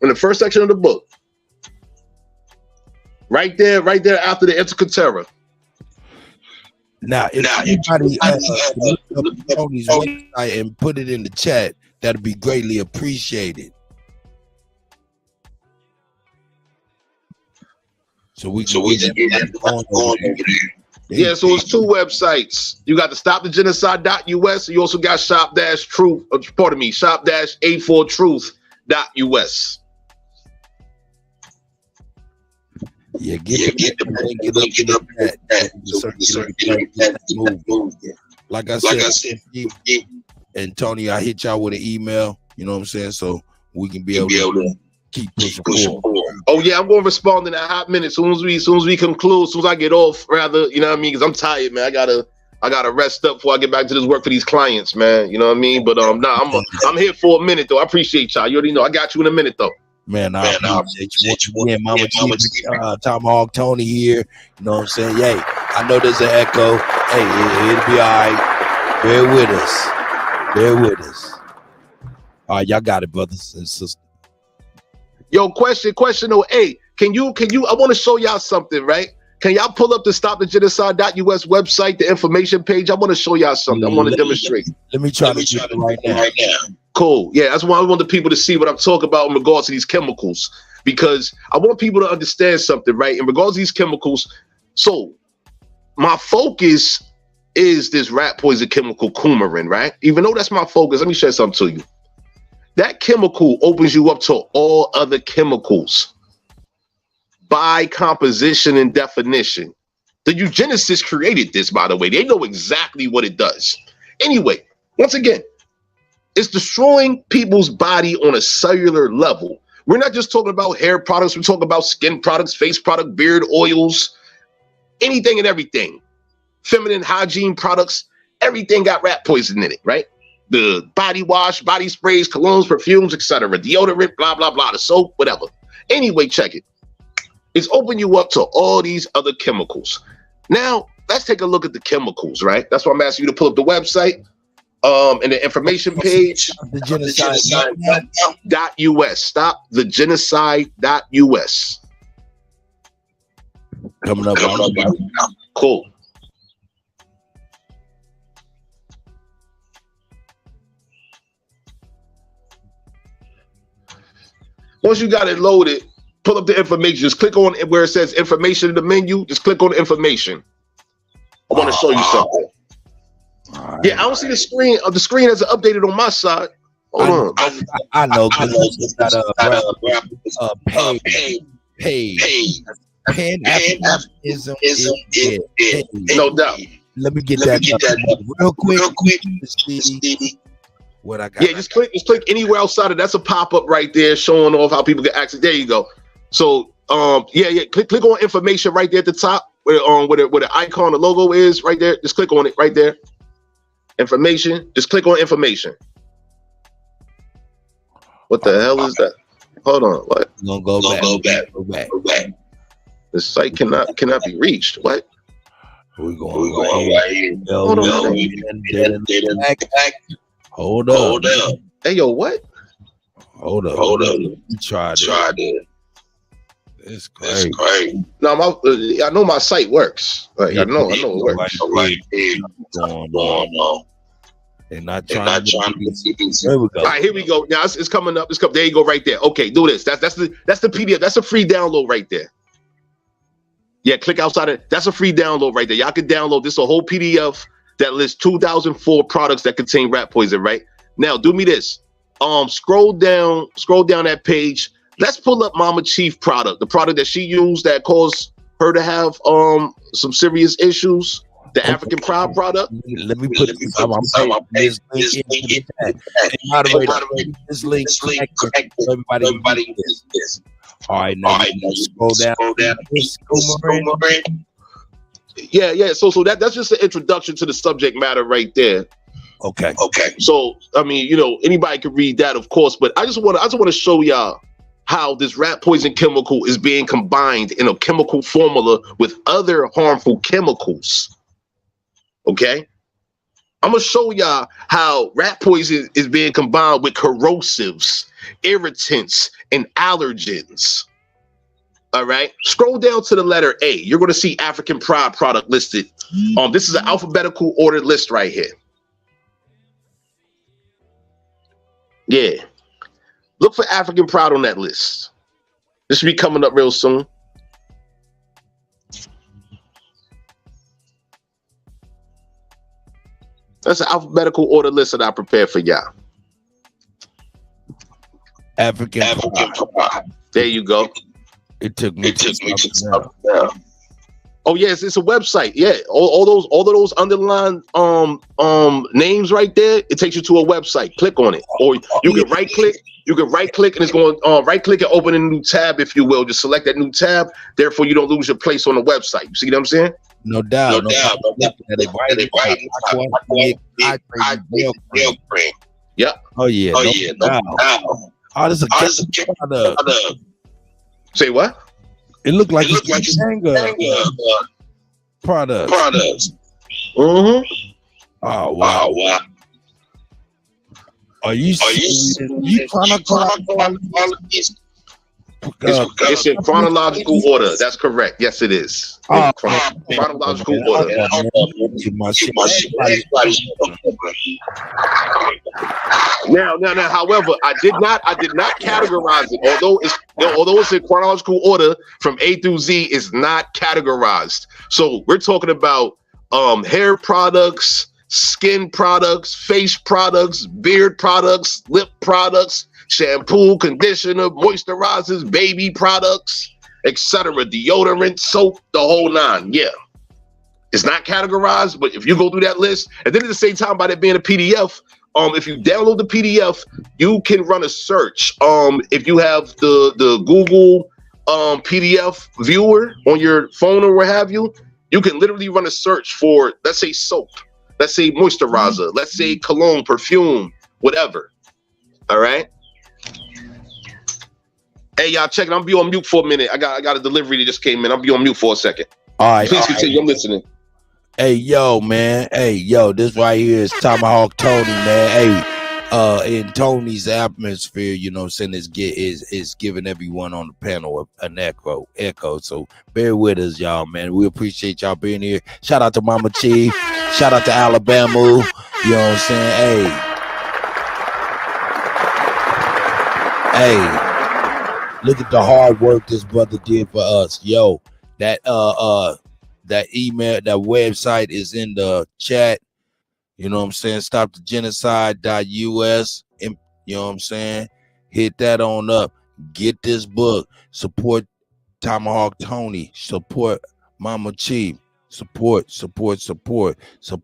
In the first section of the book. Right there after the Intercatera. Now, if anybody look up Tony's website and put it in the chat, that'd be greatly appreciated. So we just get that going over there. Yeah, so it's two websites. You got the stopthegenocide.us. You also got shop-a4truth.us. Yeah, get the link it up that move. Like I said, Antonio, I hit y'all with an email. You know what I'm saying? So we can be able to keep pushing forward. Oh yeah, I'm gonna respond in a hot minute. Soon as we conclude, soon as I get off, rather, you know what I mean? Because I'm tired, man. I gotta rest up before I get back to this work for these clients, man. You know what I mean? But I'm here for a minute though. I appreciate y'all. You already know. I got you in a minute though. Man, I appreciate you once again, Mama G, Tomahawk Tony here. You know what I'm saying? Yay, I know there's an echo. Hey, it'll be all right. Bear with us. All right, y'all got it, brothers and sisters. Yo, question though. Hey, can you? I want to show y'all something, right? Can y'all pull up the stopthegenocide.us website, the information page? I want to show y'all something. I want to demonstrate. Let me try to do it right now. Cool. Yeah, that's why I want the people to see what I'm talking about in regards to these chemicals, because I want people to understand something, right? In regards to these chemicals. So my focus is this rat poison chemical coumarin, right? Even though that's my focus, let me share something to you. That chemical opens you up to all other chemicals by composition and definition. The eugenicists created this, by the way. They know exactly what it does. Anyway, once again, it's destroying people's body on a cellular level. We're not just talking about hair products. We're talking about skin products, face product, beard oils, anything and everything. Feminine hygiene products, everything got rat poison in it, right? The body wash, body sprays, colognes, perfumes, etc., deodorant, blah, blah, blah, the soap, whatever. Anyway, check it. It's opening you up to all these other chemicals. Now, let's take a look at the chemicals, right? That's why I'm asking you to pull up the website and the information page. Stopthegenocide.us. Stopthegenocide.us. Coming up. Cool. Once you got it loaded, pull up the information. Just click on where it says information in the menu. Just click on information. I want to show you something. Yeah, I don't see the screen. The screen hasn't updated on my side. Hold on. I know. It's got a Pan-Africanism is it. No doubt. Let me get that real quick. What I got. Yeah, just click anywhere outside of that's a pop-up right there showing off how people get access. There you go. So click on information right there at the top where the icon, the logo is right there. Just click on it right there. Information. Just click on information. What the hell is that? Hold on. What? Go back. The site cannot be reached. What? We're going right here. Hold up. Hey, yo, what? Hold up. You tried it. It's great. No, I know my site works. Like, I know it works. Going on. They're not trying to. There we go. All right, here we go. Now it's coming up. There you go, right there. Okay, do this. That's the PDF. That's a free download right there. Yeah, click outside it. That's a free download right there. Y'all can download this a whole PDF that lists 2004 products that contain rat poison. Right now, do me this. Scroll down that page. Let's pull up Mama Chief product, the product that she used that caused her to have some serious issues. The African Pride product. Let me put this link in this link. Everybody. All right, now scroll down. Yeah. So that's just an introduction to the subject matter right there. Okay. So I mean, anybody can read that, of course, but I just want to show y'all how this rat poison chemical is being combined in a chemical formula with other harmful chemicals. Okay, I'm gonna show y'all how rat poison is being combined with corrosives, irritants, and allergens. All right, scroll down to the letter A. You're gonna see African Pride product listed. This is an alphabetical ordered list right here. Yeah, look for African Pride on that list. This should be coming up real soon. That's an alphabetical order list that I prepared for y'all. African pride. There you go. It took me to something else. Oh yes, it's a website. Yeah, all of those underlined names right there. It takes you to a website. Click on it, or you can right click. You can right click, and it's going right click and open a new tab, if you will. Just select that new tab. Therefore, you don't lose your place on the website. You see what I'm saying? No doubt. Yep. Oh yeah. Oh, this is a product. Say what? It looked like it's a product. Mm-hmm. Oh wow. Are you serious? You it's in chronological order. That's correct. Yes, it is. Chronological order. Now. However, I did not categorize it. Although it's in chronological order from A through Z, is not categorized. So we're talking about hair products, skin products, face products, beard products, lip products, shampoo, conditioner, moisturizers, baby products, etc., deodorant, soap, the whole nine. Yeah, it's not categorized, but if you go through that list, and then at the same time, by that being a PDF, if you download the PDF, you can run a search. If you have the Google PDF viewer on your phone or what have you, you can literally run a search for, let's say, soap, let's say moisturizer, let's say cologne, perfume, whatever. All right. Hey, y'all, check it. I'm be on mute for a minute. I got a delivery that just came in. I'll be on mute for a second. All right. Please continue. I'm listening. Hey, yo, man. Hey, yo, this right here is Tomahawk Tony, man. Hey, in Tony's atmosphere, you know, saying is giving everyone on the panel an echo. So bear with us, y'all, man. We appreciate y'all being here. Shout out to Mama Chief. Shout out to Alabama. You know what I'm saying? Hey. Look at the hard work this brother did for us. Yo, that email, that website is in the chat. You know what I'm saying? Stopthegenocide.us. You know what I'm saying? Hit that on up. Get this book. Support Tomahawk Tony. Support Mama Chief. Support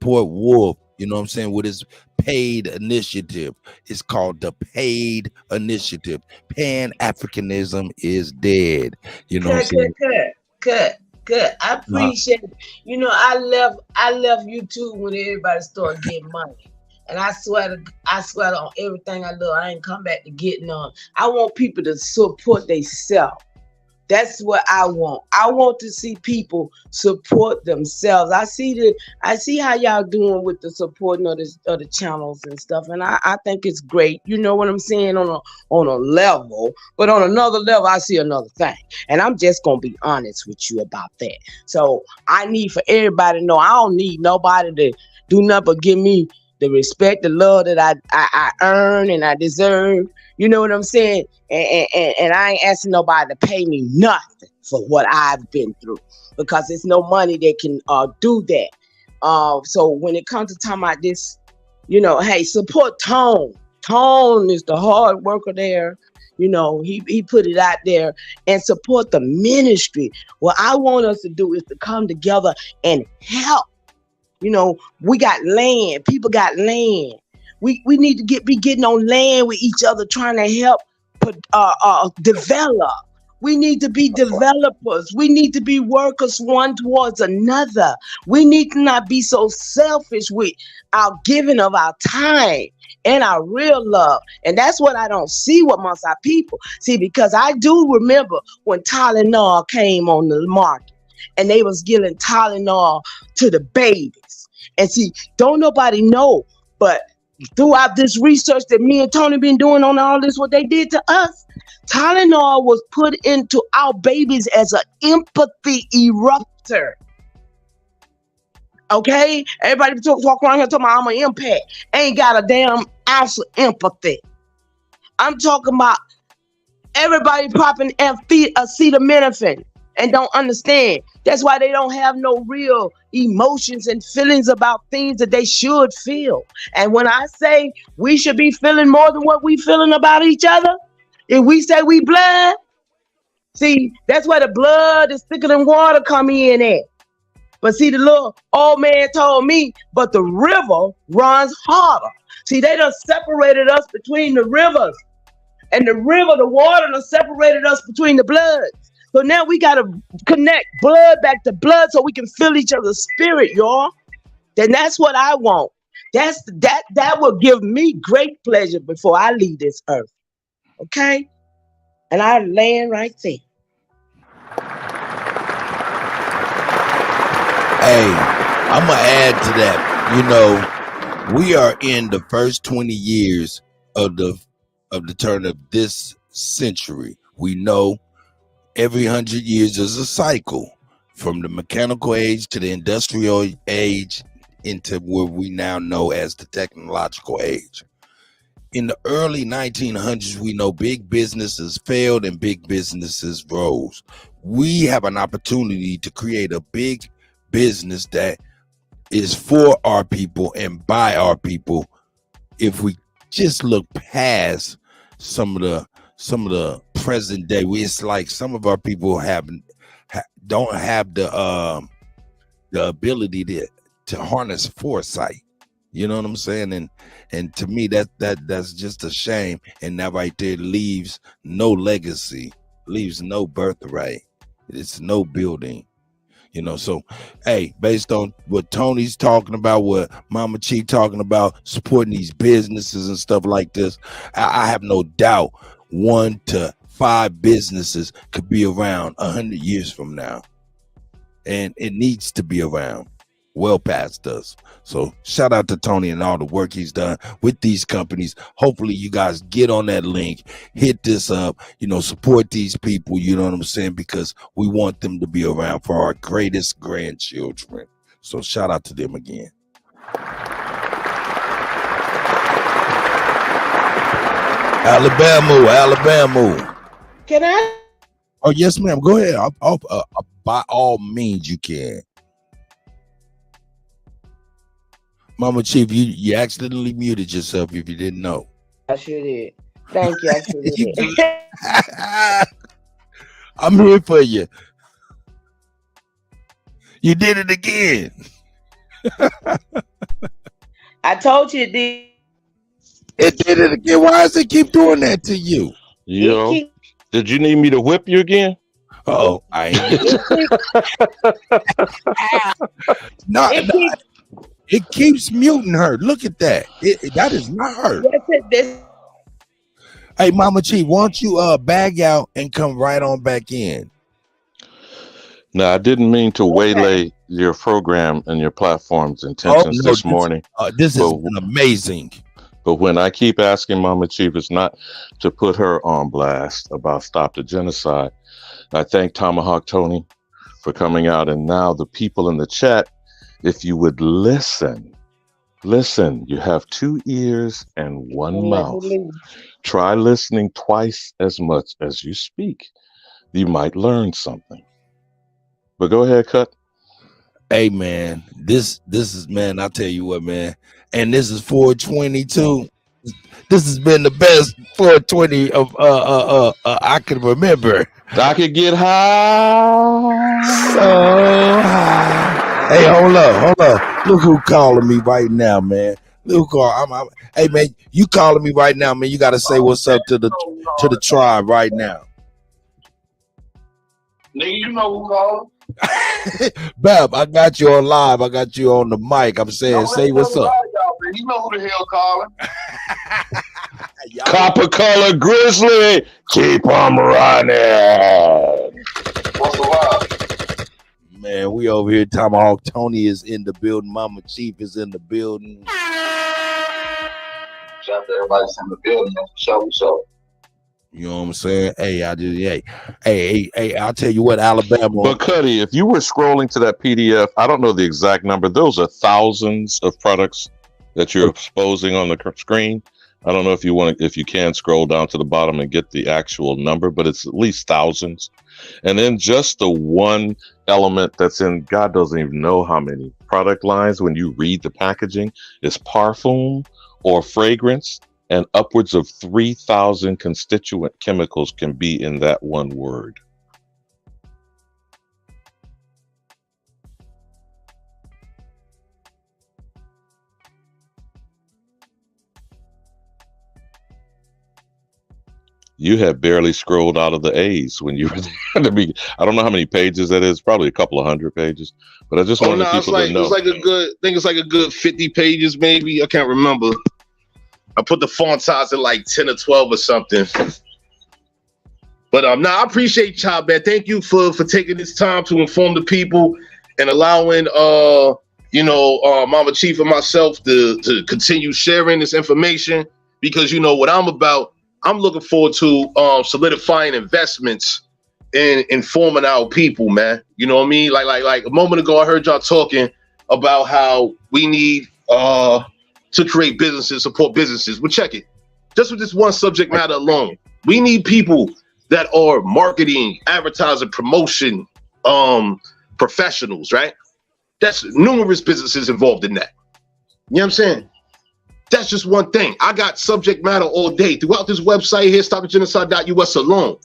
Wolf. You know what I'm saying? With his paid initiative. It's called the Paid Initiative. Pan-Africanism is dead. You know what I'm saying? Cut. I appreciate it. You know, I left YouTube when everybody started getting money. And I swear on everything I love, I ain't come back to getting on. I want people to support themselves. That's what I want. I want to see people support themselves. I see how y'all doing with the supporting of the channels and stuff, and I think it's great. You know what I'm saying, on a level, but on another level, I see another thing, and I'm just gonna be honest with you about that. So I need for everybody to know I don't need nobody to do nothing but give me the respect, the love that I earn and I deserve. You know what I'm saying? And I ain't asking nobody to pay me nothing for what I've been through, because there's no money that can do that. So when it comes to talking about this, you know, hey, support Tone. Tone is the hard worker there. You know, he put it out there, and support the ministry. What I want us to do is to come together and help. You know, we got land. People got land. We need to be getting on land with each other, trying to help develop. We need to be developers. We need to be workers one towards another. We need to not be so selfish with our giving of our time and our real love. And that's what I don't see amongst our people. See, because I do remember when Tylenol came on the market and they was giving Tylenol to the babies. And see, don't nobody know, but throughout this research that me and Tony been doing on all this, what they did to us, Tylenol was put into our babies as an empathy eruptor. Okay? Everybody walk around here talking about I'm an empath. Ain't got a damn ounce of empathy. I'm talking about everybody popping acetaminophen. and don't understand. That's why they don't have no real emotions and feelings about things that they should feel. And when I say we should be feeling more than what we feeling about each other, if we say we blood, see, that's where the blood is thicker than water come in at. But see, the little old man told me, but the river runs harder. See, they done separated us between the rivers. And the river, the water done separated us between the bloods. So now we got to connect blood back to blood so we can feel each other's spirit, y'all. Then that's what I want. That will give me great pleasure before I leave this earth. Okay? And I land right there. Hey, I'm gonna add to that. You know, we are in the first 20 years of the turn of this century. We know every 100 years is a cycle, from the mechanical age to the industrial age into what we now know as the technological age. In the early 1900s, we know big businesses failed and big businesses rose. We have an opportunity to create a big business that is for our people and by our people if we just look past some of the present day. It's like some of our people don't have the ability to harness foresight. You know what I'm saying? And to me, that's just a shame. And that right there leaves no legacy, leaves no birthright. It's no building. You know, so hey, based on what Tony's talking about, what Mama Chief talking about, supporting these businesses and stuff like this, I have no doubt 1 to 5 businesses could be around 100 years from now, and it needs to be around well past us. So shout out to Tony and all the work he's done with these companies. Hopefully you guys get on that link, hit this up, you know, support these people, you know what I'm saying, because we want them to be around for our greatest grandchildren. So shout out to them again. Alabama. Can I? Oh yes, ma'am. Go ahead. By all means, you can. Mama Chief, you accidentally muted yourself if you didn't know. I sure did. Thank you. I sure did. I'm here for you. You did it again. I told you it did. It did it again. Why does it keep doing that to you? Yo, did you need me to whip you again? Oh, I ain't. No. It keeps muting her. Look at that. That is not her. Hey, Mama Chief, why don't you bag out and come right on back in? No, I didn't mean to waylay your program and your platform's intentions this morning. This is amazing. But when I keep asking Mama Chief, it's not to put her on blast about Stop the Genocide. I thank Tomahawk Tony for coming out, and now the people in the chat, if you would listen, you have 2 ears and 1 mouth. Try listening twice as much as you speak. You might learn something. But go ahead, Cut. Hey, man, this is, man, I'll tell you what, man. And this is 422. This has been the best 420 of I can remember. I could get high. So high. Hey, hold up. Look who calling me right now, man. Look who call. Hey, man, you calling me right now, man. You got to say what's up to the tribe right now. Nigga, you know who called. Bab, I got you on live. I got you on the mic. I'm saying, say what's up. You know who the hell calling. Copper Color Grizzly, keep on running. What's the vibe? Man, we over here. Tomahawk Tony is in the building. Mama Chief is in the building. Shout out to everybody that's in the building. Show. You know what I'm saying? Hey, I'll tell you what, Alabama. But Kutty, if you were scrolling to that PDF, I don't know the exact number. Those are thousands of products that you're exposing on the screen. I don't know if you can scroll down to the bottom and get the actual number, but it's at least thousands. And then just the one element that's in God doesn't even know how many product lines when you read the packaging is parfum or fragrance, and upwards of 3,000 constituent chemicals can be in that one word. You had barely scrolled out of the A's when you were there. I don't know how many pages that is, probably a couple of hundred pages, but I just wanted people to know. It's like a good, I think it's like a good 50 pages, maybe. I can't remember. I put the font size at like 10 or 12 or something. But I appreciate y'all, man. Thank you for taking this time to inform the people and allowing Mama Chief and myself to continue sharing this information, because what I'm about. I'm looking forward to solidifying investments in informing our people, man. You know what I mean? Like a moment ago, I heard y'all talking about how we need to create businesses, support businesses. Well, check it. Just with this one subject matter alone, we need people that are marketing, advertising, promotion professionals, right? That's numerous businesses involved in that. You know what I'm saying? That's just one thing. I got subject matter all day throughout this website here, stopthegenocide.us alone.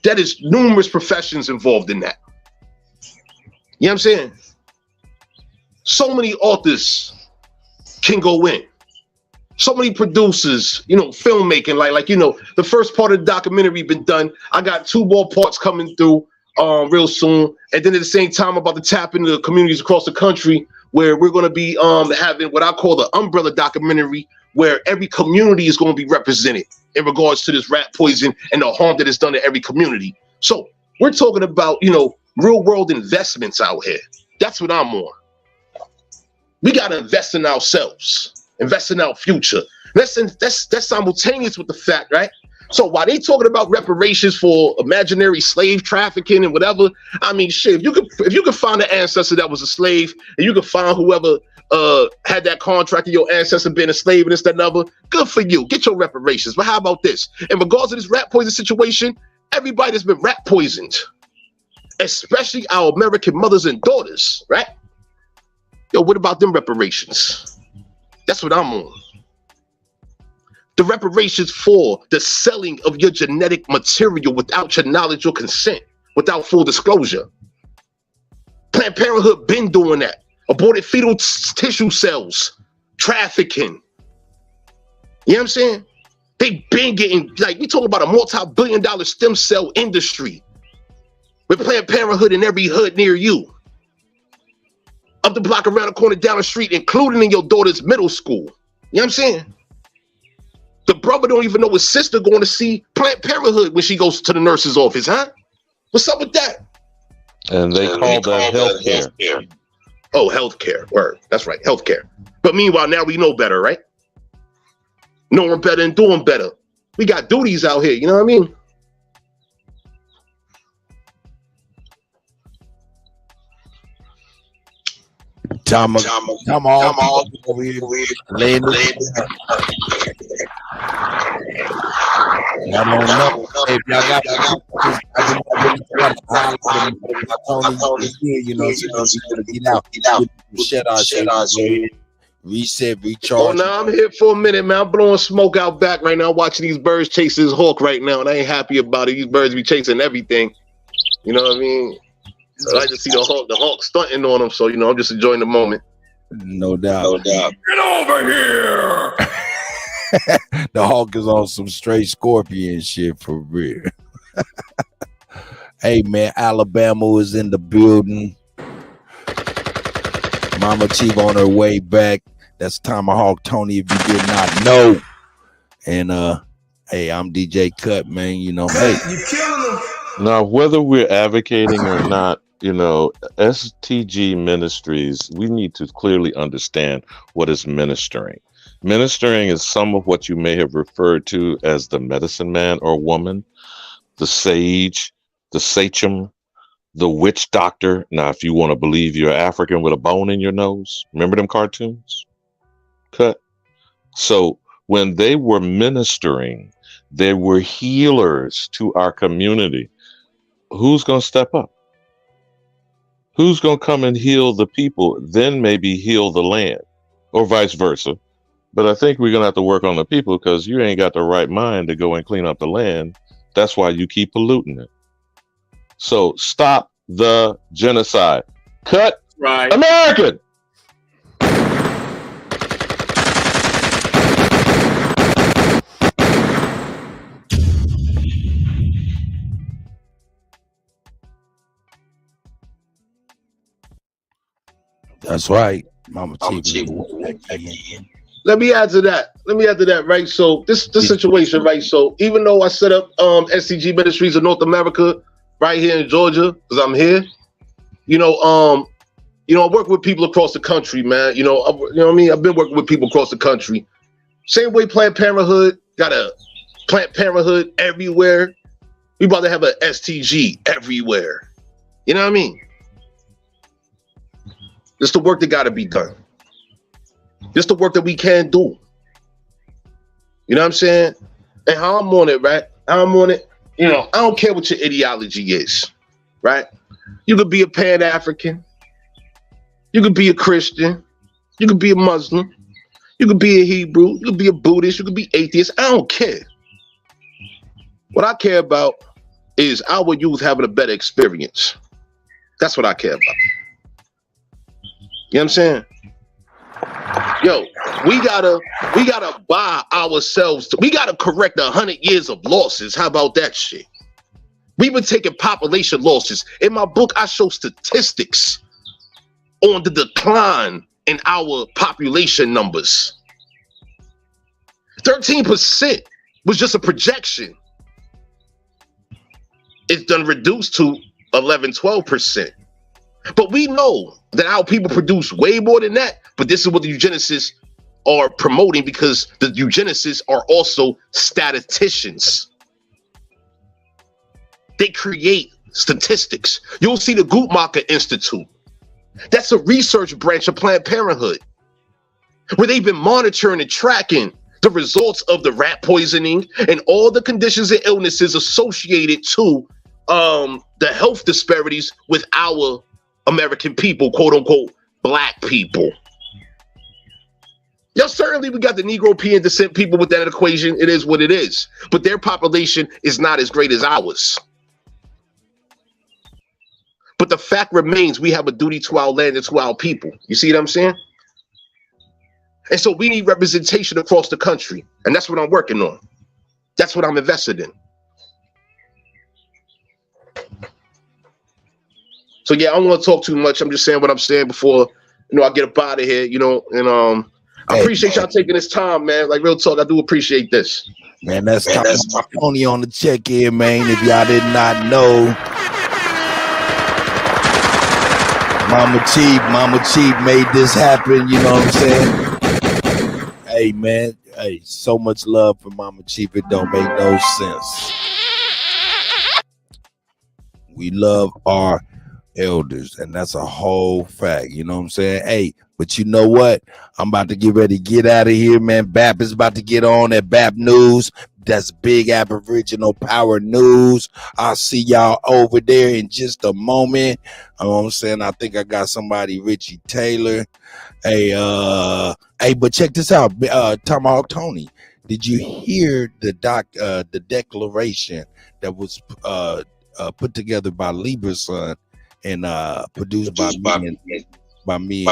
That is numerous professions involved in that. You know what I'm saying? So many authors can go in. So many producers, filmmaking, like the first part of the documentary been done. I got 2 more parts coming through real soon. And then at the same time, I'm about to tap into the communities across the country where we're going to be having what I call the umbrella documentary, where every community is going to be represented in regards to this rat poison and the harm that is done to every community. So we're talking about, real world investments out here. That's what I'm on. We got to invest in ourselves, invest in our future. That's simultaneous with the fact, right? So while they talking about reparations for imaginary slave trafficking and whatever, I mean, shit, if you could find an ancestor that was a slave, and you could find whoever had that contract of your ancestor being a slave and this, that, and other, good for you. Get your reparations. But how about this? In regards to this rat poison situation, everybody that's been rat poisoned, especially our American mothers and daughters, right? Yo, what about them reparations? That's what I'm on. The reparations for the selling of your genetic material without your knowledge or consent, without full disclosure. Planned Parenthood been doing that. Aborted fetal tissue cells, trafficking. You know what I'm saying? They been getting, we talking about a multi-billion-dollar stem cell industry with Planned Parenthood in every hood near you. Up the block, around the corner, down the street, including in your daughter's middle school. You know what I'm saying? The brother don't even know his sister going to see Planned Parenthood when she goes to the nurse's office, huh? What's up with that? And they call that healthcare. Oh, healthcare. Word. That's right, healthcare. But meanwhile, now we know better, right? Knowing better and doing better. We got duties out here, you know what I mean? Tom over here laying this. I don't know if y'all got reset, recharge. Oh, no, I'm here for a minute, man. I'm blowing smoke out back right now, watching these birds chase this hawk right now, and I ain't happy about it. These birds be chasing everything. You know what I mean? I like to see the hawk stunting on them, so I'm just enjoying the moment. No doubt. Get over here! The hawk is on some straight scorpion shit for real. Hey man, Alabama is in the building. Mama Chief on her way back. That's Tomahawk Tony, if you did not know. And hey, I'm DJ Cut, man. Hey, you killing them. Now, whether we're advocating or not, STG Ministries, we need to clearly understand what is ministering. Ministering is some of what you may have referred to as the medicine man or woman, the sage, the sachem, the witch doctor. Now, if you want to believe you're African with a bone in your nose, remember them cartoons? Cut. So when they were ministering, they were healers to our community. Who's going to step up? Who's going to come and heal the people, then maybe heal the land, or vice versa? But I think we're going to have to work on the people, because you ain't got the right mind to go and clean up the land. That's why you keep polluting it. So stop the genocide. Cut American. That's right, Mama Chief. Let me add to that, right? So this situation, right? So even though I set up SCG Ministries of North America right here in Georgia, because I'm here, I work with people across the country, man. You know what I mean? I've been working with people across the country. Same way Planned Parenthood got a Planned Parenthood everywhere. We about to have a STG everywhere. You know what I mean? It's the work that got to be done. It's the work that we can do. You know what I'm saying? And how I'm on it, right? How I'm on it, I don't care what your ideology is, right? You could be a Pan-African. You could be a Christian. You could be a Muslim. You could be a Hebrew. You could be a Buddhist. You could be atheist. I don't care. What I care about is our youth having a better experience. That's what I care about. You know what I'm saying? Yo, we gotta buy ourselves. We gotta correct 100 years of losses. How about that shit? We've been taking population losses. In my book, I show statistics on the decline in our population numbers. 13% was just a projection. It's done reduced to 11, 12%. But we know that our people produce way more than that. But this is what the eugenicists are promoting, because the eugenicists are also statisticians. They create statistics. You'll see the Guttmacher Institute. That's a research branch of Planned Parenthood, where they've been monitoring and tracking the results of the rat poisoning and all the conditions and illnesses associated to the health disparities with our American people, quote unquote, black people. Yeah, certainly we got the Negro-European descent people with that equation. It is what it is. But their population is not as great as ours. But the fact remains, we have a duty to our land and to our people. You see what I'm saying? And so we need representation across the country. And that's what I'm working on. That's what I'm invested in. So yeah, I don't want to talk too much. I'm just saying what I'm saying before, I get up out of here, and I appreciate y'all taking this time, man. Like, real talk, I do appreciate this. Man, that's Tony on the check-in, man. If y'all did not know, Mama Chief made this happen, you know what I'm saying? Hey, man, so much love for Mama Chief, it don't make no sense. We love our elders, and that's a whole fact, you know what I'm saying? Hey, but you know what? I'm about to get ready to get out of here, man. BAP is about to get on at BAP News. That's big Aboriginal Power News. I'll see y'all over there in just a moment. You know what I'm saying? I think I got somebody, Richie Taylor. Hey, but check this out. Tomahawk Tony, did you hear the declaration that was put together by Libra's son and produced by me?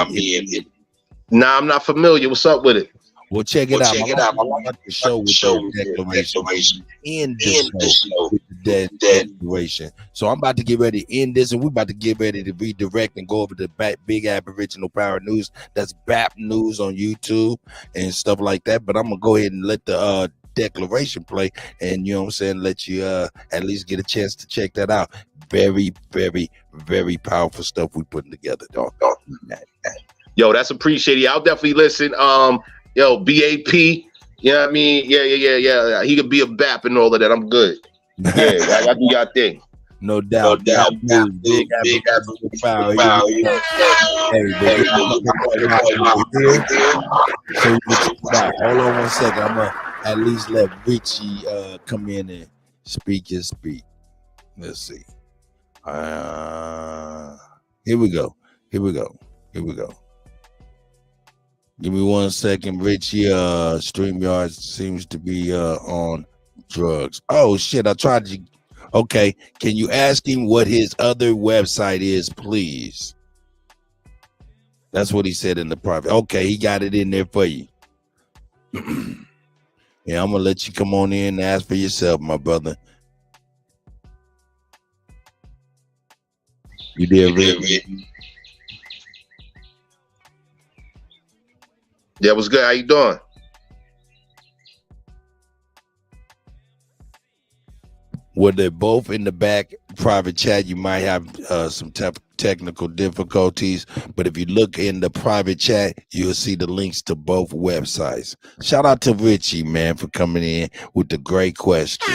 Nah, I'm not familiar. What's up with it? Well, check it out. I'm about to show with the declaration. End this show with the declaration. So I'm about to get ready to end this, and we're about to get ready to redirect and go over to Big Aboriginal Power News. That's BAP News on YouTube and stuff like that. But I'm gonna go ahead and let the declaration play, and you know what I'm saying, let you at least get a chance to check that out. Very, very, very powerful stuff we putting together, dog. Yo, that's appreciated. I'll definitely listen. Yo, BAP, you know what I mean? Yeah. He could be a BAP and all of that. I'm good. Yeah, I do your thing. No doubt. Big Aboriginal foul. Hey, but we here. So check it out. Hold on one second. I'm gonna at least let Richie come in and speak his speak. Let's see. Here we go. Give me 1 second. Richie, StreamYard seems to be on drugs. Oh shit, I tried to. Okay, can you ask him what his other website is, please? That's what he said in the private. Okay, he got it in there for you. Yeah, I'm gonna let you come on in and ask for yourself, my brother. You did, Rick? Yeah, what's good? How you doing? Well, they're both in the back private chat. You might have some technical difficulties, but if you look in the private chat, you'll see the links to both websites. Shout out to Richie, man, for coming in with the great question.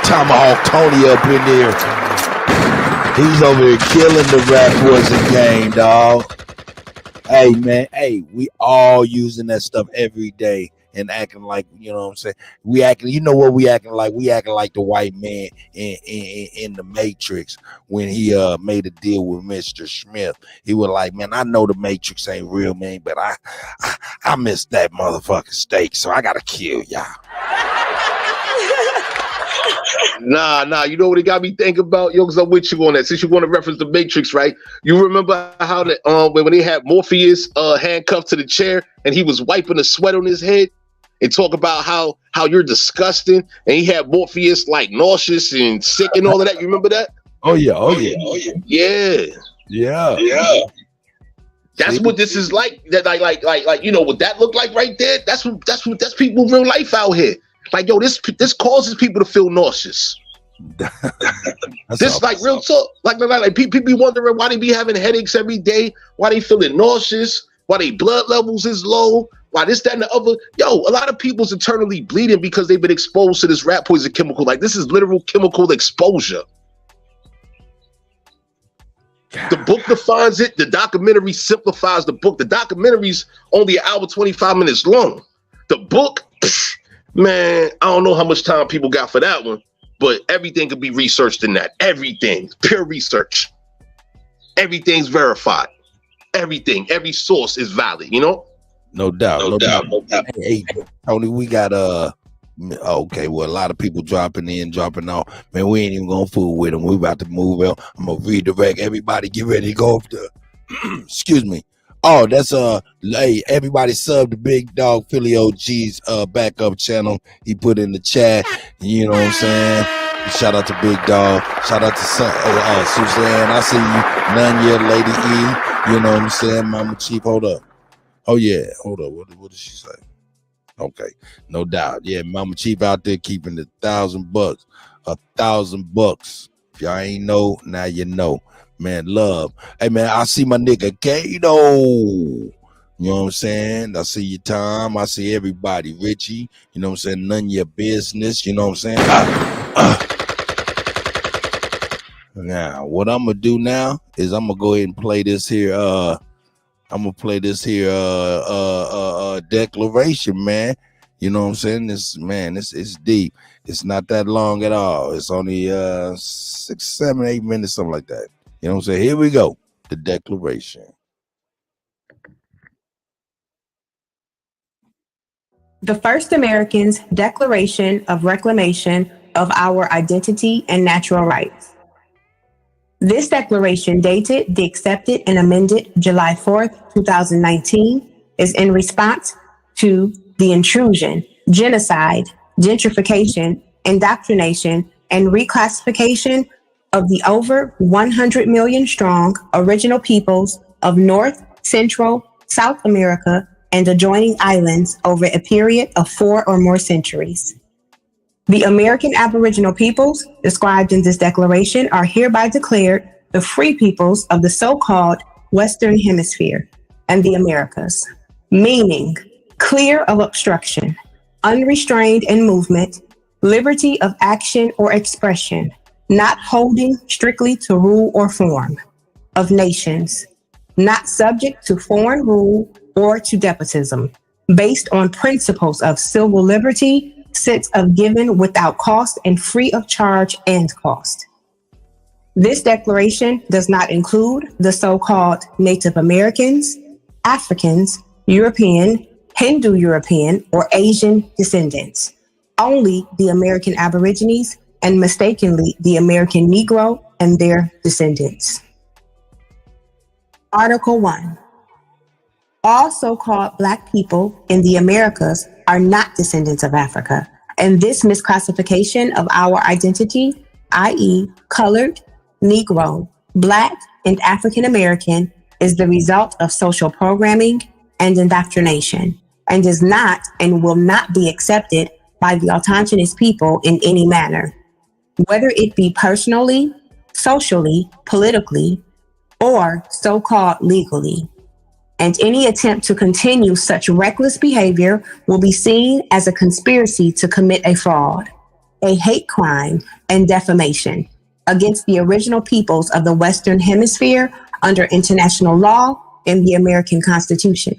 Tomahawk Tony up in there. He's over here killing the rap poison game, dog. Hey, man. Hey, we all using that stuff every day and acting like, you know what I'm saying? We acting, you know what we acting like? We acting like the white man in the Matrix when he made a deal with Mr. Smith. He was like, man, I know the Matrix ain't real, man, but I missed that motherfucking steak, so I gotta kill y'all. Nah. You know what it got me thinking about? Yo, because I'm with you on that. Since you want to reference the Matrix, right? You remember how that when they had Morpheus handcuffed to the chair and he was wiping the sweat on his head and talk about how you're disgusting, and he had Morpheus like nauseous and sick and all of that. You remember that? Oh yeah. Yeah. That's what this is like. That like you know what that looked like right there? That's people real life out here. Like, yo, this causes people to feel nauseous. This like real talk. Like people be wondering why they be having headaches every day, why they feeling nauseous, why their blood levels is low, why this, that, and the other. Yo, a lot of people's internally bleeding because they've been exposed to this rat poison chemical. Like, this is literal chemical exposure. The book defines it. The documentary simplifies the book. The documentary's only an hour 25 minutes long. The book, man, I don't know how much time people got for that one, but everything could be researched in that. Everything, pure research. Everything's verified. Everything, every source is valid, you know? No doubt. Hey, Tony, we got okay, well, a lot of people dropping in, dropping off. Man, we ain't even gonna fool with them. We about to move out. I'm gonna redirect everybody. Get ready to go off the excuse me. Oh, that's hey, everybody sub the Big Dog Philly OG's backup channel. He put in the chat. You know what I'm saying? Shout out to Big Dog. Shout out to Suzanne. I see you. Nanya, Lady E. You know what I'm saying? Mama Chief, hold up. Oh yeah, hold up. What did she say? Okay, no doubt. Yeah, Mama Chief out there keeping the $1,000. $1,000. If y'all ain't know, now you know. Man, love. Hey, man, I see my nigga Kato. You know what I'm saying? I see your Tom. I see everybody. Richie. You know what I'm saying? None of your business. You know what I'm saying? Now, what I'm going to do now is I'm going to go ahead and play this here. I'm going to play this here declaration, man. You know what I'm saying? This, man, it's deep. It's not that long at all. It's only 6, 7, 8 minutes, something like that. You know what I'm saying? Here we go. The declaration. The First Americans' Declaration of Reclamation of Our Identity and Natural Rights. This declaration, dated the accepted and amended July 4th, 2019, is in response to the intrusion, genocide, gentrification, indoctrination, and reclassification of the over 100 million strong original peoples of North, Central, South America, and adjoining islands over a period of 4 or more centuries. The American Aboriginal peoples described in this declaration are hereby declared the free peoples of the so-called Western Hemisphere and the Americas, meaning clear of obstruction, unrestrained in movement, liberty of action or expression, not holding strictly to rule or form, of nations, not subject to foreign rule or to despotism, based on principles of civil liberty, sense of giving without cost and free of charge and cost. This declaration does not include the so-called Native Americans, Africans, European, Hindu European, or Asian descendants, only the American Aborigines and mistakenly the American Negro and their descendants. Article 1. All so-called Black people in the Americas are not descendants of Africa, and this misclassification of our identity, i.e. colored, Negro, Black, and African American, is the result of social programming and indoctrination, and is not and will not be accepted by the autochthonous people in any manner, whether it be personally, socially, politically, or so-called legally. And any attempt to continue such reckless behavior will be seen as a conspiracy to commit a fraud, a hate crime, and defamation against the original peoples of the Western Hemisphere under international law and the American Constitution.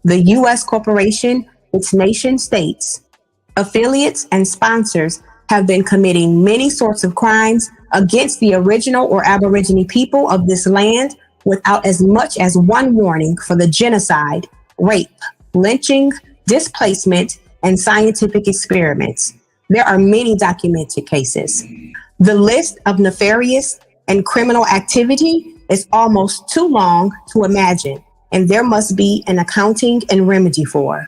The U.S. corporation, its nation states, affiliates, and sponsors have been committing many sorts of crimes against the original or Aborigine people of this land without as much as one warning for the genocide, rape, lynching, displacement, and scientific experiments. There are many documented cases. The list of nefarious and criminal activity is almost too long to imagine, and there must be an accounting and remedy for.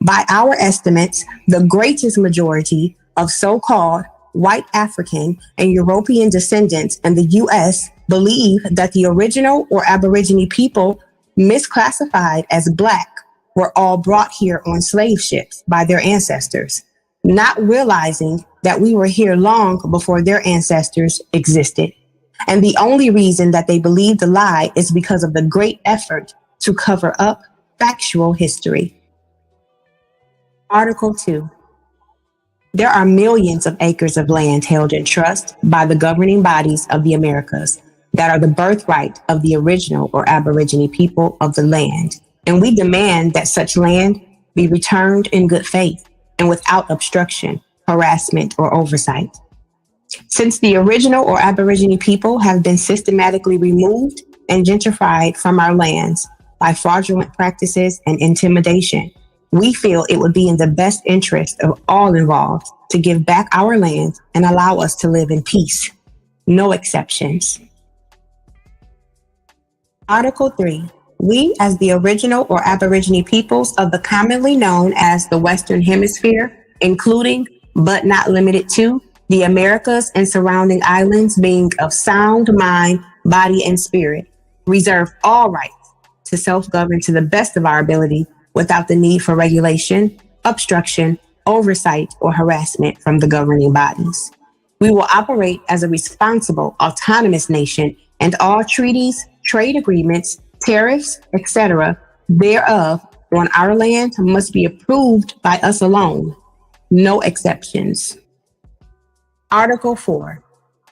By our estimates, the greatest majority of so-called white African and European descendants in the U.S. believe that the original or Aborigine people misclassified as Black were all brought here on slave ships by their ancestors, not realizing that we were here long before their ancestors existed. And the only reason that they believe the lie is because of the great effort to cover up factual history. Article 2. There are millions of acres of land held in trust by the governing bodies of the Americas that are the birthright of the original or Aborigine people of the land, and we demand that such land be returned in good faith and without obstruction, harassment, or oversight. Since the original or Aborigine people have been systematically removed and gentrified from our lands by fraudulent practices and intimidation, we feel it would be in the best interest of all involved to give back our land and allow us to live in peace. No exceptions. Article 3. We, as the original or Aborigine peoples of the commonly known as the Western Hemisphere, including but not limited to the Americas and surrounding islands, being of sound mind, body, and spirit, reserve all rights to self-govern to the best of our ability without the need for regulation, obstruction, oversight, or harassment from the governing bodies. We will operate as a responsible, autonomous nation, and all treaties, trade agreements, tariffs, etc., thereof on our land must be approved by us alone. No exceptions. Article 4.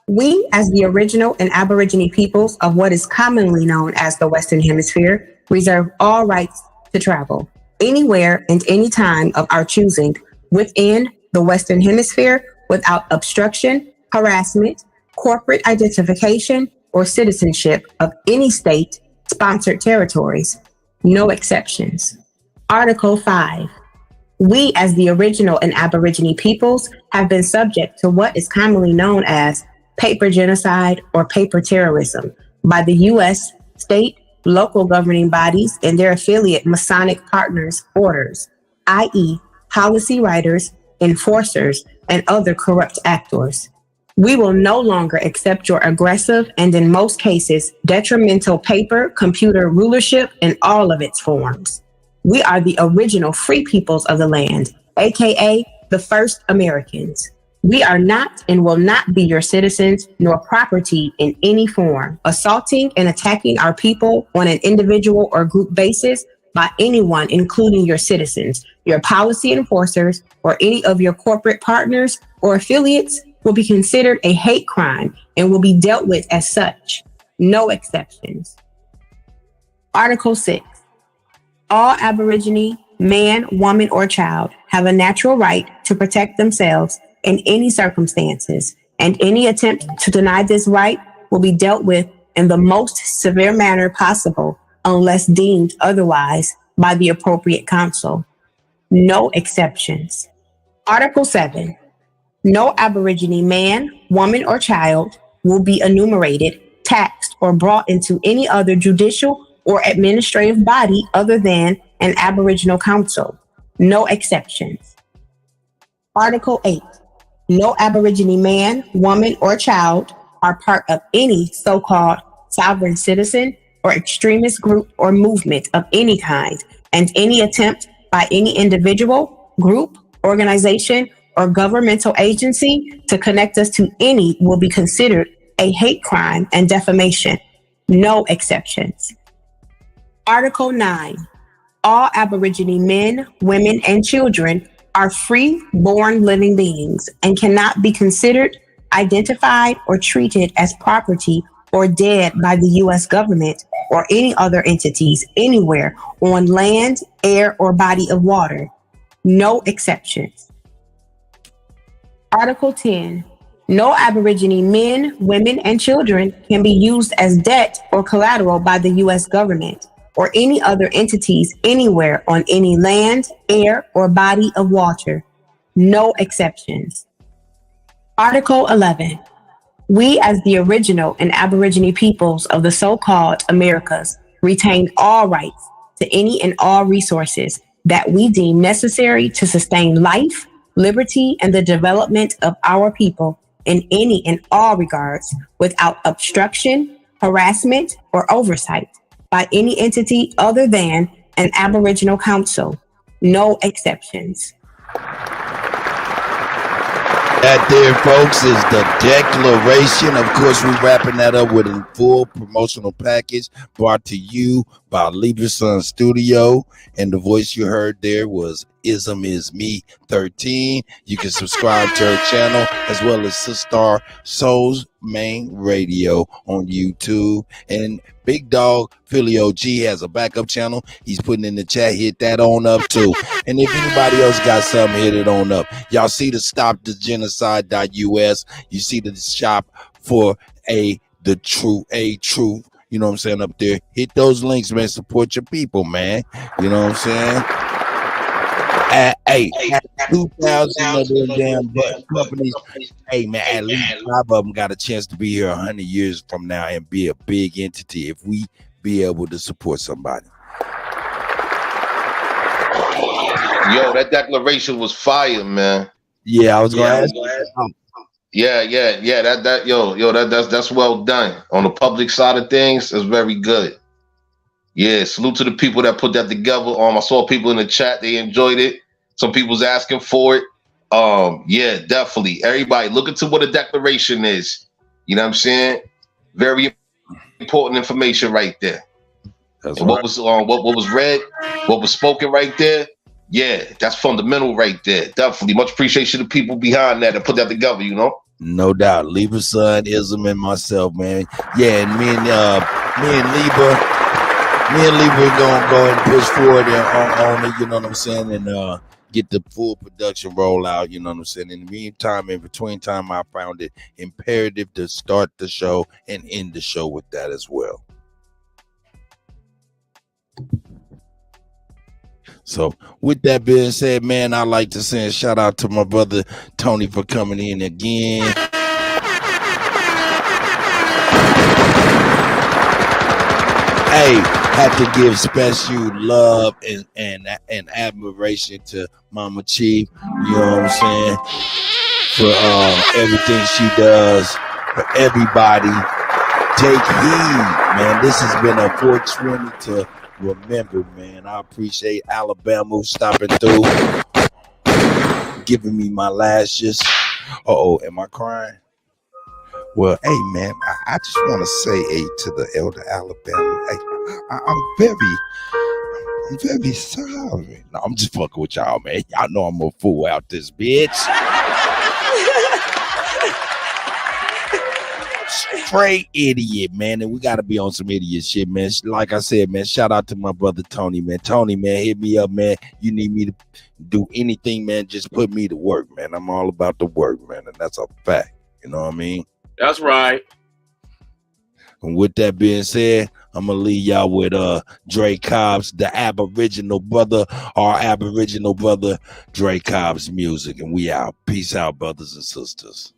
We, as the original and Aborigine peoples of what is commonly known as the Western Hemisphere, reserve all rights to travel anywhere and any time of our choosing within the Western Hemisphere without obstruction, harassment, corporate identification, or citizenship of any state-sponsored territories. No exceptions. Article 5. We, as the original and Aborigine peoples, have been subject to what is commonly known as paper genocide or paper terrorism by the U.S. state, local governing bodies, and their affiliate Masonic partners' orders, i.e. policy writers, enforcers, and other corrupt actors. We will no longer accept your aggressive and, in most cases, detrimental paper, computer rulership in all of its forms. We are the original free peoples of the land, aka the first Americans. We are not and will not be your citizens nor property in any form, assaulting and attacking our people on an individual or group basis by anyone, including your citizens, your policy enforcers, or any of your corporate partners or affiliates will be considered a hate crime and will be dealt with as such. No exceptions. Article 6. All Aborigine, man, woman, or child have a natural right to protect themselves in any circumstances, and any attempt to deny this right will be dealt with in the most severe manner possible unless deemed otherwise by the appropriate counsel. No exceptions. Article 7. No Aborigine man, woman, or child will be enumerated, taxed, or brought into any other judicial or administrative body other than an Aboriginal council. No exceptions. Article 8. No Aborigine man, woman, or child are part of any so-called sovereign citizen or extremist group or movement of any kind, and any attempt by any individual, group, organization, or governmental agency to connect us to any will be considered a hate crime and defamation. No exceptions. Article 9. All Aborigine men, women, and children are free, born living beings and cannot be considered, identified, or treated as property or dead by the U.S. government or any other entities anywhere on land, air, or body of water. No exceptions. Article 10. No Aborigine men, women, and children can be used as debt or collateral by the U.S. government or any other entities anywhere on any land, air, or body of water. No exceptions. Article 11. We, as the original and Aborigine peoples of the so-called Americas, retain all rights to any and all resources that we deem necessary to sustain life, liberty, and the development of our people in any and all regards without obstruction, harassment, or oversight by any entity other than an Aboriginal council. No exceptions. That there, folks, is the declaration. Of course, we're wrapping that up with a full promotional package brought to you by Lieberson Studio. And the voice you heard there was Ism Is Me 13. You can subscribe to her channel as well as Sister Soul's main radio on YouTube. And Big Dog Philly OG has a backup channel. He's putting in the chat. Hit that on up too. And if anybody else got something, hit it on up. Y'all see the stopthegenocide.us. You see the shop for the truth. You know what I'm saying, up there. Hit those links, man. Support your people, man. You know what I'm saying? At 2,000 of them damn companies. Hey, man, at least 5 of them got a chance to be here 100 years from now and be a big entity if we be able to support somebody. Yo, that declaration was fire, man. Yeah, I was going to ask. Yeah. That's well done. On the public side of things, it's very good. Yeah, salute to the people that put that together. I saw people in the chat, they enjoyed it. Some people's asking for it. Yeah, definitely. Everybody, look into what a declaration is. You know what I'm saying? Very important information right there. That's and right. What was read, what was spoken right there. Yeah, that's fundamental right there. Definitely. Much appreciation to people behind that and put that together, you know? No doubt. Lieber's son, Ism, and myself, man. Yeah, and me and Lieber gonna go and push forward on it, you know what I'm saying, and get the full production roll out, you know what I'm saying. In the meantime, in between time, I found it imperative to start the show and end the show with that as well. So with that being said, man, I'd like to send a shout out to my brother Tony for coming in again. Hey, have to give special love and admiration to Mama Chief, you know what I'm saying, for everything she does for everybody. Take heed, man. This has been a 420 to remember, man. I appreciate Alabama stopping through, giving me my lashes. Am I crying? Well, hey, man, I just want to say to the elder Alabama, I'm very sorry. No, I'm just fucking with y'all, man. Y'all know I'm a fool out this bitch. Straight idiot, man. And we got to be on some idiot shit, man. Like I said, man, shout out to my brother Tony, man. Tony, man, hit me up, man. You need me to do anything, man. Just put me to work, man. I'm all about the work, man. And that's a fact. You know what I mean? That's right. And with that being said, I'm gonna leave y'all with Dre Cobb's The Aboriginal Brother, our Aboriginal brother, Dre Cobb's music. And we out. Peace out, brothers and sisters.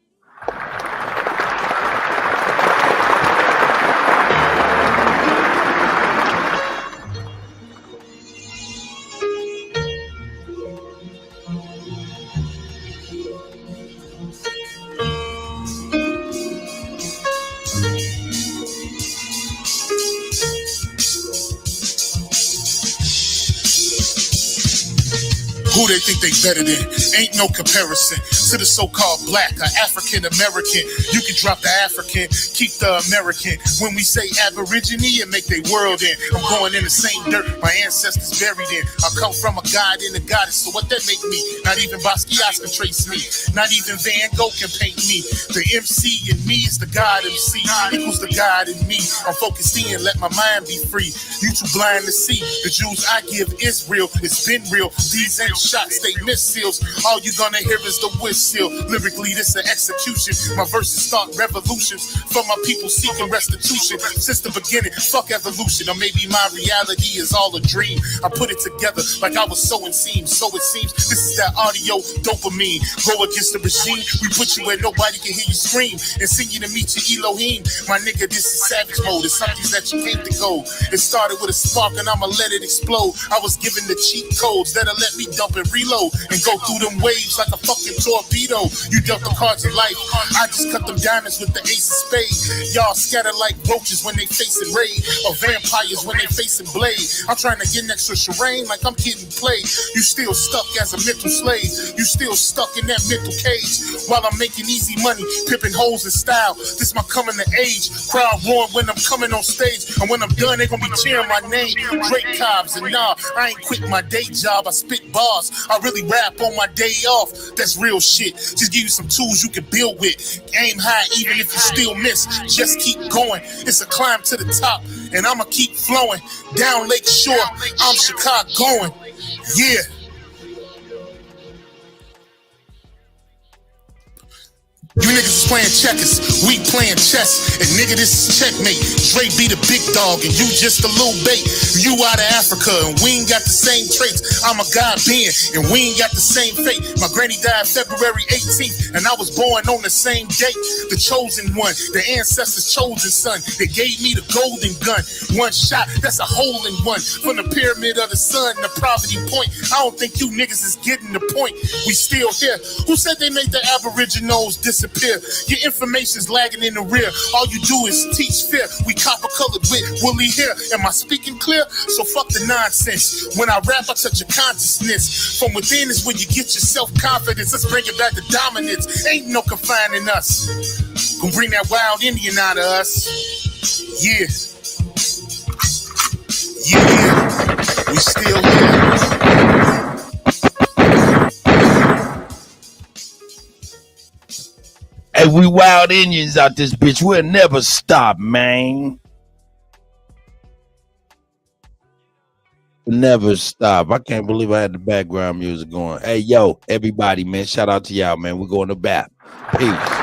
Who they think they better than? Ain't no comparison to the so-called black or African American. You can drop the African, keep the American. When we say Aborigine, it make they world in. I'm going in the same dirt my ancestors buried in. I come from a god and a goddess, so what that make me? Not even Basquiat can trace me. Not even Van Gogh can paint me. The MC in me is the God MC. Equals the God in me. I'm focused in, let my mind be free. You too blind to see. The Jews I give is real. It's been real. These ain't shots, they missiles. All you gonna hear is the whistle. Lyrically, this an execution. My verses start revolutions for my people seeking restitution. Since the beginning, fuck evolution. Or maybe my reality is all a dream. I put it together like I was sewing seams. So it seems this is that audio dopamine. Go against the regime. We put you where nobody can hear you scream. And sing you to meet your Elohim. My nigga, this is savage mode. It's something that you can't go. It started with a spark and I'ma let it explode. I was given the cheat codes that'll let me dump and reload and go through them waves like a fucking torpedo. You dealt the cards of life. I just cut them diamonds with the ace of spades. Y'all scatter like roaches when they facing raid, or vampires when they facing blade. I'm trying to get next to Shireen like I'm getting played. You still stuck as a mental slave. You still stuck in that mental cage. While I'm making easy money, pipping holes in style. This my coming to age. Crowd roaring when I'm coming on stage. And when I'm done, they gonna be cheering my name. Drake Cobbs. And nah, I ain't quit my day job. I spit bars. I really rap on my day off. That's real shit. Just give you some tools you can build with. Aim high even if you still miss. Just keep going. It's a climb to the top. And I'ma keep flowing. Down Lake Shore, I'm Chicagoan. Yeah. You niggas is playing checkers, we playing chess. And nigga, this is checkmate. Dre be the big dog and you just a little bait. You out of Africa and we ain't got the same traits. I'm a God being and we ain't got the same fate. My granny died February 18th and I was born on the same date. The chosen one, the ancestors' chosen son. They gave me the golden gun. One shot, that's a hole in one. From the pyramid of the sun, the poverty point. I don't think you niggas is getting the point. We still here. Who said they made the Aboriginals disappear? Your information's lagging in the rear. All you do is teach fear. We copper colored with woolly hair. Am I speaking clear? So fuck the nonsense. When I rap, I touch your consciousness. From within is where you get your self-confidence. Let's bring it back to dominance. Ain't no confining us. Gonna bring that wild Indian out of us. Yeah. Yeah. We still here. Hey, we wild Indians out this bitch. We'll never stop, man. Never stop. I can't believe I had the background music going. Hey, yo, everybody, man. Shout out to y'all, man. We're going to bat. Peace.